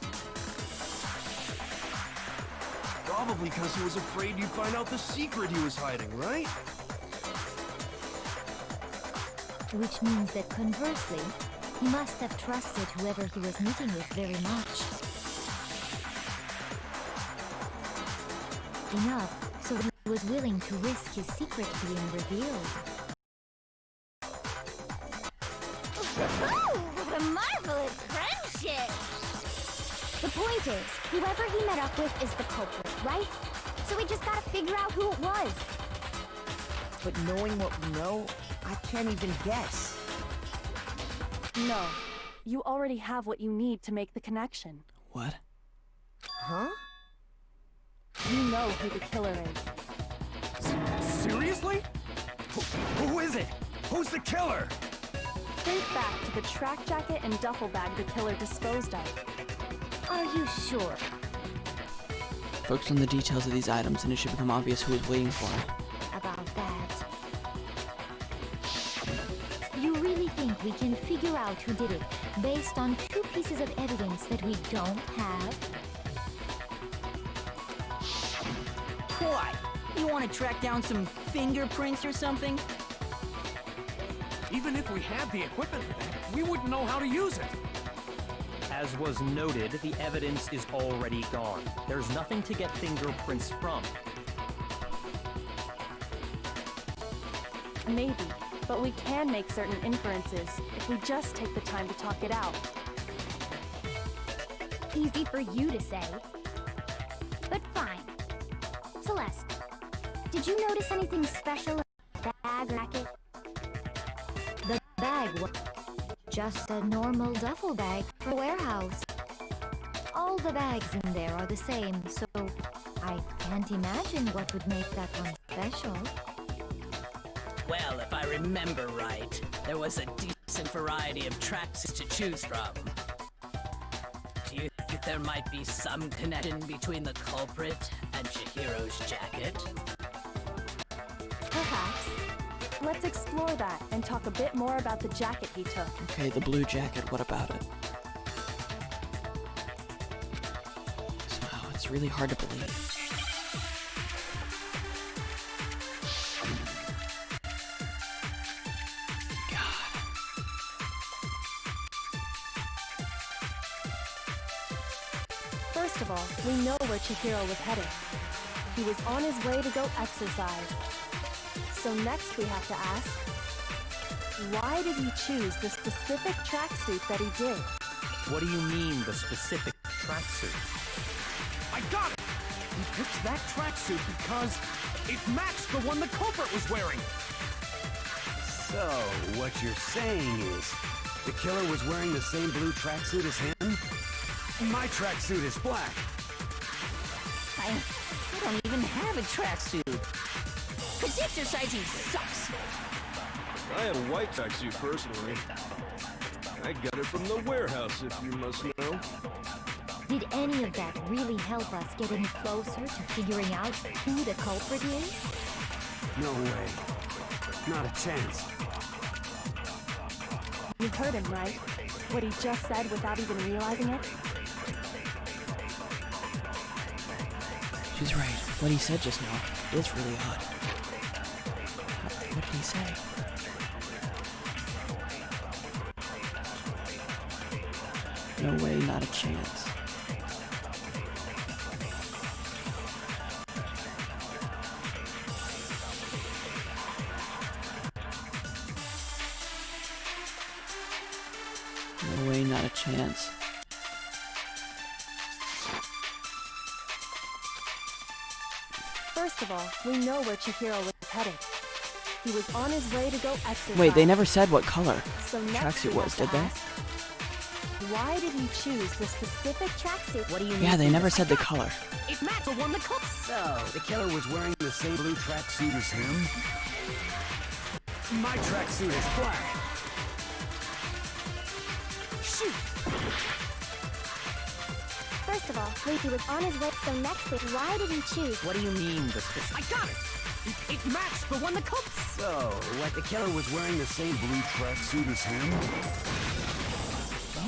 Probably because he was afraid you'd find out the secret he was hiding, right? Which means that conversely, he must have trusted whoever he was meeting with very much. Enough, so he was willing to risk his secret being revealed. Oh, a marvelous friendship! The point is, whoever he met up with is the culprit, right? So we just gotta figure out who it was. But knowing what we know, I can't even guess. No. You already have what you need to make the connection. What? Huh? You know who the killer is. Seriously? Who is it? Who's the killer? Think back to the track jacket and duffel bag the killer disposed of. Are you sure? Focus on the details of these items and it should become obvious who is waiting for it. About that. You really think we can figure out who did it based on 2 pieces of evidence that we don't have? What? You want to track down some fingerprints or something? Even if we had the equipment for that, we wouldn't know how to use it. As was noted, the evidence is already gone. There's nothing to get fingerprints from. Maybe, but we can make certain inferences if we just take the time to talk it out. Easy for you to say. But fine. Celeste, did you notice anything special about the bag racket? The bag was just a normal duffel bag for a warehouse. All the bags in there are the same, so I can't imagine what would make that one special. Well, if I remember right, there was a decent variety of tracksuits to choose from. Do you think there might be some connection between the culprit and Chihiro's jacket? Perhaps. Let's explore that and talk a bit more about the jacket he took. Okay, the blue jacket, what about it? Wow, it's really hard to believe. First of all, we know where Chihiro was headed. He was on his way to go exercise. So next we have to ask, why did he choose the specific tracksuit that he did? What do you mean, the specific tracksuit? I got it! He picked that tracksuit because it matched the one the culprit was wearing. So, what you're saying is, the killer was wearing the same blue tracksuit as him? My tracksuit is black. I don't even have a tracksuit. Cause exercising sucks. I have a white tracksuit personally. I got it from the warehouse, if you must know. Did any of that really help us get any closer to figuring out who the culprit is? No way. Not a chance. You heard him, right? What he just said without even realizing it? She's right. What he said just now is really odd. What did he say? No way, not a chance. No way, not a chance. First of all, we know where Chihiro was headed. He was on his way to go exercise. Wait, they never said what color So next tracksuit we was, have did to they? ask, why did he choose the specific tracksuit? What do you Yeah, they never said the color. It matched the one the culprit. So, the killer was wearing the same blue tracksuit as him? My tracksuit is black. Shoot! First of all, he was on his way, so next week, why did he choose? What do you mean, the specific? I got it! It matched the one the culprit. So, what, the killer was wearing the same blue tracksuit as him?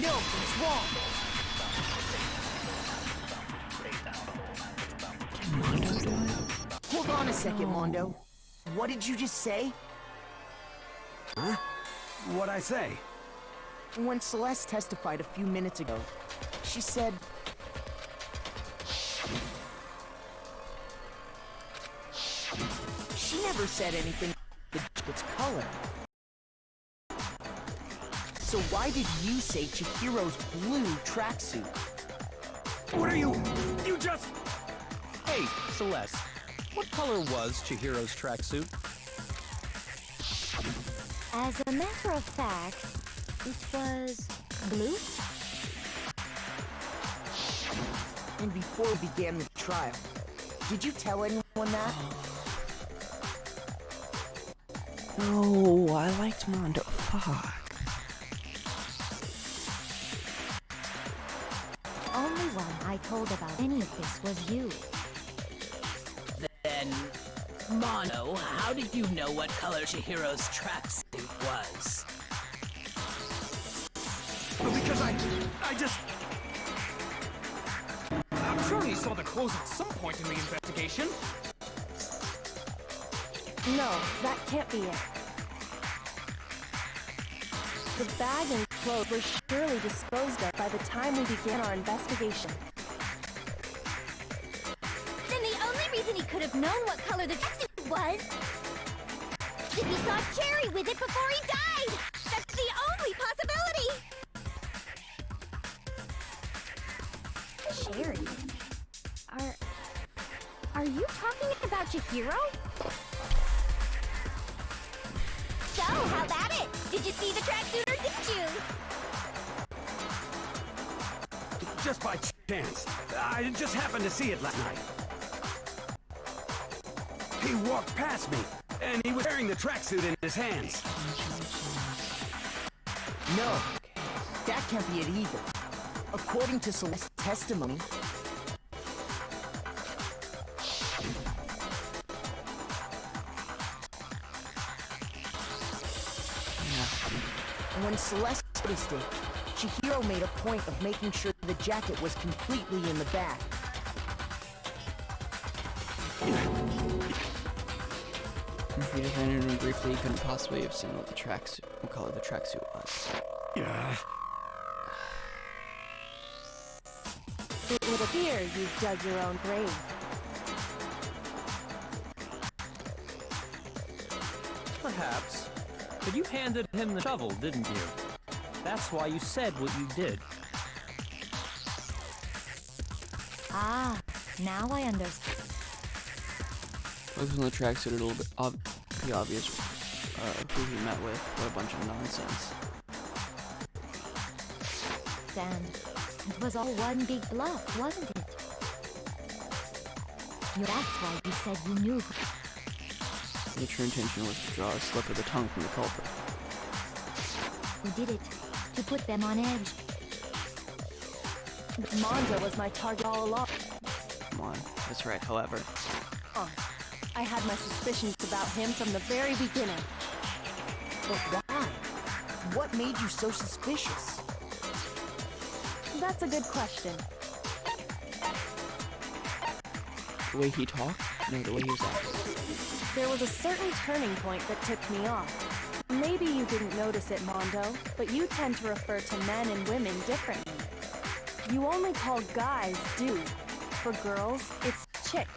No, he's wrong. Can Mondo do it? Hold on a second, Mondo. What did you just say? Huh? What'd I say? When Celeste testified a few minutes ago, she said... She never said anything about its color. So why did you say Chihiro's blue tracksuit? What are you? You just... Hey, Celeste, what color was Chihiro's tracksuit? As a matter of fact, it was blue. And before we began the trial, did you tell anyone that? No, I liked Mondo. Fuck. The only one I told about any of this was you. Mono, how did you know what color Chihiro's tracksuit was? Because I just... I'm sure he saw the clothes at some point in the investigation. No, that can't be it. The bag and clothes were surely disposed of by the time we began our investigation. Then the only reason he could have known what color the tracksuit was is if he saw Cherry with it before he died! That's the only possibility! Cherry? Are you talking about Chihiro? So, how about it? Did you see the tracksuit or didn't you? Just by chance. I just happened to see it last night. He walked past me, and he was carrying the tracksuit in his hands. No, that can't be it either. According to Celeste's testimony, when Celeste noticed it, Chihiro made a point of making sure the jacket was completely in the bag. If he defended him briefly, he couldn't possibly have seen what color the tracksuit was. Yeah. It would appear you've dug your own grave. Perhaps. But you handed him the shovel, didn't you? That's why you said what you did. Ah, now I understand. Looks on the tracksuit a little bit pretty obvious who he met with. What a bunch of nonsense. Dan, it was all one big bluff, wasn't it? That's why you said you knew. The true intention was to draw a slip of the tongue from the culprit. You did it to put them on edge. Mondo was my target all along. Come on, that's right, however. I had my suspicions about him from the very beginning. But why? What made you so suspicious? That's a good question. The way he talked? No, the way he was acting. There was a certain turning point that tipped me off. Maybe you didn't notice it, Mondo, but you tend to refer to men and women differently. You only call guys dude. For girls, it's chick.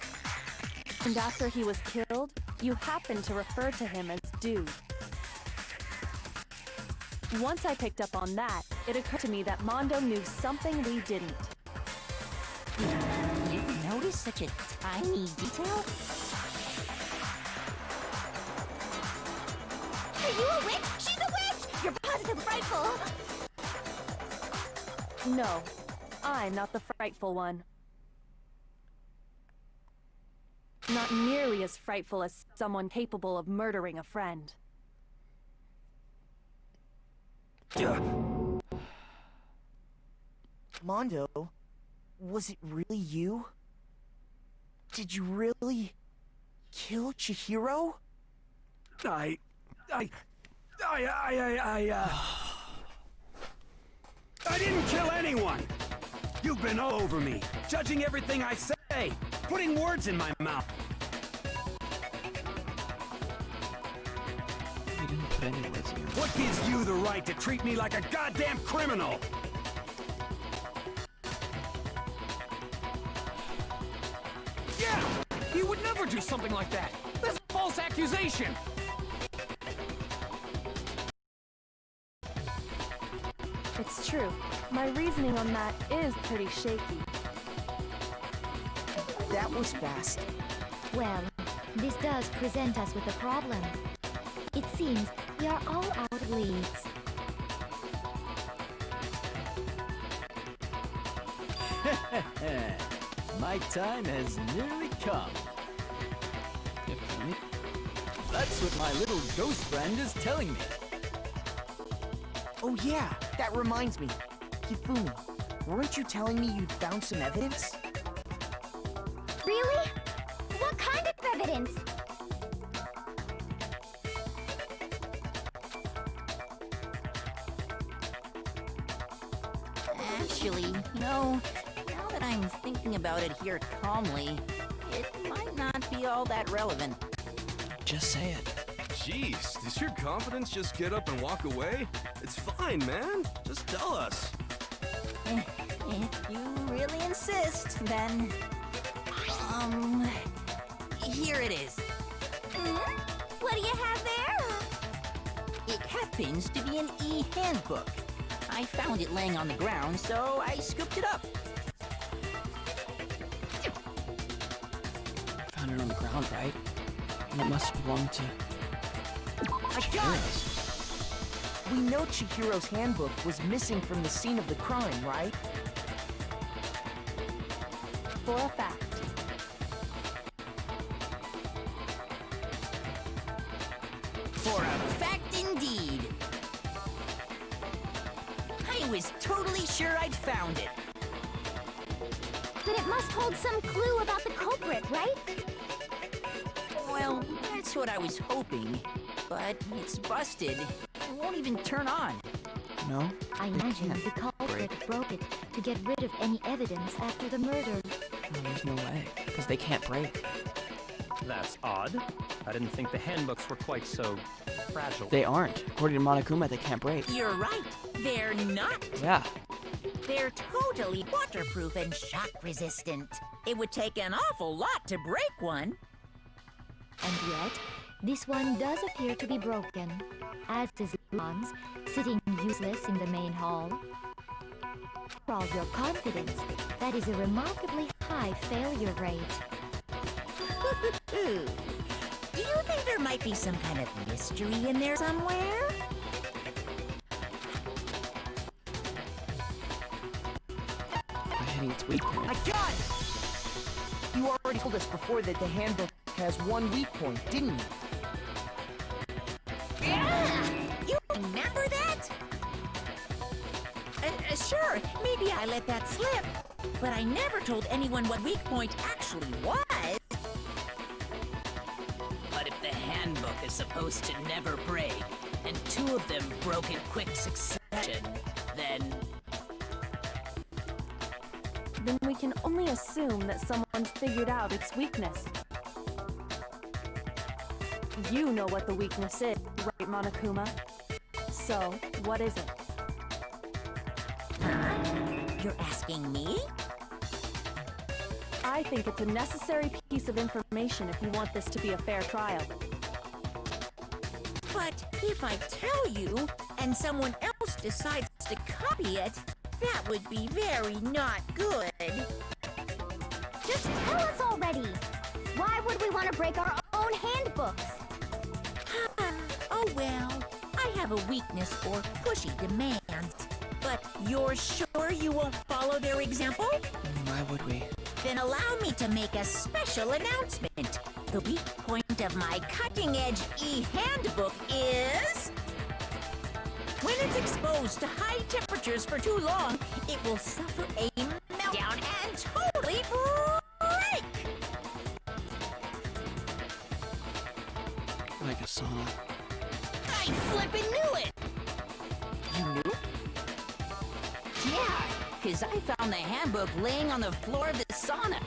And after he was killed, you happened to refer to him as dude. Once I picked up on that, it occurred to me that Mondo knew something we didn't. You noticed such a tiny detail? Are you a witch? She's a witch! You're positive frightful! No, I'm not the frightful one. Not nearly as frightful as someone capable of murdering a friend. Mondo, was it really you? Did you really kill Chihiro? I didn't kill anyone! You've been all over me, judging everything I say, putting words in my mouth. He didn't put any words in your mouth. What gives you the right to treat me like a goddamn criminal? Yeah! He would never do something like that! That's a false accusation! It's true. My reasoning on that is pretty shaky. That was fast. Well, this does present us with a problem. It seems we are all out of leads. My time has nearly come. That's what my little ghost friend is telling me. Oh yeah, that reminds me. Hifumi, weren't you telling me you'd found some evidence? Really? What kind of evidence? Actually, now that I'm thinking about it here calmly, it might not be all that relevant. Just say it. Jeez, does your confidence just get up and walk away? It's fine, man. Just tell us. If you really insist, then... Here it is. What do you have there? It happens to be an e-handbook. I found it laying on the ground, so I scooped it up. Found it on the ground, right? And it must belong to... I got it! We know Chihiro's handbook was missing from the scene of the crime, right? For a fact. For a fact indeed. I was totally sure I'd found it. Then it must hold some clue about the culprit, right? Well, that's what I was hoping. But it's busted. It won't even turn on. No? I imagine the culprit broke it to get rid of any evidence after the murder. No, there's no way. Because they can't break. That's odd. I didn't think the handbooks were quite so fragile. They aren't. According to Monokuma, they can't break. You're right. They're not. Yeah. They're totally waterproof and shock resistant. It would take an awful lot to break one. And yet, this one does appear to be broken, as is Lon's, sitting useless in the main hall. For all your confidence, that is a remarkably high failure rate. Do you think there might be some kind of mystery in there somewhere? By hitting its weak point. I got it! You already told us before that the handbook has one weak point, didn't you? You remember that? Sure, maybe I let that slip. But I never told anyone what weak point actually was. But if the handbook is supposed to never break, and two of them broke in quick succession, then we can only assume that someone's figured out its weakness. You know what the weakness is, right, Monokuma? So, what is it? You're asking me? I think it's a necessary piece of information if you want this to be a fair trial. But if I tell you, and someone else decides to copy it, that would be very not good. Just tell us already! Why would we want to break our own handbooks? Oh well, I have a weakness for pushy demands. But you're sure you won't follow their example? Why would we? Then allow me to make a special announcement. The weak point of my cutting-edge e-handbook is... when it's exposed to high temperatures for too long, it will suffer a meltdown and totally break! Like a sauna. I flippin' knew it! You knew? Yeah, because I found the handbook laying on the floor of the sauna.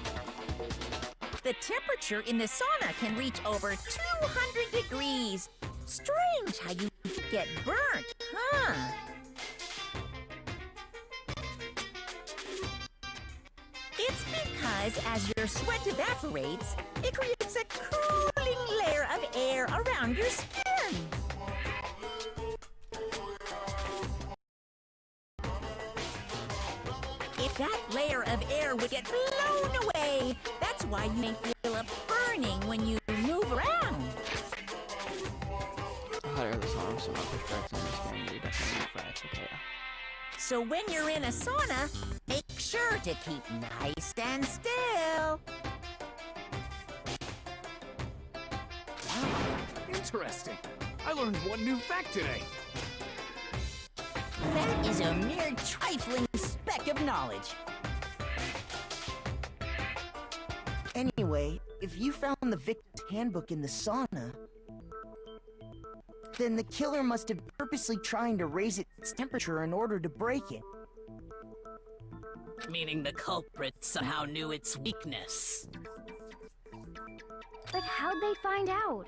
The temperature in the sauna can reach over 200 degrees. Strange how you get burnt, huh? It's because as your sweat evaporates, it creates a cooling layer of air around your skin. If that layer of air would get blown away, that's why you may feel a burning when you move around. Hot air the sauna, so not push back to understand you definitely fresh, okay. So when you're in a sauna, make sure to keep nice and still. Interesting. I learned one new fact today. That is a mere trifling speck of knowledge. Anyway, if you found the victim's handbook in the sauna, then the killer must have purposely trying to raise its temperature in order to break it. Meaning the culprit somehow knew its weakness. But how'd they find out?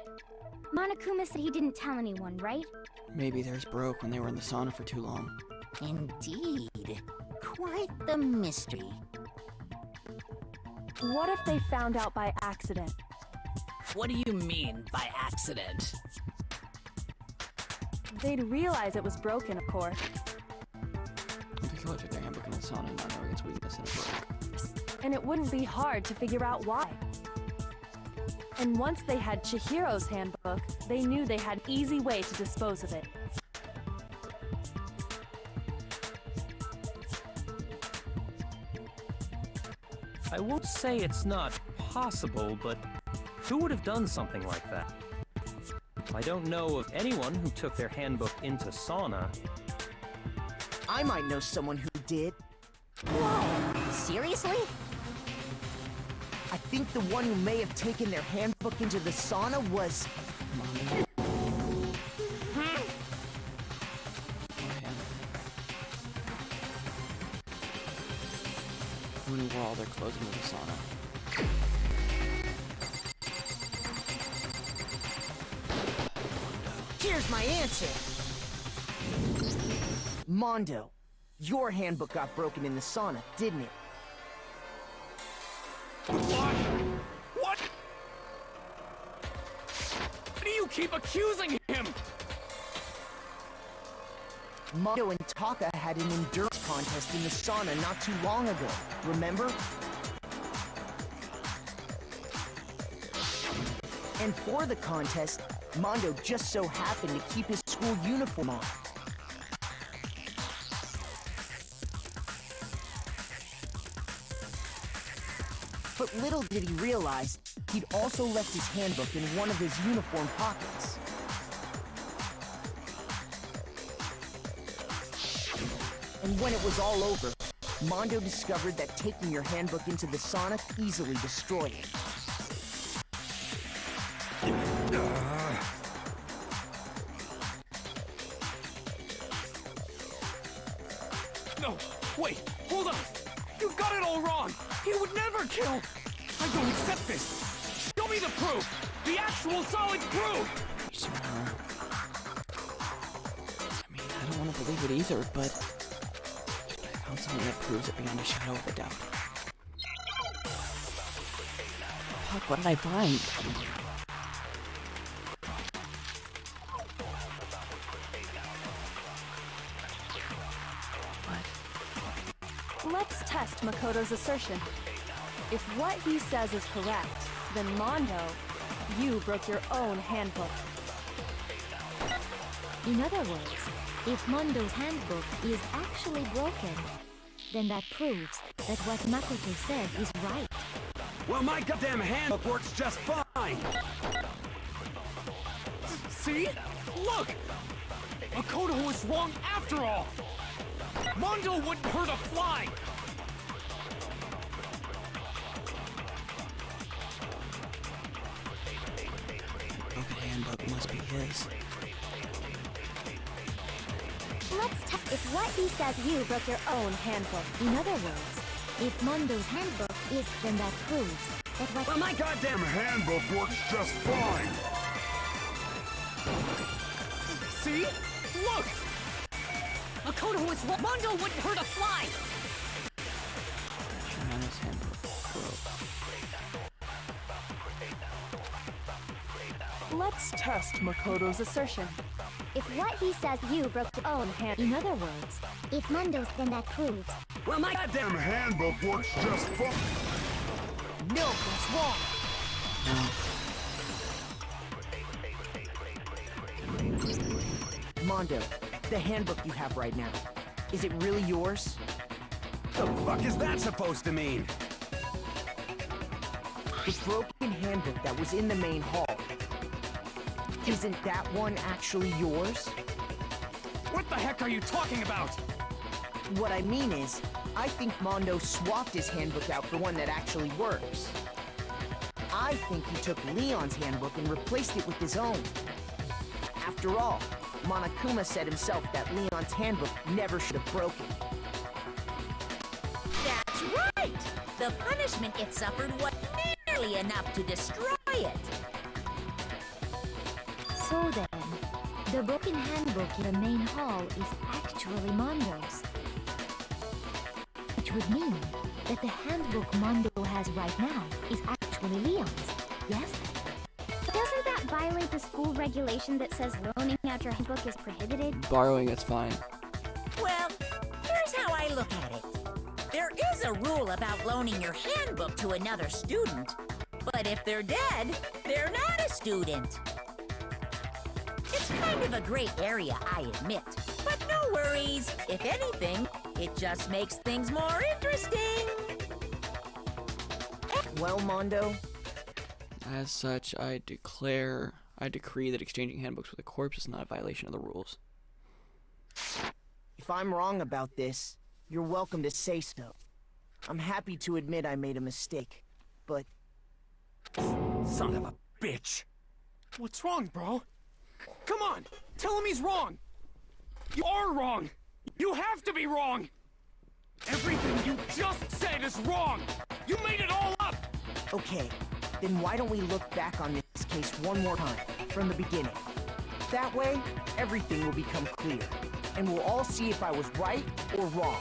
Monokuma said he didn't tell anyone, right? Maybe theirs broke when they were in the sauna for too long. Indeed. Quite the mystery. What if they found out by accident? What do you mean by accident? They'd realize it was broken, of course. They could took their handbook in the sauna not knowing its weakness and it broke. And it wouldn't be hard to figure out why. And once they had Chihiro's handbook, they knew they had an easy way to dispose of it. I won't say it's not possible, but who would have done something like that? I don't know of anyone who took their handbook into sauna. I might know someone who did. Whoa! Seriously? I think the one who may have taken their handbook into the sauna was... Who wore all their clothes into the sauna? Here's my answer! Mondo, your handbook got broken in the sauna, didn't it? What? What? Why do you keep accusing him? Mondo and Taka had an endurance contest in the sauna not too long ago, remember? And for the contest, Mondo just so happened to keep his school uniform on. But little did he realize, he'd also left his handbook in one of his uniform pockets. And when it was all over, Mondo discovered that taking your handbook into the sauna easily destroyed it. No, wait, hold on. You've got it all wrong. He would never kill. I don't accept this. Show me the proof. The actual solid proof. I mean, I don't want to believe it either, but I found something that proves it beyond a shadow of a doubt. Fuck, what did I find? Let's test Makoto's assertion. If what he says is correct, then Mondo, you broke your own handbook. In other words, if Mondo's handbook is actually broken, then that proves that what Makoto said is right. Well, my goddamn handbook works just fine! See? Look! Makoto was wrong after all! Mondo wouldn't hurt a fly! Broken handbook must be his. Let's test if what he says you broke your own handbook. In other words, if Mondo's handbook is, then that proves that what— Well, my goddamn handbook works just fine! See? Look! Makoto was wrong. Mondo wouldn't hurt a fly! Shimano's handbook broke. Let's test Makoto's assertion. if what he says you broke your own hand. In other words, if Mondo's, then that proves. Well, my goddamn handbook works just fine. No, that's wrong. Mondo, the handbook you have right now, is it really yours? The fuck is that supposed to mean? The broken handbook that was in the main hall. Isn't that one actually yours? What the heck are you talking about? What I mean is, I think Mondo swapped his handbook out for one that actually works. I think he took Leon's handbook and replaced it with his own. After all, Monokuma said himself that Leon's handbook never should have broken. That's the punishment it suffered was nearly enough to destroy it. So then, the broken handbook in the main hall is actually Mondo's. Which would mean that the handbook Mondo has right now is actually Leon's, yes? Doesn't that violate the school regulation that says loaning out your handbook is prohibited? Borrowing, it's fine. Well, here's how I look at it. There is a rule about loaning your handbook to another student, but if they're dead, they're not a student. It's kind of a gray area, I admit, but no worries. If anything, it just makes things more interesting. Well, Mondo, As such, I decree that exchanging handbooks with a corpse is not a violation of the rules. if I'm wrong about this, you're welcome to say so. I'm happy to admit I made a mistake, but... Son of a bitch! What's wrong, bro? Come on! Tell him he's wrong! You are wrong! You have to be wrong! Everything you just said is wrong! You made it all up! Okay, then why don't we look back on this case one more time, from the beginning? That way, everything will become clear, and we'll all see if I was right or wrong.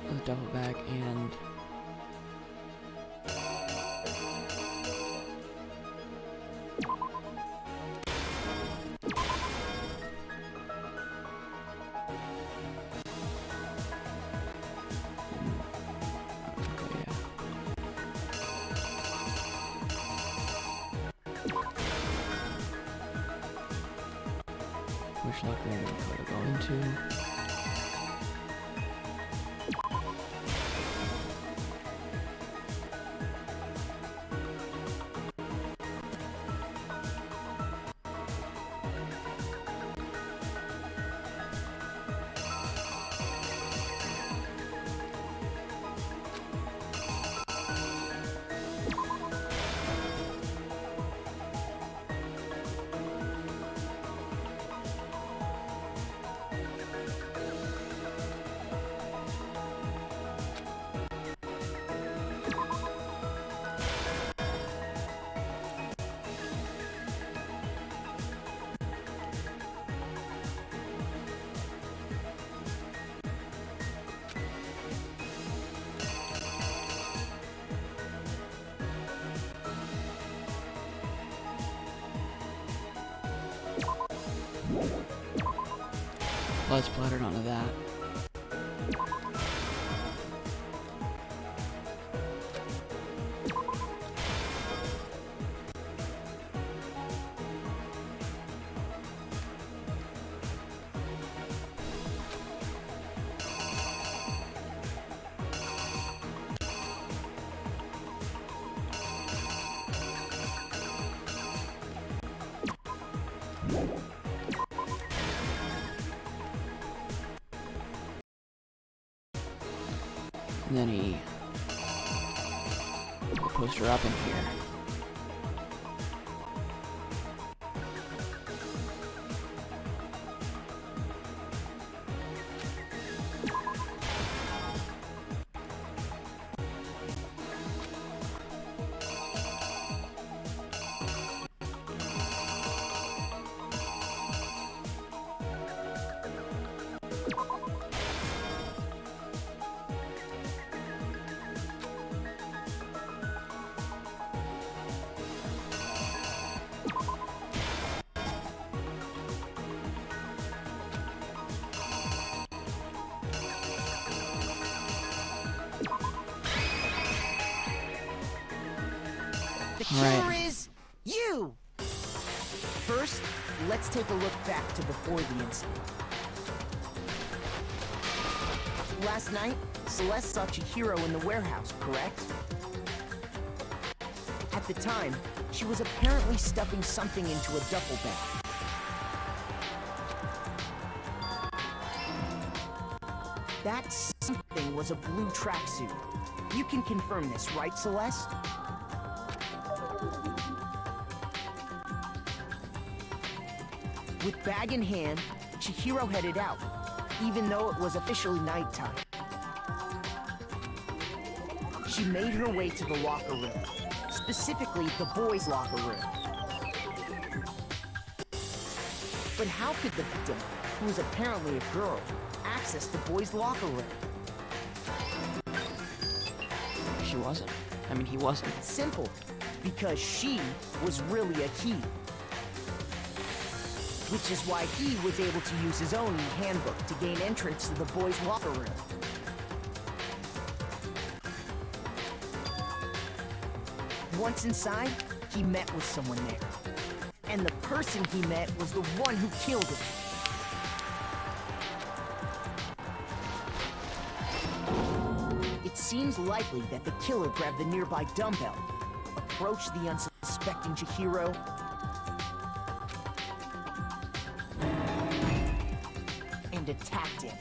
The duffel bag and... Which locker room are we going to? Blood splattered onto that. And then he put a poster up in here. The killer is you! First, let's take a look back to before the incident. Last night, Celeste saw Chihiro in the warehouse, correct? At the time, she was apparently stuffing something into a duffel bag. That something was a blue tracksuit. You can confirm this, right, Celeste? With bag in hand, Chihiro headed out, even though it was officially nighttime. She made her way to the locker room, specifically the boys' locker room. But how could the victim, who was apparently a girl, access the boys' locker room? She wasn't. I mean, he wasn't. Simple. Because she was really a he. Which is why he was able to use his own handbook to gain entrance to the boys' locker room. Once inside, he met with someone there. And the person he met was the one who killed him. It seems likely that the killer grabbed the nearby dumbbell, approached the unsuspecting Chihiro, and attacked him.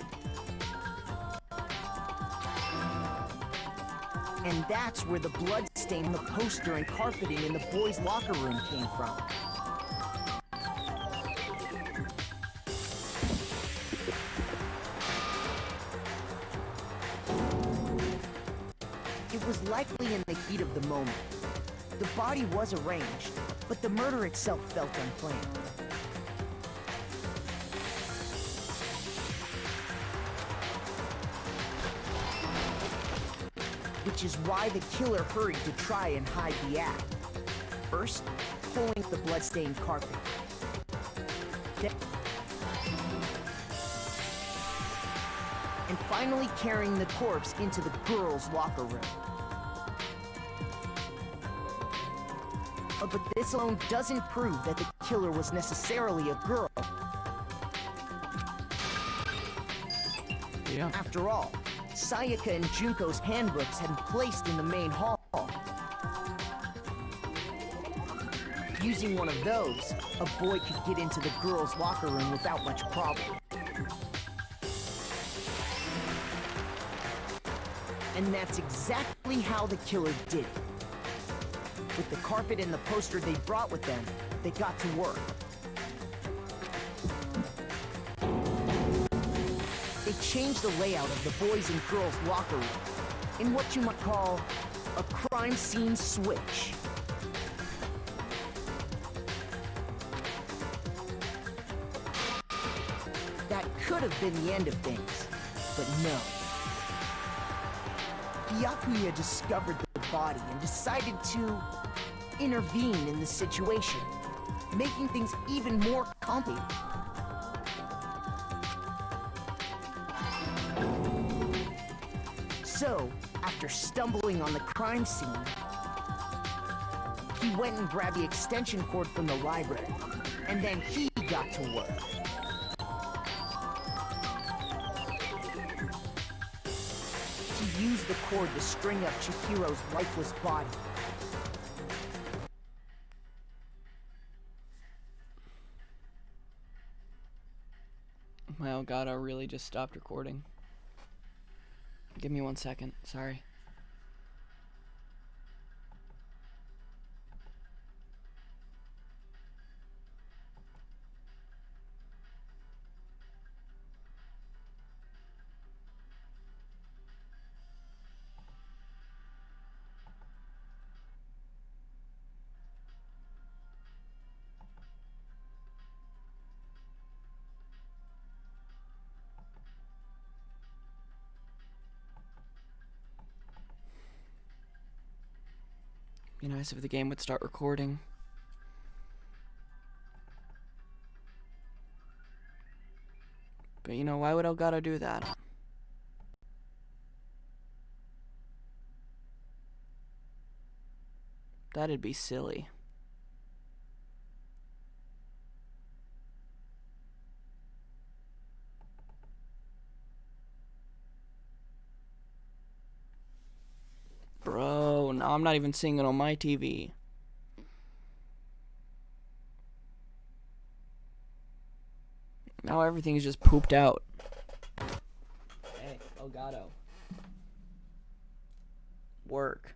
And that's where the blood stain on the poster and carpeting in the boys' locker room came from. It was likely in the heat of the moment. The body was arranged, but the murder itself felt unplanned. Which is why the killer hurried to try and hide the act. First, pulling the bloodstained carpet. And finally carrying the corpse into the girls' locker room. But this alone doesn't prove that the killer was necessarily a girl. Yeah. After all, Sayaka and Junko's handbooks had been placed in the main hall. Using one of those, a boy could get into the girls' locker room without much problem. And that's exactly how the killer did it. With the carpet and the poster they brought with them, they got to work. They changed the layout of the boys' and girls' locker room in what you might call a crime scene switch. That could have been the end of things, but no. Byakuya discovered the body and decided to intervene in the situation, making things even more complicated. So, after stumbling on the crime scene, he went and grabbed the extension cord from the library, and then he got to work. He used the cord to string up Chihiro's lifeless body. My Elgato really just stopped recording. Give me 1 second, sorry. Be nice if the game would start recording. But you know, why would Elgato do that? That'd be silly. Bro, now I'm not even seeing it on my TV. Now everything's just pooped out. Hey, Elgato. Work.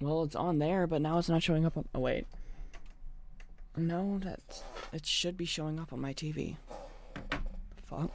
Well, it's on there, but now it's not showing up on... Oh, wait. No, it should be showing up on my TV. Fuck.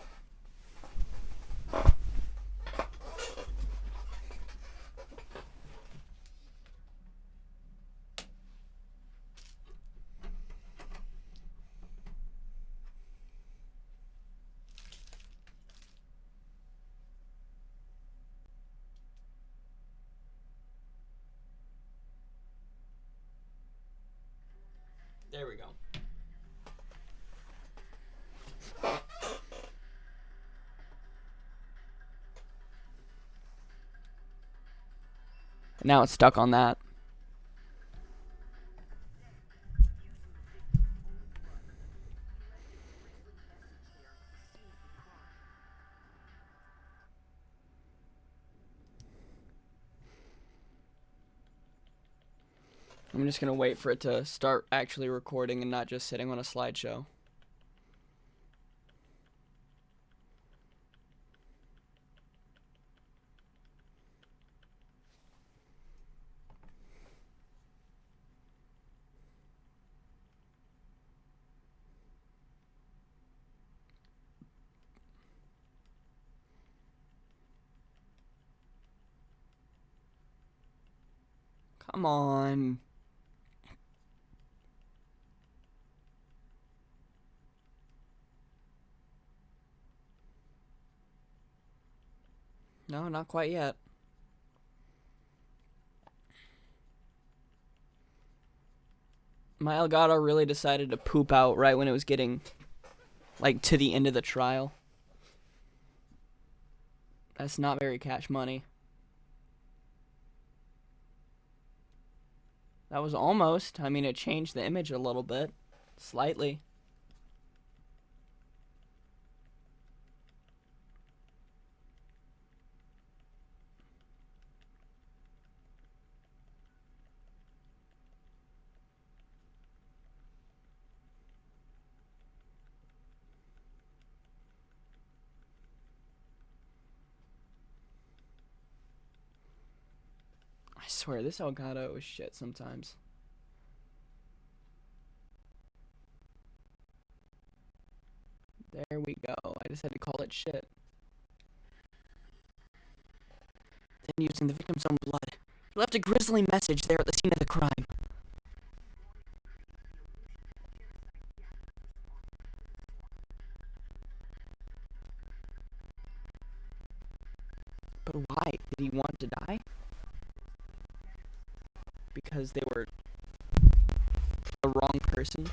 There we go. Now it's stuck on that. I'm just gonna wait for it to start actually recording and not just sitting on a slideshow. Come on. No, not quite yet. My Elgato really decided to poop out right when it was getting, like, to the end of the trial. That's not very cash money. That was almost. I mean, it changed the image a little bit. Slightly. I swear, this Elgato is shit sometimes. There we go. I just had to call it shit. Then using the victim's own blood. He left a grisly message there at the scene of the crime. But why? Did he want to die? Because they were the wrong person?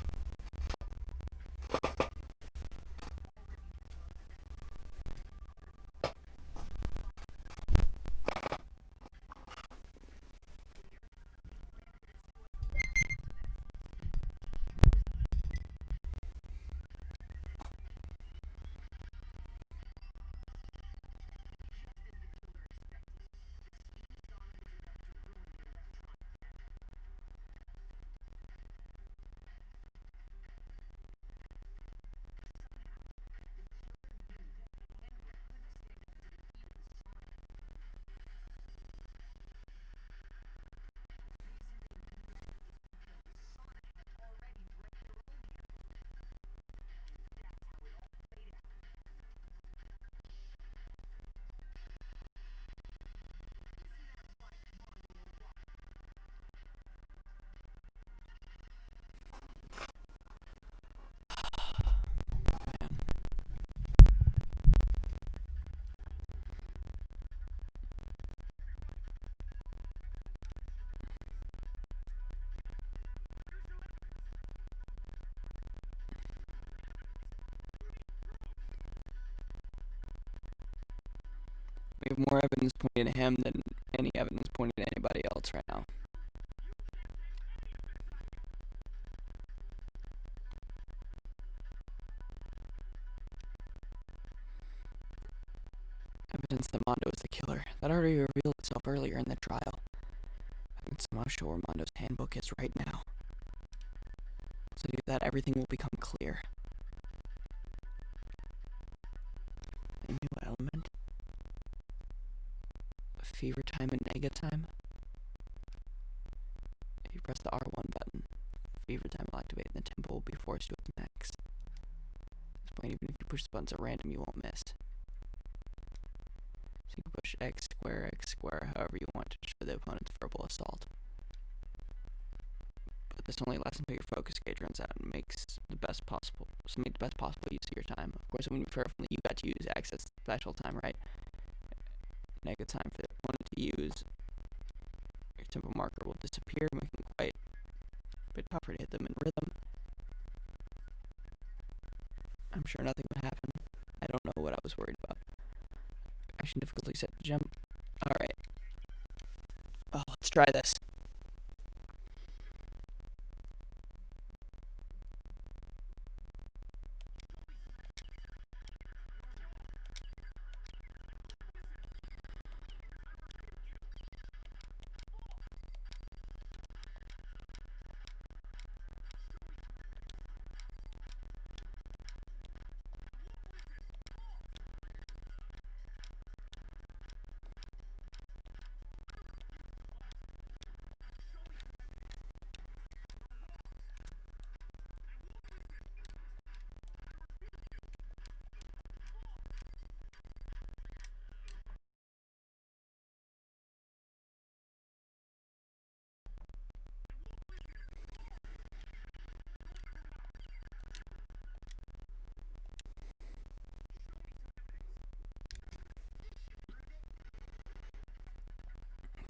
We have more evidence pointing at him than any evidence pointing at anybody else right now. Evidence that Mondo is the killer. That already revealed itself earlier in the trial. I can somehow show where Mondo's handbook is right now. So do that, everything will become clear. A new element? Fever time and nega time? Beaver time will activate and the tempo will be forced to its max. At this point, even if you push the buttons at random, you won't miss. So you can push X square, however you want to destroy the opponent's verbal assault. But this only lasts until your focus gauge runs out and make the best possible use of your time. Of course, when you prefer, you got to use access special time, right? Negative time for the opponent to use. Your tempo marker will disappear, making it quite a bit tougher to hit them in rhythm. I'm sure nothing would happen. I don't know what I was worried about. Action difficulty set to jump. Alright. Oh, let's try this.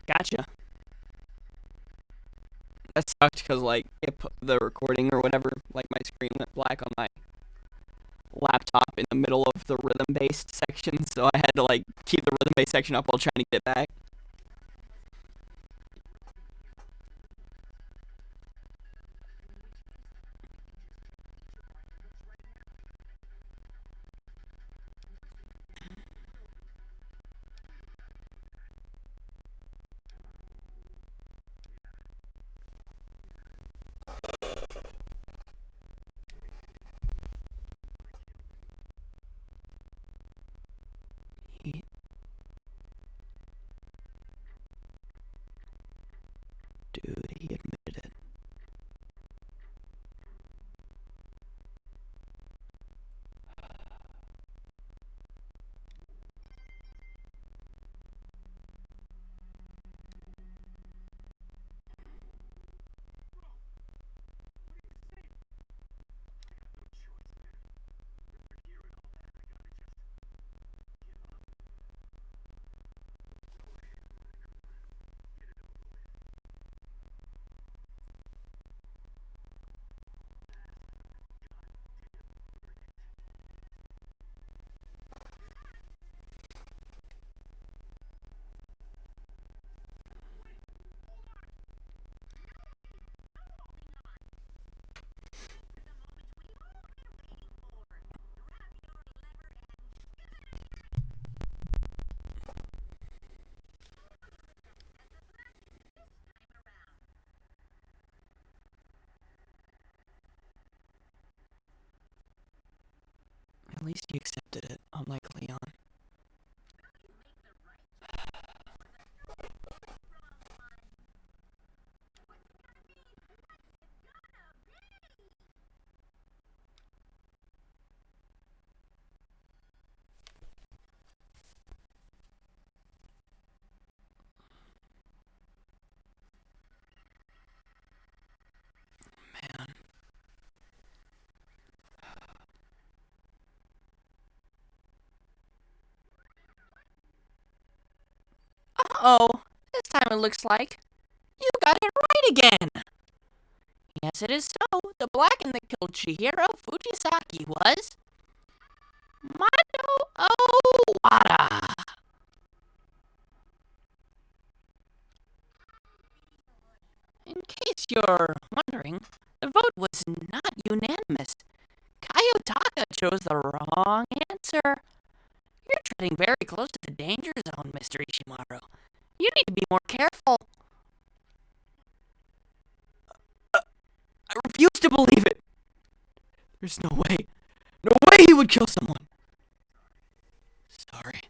Gotcha. That sucked because, like, it put the recording or whatever, like, my screen went black on my laptop in the middle of the rhythm-based section, so I had to, like, keep the rhythm-based section up while trying to get it back. Dude, he admitted it. At least he accepted it, unlike Leon. Man. Uh-oh, this time it looks like you got it right again. Yes, it is so. The Blacken that killed Chihiro Fujisaki was Mato Owada. In case you're wondering, the vote was not unanimous. Kayotaka chose the wrong answer. You're treading very close to the danger zone, Mr. Ishimaru. You need to be more careful. I refuse to believe it. There's no way. No way he would kill someone. Sorry.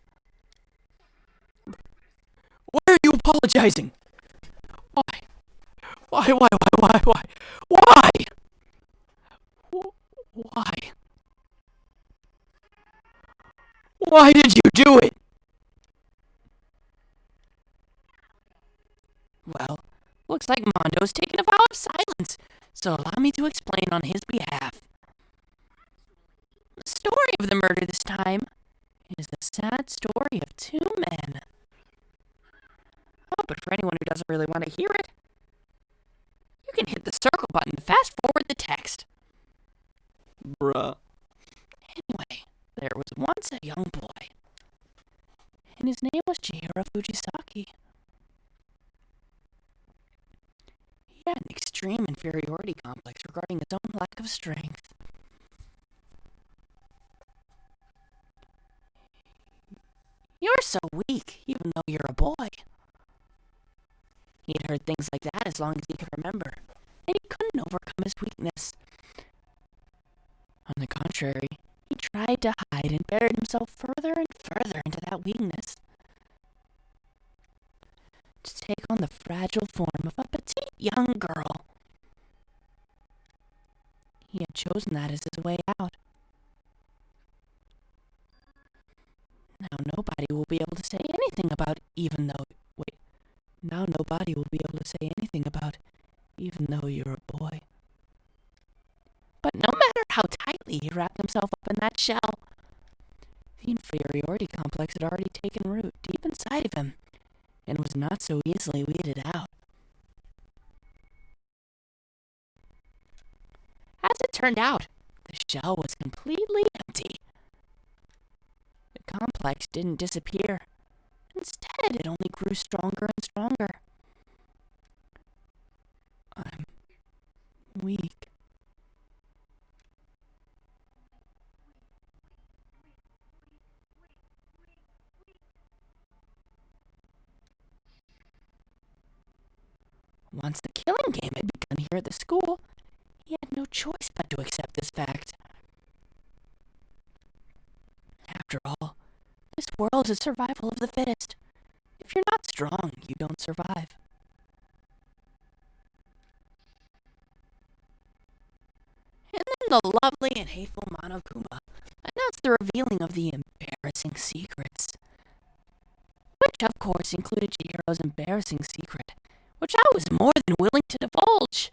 Why are you apologizing? Why? Why? Why? Why did you do it? Well, looks like Mondo's taken a vow of silence, so allow me to explain on his behalf. The story of the murder this time is the sad story of two men. Oh, but for anyone who doesn't really want to hear it, you can hit the circle button to fast forward the text. Bruh. Anyway, there was once a young boy, and his name was Chihiro Fujisaki. He had an extreme inferiority complex regarding his own lack of strength. You're so weak, even though you're a boy. He had heard things like that as long as he could remember, and he couldn't overcome his weakness. On the contrary, he tried to hide and buried himself further and further into that weakness, to take on the fragile form of a petite young girl. He had chosen that as his way out. Now nobody will be able to say anything about even though you're a boy. But no matter how tightly he wrapped himself up in that shell, the inferiority complex had already taken root deep inside of him and was not so easily weeded out. As it turned out, the shell was completely empty. The complex didn't disappear. Instead, it only grew stronger and stronger. I'm weak. Once the killing game had begun here at the school, he had no choice but to accept this fact. After all, this world is survival of the fittest. If you're not strong, you don't survive. And then the lovely and hateful Monokuma announced the revealing of the embarrassing secrets. Which, of course, included Chihiro's embarrassing secret, which I was more than willing to divulge.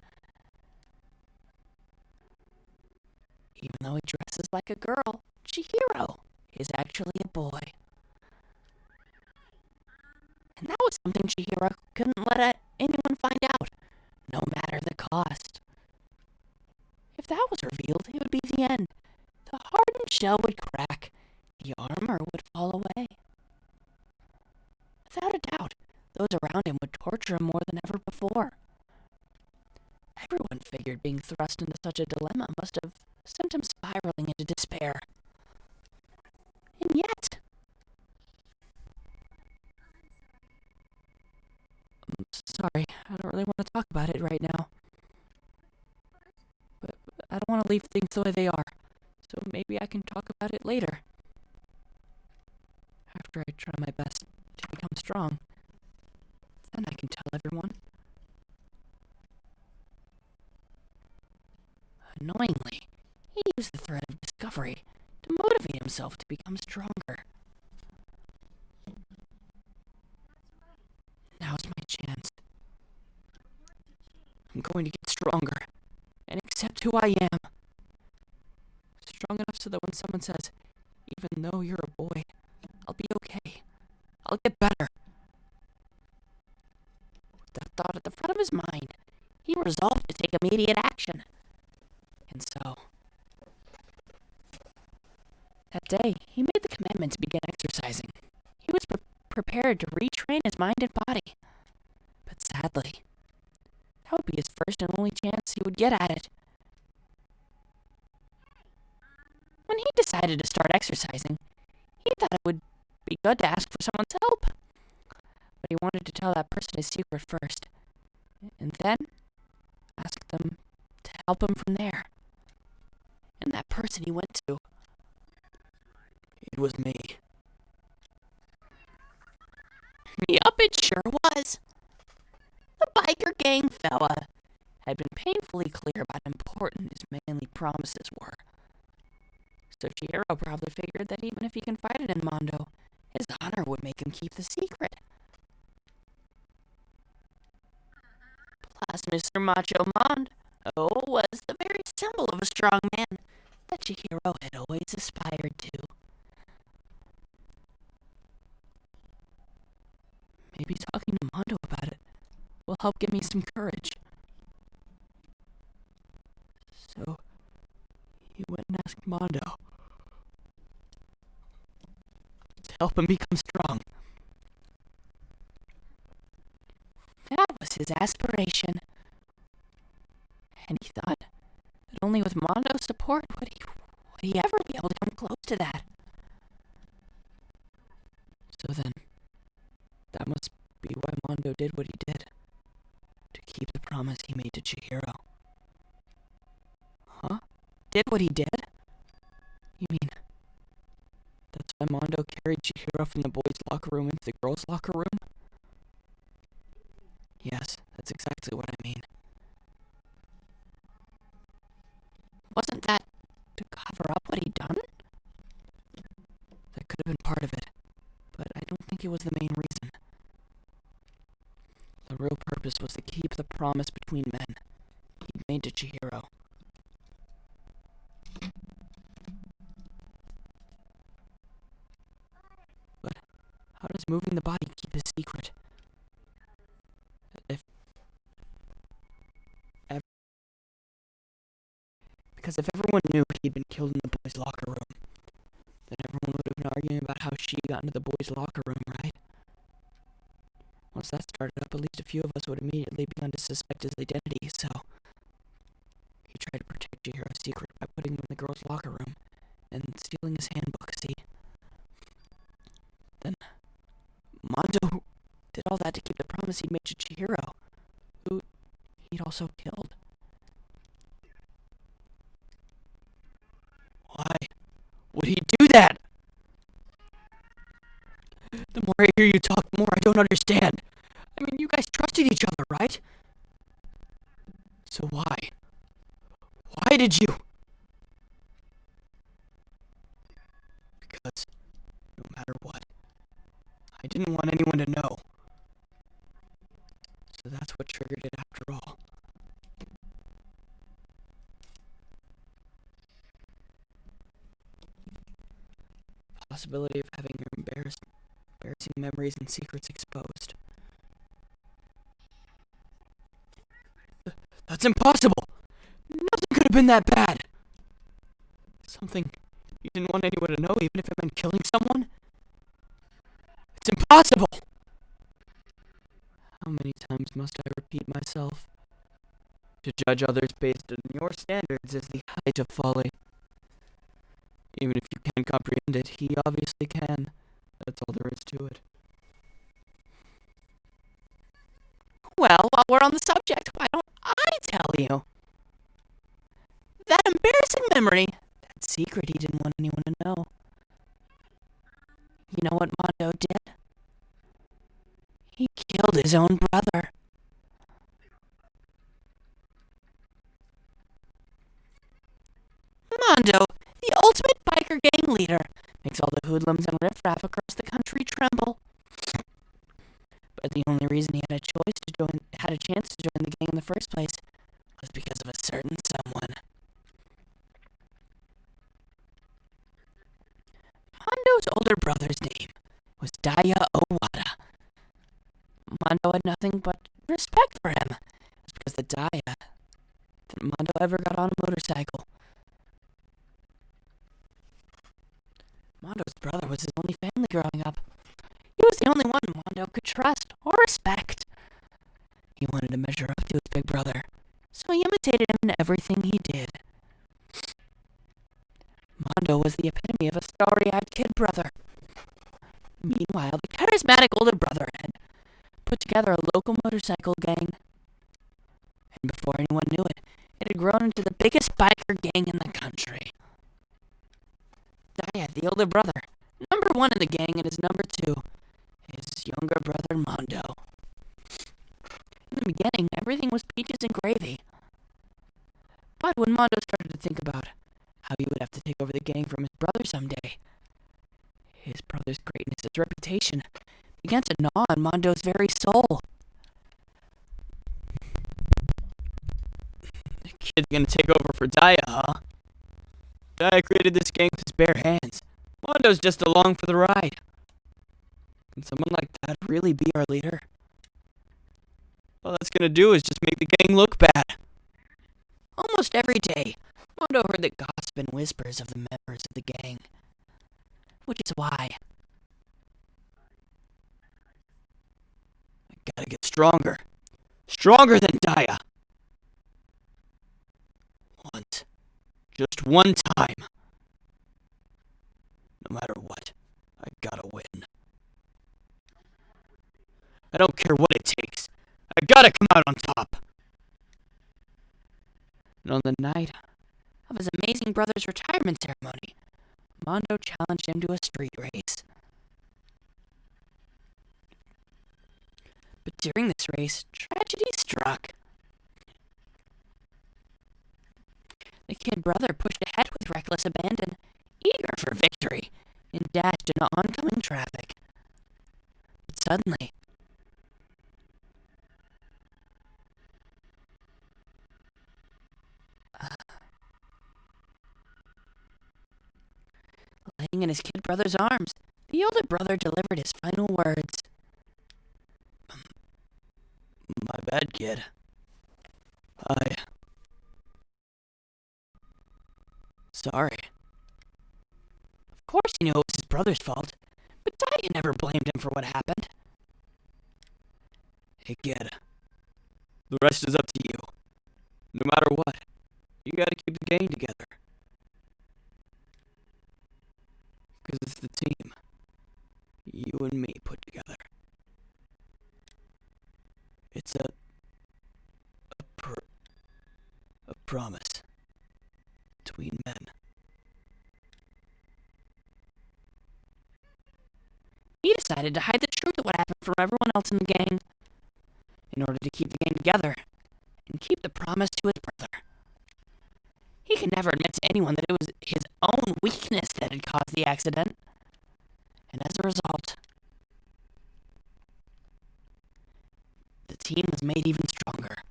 Even though he dresses like a girl, Chihiro is actually a boy. And that was something Chihiro couldn't let anyone find out, no matter the cost. If that was revealed, it would be the end. The hardened shell would crack, the armor would fall away. Without a doubt, those around him would torture him more than ever before. Everyone figured being thrust into such a dilemma must have sent him spiraling into despair. And yet... I'm sorry, I don't really want to talk about it right now. But I don't want to leave things the way they are, so maybe I can talk about it later. After I try my best to become strong, then I can tell everyone. Annoyingly, he used the thread of discovery to motivate himself to become stronger. Now's my chance. I'm going to get stronger and accept who I am. Strong enough so that when someone says, even though you're a boy, I'll be okay. I'll get better. With that thought at the front of his mind, he resolved to take immediate action. And so, that day, he made the commitment to begin exercising. He was prepared to retrain his mind and body. But sadly, that would be his first and only chance he would get at it. When he decided to start exercising, he thought it would be good to ask for someone's help. But he wanted to tell that person his secret first, and then ask them to help him from there. And that person he went to, it was me. Yup, it sure was. The biker gang fella had been painfully clear about how important his manly promises were. So Chihiro probably figured that even if he confided in Mondo, his honor would make him keep the secret. Plus, Mr. Macho Mondo was the very symbol of a strong man that Chihiro had always aspired to. Maybe talking to Mondo about it will help give me some courage. So, he went and asked Mondo to help him become strong. That was his aspiration. And he thought that only with Mondo's support would he ever be able to come close to that. So then, that must be why Mondo did what he did. To keep the promise he made to Chihiro. Huh? Did what he did? You mean, that's why Mondo carried Chihiro from the boys' locker room into the girls' locker room? Yes, that's exactly what I mean. Wasn't that to cover up what he'd done? That could have been part of it, but I don't think it was the main reason. The real purpose was to keep the promise between men he'd made to Chihiro. But how does moving the body keep his secret? Because if everyone knew he'd been killed in the boys' locker room, then everyone would have been arguing about how she got into the boys' locker room, right? Once that started up, at least a few of us would immediately begun to suspect his identity, so he tried to protect Chihiro's secret by putting him in the girls' locker room and stealing his handbook, see? Then Mondo did all that to keep the promise he'd made to Chihiro, who he'd also killed. Why would he do that? The more I hear you talk, the more I don't understand. I mean, you guys trusted each other, right? So why? Why did you? Because, no matter what, I didn't want anyone to know. So that's what triggered it after all. Possibility of having your embarrassing memories and secrets exposed. That's impossible! Nothing could have been that bad! Something you didn't want anyone to know, even if it meant killing someone? It's impossible! How many times must I repeat myself? To judge others based on your standards is the height of folly. Even if you can't comprehend it, he obviously can. That's all there is to it. Well, while we're on the subject, why don't I tell you? That embarrassing memory, that secret he didn't want anyone to know. You know what Mondo did? He killed his own brother. Mondo, the ultimate biker gang leader, makes all the hoodlums and riffraff across the country tremble. But the only reason he had a chance to join the gang in the first place was because of a certain someone. Mondo's older brother's name was Daya Owada. Mondo had nothing but respect for him. It's because the Daya that Mondo ever got on a motorcycle. Mondo's brother was his only family growing up. He was the only one Mondo could trust or respect. He wanted to measure up to his big brother, so he imitated him in everything he did. Mondo was the epitome of a starry-eyed kid brother. Meanwhile, the charismatic older brother had put together a local motorcycle gang. And before anyone knew it, it had grown into the biggest biker gang in the country. Daya, the older brother, number one in the gang, and his number two, his younger brother Mondo. In the beginning, everything was peaches and gravy. But when Mondo started to think about how he would have to take over the gang from his brother someday, his brother's greatness, his reputation, began to gnaw on Mondo's very soul. The kid's gonna take over for Daya, huh? Daya created this gang with his bare hands. Mondo's just along for the ride. Can someone like that really be our leader? All that's gonna do is just make the gang look bad. Almost every day, Mondo heard the gossip and whispers of the members of the gang. Which is why I gotta get stronger. Stronger than Daya. Once. Just one time. No matter what, I gotta win. I don't care what it takes. I gotta come out on top. And on the night of his amazing brother's retirement ceremony, Mondo challenged him to a street race. But during this race, tragedy struck. The kid brother pushed ahead with reckless abandon, eager for victory, and dashed into oncoming traffic. But suddenly, laying in his kid brother's arms, the older brother delivered his final words. My bad, kid. Sorry. Of course he knew it was his brother's fault, but Daya never blamed him for what happened. Hey, kid. The rest is up to you. No matter what, you gotta keep the gang together. Because it's the team you and me put together. It's a promise between men. He decided to hide the truth of what happened from everyone else in the gang in order to keep the gang together and keep the promise to his brother. He could never admit to anyone that it was his own weakness that had caused the accident. And as a result, the team was made even stronger.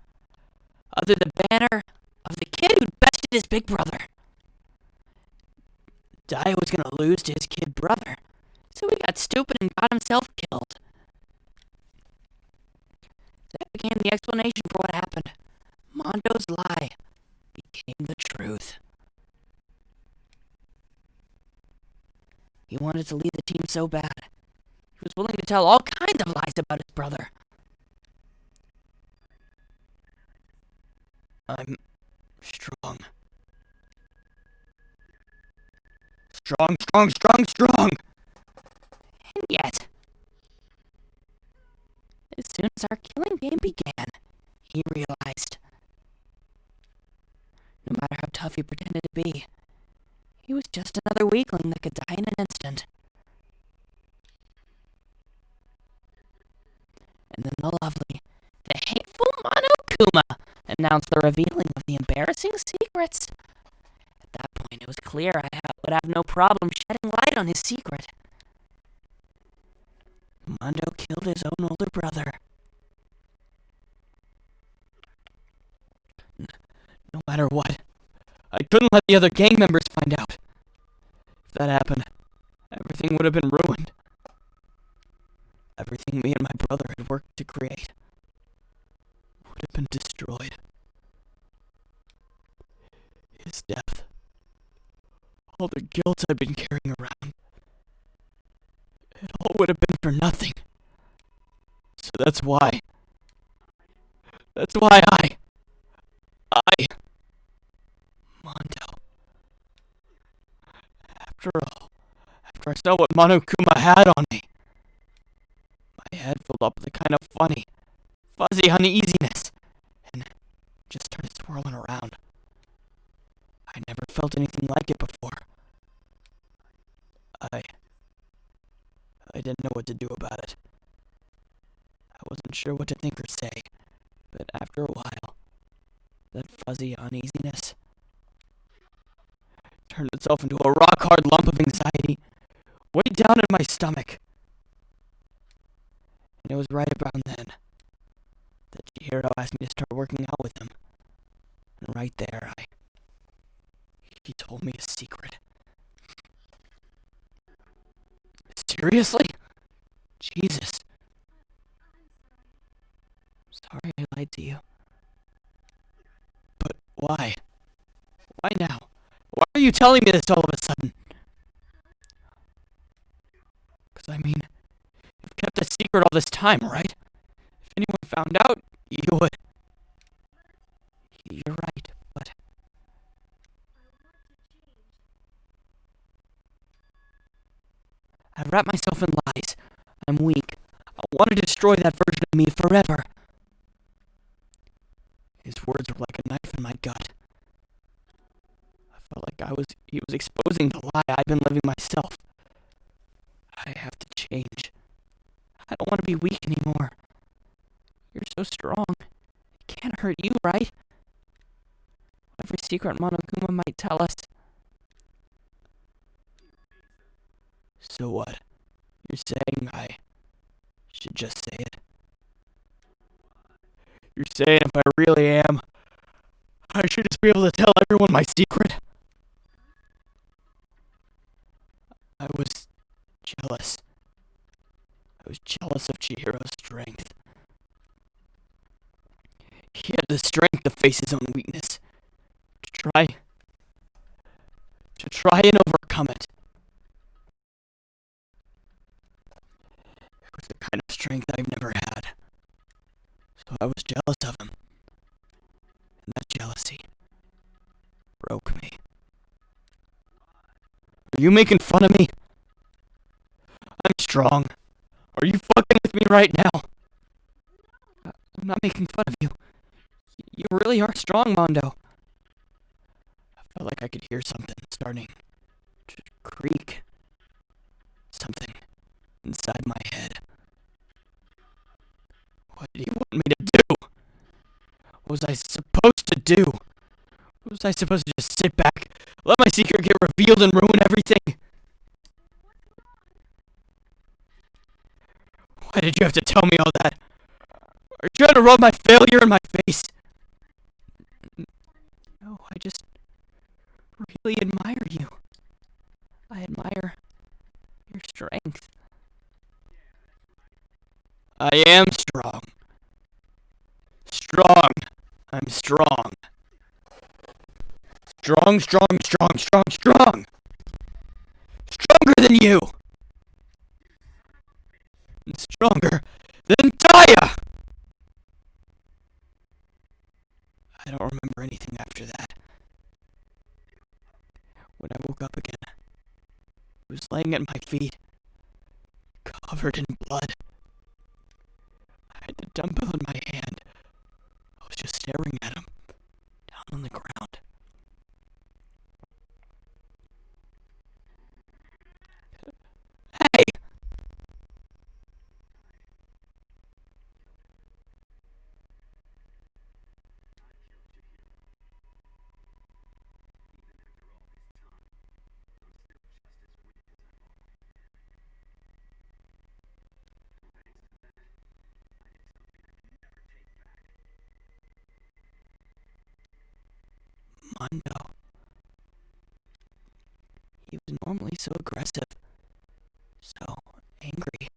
Under the banner of the kid who'd bested his big brother. Daya was gonna lose to his kid brother, so he got stupid and got himself killed. That became the explanation for what happened. Mondo's lie became the truth. He wanted to lead the team so bad. He was willing to tell all kinds of lies about his brother. I'm strong. Strong. And yet, as soon as our killing game began, he realized, no matter how tough he pretended to be, he was just another weakling that could die in an instant. And then the lovely, the hateful Monokuma announced the revealing of the embarrassing secrets. At that point, it was clear I would have no problem shedding light on his secret. Mondo killed his own older brother. No matter what, I couldn't let the other gang members find out. If that happened, everything would have been ruined. Everything me and my brother had worked to create would have been destroyed. His death, all the guilt I'd been carrying around, it all would have been for nothing. So that's why I, Mondo. After I saw what Monokuma had on me, my head filled up with a kind of funny, fuzzy uneasiness, and just started swirling around. I never felt anything like it before. I didn't know what to do about it. I wasn't sure what to think or say, but after a while, that fuzzy uneasiness turned itself into a rock-hard lump of anxiety, way down in my stomach. And it was right around then that Chihiro asked me to start working out with him. And right there, he told me a secret. Seriously? Jesus. Sorry I lied to you. But why? Why now? Why are you telling me this all of a sudden? Because, I mean, you've kept a secret all this time, right? If anyone found out, you would... You're right, but... I wrap myself in lies. I'm weak. I want to destroy that version of me forever. His words were like a knife in my gut. I felt like he was exposing the lie I've been living myself. I have to change. I don't want to be weak anymore. You're so strong. It can't hurt you, right? Every secret Monokuma might tell us. So what? You're saying I should just say it? You're saying if I really am, I should just be able to tell everyone my secret? I was jealous. I was jealous of Chihiro's strength. He had the strength to face his own weakness. To try and overcome it. It was the kind of strength I've never had. So I was jealous of him. And that jealousy broke me. Are you making fun of me? I'm strong. Are you fucking with me right now? I'm not making fun of you. You really are strong, Mondo. I felt like I could hear something starting to creak. Something inside my head. What did he want me to do? What was I supposed to do? Was I supposed to just sit back, let my secret get revealed and ruin everything? Why did you have to tell me all that? Are you trying to rub my failure in my face? No, I just really admire you. I admire your strength. I am strong. Strong. I'm strong. Strong, strong, strong, strong, strong. Stronger than you. And stronger than Taya. I don't remember anything after that. When I woke up again, he was laying at my feet, covered in blood. I had the dumbbell in my hand. I was just staring at him, down on the ground. Hey! Mondo. He was normally so aggressive, so angry.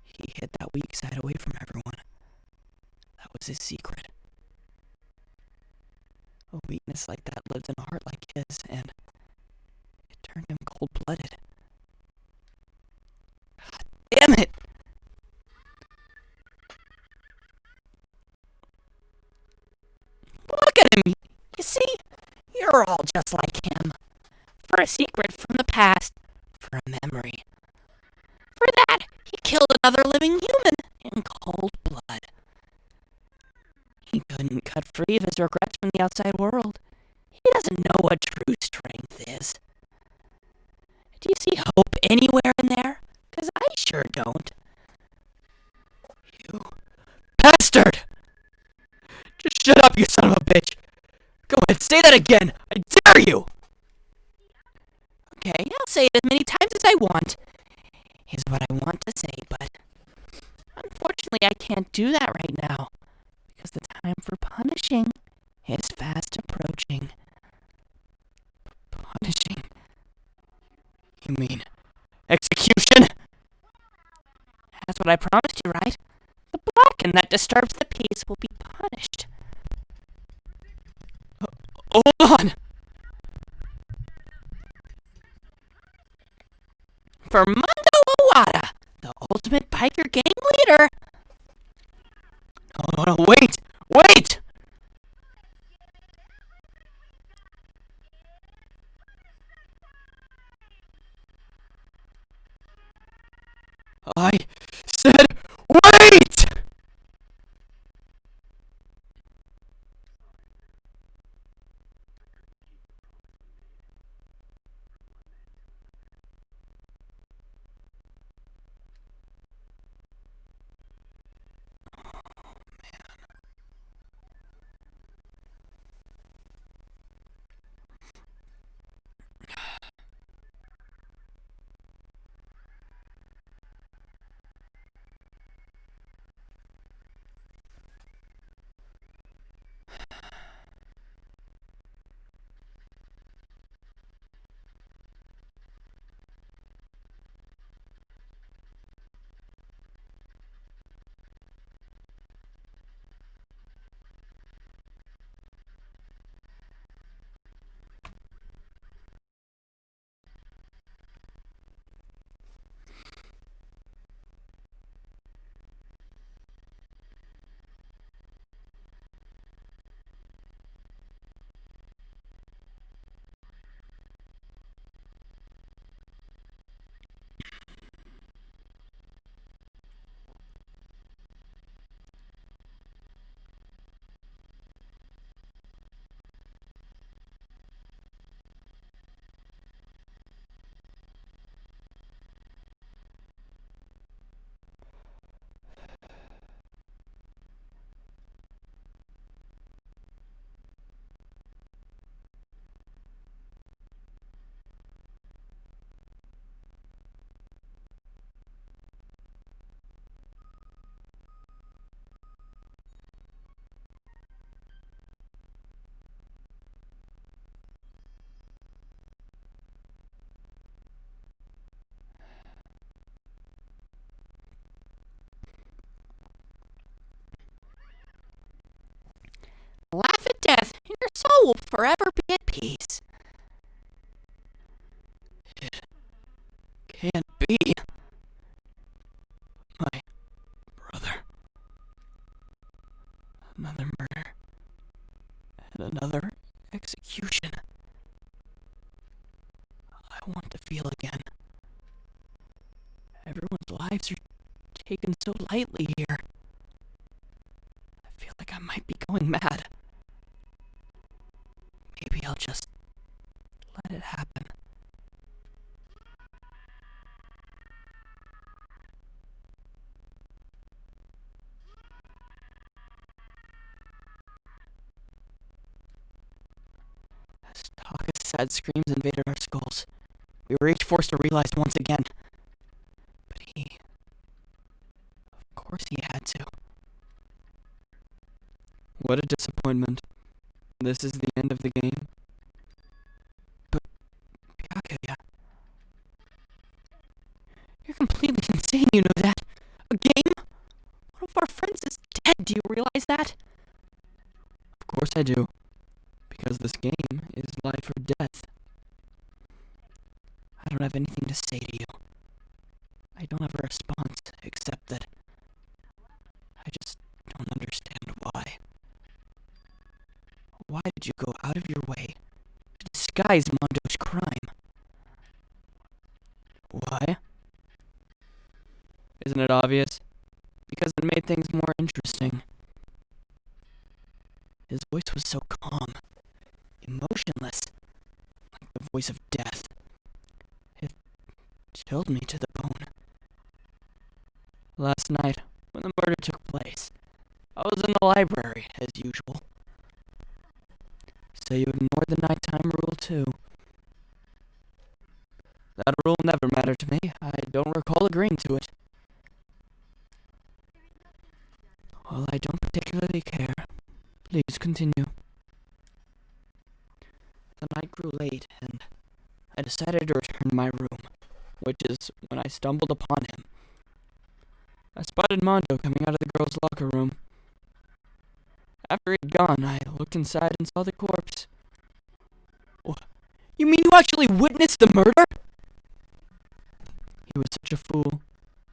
He hid that weak side away from everyone. That was his secret. A weakness like that lives in a heart like his, and it turned him cold-blooded. God damn it! Look at him! You see? You're all just like him. For a secret from the past, for a memory. For that, he killed another living human in cold blood. He couldn't cut free of his regrets from the outside world. He doesn't know what true strength is. Do you see hope anywhere in there? 'Cause I sure don't. You bastard! Just shut up, you son of a bitch! Go ahead, say that again! I dare you! say it as many times as I want, is what I want to say, but unfortunately I can't do that right now, because the time for punishing is fast approaching. Punishing? You mean execution? That's what I promised you, right? The Blackened that disturbs the peace will be punished. Hold on! For Mundo Iwata, the ultimate biker gang leader. No, wait! Wait! I said wait! Laugh at death, and your soul will forever be at peace. It can't be. My brother. Another murder. And another execution. I want to feel again. Everyone's lives are taken so lightly here. I feel like I might be going mad. Maybe I'll just let it happen. As Taka's sad screams invaded our skulls, we were each forced to realize once again. But of course he had to. What a disappointment. This is the end of the game. But, Byakuya, you're completely insane, you know that? A game? One of our friends is dead, do you realize that? Of course I do. Because this game is life or death. I don't have anything to say to you. I don't have a response, except that I just don't understand why. Why did you go out of your way to disguise Mondo's crime? Why? Isn't it obvious? Because it made things more interesting. His voice was so calm, emotionless, like the voice of death. It chilled me to the bone. Last night, when the murder took place, I was in the library, as usual. So you ignored the nighttime rule, too. That rule never mattered to me. I don't recall agreeing to it. Well, I don't particularly care. Please continue. The night grew late, and I decided to return to my room, which is when I stumbled upon him. I spotted Mondo coming out of the girls' locker room. After he'd gone, I looked inside and saw the corpse. You mean you actually witnessed the murder? He was such a fool.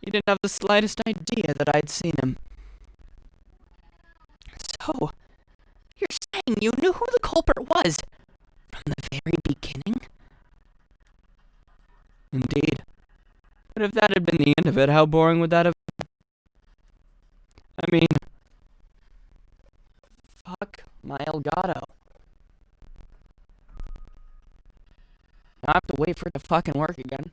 He didn't have the slightest idea that I'd seen him. So, you're saying you knew who the culprit was from the very beginning? Indeed. But if that had been the end of it, how boring would that have been? I mean, fuck my Elgato. Now I have to wait for it to fucking work again.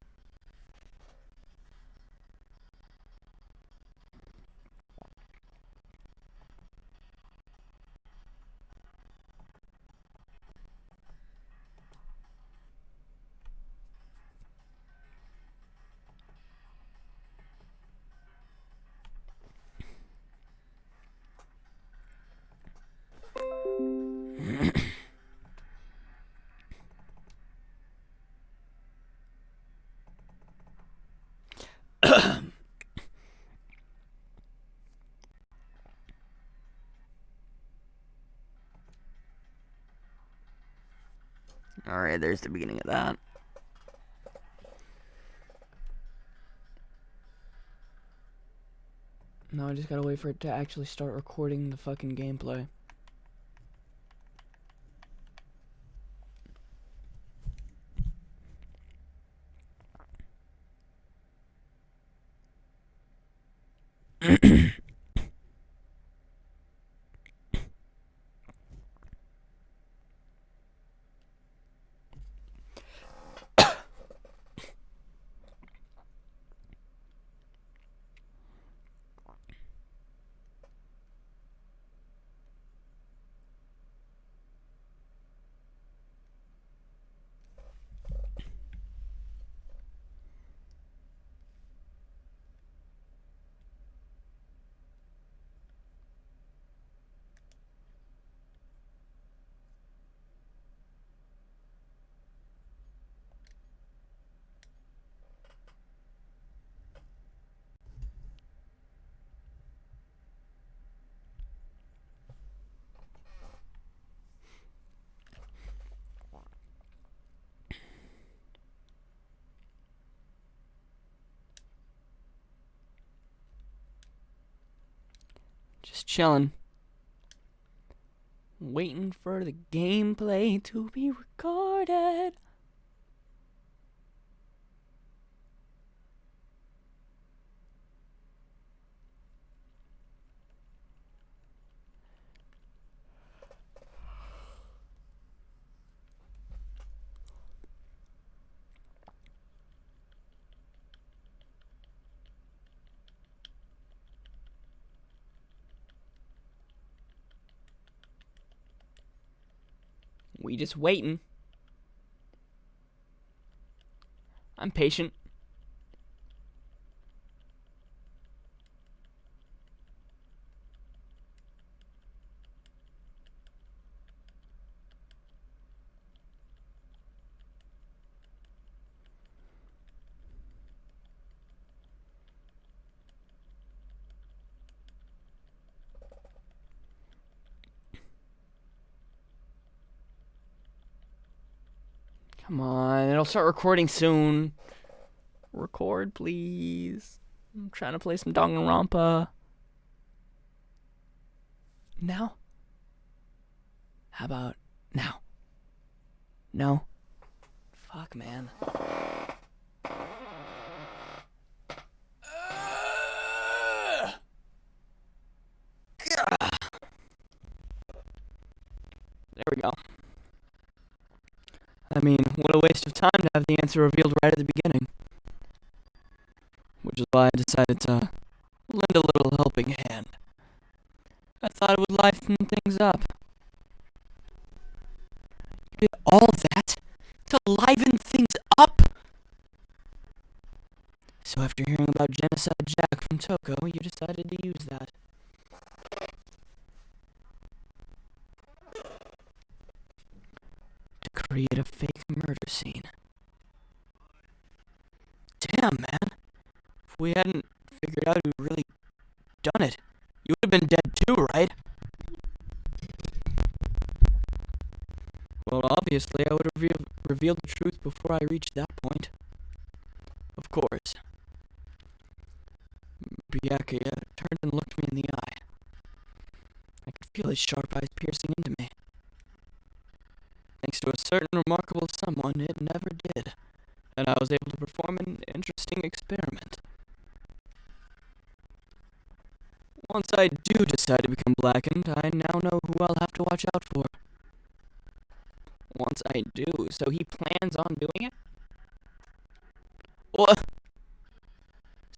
Alright, there's the beginning of that. Now I just gotta wait for it to actually start recording the fucking gameplay. Just chilling. Waiting for the gameplay to be recorded. We just waiting. I'm patient. Come on, it'll start recording soon. Record, please. I'm trying to play some Danganronpa. Now? How about now? No? Fuck, man. There we go. I mean, what a waste of time to have the answer revealed right at the beginning. Which is why I decided to lend a little helping hand. I thought it would liven things up. You did all that to liven things up? about Genocide Jack from Toko, you decided to use that. To create a fake murder scene. Damn, man. If we hadn't figured out who really done it, you would have been dead too, right? Well, obviously, I would have revealed the truth before I reached that point. Of course. Byakuya turned and looked me in the eye. I could feel his sharp eyes piercing into me. Thanks to a certain remarkable someone, it never did, and I was able to perform an interesting experiment. Once I do decide to become blackened, I now know who I'll have to watch out for. Once I do, so he plans on doing it? What?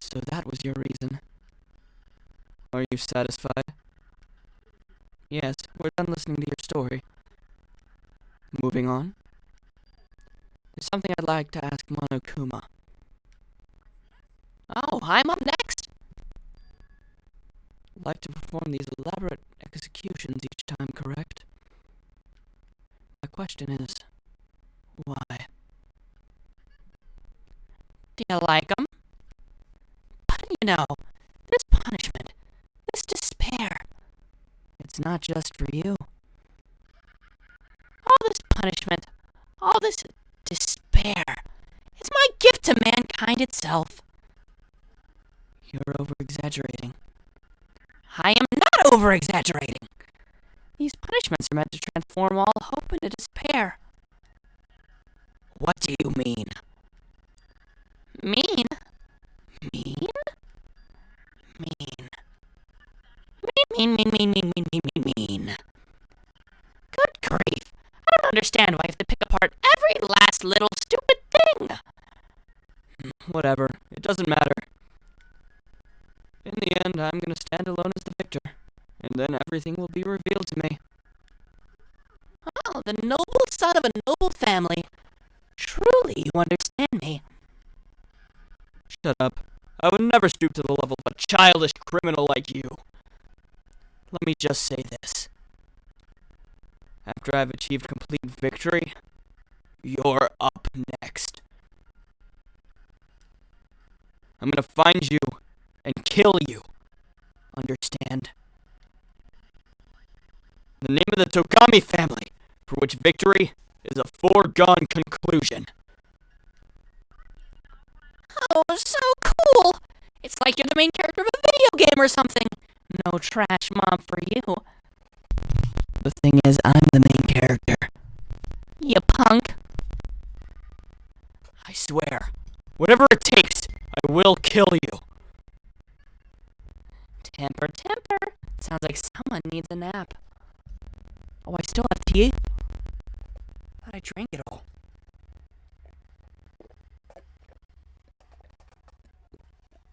So that was your reason. Are you satisfied? Yes, we're done listening to your story. Moving on. There's something I'd like to ask Monokuma. Oh, I'm up next? I'd like to perform these elaborate executions each time, correct? My question is, why? Do you like 'em? But you know, this punishment, this despair. It's not just for you. All this punishment, all this despair, it's my gift to mankind itself. You're over-exaggerating. I am not over-exaggerating. These punishments are meant to transform all hope into despair. What do you mean? Mean? Mean? Mean. Mean. Good grief. I don't understand why I have to pick apart every last little stupid thing. Whatever. It doesn't matter. In the end, I'm gonna stand alone as the victor, and then everything will be revealed to me. Oh, the noble son of a noble family. Truly, you understand me. Shut up. I would never stoop to the level of a childish criminal like you. Let me just say this. After I've achieved complete victory, you're up next. I'm gonna find you and kill you. Understand? The name of the Togami family, for which victory is a foregone conclusion. Oh, so cool! It's like you're the main character of a video game or something. No trash mom for you. The thing is, I'm the main character. You punk. I swear, whatever it takes, I will kill you. Temper. Sounds like someone needs a nap. Oh, I still have tea? Thought I drank it all.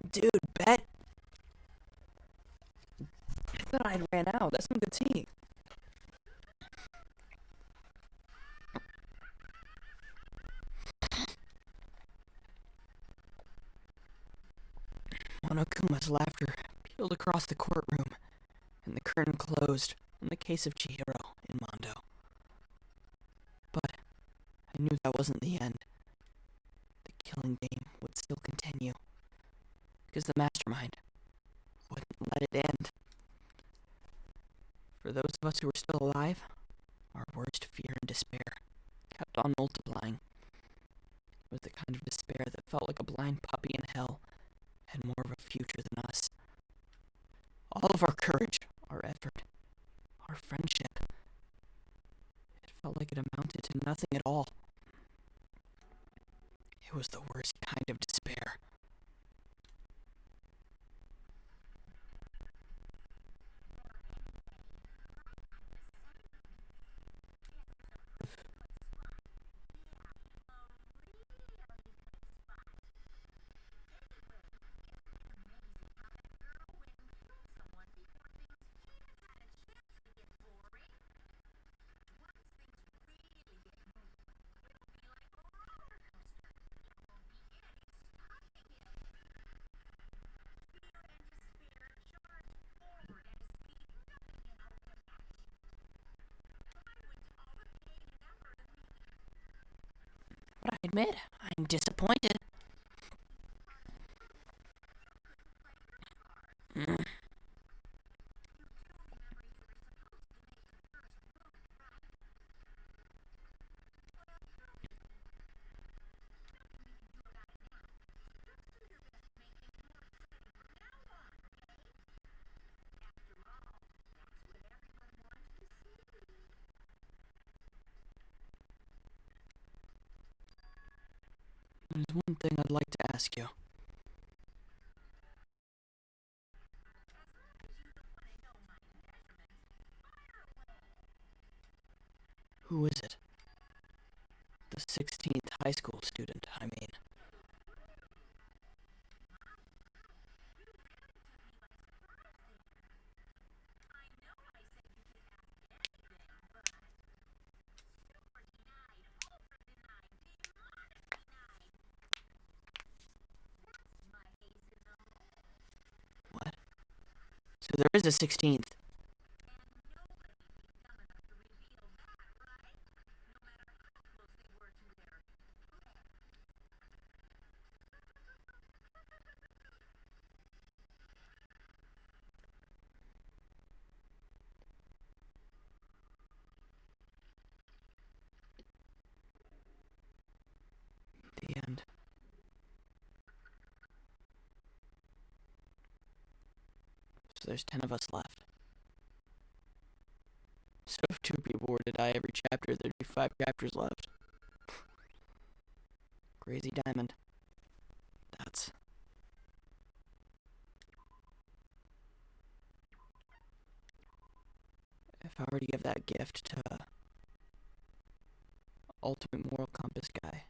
Dude, bet. I thought I ran out. That's some good tea. Monokuma's laughter peeled across the courtroom, and the curtain closed on the case of Chihiro in Mondo. But I knew that wasn't the end. The killing game would still continue, because the mastermind wouldn't let it end. For those of us who were still alive, our worst fear and despair kept on multiplying. It was the kind of despair that felt like a blind puppy in hell had more of a future than us. All of our courage, our effort, our friendship, it felt like it amounted to nothing at all. It was the worst kind of despair. admit, I'm disappointed. There's one thing I'd like to ask you. Who is it? The 16th high school student, I mean. What? So there is a 16th. The end. So there's 10 of us left. So if 2 people were to die every chapter, there'd be 5 chapters left. Crazy Diamond. That's... If I were to give that gift to Ultimate Moral Compass guy.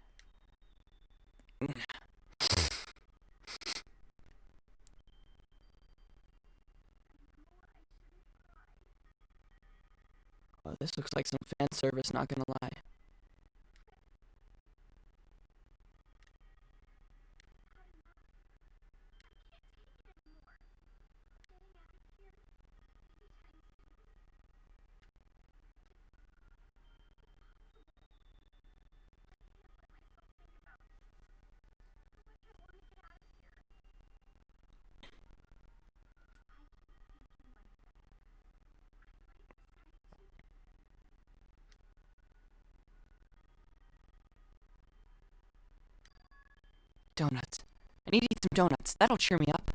Well, this looks like some fan service, not gonna lie. Donuts. I need to eat some donuts. That'll cheer me up.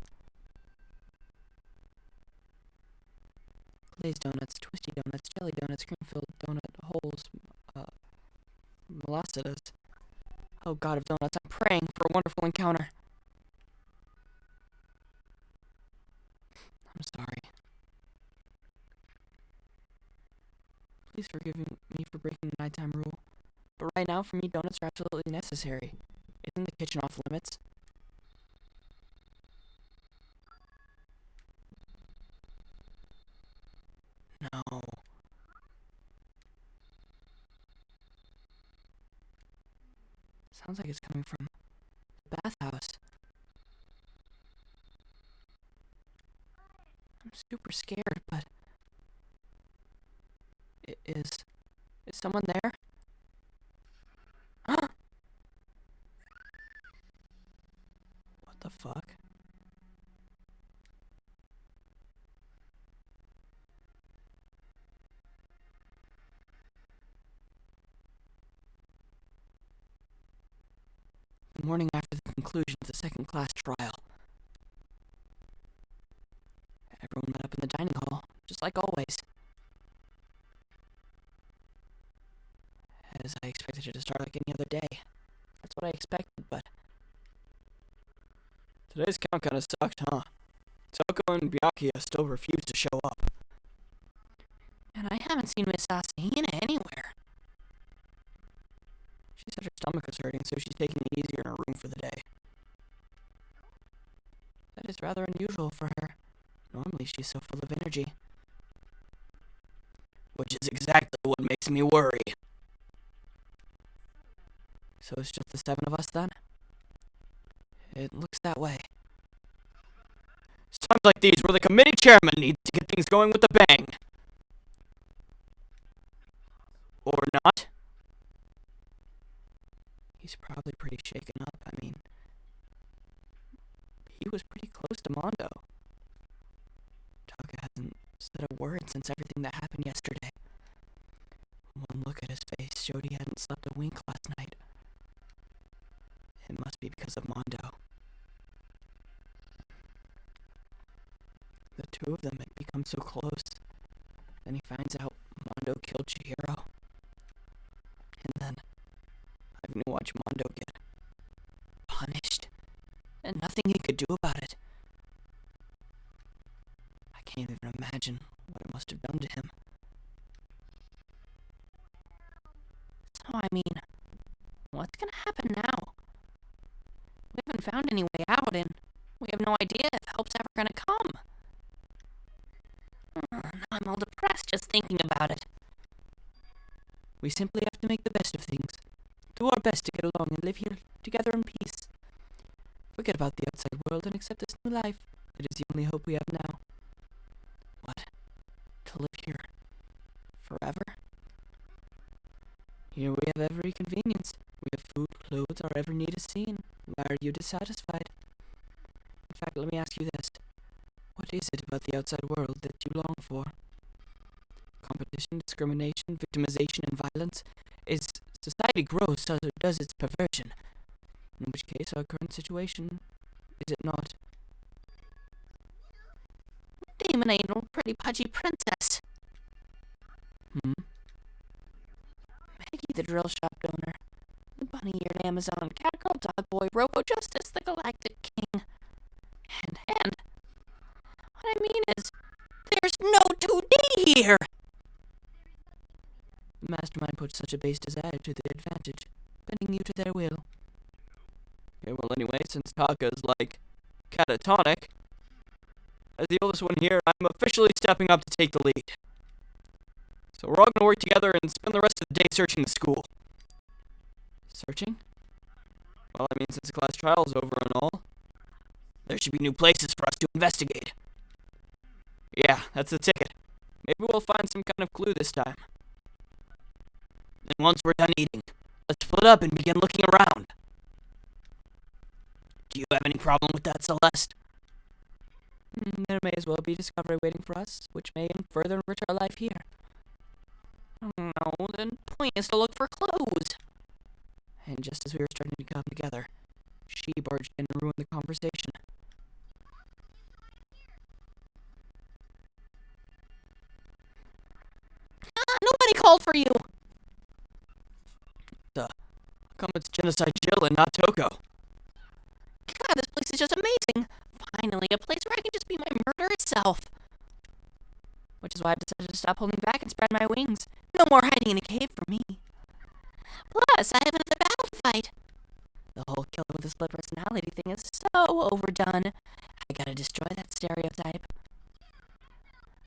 Glazed donuts, twisty donuts, jelly donuts, cream-filled donut holes, molasses. Oh god of donuts, I'm praying for a wonderful encounter. I'm sorry. Please forgive me for breaking the nighttime rule. But right now, for me, donuts are absolutely necessary. Isn't the kitchen off limits? No. Sounds like it's coming from the bathhouse. I'm super scared, but... Is someone there? What the fuck? The morning after the conclusion of the second class trial. Everyone met up in the dining hall, just like always. As I expected it to start like any other day. That's what I expected, but... Today's count kinda sucked, huh? Toko and Byakuya still refuse to show up. And I haven't seen Miss Asahina anywhere. She said her stomach was hurting, so she's taking it easier in her room for the day. That is rather unusual for her. Normally she's so full of energy. Which is exactly what makes me worry. So it's just the 7 of us then? It looks that way. It's times like these where the committee chairman needs to get things going with a bang. Or not. He He's probably pretty shaken up. I mean, he was pretty close to Mondo. Taka hasn't said a word since everything that happened yesterday. One look at his face showed he hadn't slept a wink last night. It must be because of Mondo. The two of them had become so close. Then he finds out Mondo killed Chihiro. And then I've to watch Mondo get punished. And nothing he could do about it. I can't even imagine what it must have done to him. So, I mean, what's gonna happen now? We haven't found any way out, and we have no idea if help's ever gonna come. Now I'm all depressed just thinking about it. We simply have to make the best of things. Do our best to get along and live here together in peace. Forget about the outside world and accept this new life. It is the only hope we have now. What? To live here forever? Here we have every convenience. We have food, clothes, our every need is seen. Why are you dissatisfied? In fact, let me ask you this. What is it about the outside world that you long for? Competition, discrimination, victimization, and violence? As society grows, so does its perversion. In which case, our current situation, is it not? Demon ain't no pretty pudgy princess. Maggie, the drill shop owner. The bunny-eared Amazon, Catgirl, Dog Boy, Robo-Justice, the Galactic King. And, what I mean is, there's no 2D here! The mastermind puts such a base desire to their advantage, bending you to their will. Yeah, well, anyway, since Taka is, like, catatonic, as the oldest one here, I'm officially stepping up to take the lead. So we're all going to work together and spend the rest of the day searching the school. Searching? Well, I mean, since the class trial's over and all, there should be new places for us to investigate. Yeah, that's the ticket. Maybe we'll find some kind of clue this time. And once we're done eating, let's split up and begin looking around. Do you have any problem with that, Celeste? There may as well be discovery waiting for us, which may further enrich our life here. No, the point is to look for clues. And just as we were starting to come together, she barged in and ruined the conversation. Nobody called for you! How come it's Genocide Jill and not Toko? God, this place is just amazing. Finally, a place where I can just be my murder itself. Which is why I've decided to stop holding back and spread my wings. No more hiding in a cave for me. Plus, I have another battle to fight. The whole killer with a split personality thing is so overdone. I gotta destroy that stereotype.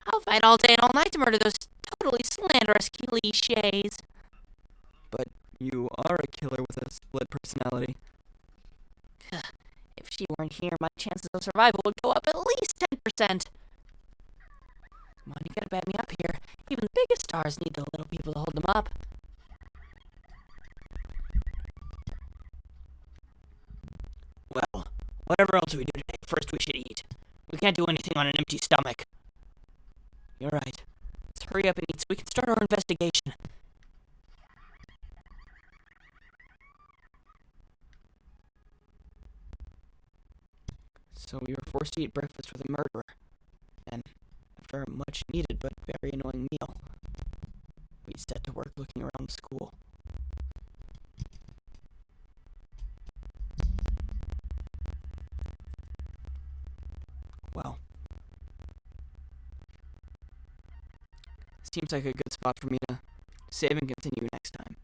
I'll fight all day and all night to murder those totally slanderous cliches. But you are a killer with a split personality. If she weren't here, my chances of survival would go up at least 10%. Come on, you gotta back me up here. Even the biggest stars need the little people to hold them up. Well, whatever else we do today, first we should eat. We can't do anything on an empty stomach. You're right. Let's hurry up and eat so we can start our investigation. So we were forced to eat breakfast with a murderer. And after a much needed but very annoying meal, we set to work looking around the school. Well, seems like a good spot for me to save and continue next time.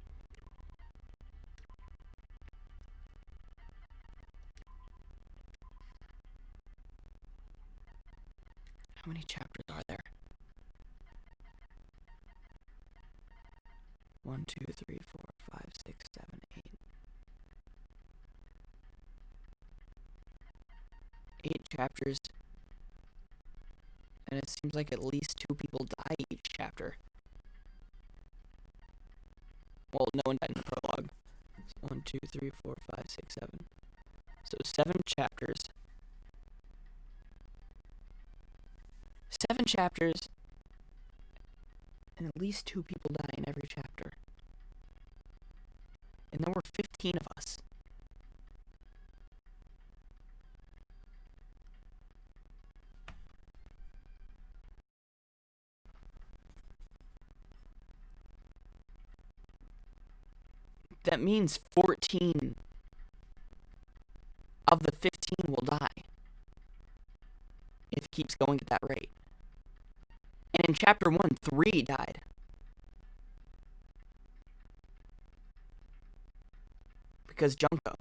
How many chapters are there? 1, 2, 3, 4, 5, 6, 7, 8. 8 chapters. And it seems like at least 2 people die each chapter. Well, no one died in the prologue. So 1, 1, 2, 3, 4, 5, 6, 7. So 7 chapters. 7 chapters, and at least 2 people die in every chapter. And there were 15 of us. That means 14 of the 15 will die if it keeps going at that rate. And in chapter 1, 3 died. Because Junko.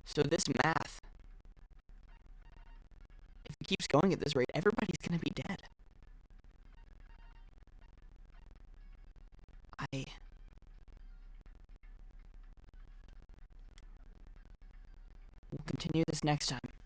So this math, if it keeps going at this rate, everybody's going to be dead. We'll continue this next time.